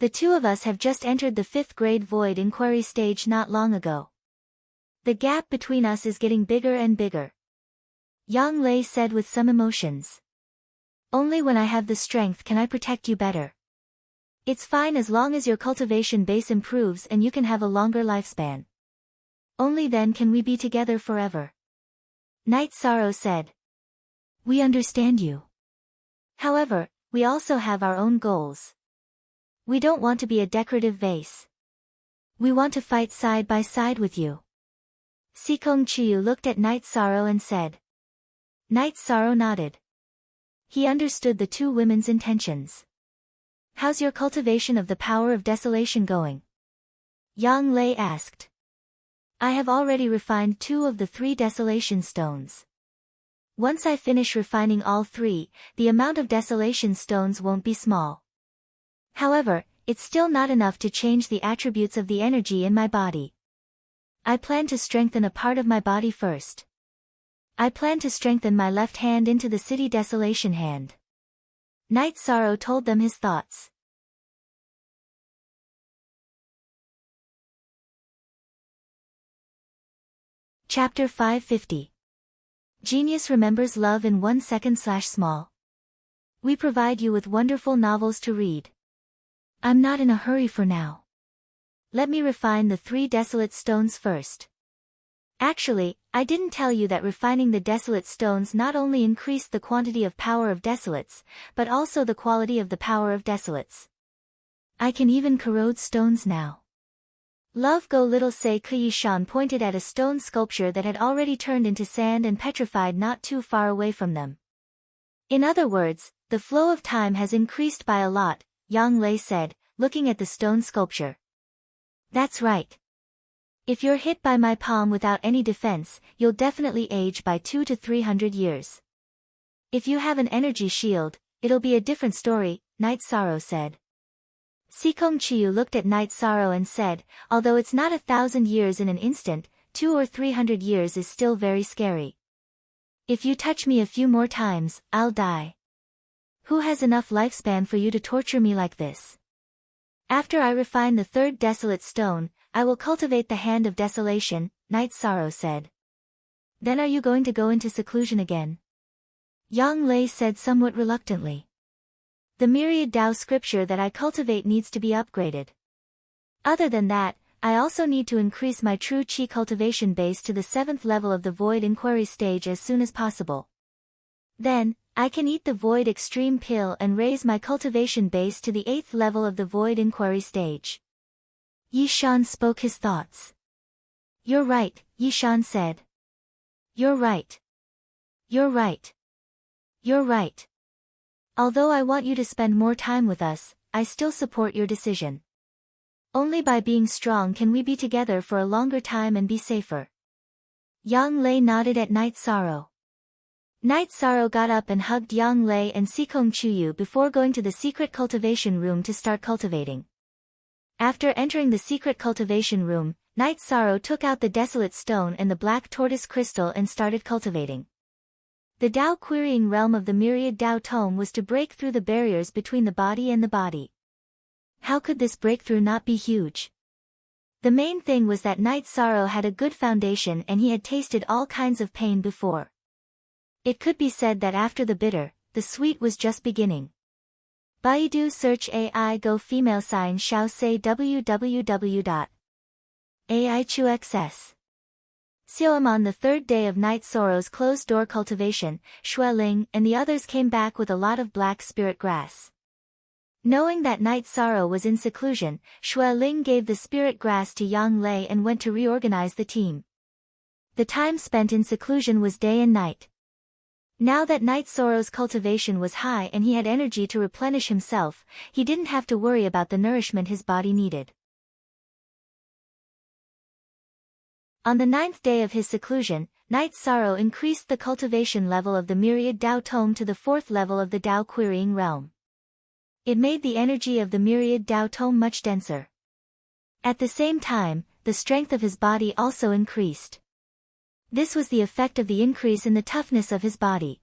The two of us have just entered the 5th grade void inquiry stage not long ago. The gap between us is getting bigger and bigger. Yang Lei said with some emotions. Only when I have the strength can I protect you better. It's fine as long as your cultivation base improves and you can have a longer lifespan. Only then can we be together forever. Night Sorrow said. We understand you. However, we also have our own goals. We don't want to be a decorative vase. We want to fight side by side with you. Sikong Chiyu looked at Night Sorrow and said. Night Sorrow nodded. He understood the two women's intentions. How's your cultivation of the power of desolation going? Yang Lei asked. I have already refined 2 of the 3 desolation stones. Once I finish refining all 3, the amount of desolation stones won't be small. However, it's still not enough to change the attributes of the energy in my body. I plan to strengthen a part of my body first. I plan to strengthen my left hand into the city desolation hand. Night Sorrow told them his thoughts. Chapter 550. Genius remembers love in 1 second/small. We provide you with wonderful novels to read. I'm not in a hurry for now. Let me refine the 3 desolate stones first. Actually, I didn't tell you that refining the desolate stones not only increased the quantity of power of desolates, but also the quality of the power of desolates. I can even corrode stones now. Love Go Little Say Kuyishan pointed at a stone sculpture that had already turned into sand and petrified not too far away from them. In other words, the flow of time has increased by a lot, Yang Lei said, looking at the stone sculpture. That's right. If you're hit by my palm without any defense, you'll definitely age by 200 to 300 years. If you have an energy shield, it'll be a different story, Night Sorrow said. Sikong Chiyu looked at Night Sorrow and said, although it's not 1,000 years in an instant, 200 or 300 years is still very scary. If you touch me a few more times, I'll die. Who has enough lifespan for you to torture me like this? After I refine the 3rd desolate stone, I will cultivate the hand of desolation, Night Sorrow said. Then are you going to go into seclusion again? Yang Lei said somewhat reluctantly. The myriad Tao scripture that I cultivate needs to be upgraded. Other than that, I also need to increase my true Qi cultivation base to the 7th level of the Void Inquiry stage as soon as possible. Then, I can eat the Void Extreme pill and raise my cultivation base to the 8th level of the Void Inquiry stage. Yi Shan spoke his thoughts. You're right, Yi Shan said. You're right. You're right. You're right. Although I want you to spend more time with us, I still support your decision. Only by being strong can we be together for a longer time and be safer. Yang Lei nodded at Night Sorrow. Night Sorrow got up and hugged Yang Lei and Sikong Chuyu before going to the secret cultivation room to start cultivating. After entering the secret cultivation room, Night Sorrow took out the desolate stone and the black tortoise crystal and started cultivating. The Tao querying realm of the myriad Tao tome was to break through the barriers between the body and the body. How could this breakthrough not be huge? The main thing was that Night Sorrow had a good foundation and he had tasted all kinds of pain before. It could be said that after the bitter, the sweet was just beginning. Baidu search AI Go female sign Xiao say www.aichuxs. Xiaom on the third day of Night Sorrow's closed-door cultivation, Xueling and the others came back with a lot of black spirit grass. Knowing that Night Sorrow was in seclusion, Xueling gave the spirit grass to Yang Lei and went to reorganize the team. The time spent in seclusion was day and night. Now that Night Sorrow's cultivation was high and he had energy to replenish himself, he didn't have to worry about the nourishment his body needed. On the 9th day of his seclusion, Night Sorrow increased the cultivation level of the myriad Tao tome to the 4th level of the Tao querying realm. It made the energy of the myriad Tao tome much denser. At the same time, the strength of his body also increased. This was the effect of the increase in the toughness of his body.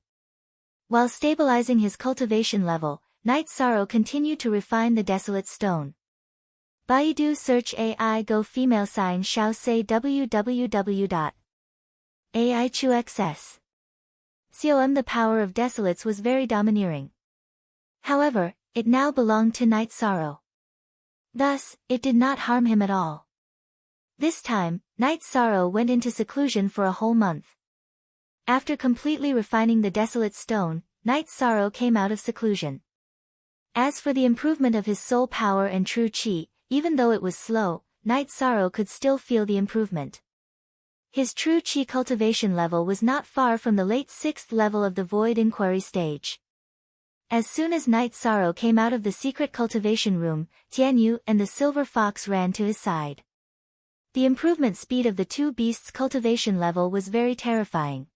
While stabilizing his cultivation level, Night Sorrow continued to refine the desolate stone. Baidu search AI Go female sign Xiao say www.aichuxs. Xiaom the power of desolates was very domineering. However, it now belonged to Night Sorrow. Thus, it did not harm him at all. This time, Night Sorrow went into seclusion for a whole month. After completely refining the desolate stone, Night Sorrow came out of seclusion. As for the improvement of his soul power and true Qi, even though it was slow, Night Sorrow could still feel the improvement. His true Qi cultivation level was not far from the late 6th level of the Void Inquiry stage. As soon as Night Sorrow came out of the secret cultivation room, Tianyu and the silver fox ran to his side. The improvement speed of the two beasts' cultivation level was very terrifying.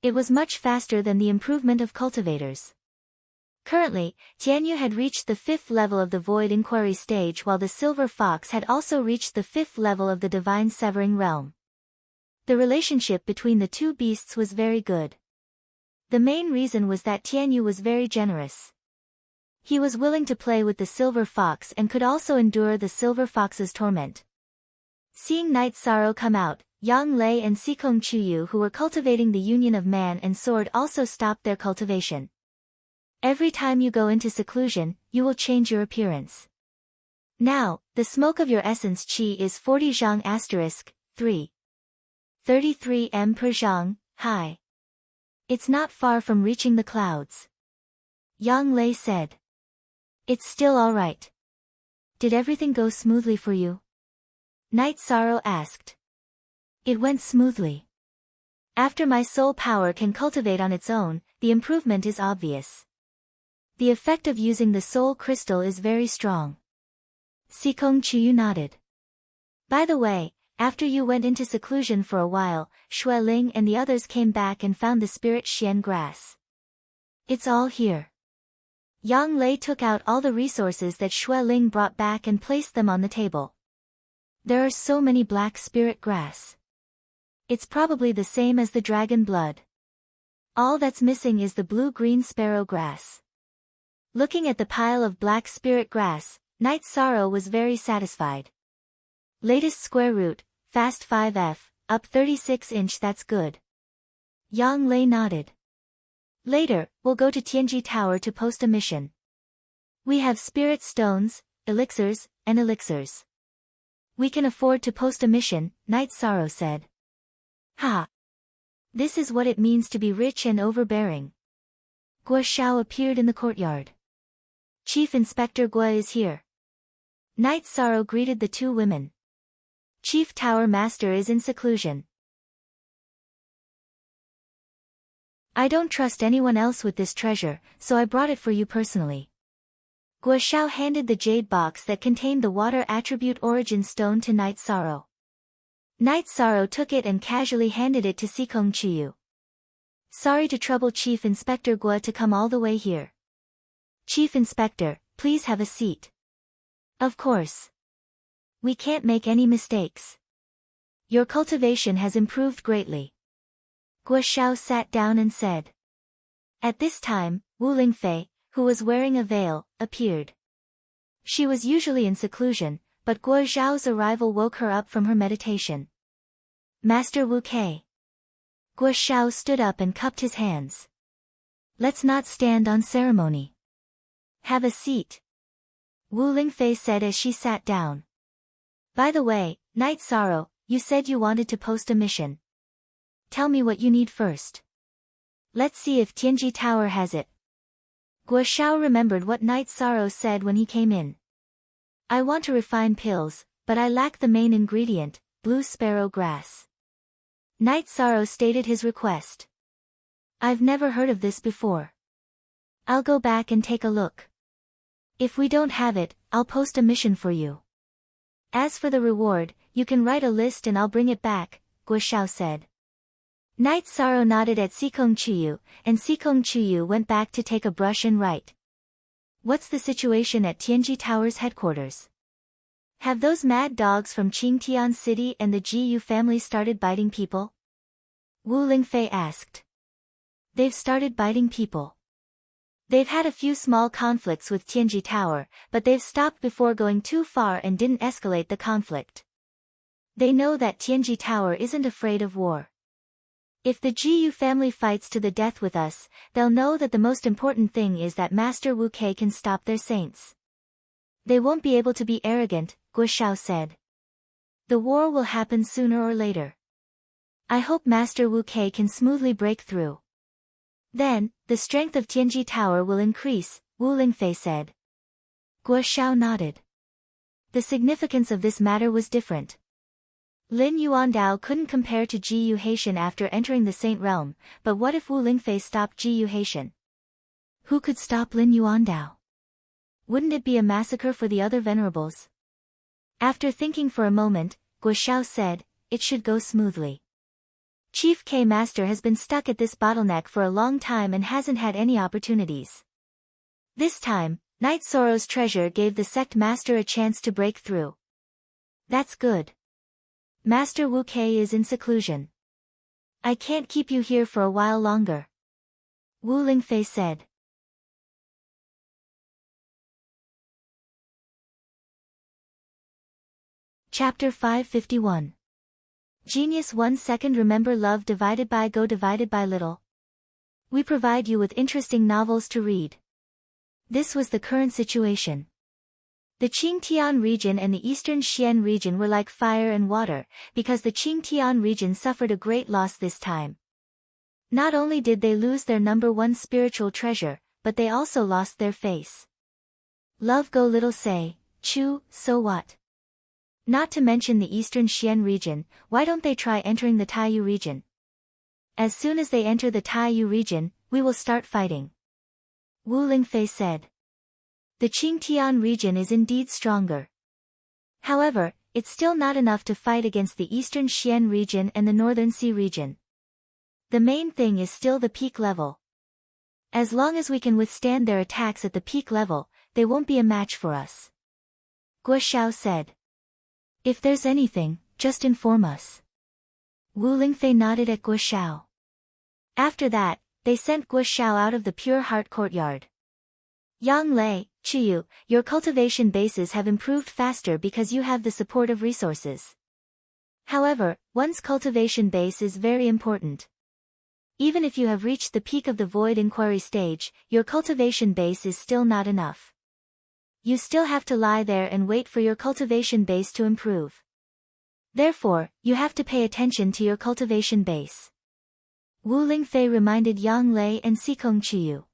It was much faster than the improvement of cultivators. Currently, Tianyu had reached the 5th level of the Void Inquiry stage while the silver fox had also reached the 5th level of the Divine Severing realm. The relationship between the two beasts was very good. The main reason was that Tianyu was very generous. He was willing to play with the silver fox and could also endure the silver fox's torment. Seeing Night Sorrow come out, Yang Lei and Sikong Chuyu who were cultivating the union of man and sword also stopped their cultivation. Every time you go into seclusion, you will change your appearance. Now, the smoke of your essence Qi is 40 zhang * 3. 33 m per zhang, high. It's not far from reaching the clouds. Yang Lei said. It's still all right. Did everything go smoothly for you? Night Sorrow asked. It went smoothly. After my soul power can cultivate on its own, the improvement is obvious. The effect of using the soul crystal is very strong. Sikong Chuyu nodded. By the way, after you went into seclusion for a while, Xueling and the others came back and found the spirit Xian grass. It's all here. Yang Lei took out all the resources that Xueling brought back and placed them on the table. There are so many black spirit grass. It's probably the same as the dragon blood. All that's missing is the blue-green sparrow grass. Looking at the pile of black spirit grass, Night Sorrow was very satisfied. Latest square root, fast 5F, up 36 inch that's good. Yang Lei nodded. Later, we'll go to Tianji Tower to post a mission. We have spirit stones, elixirs, and elixirs. We can afford to post a mission, Night Sorrow said. Ha! This is what it means to be rich and overbearing. Guo Xiao appeared in the courtyard. Chief Inspector Guo is here. Night Sorrow greeted the two women. Chief Tower Master is in seclusion. I don't trust anyone else with this treasure, so I brought it for you personally. Guo Xiao handed the jade box that contained the water attribute origin stone to Night Sorrow. Night Sorrow took it and casually handed it to Xikong Chuyu. Sorry to trouble Chief Inspector Guo to come all the way here. Chief Inspector, please have a seat. Of course. We can't make any mistakes. Your cultivation has improved greatly. Guo Xiao sat down and said. At this time, Wu Lingfei, who was wearing a veil, appeared. She was usually in seclusion, but Guo Xiao's arrival woke her up from her meditation. Master Wu Kei. Guo Xiao stood up and cupped his hands. Let's not stand on ceremony. Have a seat. Wu Lingfei said as she sat down. By the way, Night Sorrow, you said you wanted to post a mission. Tell me what you need first. Let's see if Tianji Tower has it. Guo Xiao remembered what Night Sorrow said when he came in. I want to refine pills, but I lack the main ingredient, blue sparrow grass. Night Sorrow stated his request. I've never heard of this before. I'll go back and take a look. If we don't have it, I'll post a mission for you. As for the reward, you can write a list and I'll bring it back, Guo Xiao said. Night Sorrow nodded at Xikong Chuyu, and Xikong Chuyu went back to take a brush and write. What's the situation at Tianji Tower's headquarters? Have those mad dogs from Qingtian City and the Ji family started biting people? Wu Lingfei asked. They've started biting people. They've had a few small conflicts with Tianji Tower, but they've stopped before going too far and didn't escalate the conflict. They know that Tianji Tower isn't afraid of war. If the Ji family fights to the death with us, they'll know that the most important thing is that Master Wu Kei can stop their saints. They won't be able to be arrogant, Guo Xiao said. The war will happen sooner or later. I hope Master Wu Kei can smoothly break through. Then, the strength of Tianji Tower will increase, Wu Lingfei said. Guo Xiao nodded. The significance of this matter was different. Lin Yuandao couldn't compare to Ji Yuhaitian after entering the Saint Realm, but what if Wu Lingfei stopped Ji Yuhaitian? Who could stop Lin Yuandao? Wouldn't it be a massacre for the other venerables? After thinking for a moment, Guo Xiao said, it should go smoothly. Chief K Master has been stuck at this bottleneck for a long time and hasn't had any opportunities. This time, Night Sorrow's treasure gave the sect master a chance to break through. That's good. Master Wu Kei is in seclusion. I can't keep you here for a while longer. Wu Lingfei said. Chapter 551. Genius 1 second. Remember love divided by go divided by little. We provide you with interesting novels to read. This was the current situation. The Qingtian region and the eastern Xian region were like fire and water, because the Qingtian region suffered a great loss this time. Not only did they lose their number one spiritual treasure, but they also lost their face. Love go little say, Chu, so what? Not to mention the eastern Xian region, why don't they try entering the Taiyu region? As soon as they enter the Taiyu region, we will start fighting. Wu Lingfei said. The Qingtian region is indeed stronger. However, it's still not enough to fight against the eastern Xian region and the northern Xi region. The main thing is still the peak level. As long as we can withstand their attacks at the peak level, they won't be a match for us. Guo Xiao said. If there's anything, just inform us. Wu Lingfei nodded at Guo Xiao. After that, they sent Guo Xiao out of the Pure Heart courtyard. Yang Lei, Chuyu, your cultivation bases have improved faster because you have the support of resources. However, one's cultivation base is very important. Even if you have reached the peak of the void inquiry stage, your cultivation base is still not enough. you still have to lie there and wait for your cultivation base to improve. Therefore, you have to pay attention to your cultivation base. Wu Lingfei reminded Yang Lei and Sikong Chiyu.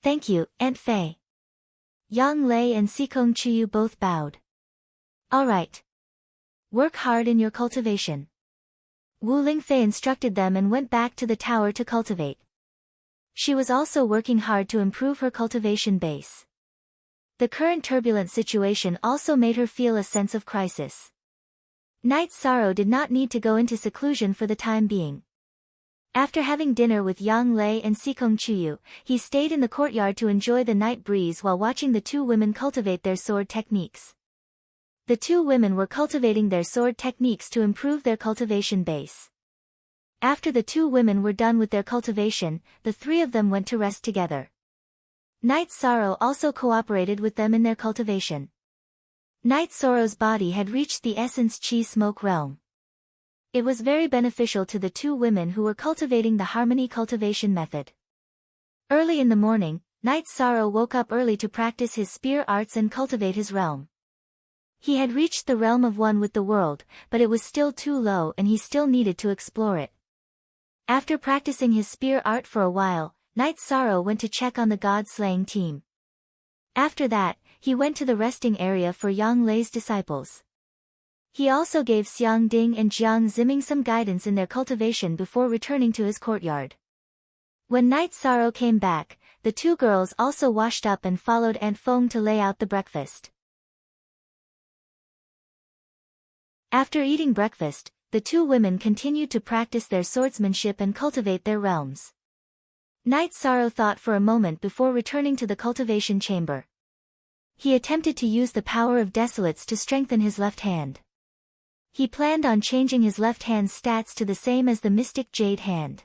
Thank you, Aunt Fei. Yang Lei and Sikong Chiyu both bowed. Alright. Work hard in your cultivation. Wu Lingfei instructed them and went back to the tower to cultivate. She was also working hard to improve her cultivation base. The current turbulent situation also made her feel a sense of crisis. Knight Sorrow did not need to go into seclusion for the time being. After having dinner with Yang Lei and Sikong Chiyu, he stayed in the courtyard to enjoy the night breeze while watching the two women cultivate their sword techniques. The two women were cultivating their sword techniques to improve their cultivation base. After the two women were done with their cultivation, the three of them went to rest together. Knight Sorrow also cooperated with them in their cultivation. Knight Sorrow's body had reached the essence chi smoke realm. It was very beneficial to the two women who were cultivating the harmony cultivation method. Early in the morning, Knight Sorrow woke up early to practice his spear arts and cultivate his realm. He had reached the realm of one with the world, but it was still too low and he still needed to explore it. After practicing his spear art for a while, Knight Sorrow went to check on the god-slaying team. After that, he went to the resting area for Yang Lei's disciples. He also gave Xiang Ding and Jiang Ziming some guidance in their cultivation before returning to his courtyard. When Knight Sorrow came back, the two girls also washed up and followed Aunt Feng to lay out the breakfast. After eating breakfast, the two women continued to practice their swordsmanship and cultivate their realms. Knight Sorrow thought for a moment before returning to the cultivation chamber. He attempted to use the power of Desolates to strengthen his left hand. He planned on changing his left hand's stats to the same as the Mystic Jade hand.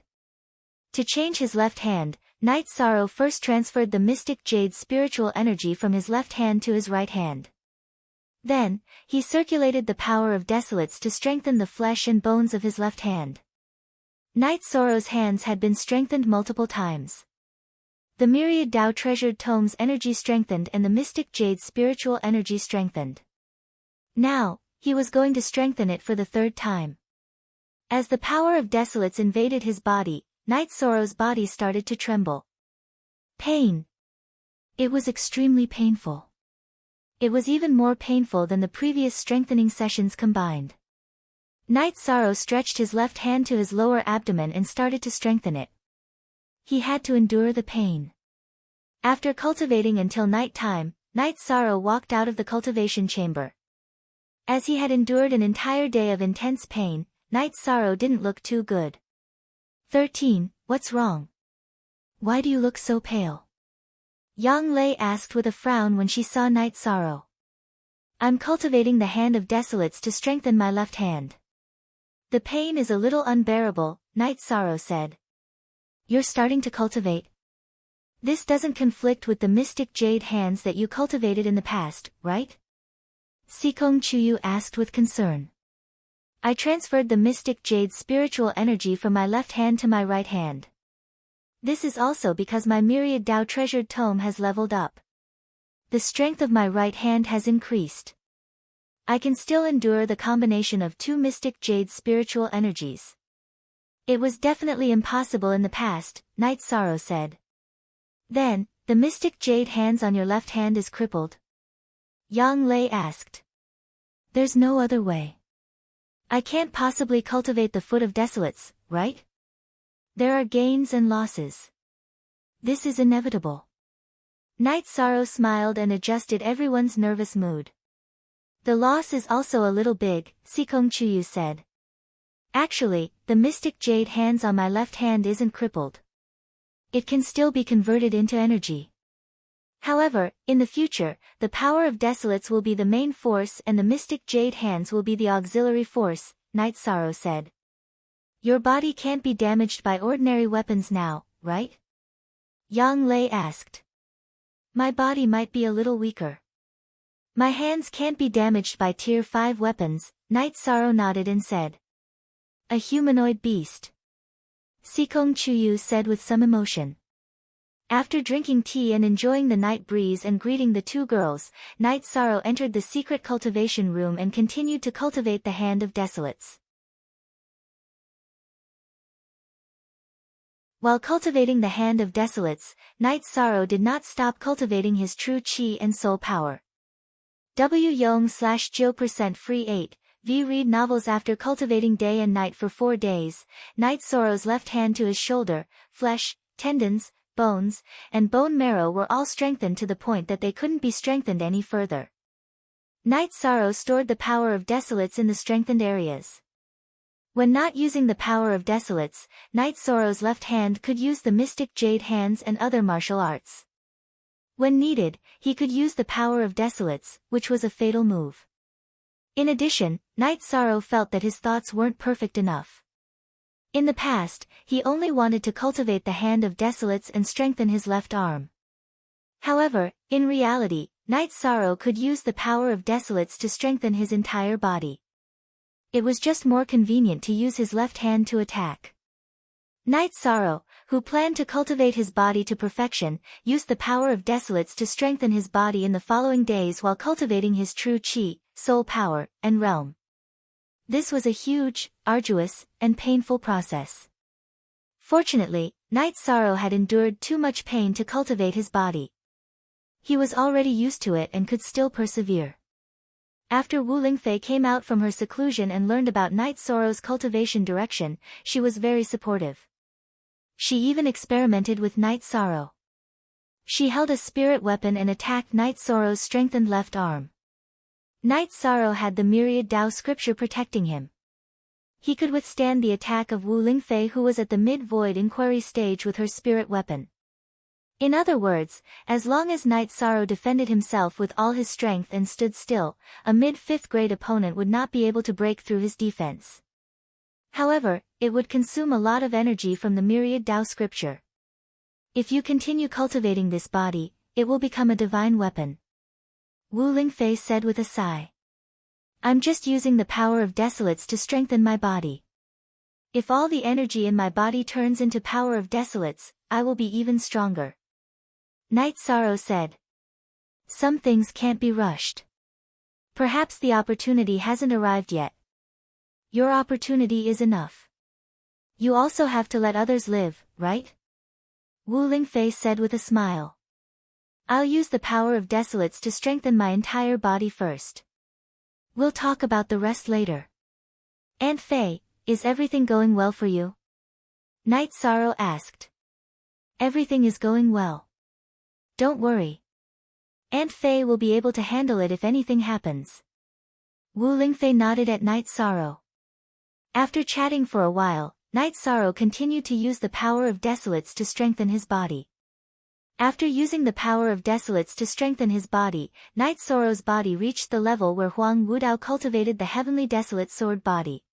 To change his left hand, Knight Sorrow first transferred the Mystic Jade's spiritual energy from his left hand to his right hand. Then, he circulated the power of Desolates to strengthen the flesh and bones of his left hand. Knight Sorrow's hands had been strengthened multiple times. The myriad Tao treasured tomes energy strengthened and the Mystic Jade's spiritual energy strengthened. Now, he was going to strengthen it for the third time. As the power of Desolates invaded his body, Knight Sorrow's body started to tremble. Pain. It was extremely painful. It was even more painful than the previous strengthening sessions combined. Knight Sorrow stretched his left hand to his lower abdomen and started to strengthen it. He had to endure the pain. After cultivating until night time, Knight Sorrow walked out of the cultivation chamber. As he had endured an entire day of intense pain, Knight Sorrow didn't look too good. 13. What's wrong? Why do you look so pale? Yang Lei asked with a frown when she saw Knight Sorrow. I'm cultivating the hand of Desolates to strengthen my left hand. The pain is a little unbearable, Knight Sorrow said. You're starting to cultivate? This doesn't conflict with the Mystic Jade hands that you cultivated in the past, right? Sikong Chiyu asked with concern. I transferred the Mystic Jade's spiritual energy from my left hand to my right hand. This is also because my myriad Tao treasured tome has leveled up. The strength of my right hand has increased. I can still endure the combination of two Mystic Jade's spiritual energies. It was definitely impossible in the past, Knight Sorrow said. Then, the Mystic Jade hands on your left hand is crippled? Yang Lei asked. There's no other way. I can't possibly cultivate the foot of Desolates, right? There are gains and losses. This is inevitable. Knight Sorrow smiled and adjusted everyone's nervous mood. The loss is also a little big, Sikong Chiyu said. Actually, the Mystic Jade hands on my left hand isn't crippled. It can still be converted into energy. However, in the future, the power of Desolates will be the main force and the Mystic Jade hands will be the auxiliary force, Knight Sorrow said. Your body can't be damaged by ordinary weapons now, right? Yang Lei asked. My body might be a little weaker. My hands can't be damaged by Tier 5 weapons, Knight Sorrow nodded and said. A humanoid beast. Sikong Chiyu said with some emotion. After drinking tea and enjoying the night breeze and greeting the two girls, Night Sorrow entered the secret cultivation room and continued to cultivate the Hand of Desolates. While cultivating the Hand of Desolates, Night Sorrow did not stop cultivating his true chi and soul power. W/Yong/Geo% free 8. Read novels. After cultivating day and night for 4 days, Night Sorrow's left hand to his shoulder, flesh, tendons, bones, and bone marrow were all strengthened to the point that they couldn't be strengthened any further. Night Sorrow stored the power of Desolates in the strengthened areas. When not using the power of Desolates, Night Sorrow's left hand could use the mystic jade hands and other martial arts. When needed, he could use the power of Desolates, which was a fatal move. In addition, Night Sorrow felt that his thoughts weren't perfect enough. In the past, he only wanted to cultivate the Hand of Desolates and strengthen his left arm. However, in reality, Night Sorrow could use the power of Desolates to strengthen his entire body. It was just more convenient to use his left hand to attack. Night Sorrow, who planned to cultivate his body to perfection, used the power of Desolates to strengthen his body in the following days while cultivating his true chi, soul power, and realm. This was a huge, arduous, and painful process. Fortunately, Night Sorrow had endured too much pain to cultivate his body. He was already used to it and could still persevere. After Wu Lingfei came out from her seclusion and learned about Night Sorrow's cultivation direction, she was very supportive. She even experimented with Night Sorrow. She held a spirit weapon and attacked Night Sorrow's strengthened left arm. Night Sorrow had the myriad Dao scripture protecting him. He could withstand the attack of Wu Lingfei, who was at the mid-void inquiry stage with her spirit weapon. In other words, as long as Night Sorrow defended himself with all his strength and stood still, a mid-5th grade opponent would not be able to break through his defense. However, it would consume a lot of energy from the myriad Dao scripture. If you continue cultivating this body, it will become a divine weapon. Wu Lingfei said with a sigh. I'm just using the power of Desolates to strengthen my body. If all the energy in my body turns into power of Desolates, I will be even stronger. Night Sorrow said. Some things can't be rushed. Perhaps the opportunity hasn't arrived yet. Your opportunity is enough. You also have to let others live, right? Wu Lingfei said with a smile. I'll use the power of Desolates to strengthen my entire body first. We'll talk about the rest later. Aunt Fei, is everything going well for you? Night Sorrow asked. Everything is going well. Don't worry. Aunt Fei will be able to handle it if anything happens. Wu Lingfei nodded at Night Sorrow. After chatting for a while, Night Sorrow continued to use the power of Desolates to strengthen his body. After using the power of Desolates to strengthen his body, Night Sorrow's body reached the level where Huang Wudao cultivated the heavenly Desolate sword body.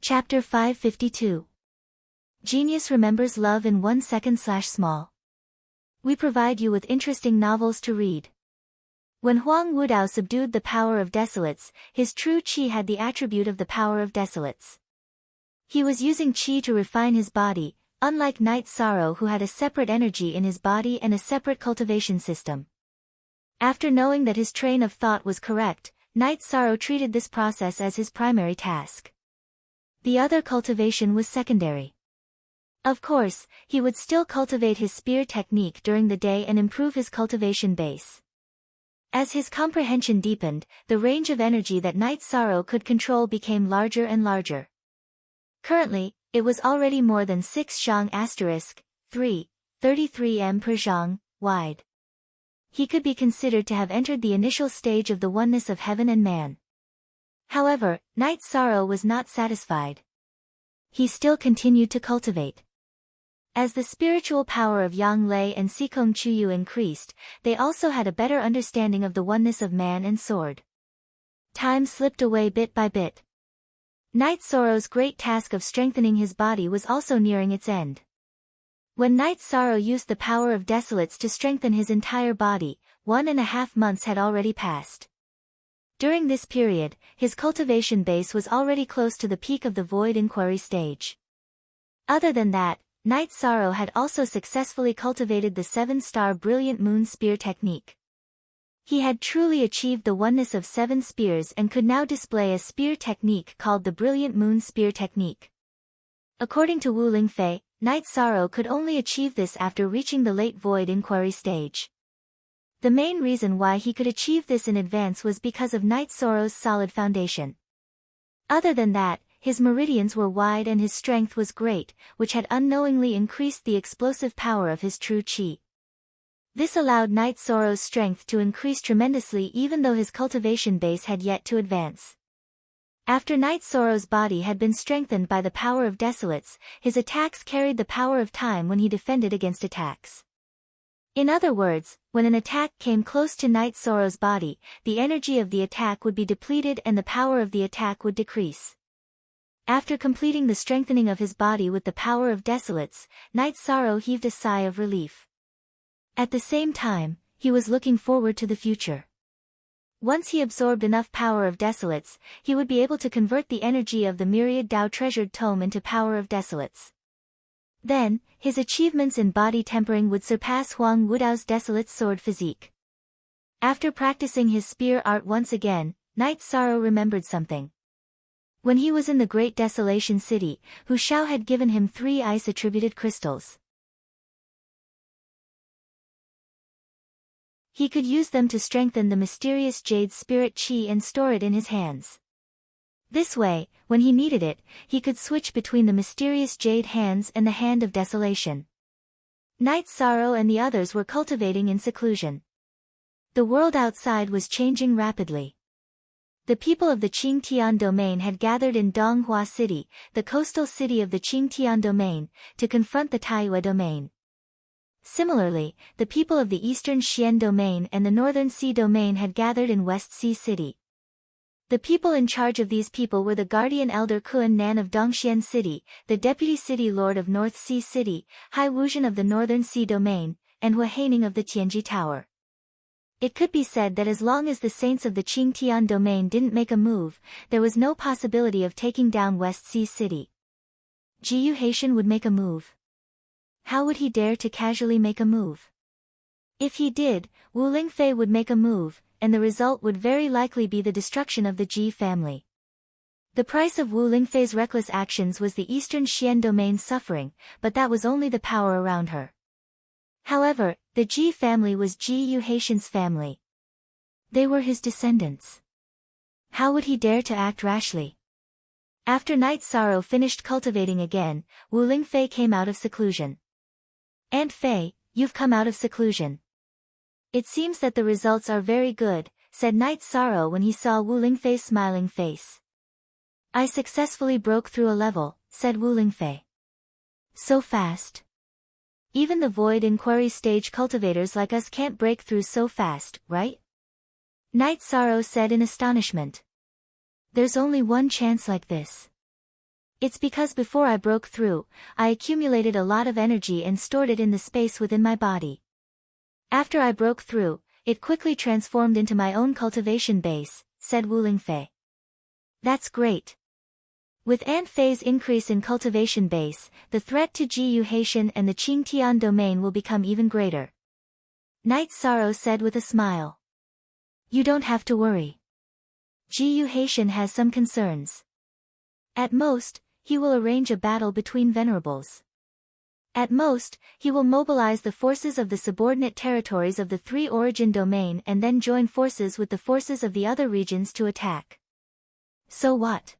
Chapter 552. Genius remembers love in 1 second/small. We provide you with interesting novels to read. When Huang Wudao subdued the power of Desolates, his true chi had the attribute of the power of Desolates. He was using chi to refine his body, unlike Night Sorrow, who had a separate energy in his body and a separate cultivation system. After knowing that his train of thought was correct, Night Sorrow treated this process as his primary task. The other cultivation was secondary. Of course, he would still cultivate his spear technique during the day and improve his cultivation base. As his comprehension deepened, the range of energy that Night Sorrow could control became larger and larger. Currently, it was already more than 6 zhang*3, 33 m per zhang, wide. He could be considered to have entered the initial stage of the oneness of heaven and man. However, Night Sorrow was not satisfied. He still continued to cultivate. As the spiritual power of Yang Lei and Sikong Chuyu increased, they also had a better understanding of the oneness of man and sword. Time slipped away bit by bit. Night Sorrow's great task of strengthening his body was also nearing its end. When Night Sorrow used the power of Desolates to strengthen his entire body, 1.5 months had already passed. During this period, his cultivation base was already close to the peak of the void inquiry stage. Other than that, Night Sorrow had also successfully cultivated the 7-star Brilliant Moon Spear technique. He had truly achieved the oneness of 7 spears and could now display a spear technique called the Brilliant Moon Spear technique. According to Wu Lingfei, Night Sorrow could only achieve this after reaching the late void inquiry stage. The main reason why he could achieve this in advance was because of Night Sorrow's solid foundation. Other than that, his meridians were wide and his strength was great, which had unknowingly increased the explosive power of his true qi. This allowed Night Sorrow's strength to increase tremendously even though his cultivation base had yet to advance. After Night Sorrow's body had been strengthened by the power of Desolates, his attacks carried the power of time when he defended against attacks. In other words, when an attack came close to Night Sorrow's body, the energy of the attack would be depleted and the power of the attack would decrease. After completing the strengthening of his body with the power of Desolates, Night Sorrow heaved a sigh of relief. At the same time, he was looking forward to the future. Once he absorbed enough power of Desolates, he would be able to convert the energy of the myriad Tao treasured tome into power of Desolates. Then, his achievements in body tempering would surpass Huang Wudao's Desolate sword physique. After practicing his spear art once again, Night Sorrow remembered something. When he was in the Great Desolation City, Hu Shao had given him 3 ice-attributed crystals. He could use them to strengthen the mysterious jade spirit qi and store it in his hands. This way, when he needed it, he could switch between the mysterious jade hands and the hand of desolation. Night Sorrow and the others were cultivating in seclusion. The world outside was changing rapidly. The people of the Qingtian domain had gathered in Donghua City, the coastal city of the Qingtian domain, to confront the Taiyue domain. Similarly, the people of the Eastern Xian domain and the Northern Sea domain had gathered in West Sea City. The people in charge of these people were the guardian elder Kuan Nan of Dongxian City, the deputy city lord of North Sea City, Hai Wuzhen of the Northern Sea domain, and Hua Haining of the Tianji Tower. It could be said that as long as the saints of the Qingtian domain didn't make a move, there was no possibility of taking down West Sea City. Jiyu Haitian would make a move. How would he dare to casually make a move? If he did, Wu Lingfei would make a move, and the result would very likely be the destruction of the Ji family. The price of Wu Lingfei's reckless actions was the Eastern Xian domain's suffering, but that was only the power around her. However, the Ji family was Jiyu Haitian's family. They were his descendants. How would he dare to act rashly? After Night Sorrow finished cultivating again, Wu Lingfei came out of seclusion. Aunt Fei, you've come out of seclusion. It seems that the results are very good, said Night Sorrow when he saw Wu Lingfei's smiling face. I successfully broke through a level, said Wu Lingfei. So fast. Even the void inquiry stage cultivators like us can't break through so fast, right? Night Sorrow said in astonishment. There's only one chance like this. It's because before I broke through, I accumulated a lot of energy and stored it in the space within my body. After I broke through, it quickly transformed into my own cultivation base, said Wu Lingfei. That's great. With Aunt Fei's increase in cultivation base, the threat to Jiyu Haitian and the Qingtian domain will become even greater. Night Sorrow said with a smile. You don't have to worry. Jiyu Haitian has some concerns. At most, he will arrange a battle between venerables. At most, he will mobilize the forces of the subordinate territories of the 3 origin domain and then join forces with the forces of the other regions to attack. So what?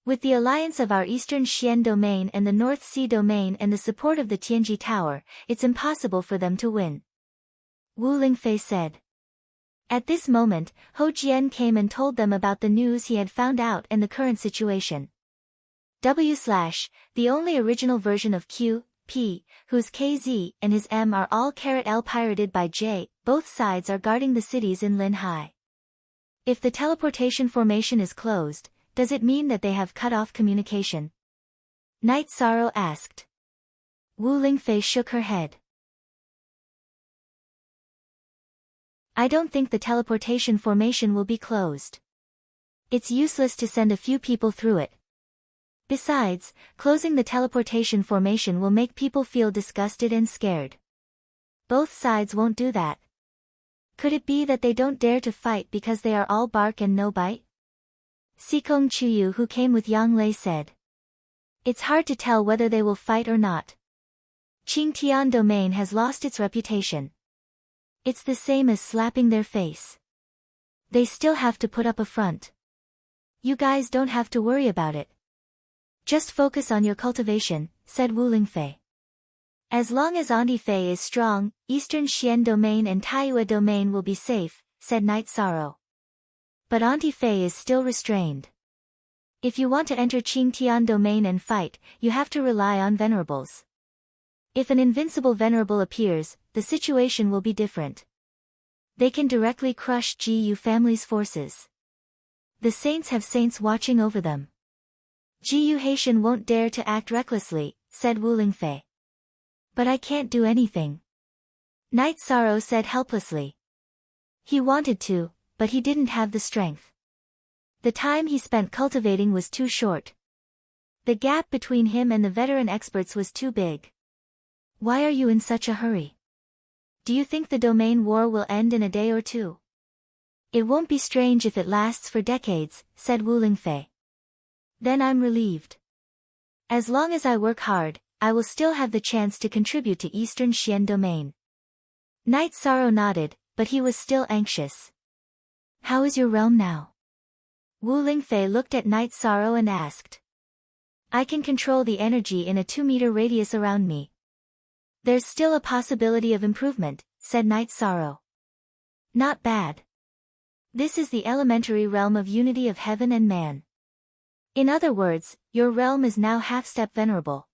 With the alliance of our Eastern Xian domain and the North Sea domain and the support of the Tianji Tower, it's impossible for them to win. Wu Lingfei said. At this moment, Ho Jian came and told them about the news he had found out and the current situation. The only original version of Q, P, whose KZ and his M are all L pirated by J, both sides are guarding the cities in Linhai. If the teleportation formation is closed, does it mean that they have cut off communication? Night Sorrow asked. Wu Lingfei shook her head. I don't think the teleportation formation will be closed. It's useless to send a few people through it. Besides, closing the teleportation formation will make people feel disgusted and scared. Both sides won't do that. Could it be that they don't dare to fight because they are all bark and no bite? Sikong Chuyu, who came with Yang Lei, said. It's hard to tell whether they will fight or not. Qingtian domain has lost its reputation. It's the same as slapping their face. They still have to put up a front. You guys don't have to worry about it. Just focus on your cultivation, said Wu Lingfei. As long as Auntie Fei is strong, Eastern Xian domain and Taiyue domain will be safe, said Night Sorrow. But Auntie Fei is still restrained. If you want to enter Qingtian domain and fight, you have to rely on venerables. If an invincible venerable appears, the situation will be different. They can directly crush Ji family's forces. The saints have saints watching over them. Ji Haitian won't dare to act recklessly, said Wu Lingfei. But I can't do anything. Night Sorrow said helplessly. He wanted to, but he didn't have the strength. The time he spent cultivating was too short. The gap between him and the veteran experts was too big. Why are you in such a hurry? Do you think the domain war will end in a day or two? It won't be strange if it lasts for decades, said Wu Lingfei. Then I'm relieved. As long as I work hard, I will still have the chance to contribute to Eastern Xian domain. Night Sorrow nodded, but he was still anxious. How is your realm now? Wu Lingfei looked at Night Sorrow and asked. I can control the energy in a 2-meter radius around me. There's still a possibility of improvement, said Night Sorrow. Not bad. This is the elementary realm of unity of heaven and man. In other words, your realm is now half-step venerable.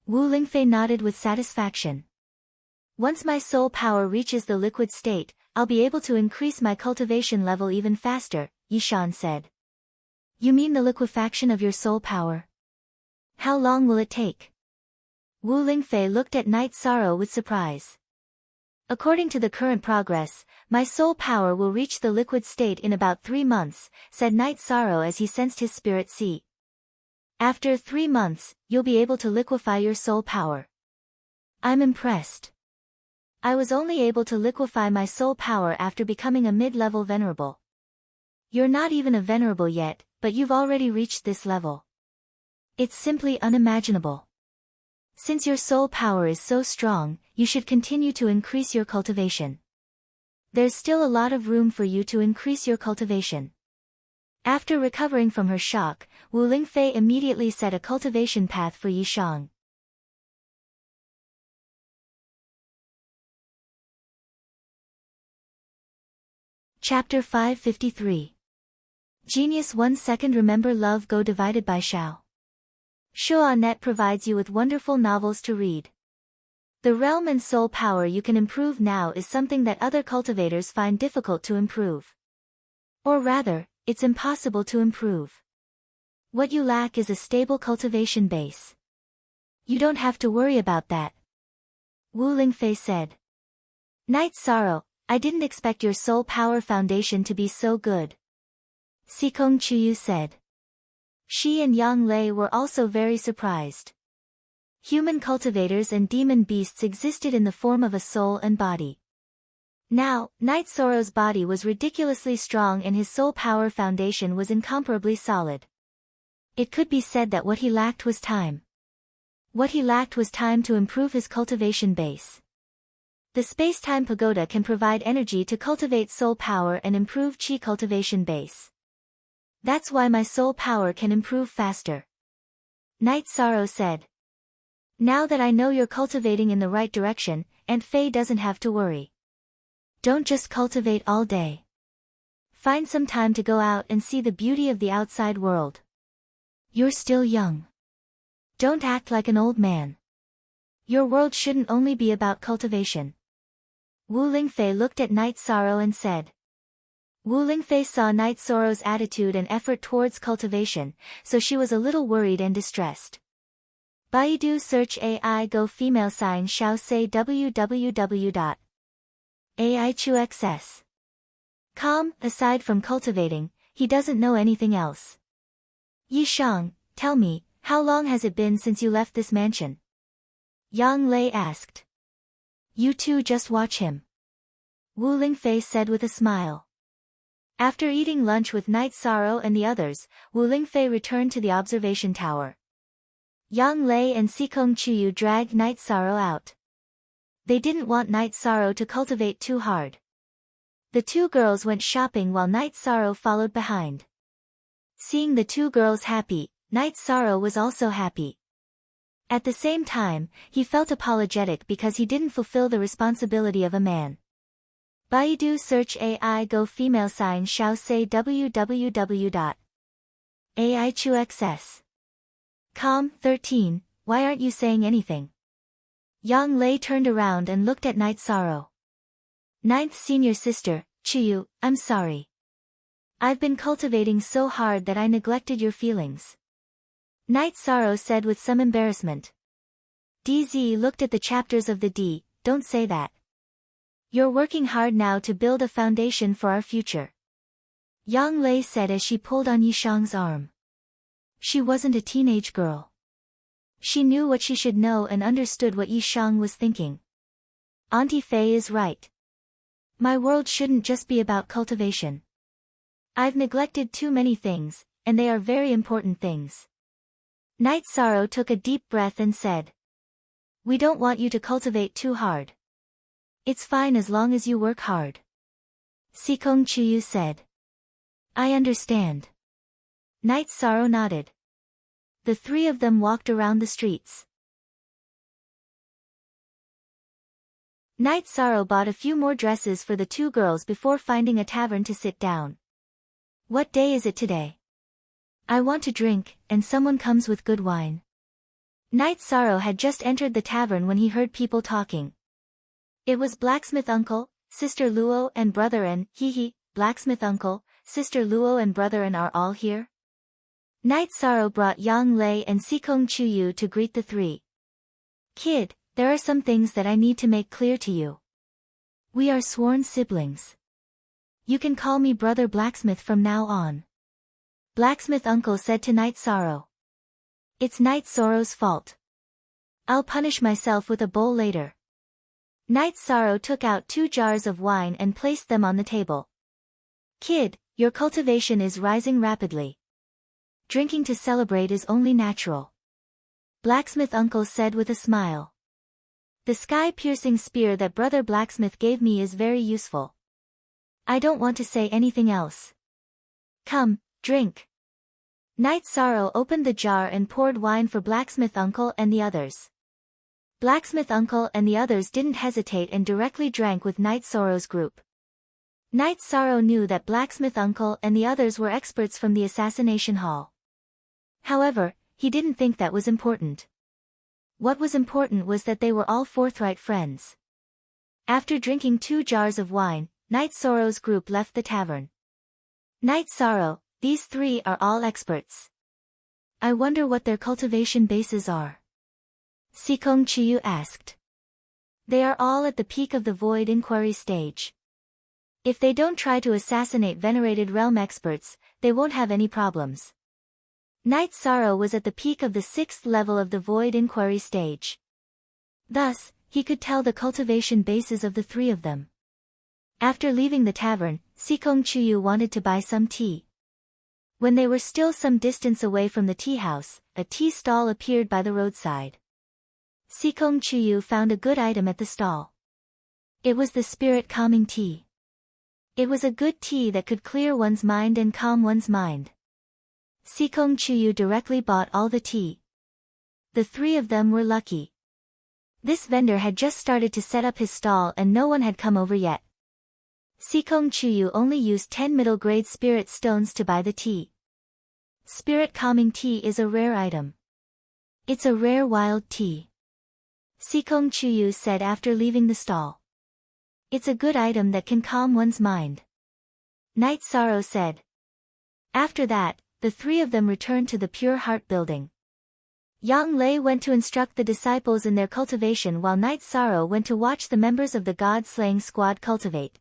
Wu Lingfei nodded with satisfaction. Once my soul power reaches the liquid state, I'll be able to increase my cultivation level even faster, Yishan said. You mean the liquefaction of your soul power? How long will it take? Wu Lingfei looked at Night Sorrow with surprise. According to the current progress, my soul power will reach the liquid state in about 3 months, said Night Sorrow as he sensed his spirit see. After 3 months, you'll be able to liquefy your soul power. I'm impressed. I was only able to liquefy my soul power after becoming a mid-level venerable. You're not even a venerable yet, but you've already reached this level. It's simply unimaginable. Since your soul power is so strong, you should continue to increase your cultivation. There's still a lot of room for you to increase your cultivation. After recovering from her shock, Wu Lingfei immediately set a cultivation path for Yishang. Chapter 553. Genius 1 second. Remember love go divided by Xiao. Shuanet provides you with wonderful novels to read. The realm and soul power you can improve now is something that other cultivators find difficult to improve. Or rather, it's impossible to improve. What you lack is a stable cultivation base. You don't have to worry about that. Wu Lingfei said. Night Sorrow, I didn't expect your soul power foundation to be so good. Sikong Chuyu said. She and Yang Lei were also very surprised. Human cultivators and demon beasts existed in the form of a soul and body. Now, Night Sorrow's body was ridiculously strong and his soul power foundation was incomparably solid. It could be said that what he lacked was time. What he lacked was time to improve his cultivation base. The space-time pagoda can provide energy to cultivate soul power and improve chi cultivation base. That's why my soul power can improve faster. Night Sorrow said. Now that I know you're cultivating in the right direction, Aunt Fei doesn't have to worry. Don't just cultivate all day. Find some time to go out and see the beauty of the outside world. You're still young. Don't act like an old man. Your world shouldn't only be about cultivation. Wu Lingfei looked at Night Sorrow and said. Wu Lingfei saw Night Sorrow's attitude and effort towards cultivation, so she was a little worried and distressed. Baidu search AI Go female sign Xiao say www. AIQXS. Calm, aside from cultivating, he doesn't know anything else. Yishang, tell me, how long has it been since you left this mansion? Yang Lei asked. You two just watch him. Wu Lingfei said with a smile. After eating lunch with Night Sorrow and the others, Wu Lingfei returned to the observation tower. Yang Lei and Sikong Chuyu dragged Night Sorrow out. They didn't want Night Sorrow to cultivate too hard. The two girls went shopping while Night Sorrow followed behind. Seeing the two girls happy, Night Sorrow was also happy. At the same time, he felt apologetic because he didn't fulfill the responsibility of a man. Baidu search AI Go female sign Xiao say www.aichuxs. Com 13, why aren't you saying anything? Yang Lei turned around and looked at Night Sorrow. Ninth senior sister, Chuyu, I'm sorry. I've been cultivating so hard that I neglected your feelings. Night Sorrow said with some embarrassment. DZ looked at the chapters of the D, don't say that. You're working hard now to build a foundation for our future. Yang Lei said as she pulled on Yishang's arm. She wasn't a teenage girl. She knew what she should know and understood what Yishang was thinking. Auntie Fei is right. My world shouldn't just be about cultivation. I've neglected too many things, and they are very important things. Night Sorrow took a deep breath and said. We don't want you to cultivate too hard. It's fine as long as you work hard. Sikong Chuyu said. I understand. Night Sorrow nodded. The three of them walked around the streets. Night Sorrow bought a few more dresses for the two girls before finding a tavern to sit down. What day is it today? I want to drink, and someone comes with good wine. Night Sorrow had just entered the tavern when he heard people talking. It was Blacksmith Uncle, Sister Luo and Brother An. Hee, Blacksmith Uncle, Sister Luo and Brother An are all here? Night Sorrow brought Yang Lei and Sikong Chuyu to greet the three. Kid, there are some things that I need to make clear to you. We are sworn siblings. You can call me Brother Blacksmith from now on. Blacksmith Uncle said to Night Sorrow. It's Night Sorrow's fault. I'll punish myself with a bowl later. Night Sorrow took out 2 jars of wine and placed them on the table. Kid, your cultivation is rising rapidly. Drinking to celebrate is only natural. Blacksmith Uncle said with a smile. The sky-piercing spear that Brother Blacksmith gave me is very useful. I don't want to say anything else. Come, drink. Night Sorrow opened the jar and poured wine for Blacksmith Uncle and the others. Blacksmith Uncle and the others didn't hesitate and directly drank with Night Sorrow's group. Night Sorrow knew that Blacksmith Uncle and the others were experts from the assassination hall. However, he didn't think that was important. What was important was that they were all forthright friends. After drinking 2 jars of wine, Night Sorrow's group left the tavern. Night Sorrow, these 3 are all experts. I wonder what their cultivation bases are. Sikong Chuyu asked. They are all at the peak of the void inquiry stage. If they don't try to assassinate venerated realm experts, they won't have any problems. Night Sorrow was at the peak of the 6th level of the void inquiry stage. Thus, he could tell the cultivation bases of the 3 of them. After leaving the tavern, Sikong Chuyu wanted to buy some tea. When they were still some distance away from the tea house, a tea stall appeared by the roadside. Sikong Chuyu found a good item at the stall. It was the spirit calming tea. It was a good tea that could clear one's mind and calm one's mind. Sikong Chuyu directly bought all the tea. The 3 of them were lucky. This vendor had just started to set up his stall and no one had come over yet. Sikong Chuyu only used 10 middle-grade spirit stones to buy the tea. Spirit calming tea is a rare item. It's a rare wild tea. Sikong Chuyu said after leaving the stall. It's a good item that can calm one's mind. Night Sorrow said. After that, the 3 of them returned to the Pure Heart building. Yang Lei went to instruct the disciples in their cultivation while Night Sorrow went to watch the members of the god-slaying squad cultivate.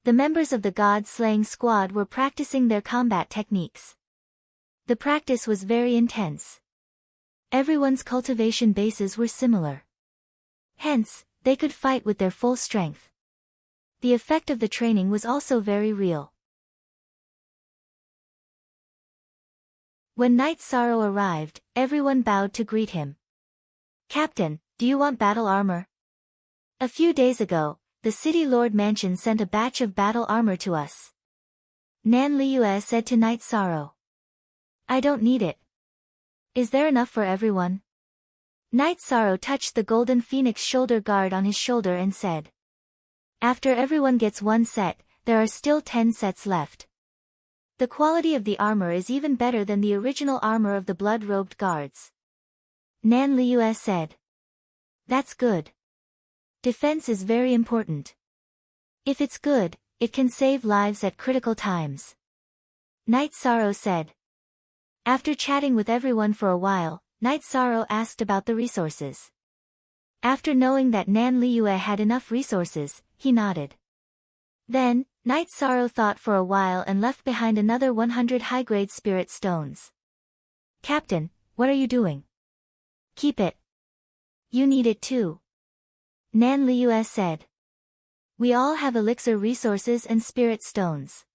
The members of the god-slaying squad were practicing their combat techniques. The practice was very intense. Everyone's cultivation bases were similar. Hence, they could fight with their full strength. The effect of the training was also very real. When Night Sorrow arrived, everyone bowed to greet him. "Captain, do you want battle armor? A few days ago, the City Lord Mansion sent a batch of battle armor to us." Nan Liyue said to Night Sorrow. "I don't need it. Is there enough for everyone?" Night Sorrow touched the golden phoenix shoulder guard on his shoulder and said, "After everyone gets one set, there are still 10 sets left. The quality of the armor is even better than the original armor of the blood-robed guards." Nan Liyue said, "That's good. Defense is very important. If it's good, it can save lives at critical times." Night Sorrow said. After chatting with everyone for a while, Night Sorrow asked about the resources. After knowing that Nan Liyue had enough resources, he nodded. Then, Night Sorrow thought for a while and left behind another 100 high-grade spirit stones. "Captain, what are you doing?" "Keep it. You need it too." Nan Liyue said. "We all have elixir resources and spirit stones.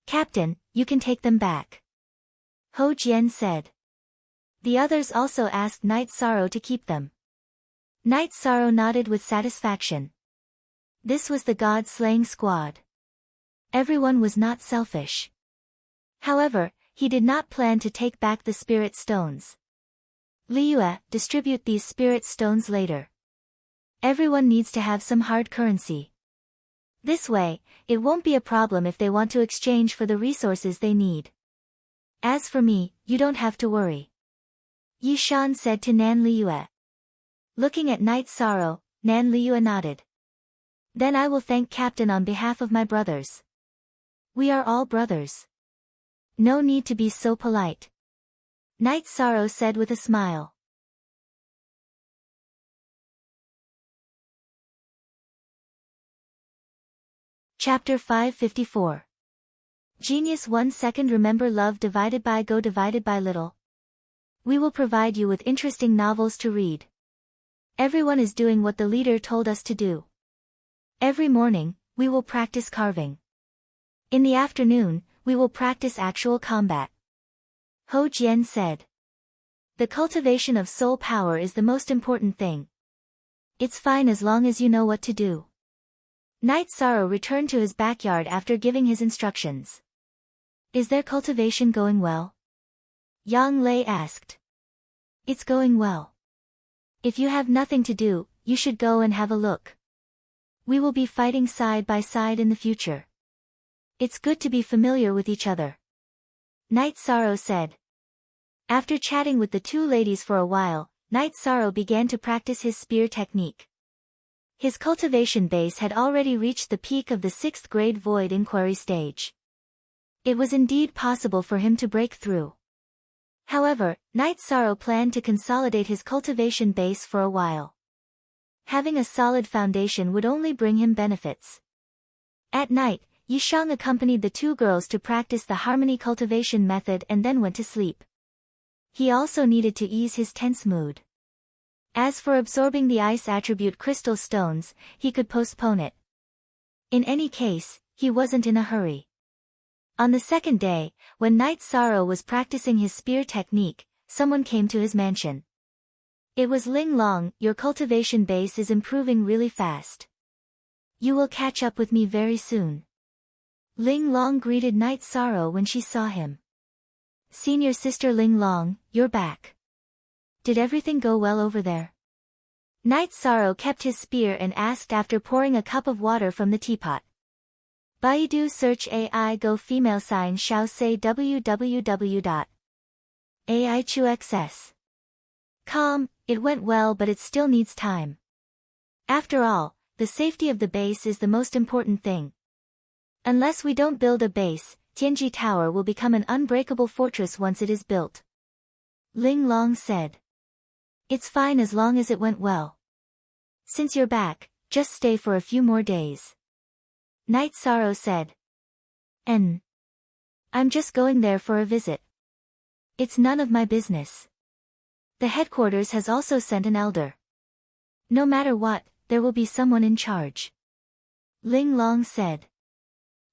Captain, you can take them back." Ho Jian said. The others also asked Night Sorrow to keep them. Night Sorrow nodded with satisfaction. This was the god-slaying squad. Everyone was not selfish. However, he did not plan to take back the spirit stones. "Liyue, distribute these spirit stones later. Everyone needs to have some hard currency. This way, it won't be a problem if they want to exchange for the resources they need. As for me, you don't have to worry." Yi Shan said to Nan Liyue. Looking at Night Sorrow, Nan Liyue nodded. "Then I will thank Captain on behalf of my brothers. We are all brothers. No need to be so polite." Night Sorrow said with a smile. Chapter 554. Genius 1 second. Remember love divided by go divided by little. We will provide you with interesting novels to read. Everyone is doing what the leader told us to do. Every morning, we will practice carving. In the afternoon, we will practice actual combat. Ho Jian said. The cultivation of soul power is the most important thing. It's fine as long as you know what to do. Night Sorrow returned to his backyard after giving his instructions. Is their cultivation going well? Yang Lei asked. It's going well. If you have nothing to do, you should go and have a look. We will be fighting side by side in the future. It's good to be familiar with each other. Night Sorrow said. After chatting with the two ladies for a while, Night Sorrow began to practice his spear technique. His cultivation base had already reached the peak of the 6th grade void inquiry stage. It was indeed possible for him to break through. However, Night Sorrow planned to consolidate his cultivation base for a while. Having a solid foundation would only bring him benefits. At night, Yishang accompanied the two girls to practice the harmony cultivation method and then went to sleep. He also needed to ease his tense mood. As for absorbing the ice attribute crystal stones, he could postpone it. In any case, he wasn't in a hurry. On the second day, when Night Sorrow was practicing his spear technique, someone came to his mansion. It was Ling Long. Your cultivation base is improving really fast. You will catch up with me very soon. Ling Long greeted Night Sorrow when she saw him. Senior sister Ling Long, you're back. Did everything go well over there? Night Sorrow kept his spear and asked after pouring a cup of water from the teapot. Baidu search AI Go female sign Xiao say www.aichuxs.com. It went well, but it still needs time. After all, the safety of the base is the most important thing. Unless we don't build a base, Tianji Tower will become an unbreakable fortress once it is built. Ling Long said. It's fine as long as it went well. Since you're back, just stay for a few more days. Night Sorrow said. I'm just going there for a visit. It's none of my business. The headquarters has also sent an elder. No matter what, there will be someone in charge. Ling Long said.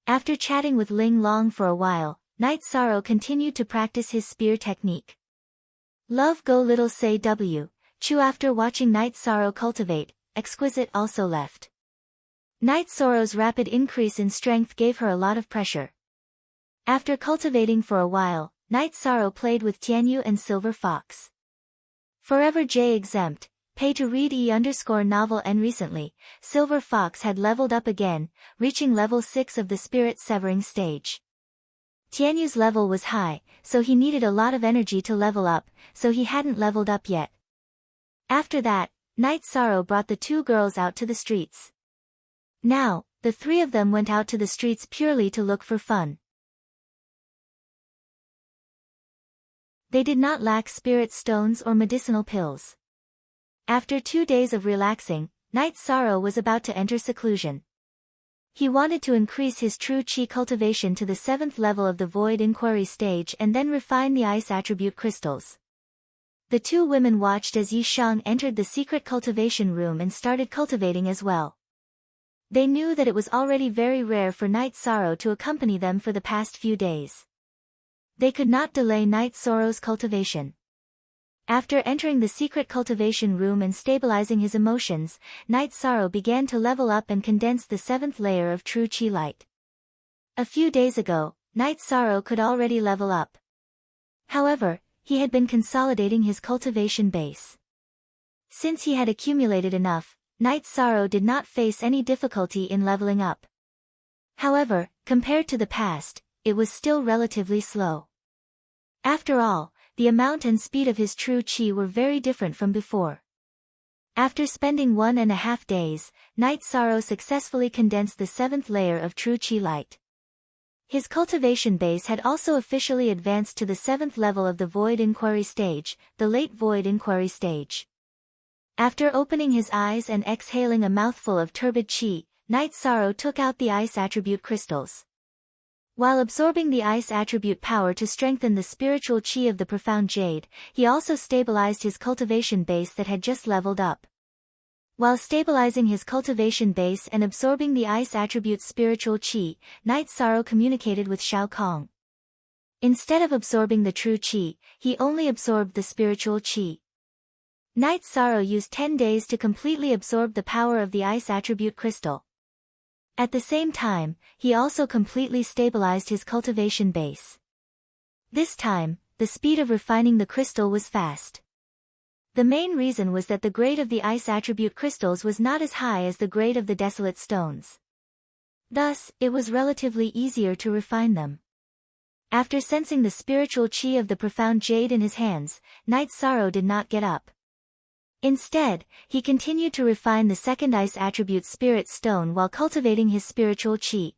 After chatting with Ling Long for a while, Night Sorrow continued to practice his spear technique. Love Go Little Say W. Chu. After watching Night Sorrow cultivate, Exquisite also left. Night Sorrow's rapid increase in strength gave her a lot of pressure. After cultivating for a while, Night Sorrow played with Tianyu and Silver Fox. Forever J exempt, pay to read E_novel and recently, Silver Fox had leveled up again, reaching level 6 of the Spirit Severing stage. Tianyu's level was high, so he needed a lot of energy to level up, so he hadn't leveled up yet. After that, Night Sorrow brought the two girls out to the streets. Now, the three of them went out to the streets purely to look for fun. They did not lack spirit stones or medicinal pills. After 2 days of relaxing, Night Sorrow was about to enter seclusion. He wanted to increase his true chi cultivation to the 7th level of the Void Inquiry stage and then refine the ice attribute crystals. The two women watched as Yi Shang entered the secret cultivation room and started cultivating as well. They knew that it was already very rare for Night Sorrow to accompany them for the past few days. They could not delay Night Sorrow's cultivation. After entering the secret cultivation room and stabilizing his emotions, Night Sorrow began to level up and condense the 7th layer of true chi light. A few days ago, Night Sorrow could already level up. However, he had been consolidating his cultivation base. Since he had accumulated enough, Night Sorrow did not face any difficulty in leveling up. However, compared to the past, it was still relatively slow. After all, the amount and speed of his true chi were very different from before. After spending 1.5 days, Night Sorrow successfully condensed the 7th layer of true chi light. His cultivation base had also officially advanced to the 7th level of the Void Inquiry stage, the Late Void Inquiry stage. After opening his eyes and exhaling a mouthful of turbid chi, Night Sorrow took out the ice attribute crystals. While absorbing the ice attribute power to strengthen the spiritual chi of the profound jade, he also stabilized his cultivation base that had just leveled up. While stabilizing his cultivation base and absorbing the ice attribute's spiritual chi, Night Sorrow communicated with Shao Kong. Instead of absorbing the true chi, he only absorbed the spiritual chi. Night Sorrow used 10 days to completely absorb the power of the ice attribute crystal. At the same time, he also completely stabilized his cultivation base. This time, the speed of refining the crystal was fast. The main reason was that the grade of the ice attribute crystals was not as high as the grade of the desolate stones. Thus, it was relatively easier to refine them. After sensing the spiritual chi of the profound jade in his hands, Night Sorrow did not get up. Instead, he continued to refine the 2nd ice attribute spirit stone while cultivating his spiritual chi.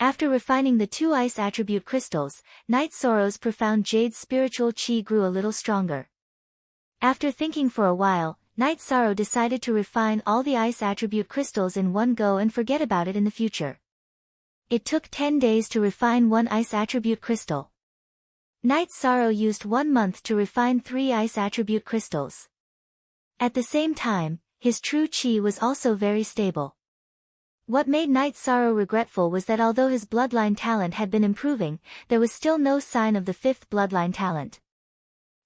After refining the 2 ice attribute crystals, Night Sorrow's profound jade spiritual chi grew a little stronger. After thinking for a while, Night Sorrow decided to refine all the ice attribute crystals in one go and forget about it in the future. It took 10 days to refine 1 ice attribute crystal. Night Sorrow used 1 month to refine 3 ice attribute crystals. At the same time, his true chi was also very stable. What made Night Sorrow regretful was that although his bloodline talent had been improving, there was still no sign of the 5th bloodline talent.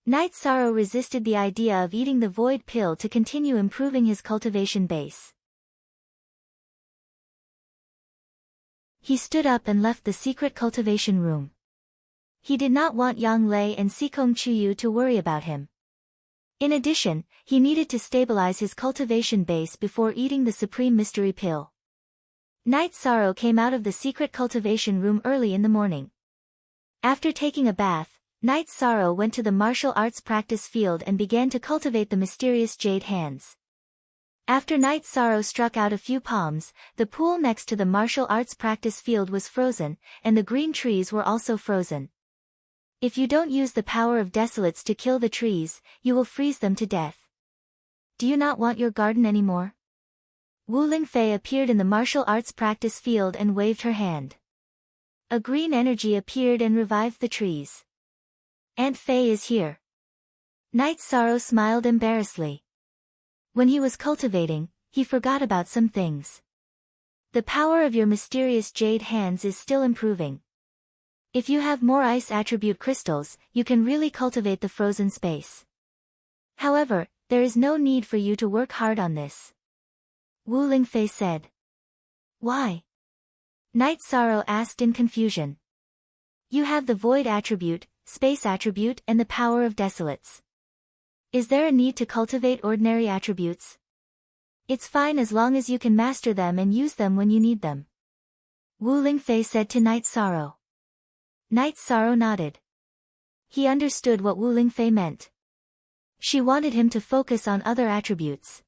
Night Sorrow resisted the idea of eating the void pill to continue improving his cultivation base. He stood up and left the secret cultivation room. He did not want Yang Lei and Sikong Chuyu to worry about him. In addition, he needed to stabilize his cultivation base before eating the Supreme Mystery Pill. Night Sorrow came out of the secret cultivation room early in the morning. After taking a bath, Night Sorrow went to the martial arts practice field and began to cultivate the mysterious jade hands. After Night Sorrow struck out a few palms, the pool next to the martial arts practice field was frozen, and the green trees were also frozen. If you don't use the power of desolates to kill the trees, you will freeze them to death. Do you not want your garden anymore? Wu Lingfei appeared in the martial arts practice field and waved her hand. A green energy appeared and revived the trees. Aunt Fei is here. Night Sorrow smiled embarrassedly. When he was cultivating, he forgot about some things. The power of your mysterious jade hands is still improving. If you have more ice attribute crystals, you can really cultivate the frozen space. However, there is no need for you to work hard on this. Wu Lingfei said. Why? Night Sorrow asked in confusion. You have the void attribute, space attribute and the power of desolates. Is there a need to cultivate ordinary attributes? It's fine as long as you can master them and use them when you need them. Wu Lingfei said to Night Sorrow. Night Sorrow nodded. He understood what Wu Lingfei meant. She wanted him to focus on other attributes.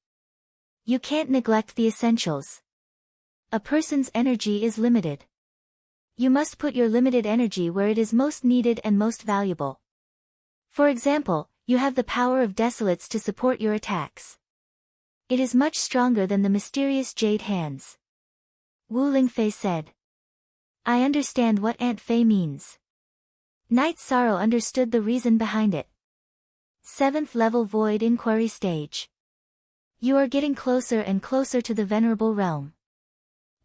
You can't neglect the essentials. A person's energy is limited. You must put your limited energy where it is most needed and most valuable. For example, you have the power of desolates to support your attacks. It is much stronger than the mysterious jade hands. Wu Lingfei said. I understand what Aunt Fei means. Night Sorrow understood the reason behind it. 7th level Void Inquiry Stage. You are getting closer and closer to the Venerable Realm.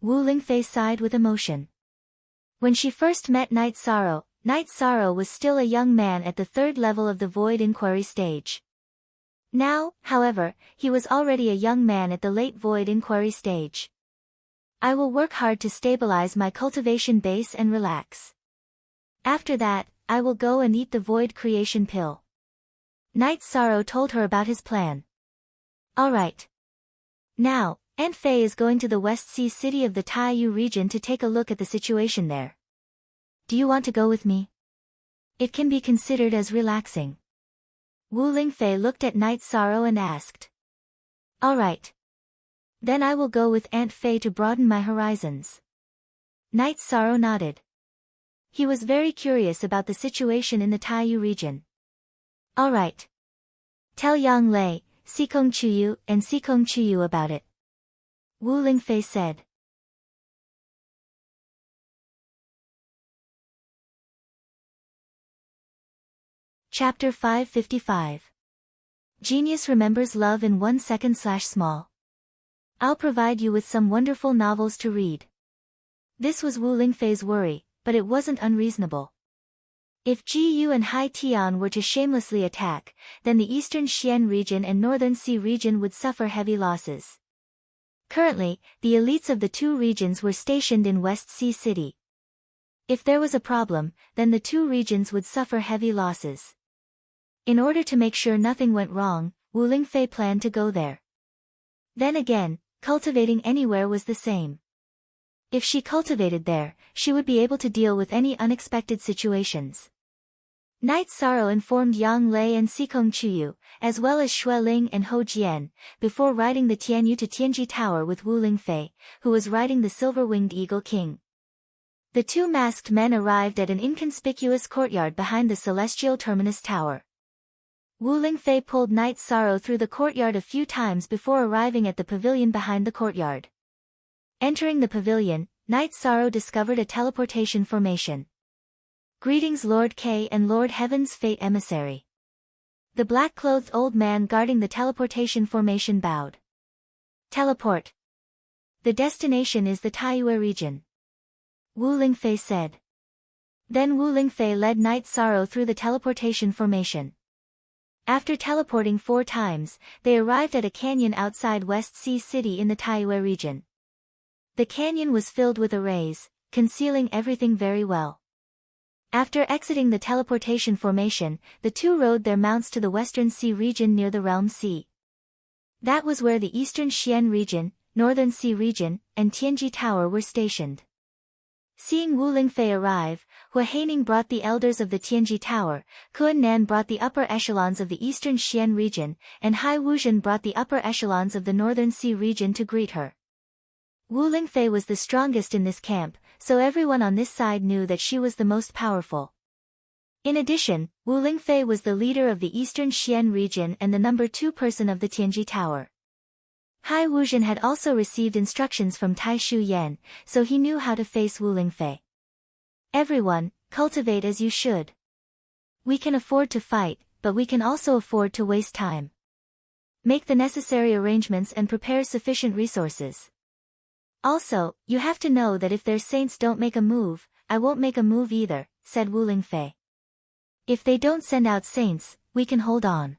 Wu Lingfei sighed with emotion. When she first met Night Sorrow was still a young man at the 3rd level of the Void Inquiry Stage. Now, however, he was already a young man at the late Void Inquiry Stage. I will work hard to stabilize my cultivation base and relax. After that, I will go and eat the Void Creation Pill. Night Sorrow told her about his plan. Alright. Now, Aunt Fei is going to the West Sea city of the Taiyu region to take a look at the situation there. Do you want to go with me? It can be considered as relaxing. Wu Lingfei looked at Night Sorrow and asked. Alright. Then I will go with Aunt Fei to broaden my horizons. Night Sorrow nodded. He was very curious about the situation in the Taiyu region. Alright. Tell Yang Lei, Sikong Chuyu and Sikong Chuyu about it. Wu Lingfei said. Chapter 555. Genius remembers love in 1 second/small. I'll provide you with some wonderful novels to read. This was Wu Lingfei's worry, but it wasn't unreasonable. If Ji Yu and Hai Tian were to shamelessly attack, then the Eastern Xian region and Northern Sea region would suffer heavy losses. Currently, the elites of the two regions were stationed in West Sea City. If there was a problem, then the two regions would suffer heavy losses. In order to make sure nothing went wrong, Wu Lingfei planned to go there. Then again, cultivating anywhere was the same. If she cultivated there, she would be able to deal with any unexpected situations. Night Sorrow informed Yang Lei and Sikong Chuyu, as well as Xue Ling and Ho Jian, before riding the Tianyu to Tianji Tower with Wu Lingfei, who was riding the silver-winged Eagle King. The two masked men arrived at an inconspicuous courtyard behind the celestial terminus tower. Wu Lingfei pulled Night Sorrow through the courtyard a few times before arriving at the pavilion behind the courtyard. Entering the pavilion, Night Sorrow discovered a teleportation formation. Greetings Lord K and Lord Heaven's Fate Emissary. The black-clothed old man guarding the teleportation formation bowed. Teleport. The destination is the Taiyue region. Wu Lingfei said. Then Wu Lingfei led Night Sorrow through the teleportation formation. After teleporting 4 times, they arrived at a canyon outside West Sea City in the Taiyue region. The canyon was filled with arrays, concealing everything very well. After exiting the teleportation formation, the two rode their mounts to the Western Sea region near the Realm Sea. That was where the Eastern Xian region, Northern Sea region, and Tianji Tower were stationed. Seeing Wu Lingfei arrive, Hua Haining brought the elders of the Tianji Tower, Kuan Nan brought the upper echelons of the Eastern Xian region, and Hai Wuzhen brought the upper echelons of the Northern Sea region to greet her. Wu Lingfei was the strongest in this camp, so everyone on this side knew that she was the most powerful. In addition, Wu Lingfei was the leader of the Eastern Xian region and the number 2 person of the Tianji Tower. Hai Wuzhen had also received instructions from Tai Shu Yan, so he knew how to face Wu Lingfei. Everyone, cultivate as you should. We can afford to fight, but we can also afford to waste time. Make the necessary arrangements and prepare sufficient resources. Also, you have to know that if their saints don't make a move, I won't make a move either, said Wu Lingfei. If they don't send out saints, we can hold on.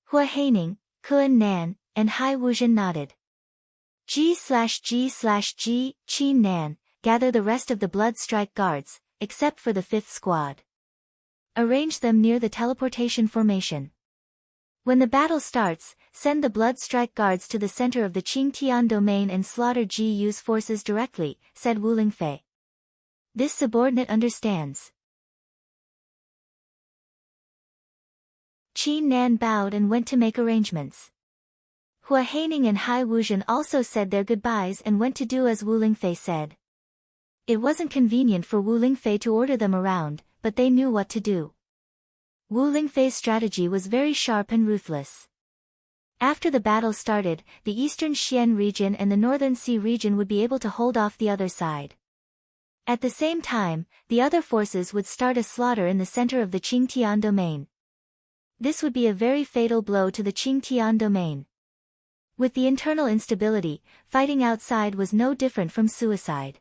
Hua Haining, Kuan Nan, and Hai Wuzhen nodded. G/G/G, Qin Nan, gather the rest of the Blood Strike Guards, except for the 5th squad. Arrange them near the teleportation formation. When the battle starts, send the Blood Strike Guards to the center of the Qingtian domain and slaughter GU's forces directly, said Wu Lingfei. This subordinate understands. Qin Nan bowed and went to make arrangements. Hua Haining and Hai Wuzhen also said their goodbyes and went to do as Wu Lingfei said. It wasn't convenient for Wu Lingfei to order them around, but they knew what to do. Wu Lingfei's strategy was very sharp and ruthless. After the battle started, the Eastern Xian region and the Northern Sea region would be able to hold off the other side. At the same time, the other forces would start a slaughter in the center of the Qingtian domain. This would be a very fatal blow to the Qingtian domain. With the internal instability, fighting outside was no different from suicide.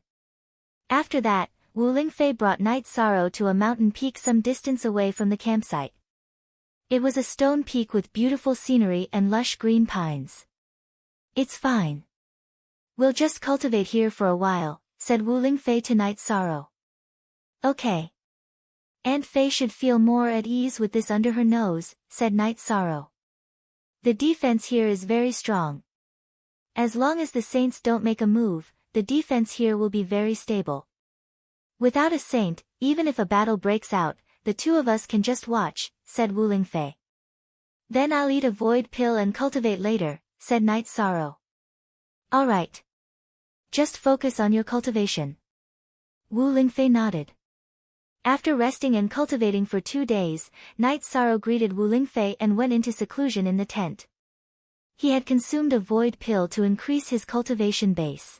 After that, Wu Lingfei brought Night Sorrow to a mountain peak some distance away from the campsite. It was a stone peak with beautiful scenery and lush green pines. It's fine. We'll just cultivate here for a while, said Wu Lingfei to Night Sorrow. Okay. Aunt Fei should feel more at ease with this under her nose, said Night Sorrow. The defense here is very strong. As long as the saints don't make a move, the defense here will be very stable. Without a saint, even if a battle breaks out, the 2 of us can just watch, said Wu Lingfei. Then I'll eat a void pill and cultivate later, said Night Sorrow. All right. Just focus on your cultivation. Wu Lingfei nodded. After resting and cultivating for 2 days, Night Sorrow greeted Wu Lingfei and went into seclusion in the tent. He had consumed a void pill to increase his cultivation base.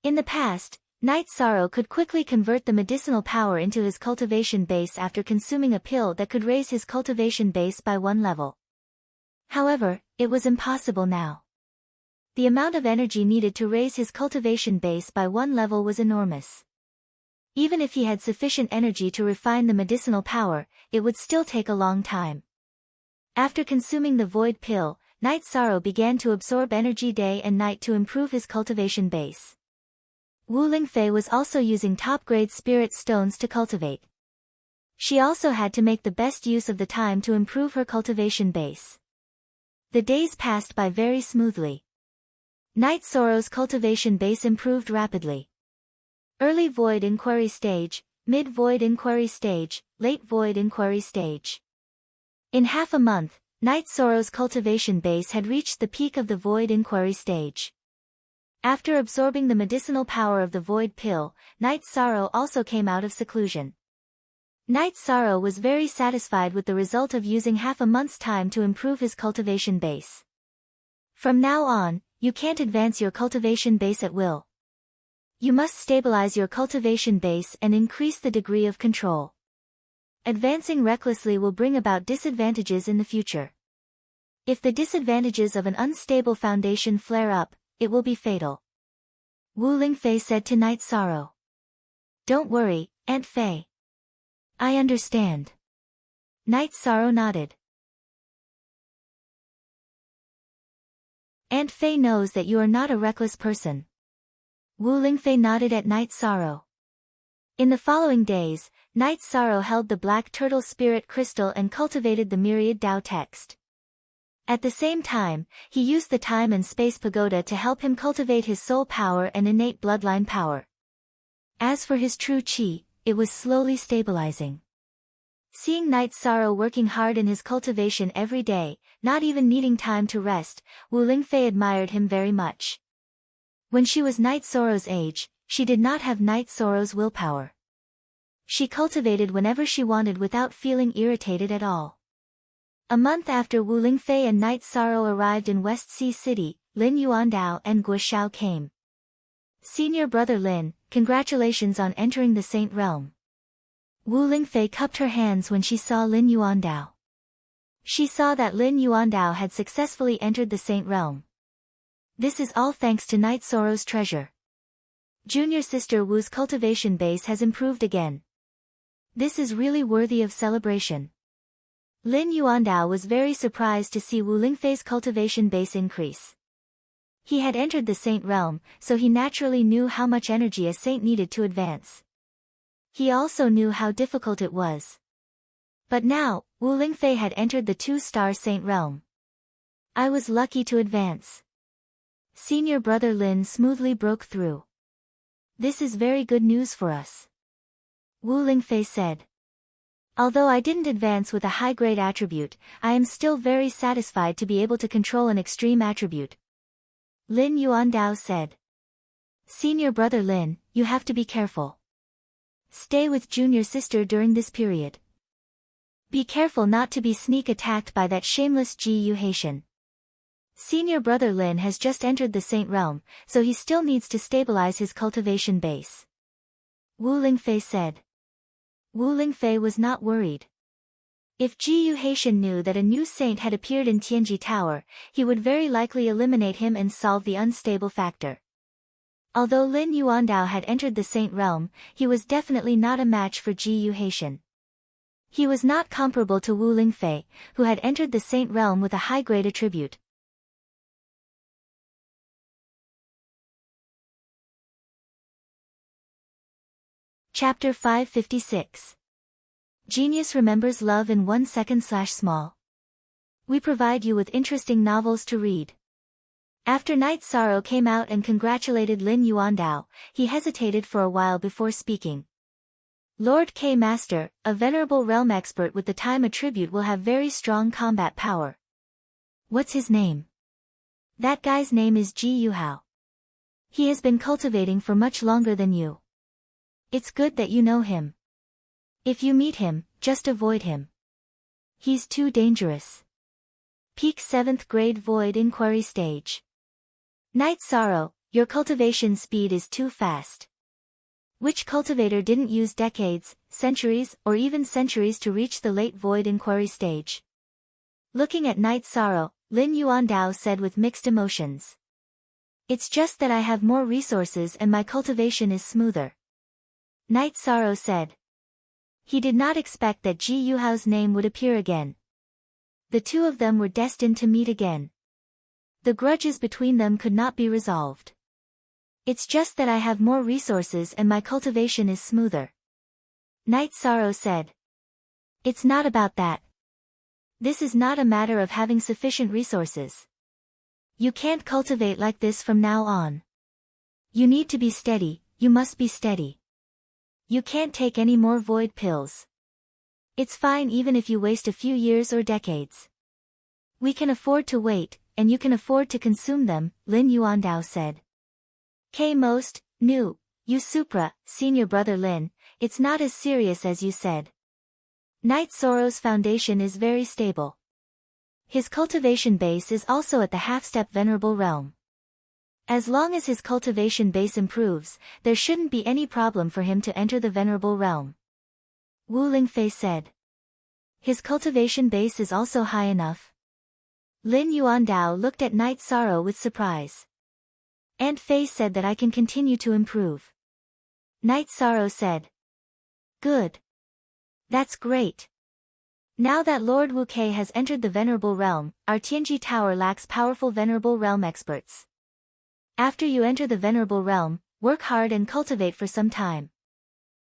In the past, Night Sorrow could quickly convert the medicinal power into his cultivation base after consuming a pill that could raise his cultivation base by 1 level. However, it was impossible now. The amount of energy needed to raise his cultivation base by 1 level was enormous. Even if he had sufficient energy to refine the medicinal power, it would still take a long time. After consuming the void pill, Night Sorrow began to absorb energy day and night to improve his cultivation base. Wu Lingfei was also using top-grade spirit stones to cultivate. She also had to make the best use of the time to improve her cultivation base. The days passed by very smoothly. Night Sorrow's cultivation base improved rapidly. Early void inquiry stage, mid void inquiry stage, late void inquiry stage. In half a month, Night Sorrow's cultivation base had reached the peak of the void inquiry stage. After absorbing the medicinal power of the void pill, Night Sorrow also came out of seclusion. Night Sorrow was very satisfied with the result of using half a month's time to improve his cultivation base. From now on, you can't advance your cultivation base at will. You must stabilize your cultivation base and increase the degree of control. Advancing recklessly will bring about disadvantages in the future. If the disadvantages of an unstable foundation flare up, it will be fatal. Wu Lingfei said to Night Sorrow. Don't worry, Aunt Fei. I understand. Night Sorrow nodded. Aunt Fei knows that you are not a reckless person. Wu Lingfei nodded at Night Sorrow. In the following days, Night Sorrow held the Black Turtle Spirit Crystal and cultivated the Myriad Tao text. At the same time, he used the Time and Space Pagoda to help him cultivate his soul power and innate bloodline power. As for his true qi, it was slowly stabilizing. Seeing Night Sorrow working hard in his cultivation every day, not even needing time to rest, Wu Lingfei admired him very much. When she was Night Sorrow's age, she did not have Night Sorrow's willpower. she cultivated whenever she wanted without feeling irritated at all. A month after Wu Lingfei and Night Sorrow arrived in West Sea City, Lin Yuandao and Guo Xiao came. Senior brother Lin, congratulations on entering the Saint Realm. Wu Lingfei cupped her hands when she saw Lin Yuandao. She saw that Lin Yuandao had successfully entered the Saint Realm. This is all thanks to Night Sorrow's treasure. Junior sister Wu's cultivation base has improved again. This is really worthy of celebration. Lin Yuandao was very surprised to see Wu Lingfei's cultivation base increase. He had entered the Saint Realm, so he naturally knew how much energy a saint needed to advance. He also knew how difficult it was. But now, Wu Lingfei had entered the 2-star Saint Realm. I was lucky to advance. Senior brother Lin smoothly broke through. This is very good news for us. Wu Lingfei said. Although I didn't advance with a high-grade attribute, I am still very satisfied to be able to control an extreme attribute. Lin Yuandao said. Senior brother Lin, you have to be careful. Stay with junior sister during this period. Be careful not to be sneak attacked by that shameless Ji Yuhaitian. Senior brother Lin has just entered the Saint Realm, so he still needs to stabilize his cultivation base. Wu Lingfei said. Wu Lingfei was not worried. If Ji Yuhaitian knew that a new saint had appeared in Tianji Tower, he would very likely eliminate him and solve the unstable factor. Although Lin Yuandao had entered the Saint Realm, he was definitely not a match for Ji Yuhaitian. He was not comparable to Wu Lingfei, who had entered the Saint Realm with a high-grade attribute. Chapter 556. Genius remembers love in 1 second/small. We provide you with interesting novels to read. After Night Sorrow came out and congratulated Lin Yuandao, he hesitated for a while before speaking. Lord K. Master, a venerable realm expert with the time attribute, will have very strong combat power. What's his name? That guy's name is Ji Yuhao. He has been cultivating for much longer than you. It's good that you know him. If you meet him, just avoid him. He's too dangerous. Peak 7th grade Void Inquiry Stage. Night Sorrow, your cultivation speed is too fast. Which cultivator didn't use decades, centuries, or even centuries to reach the late Void Inquiry Stage? Looking at Night Sorrow, Lin Yuandao said with mixed emotions. It's just that I have more resources and my cultivation is smoother. Night Sorrow said. He did not expect that Ji Yuhao's name would appear again. The two of them were destined to meet again. The grudges between them could not be resolved. It's just that I have more resources and my cultivation is smoother. Night Sorrow said. It's not about that. This is not a matter of having sufficient resources. You can't cultivate like this from now on. You need to be steady, you must be steady. You can't take any more void pills. It's fine even if you waste a few years or decades. We can afford to wait, and you can afford to consume them, Lin Yuandao said. K most, new, you Supra, senior brother Lin, it's not as serious as you said. Night Sorrow's foundation is very stable. His cultivation base is also at the half-step venerable realm. As long as his cultivation base improves, there shouldn't be any problem for him to enter the venerable realm. Wu Lingfei said. His cultivation base is also high enough. Lin Yuandao looked at Night Sorrow with surprise. Aunt Fei said that I can continue to improve. Night Sorrow said. Good. That's great. Now that Lord Wu Kei has entered the venerable realm, our Tianji Tower lacks powerful venerable realm experts. After you enter the venerable realm, work hard and cultivate for some time.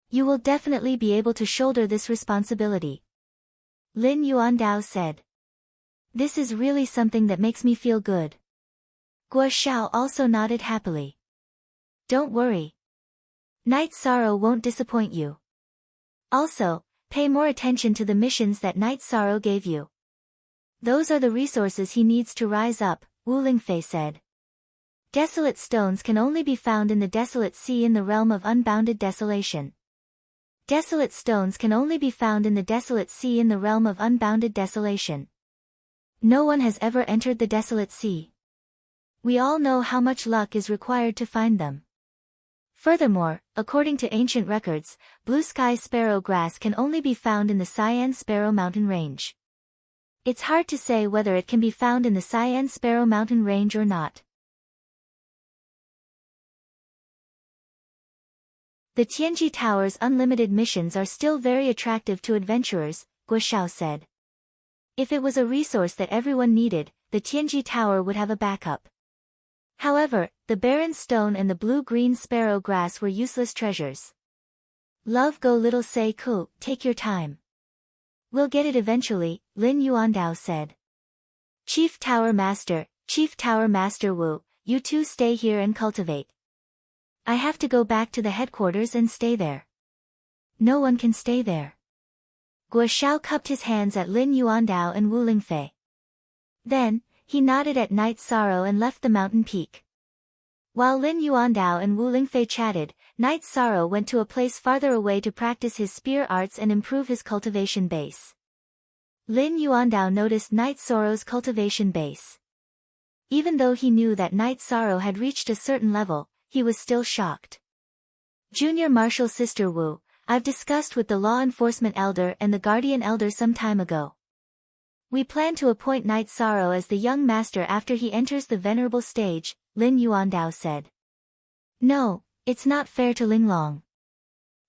You will definitely be able to shoulder this responsibility. Lin Yuandao said. This is really something that makes me feel good. Guo Xiao also nodded happily. Don't worry. Night Sorrow won't disappoint you. Also, pay more attention to the missions that Night Sorrow gave you. Those are the resources he needs to rise up, Wu Lingfei said. Desolate stones can only be found in the desolate sea in the realm of unbounded desolation. Desolate stones can only be found in the desolate sea in the realm of unbounded desolation. No one has ever entered the desolate sea. We all know how much luck is required to find them. Furthermore, according to ancient records, blue sky sparrow grass can only be found in the Cyan Sparrow Mountain Range. It's hard to say whether it can be found in the Cyan Sparrow Mountain Range or not. The Tianji Tower's unlimited missions are still very attractive to adventurers, Guo Xiao said. If it was a resource that everyone needed, the Tianji Tower would have a backup. However, the barren stone and the blue-green sparrow grass were useless treasures. Love go little say ku, take your time. We'll get it eventually, Lin Yuandao said. Chief Tower Master Wu, you two stay here and cultivate. I have to go back to the headquarters and stay there. No one can stay there. Guo Xiao cupped his hands at Lin Yuandao and Wu Lingfei. Then, he nodded at Night Sorrow and left the mountain peak. While Lin Yuandao and Wu Lingfei chatted, Night Sorrow went to a place farther away to practice his spear arts and improve his cultivation base. Lin Yuandao noticed Night Sorrow's cultivation base. Even though he knew that Night Sorrow had reached a certain level, he was still shocked. Junior Marshal Sister Wu, I've discussed with the law enforcement elder and the guardian elder some time ago. We plan to appoint Night Sorrow as the young master after he enters the venerable stage, Lin Yuandao said. No, it's not fair to Linglong.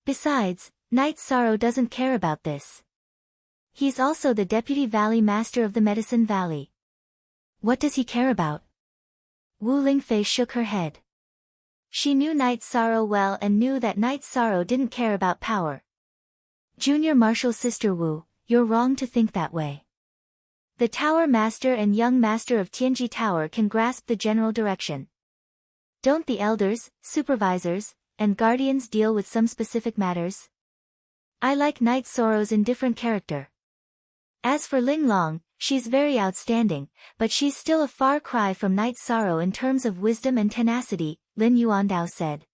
Besides, Night Sorrow doesn't care about this. He's also the deputy valley master of the Medicine Valley. What does he care about? Wu Lingfei shook her head. She knew Night Sorrow well and knew that Night Sorrow didn't care about power. Junior Marshal Sister Wu, you're wrong to think that way. The Tower Master and Young Master of Tianji Tower can grasp the general direction. Don't the elders, supervisors, and guardians deal with some specific matters? I like Night Sorrow's indifferent character. As for Linglong, she's very outstanding, but she's still a far cry from Night Sorrow in terms of wisdom and tenacity, Lin Yuandao said.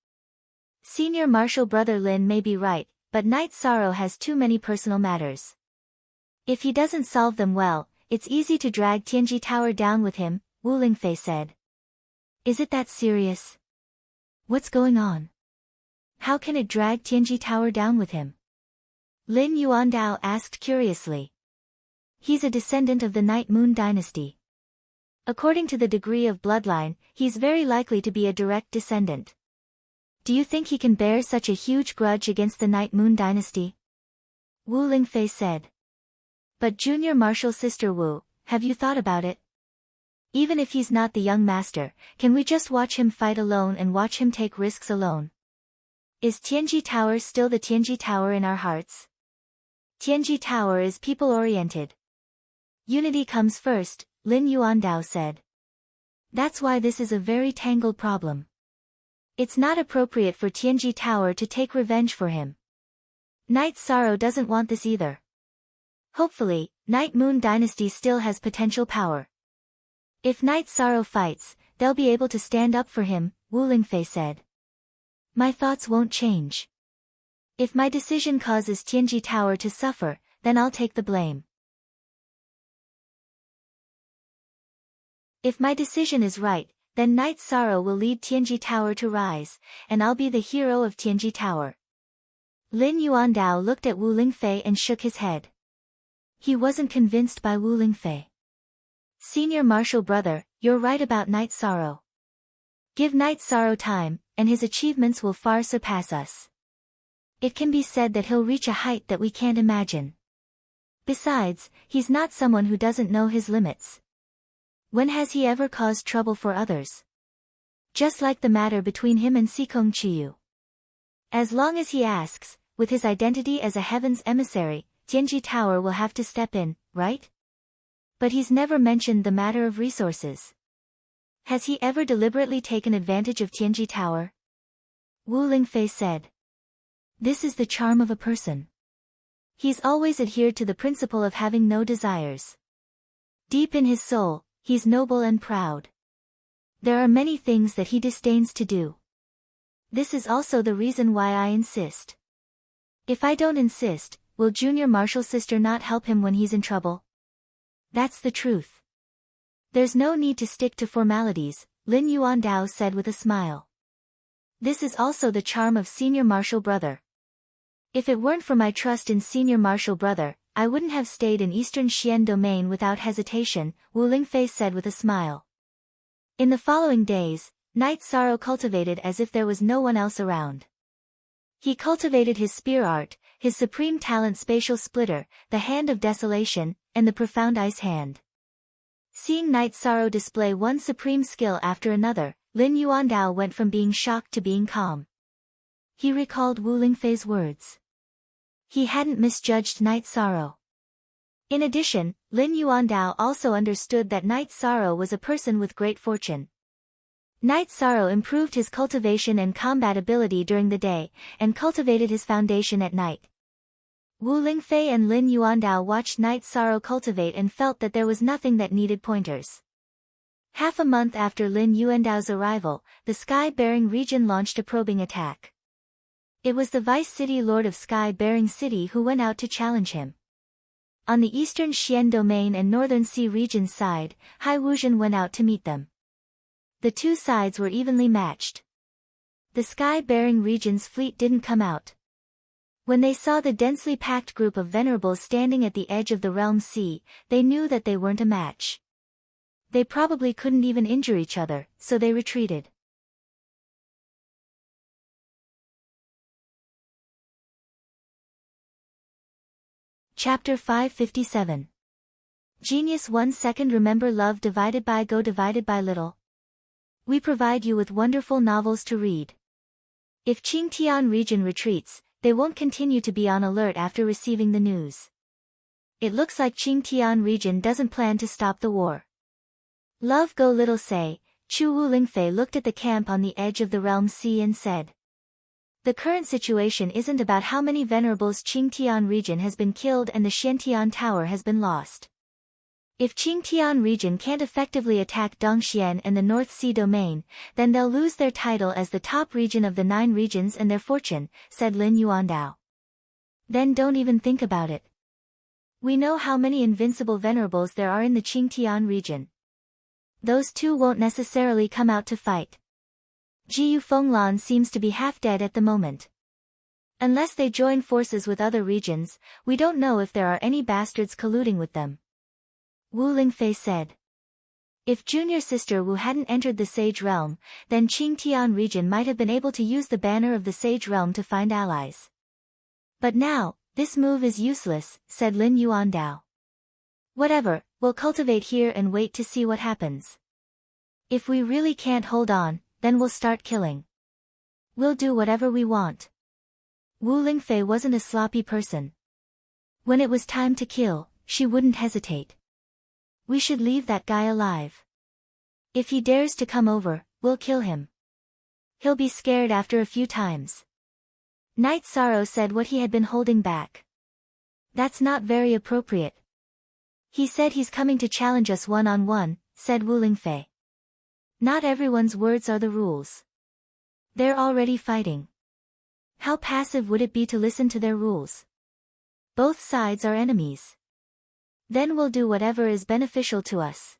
Senior Marshal Brother Lin may be right, but Night Sorrow has too many personal matters. If he doesn't solve them well, it's easy to drag Tianji Tower down with him, Wu Lingfei said. Is it that serious? What's going on? How can it drag Tianji Tower down with him? Lin Yuandao asked curiously. He's a descendant of the Night Moon dynasty. According to the degree of bloodline, he's very likely to be a direct descendant. Do you think he can bear such a huge grudge against the Night Moon dynasty? Wu Lingfei said. But Junior Marshal Sister Wu, have you thought about it? Even if he's not the young master, can we just watch him fight alone and watch him take risks alone? Is Tianji Tower still the Tianji Tower in our hearts? Tianji Tower is people-oriented. Unity comes first, Lin Yuandao said. That's why this is a very tangled problem. It's not appropriate for Tianji Tower to take revenge for him. Night Sorrow doesn't want this either. Hopefully, Night Moon dynasty still has potential power. If Night Sorrow fights, they'll be able to stand up for him, Wu Lingfei said. My thoughts won't change. If my decision causes Tianji Tower to suffer, then I'll take the blame. If my decision is right, then Night Sorrow will lead Tianji Tower to rise, and I'll be the hero of Tianji Tower. Lin Yuandao looked at Wu Lingfei and shook his head. He wasn't convinced by Wu Lingfei. Senior Marshal Brother, you're right about Night Sorrow. Give Night Sorrow time, and his achievements will far surpass us. It can be said that he'll reach a height that we can't imagine. Besides, he's not someone who doesn't know his limits. When has he ever caused trouble for others? Just like the matter between him and Sikong Chiyu. As long as he asks, with his identity as a heaven's emissary, Tianji Tower will have to step in, right? But he's never mentioned the matter of resources. Has he ever deliberately taken advantage of Tianji Tower? Wu Lingfei said. This is the charm of a person. He's always adhered to the principle of having no desires. Deep in his soul, he's noble and proud. There are many things that he disdains to do. This is also the reason why I insist. If I don't insist, will Junior Marshall's sister not help him when he's in trouble? That's the truth. There's no need to stick to formalities, Lin Yuandao said with a smile. This is also the charm of Senior Marshall Brother. If it weren't for my trust in Senior Marshall Brother, I wouldn't have stayed in Eastern Xian Domain without hesitation, Wu Lingfei said with a smile. In the following days, Knight Sorrow cultivated as if there was no one else around. He cultivated his spear art, his supreme talent Spatial Splitter, the Hand of Desolation, and the Profound Ice Hand. Seeing Knight Sorrow display one supreme skill after another, Lin Yuandao went from being shocked to being calm. He recalled Wu Lingfei's words. He hadn't misjudged Knight Sorrow. In addition, Lin Yuandao also understood that Knight Sorrow was a person with great fortune. Knight Sorrow improved his cultivation and combat ability during the day, and cultivated his foundation at night. Wu Lingfei and Lin Yuandao watched Knight Sorrow cultivate and felt that there was nothing that needed pointers. Half a month after Lin Yuandao's arrival, the Sky-Bearing region launched a probing attack. It was the Vice City Lord of Sky-Bearing City who went out to challenge him. On the Eastern Xian Domain and Northern Sea region's side, Hai Wuzhen went out to meet them. The two sides were evenly matched. The Sky-Bearing region's fleet didn't come out. When they saw the densely packed group of venerables standing at the edge of the realm sea, they knew that they weren't a match. They probably couldn't even injure each other, so they retreated. Chapter 557. Genius 1 second. Remember love divided by go divided by little. We provide you with wonderful novels to read. If Qingtian region retreats, they won't continue to be on alert after receiving the news. It looks like Qingtian region doesn't plan to stop the war. Love go little say, Chu Wu Lingfei looked at the camp on the edge of the realm sea and said. The current situation isn't about how many venerables Qingtian region has been killed and the Xiantian Tower has been lost. If Qingtian region can't effectively attack Dongxian and the North Sea Domain, then they'll lose their title as the top region of the 9 regions and their fortune, said Lin Yuandao. Then don't even think about it. We know how many invincible venerables there are in the Qingtian region. Those two won't necessarily come out to fight. Jiyu Fenglan seems to be half dead at the moment. Unless they join forces with other regions, we don't know if there are any bastards colluding with them. Wu Lingfei said. If Junior Sister Wu hadn't entered the Sage Realm, then Qingtian region might have been able to use the banner of the Sage Realm to find allies. But now, this move is useless, said Lin Yuandao. Whatever, we'll cultivate here and wait to see what happens. If we really can't hold on, then we'll start killing. We'll do whatever we want. Wu Lingfei wasn't a sloppy person. When it was time to kill, she wouldn't hesitate. We should leave that guy alive. If he dares to come over, we'll kill him. He'll be scared after a few times. Knight Sorrow said what he had been holding back. That's not very appropriate. He said he's coming to challenge us one-on-one, said Wu Lingfei. Not everyone's words are the rules. They're already fighting. How passive would it be to listen to their rules? Both sides are enemies. Then we'll do whatever is beneficial to us.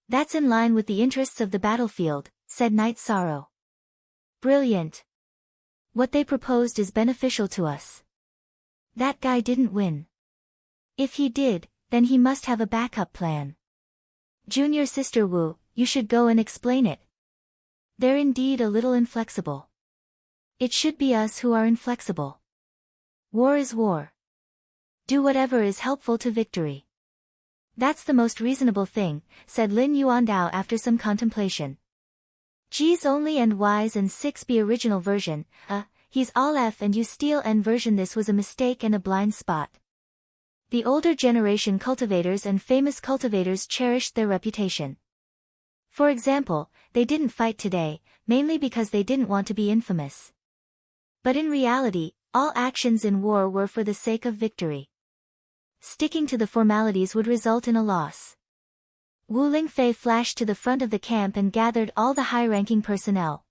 That's in line with the interests of the battlefield, said Knight Sorrow. Brilliant. What they proposed is beneficial to us. That guy didn't win. If he did, then he must have a backup plan. Junior Sister Wu, you should go and explain it. They're indeed a little inflexible. It should be us who are inflexible. War is war. Do whatever is helpful to victory. That's the most reasonable thing, said Lin Yuandao after some contemplation. G's only and Y's and 6B original version, he's all F and you steal N version. This was a mistake and a blind spot. The older generation cultivators and famous cultivators cherished their reputation. For example, they didn't fight today, mainly because they didn't want to be infamous. But in reality, all actions in war were for the sake of victory. Sticking to the formalities would result in a loss. Wu Lingfei flashed to the front of the camp and gathered all the high-ranking personnel.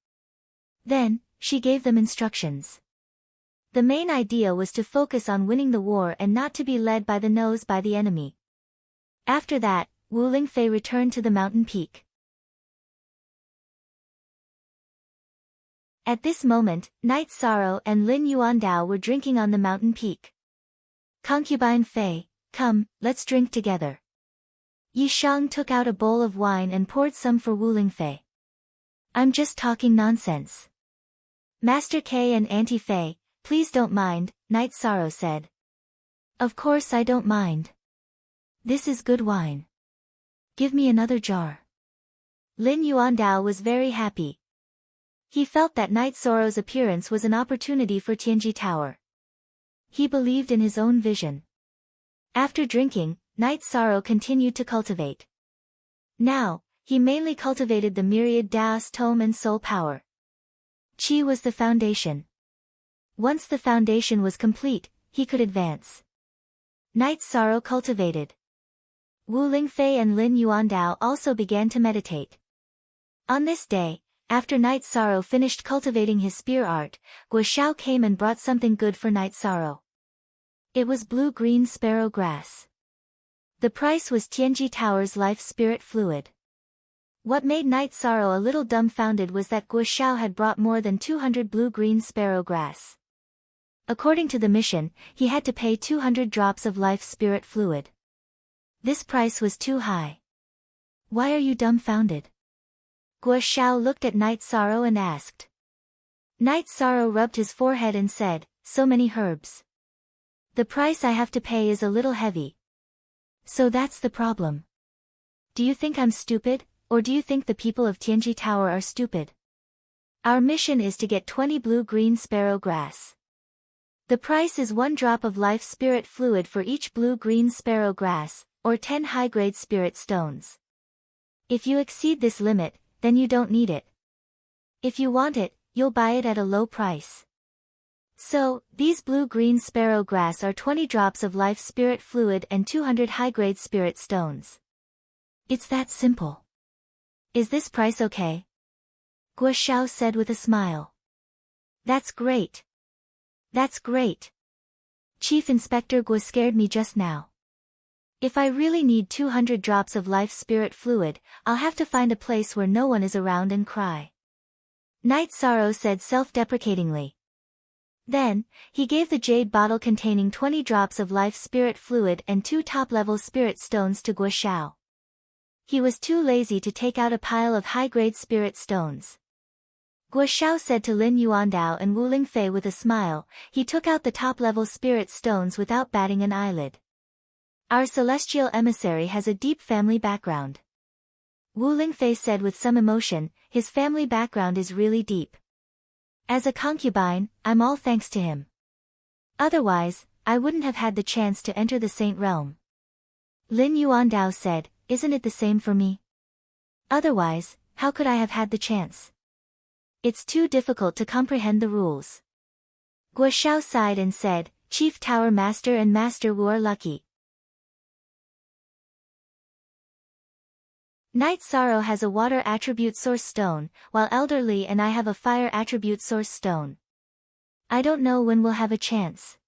Then, she gave them instructions. The main idea was to focus on winning the war and not to be led by the nose by the enemy. After that, Wu Lingfei returned to the mountain peak. At this moment, Knight Sorrow and Lin Yuandao were drinking on the mountain peak. Concubine Fei, come, let's drink together. Yi Shang took out a bowl of wine and poured some for Wu Lingfei. I'm just talking nonsense. Master K and Auntie Fei, please don't mind, Knight Sorrow said. Of course I don't mind. This is good wine. Give me another jar. Lin Yuandao was very happy. He felt that Knight Sorrow's appearance was an opportunity for Tianji Tower. He believed in his own vision. After drinking, Knight Sorrow continued to cultivate. Now, he mainly cultivated the myriad Daos Tome and soul power. Qi was the foundation. Once the foundation was complete, he could advance. Knight Sorrow cultivated. Wu Lingfei and Lin Yuandao also began to meditate. On this day, after Knight Sorrow finished cultivating his spear art, Guo Xiao came and brought something good for Knight Sorrow. It was blue-green sparrow grass. The price was Tianji Tower's life spirit fluid. What made Knight Sorrow a little dumbfounded was that Guo Xiao had brought more than 200 blue-green sparrow grass. According to the mission, he had to pay 200 drops of life spirit fluid. This price was too high. Why are you dumbfounded? Guo Xiao looked at Knight Sorrow and asked. Knight Sorrow rubbed his forehead and said, so many herbs. The price I have to pay is a little heavy. So that's the problem. Do you think I'm stupid, or do you think the people of Tianji Tower are stupid? Our mission is to get 20 blue-green sparrow grass. The price is 1 drop of life spirit fluid for each blue-green sparrow grass, or 10 high-grade spirit stones. If you exceed this limit, then you don't need it. If you want it, you'll buy it at a low price. So, these blue-green sparrow grass are 20 drops of life spirit fluid and 200 high-grade spirit stones. It's that simple. Is this price okay? Guo Xiao said with a smile. That's great. That's great. Chief Inspector Guo scared me just now. If I really need 200 drops of life spirit fluid, I'll have to find a place where no one is around and cry. Knight Sorrow said self-deprecatingly. Then, he gave the jade bottle containing 20 drops of life spirit fluid and 2 top-level spirit stones to Guo Xiao. He was too lazy to take out a pile of high-grade spirit stones. Guo Xiao said to Lin Yuandao and Wu Lingfei with a smile, he took out the top-level spirit stones without batting an eyelid. Our celestial emissary has a deep family background. Wu Lingfei said with some emotion, his family background is really deep. As a concubine, I'm all thanks to him. Otherwise, I wouldn't have had the chance to enter the Saint Realm. Lin Yuandao said, isn't it the same for me? Otherwise, how could I have had the chance? It's too difficult to comprehend the rules. Guo Xiao sighed and said, Chief Tower Master and Master Wu are lucky. Knight Sorrow has a water attribute source stone, while Elder Li and I have a fire attribute source stone. I don't know when we'll have a chance.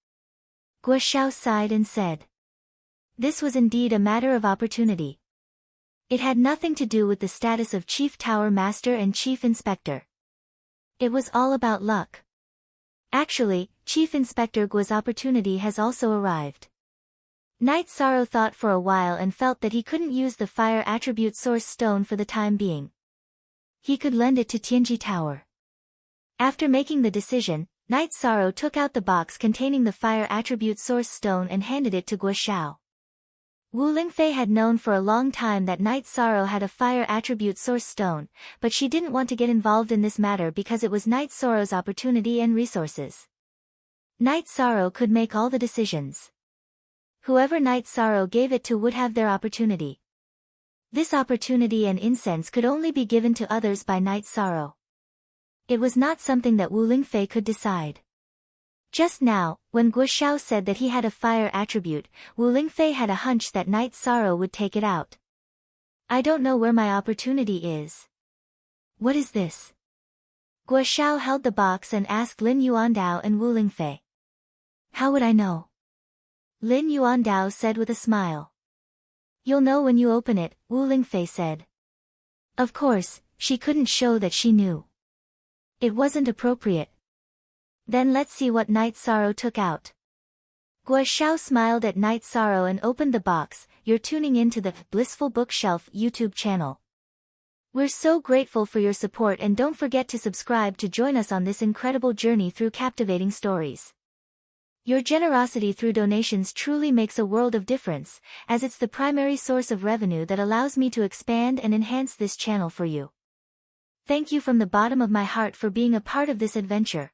Guo Xiao sighed and said. This was indeed a matter of opportunity. It had nothing to do with the status of Chief Tower Master and Chief Inspector. It was all about luck. Actually, Chief Inspector Guo's opportunity has also arrived. Knight Sorrow thought for a while and felt that he couldn't use the fire attribute source stone for the time being. He could lend it to Tianji Tower. After making the decision, Knight Sorrow took out the box containing the fire attribute source stone and handed it to Guo Xiao. Wu Lingfei had known for a long time that Knight Sorrow had a fire attribute source stone, but she didn't want to get involved in this matter because it was Knight Sorrow's opportunity and resources. Knight Sorrow could make all the decisions. Whoever Knight Sorrow gave it to would have their opportunity. This opportunity and incense could only be given to others by Knight Sorrow. It was not something that Wu Lingfei could decide. Just now, when Guo Xiao said that he had a fire attribute, Wu Lingfei had a hunch that Knight Sorrow would take it out. I don't know where my opportunity is. What is this? Guo Xiao held the box and asked Lin Yuandao and Wu Lingfei. How would I know? Lin Yuandao said with a smile. You'll know when you open it, Wu Lingfei said. Of course, she couldn't show that she knew. It wasn't appropriate. Then let's see what Night Sorrow took out. Guo Xiao smiled at Night Sorrow and opened the box. You're tuning into the Blissful Bookshelf YouTube channel. We're so grateful for your support, and don't forget to subscribe to join us on this incredible journey through captivating stories. Your generosity through donations truly makes a world of difference, as it's the primary source of revenue that allows me to expand and enhance this channel for you. Thank you from the bottom of my heart for being a part of this adventure.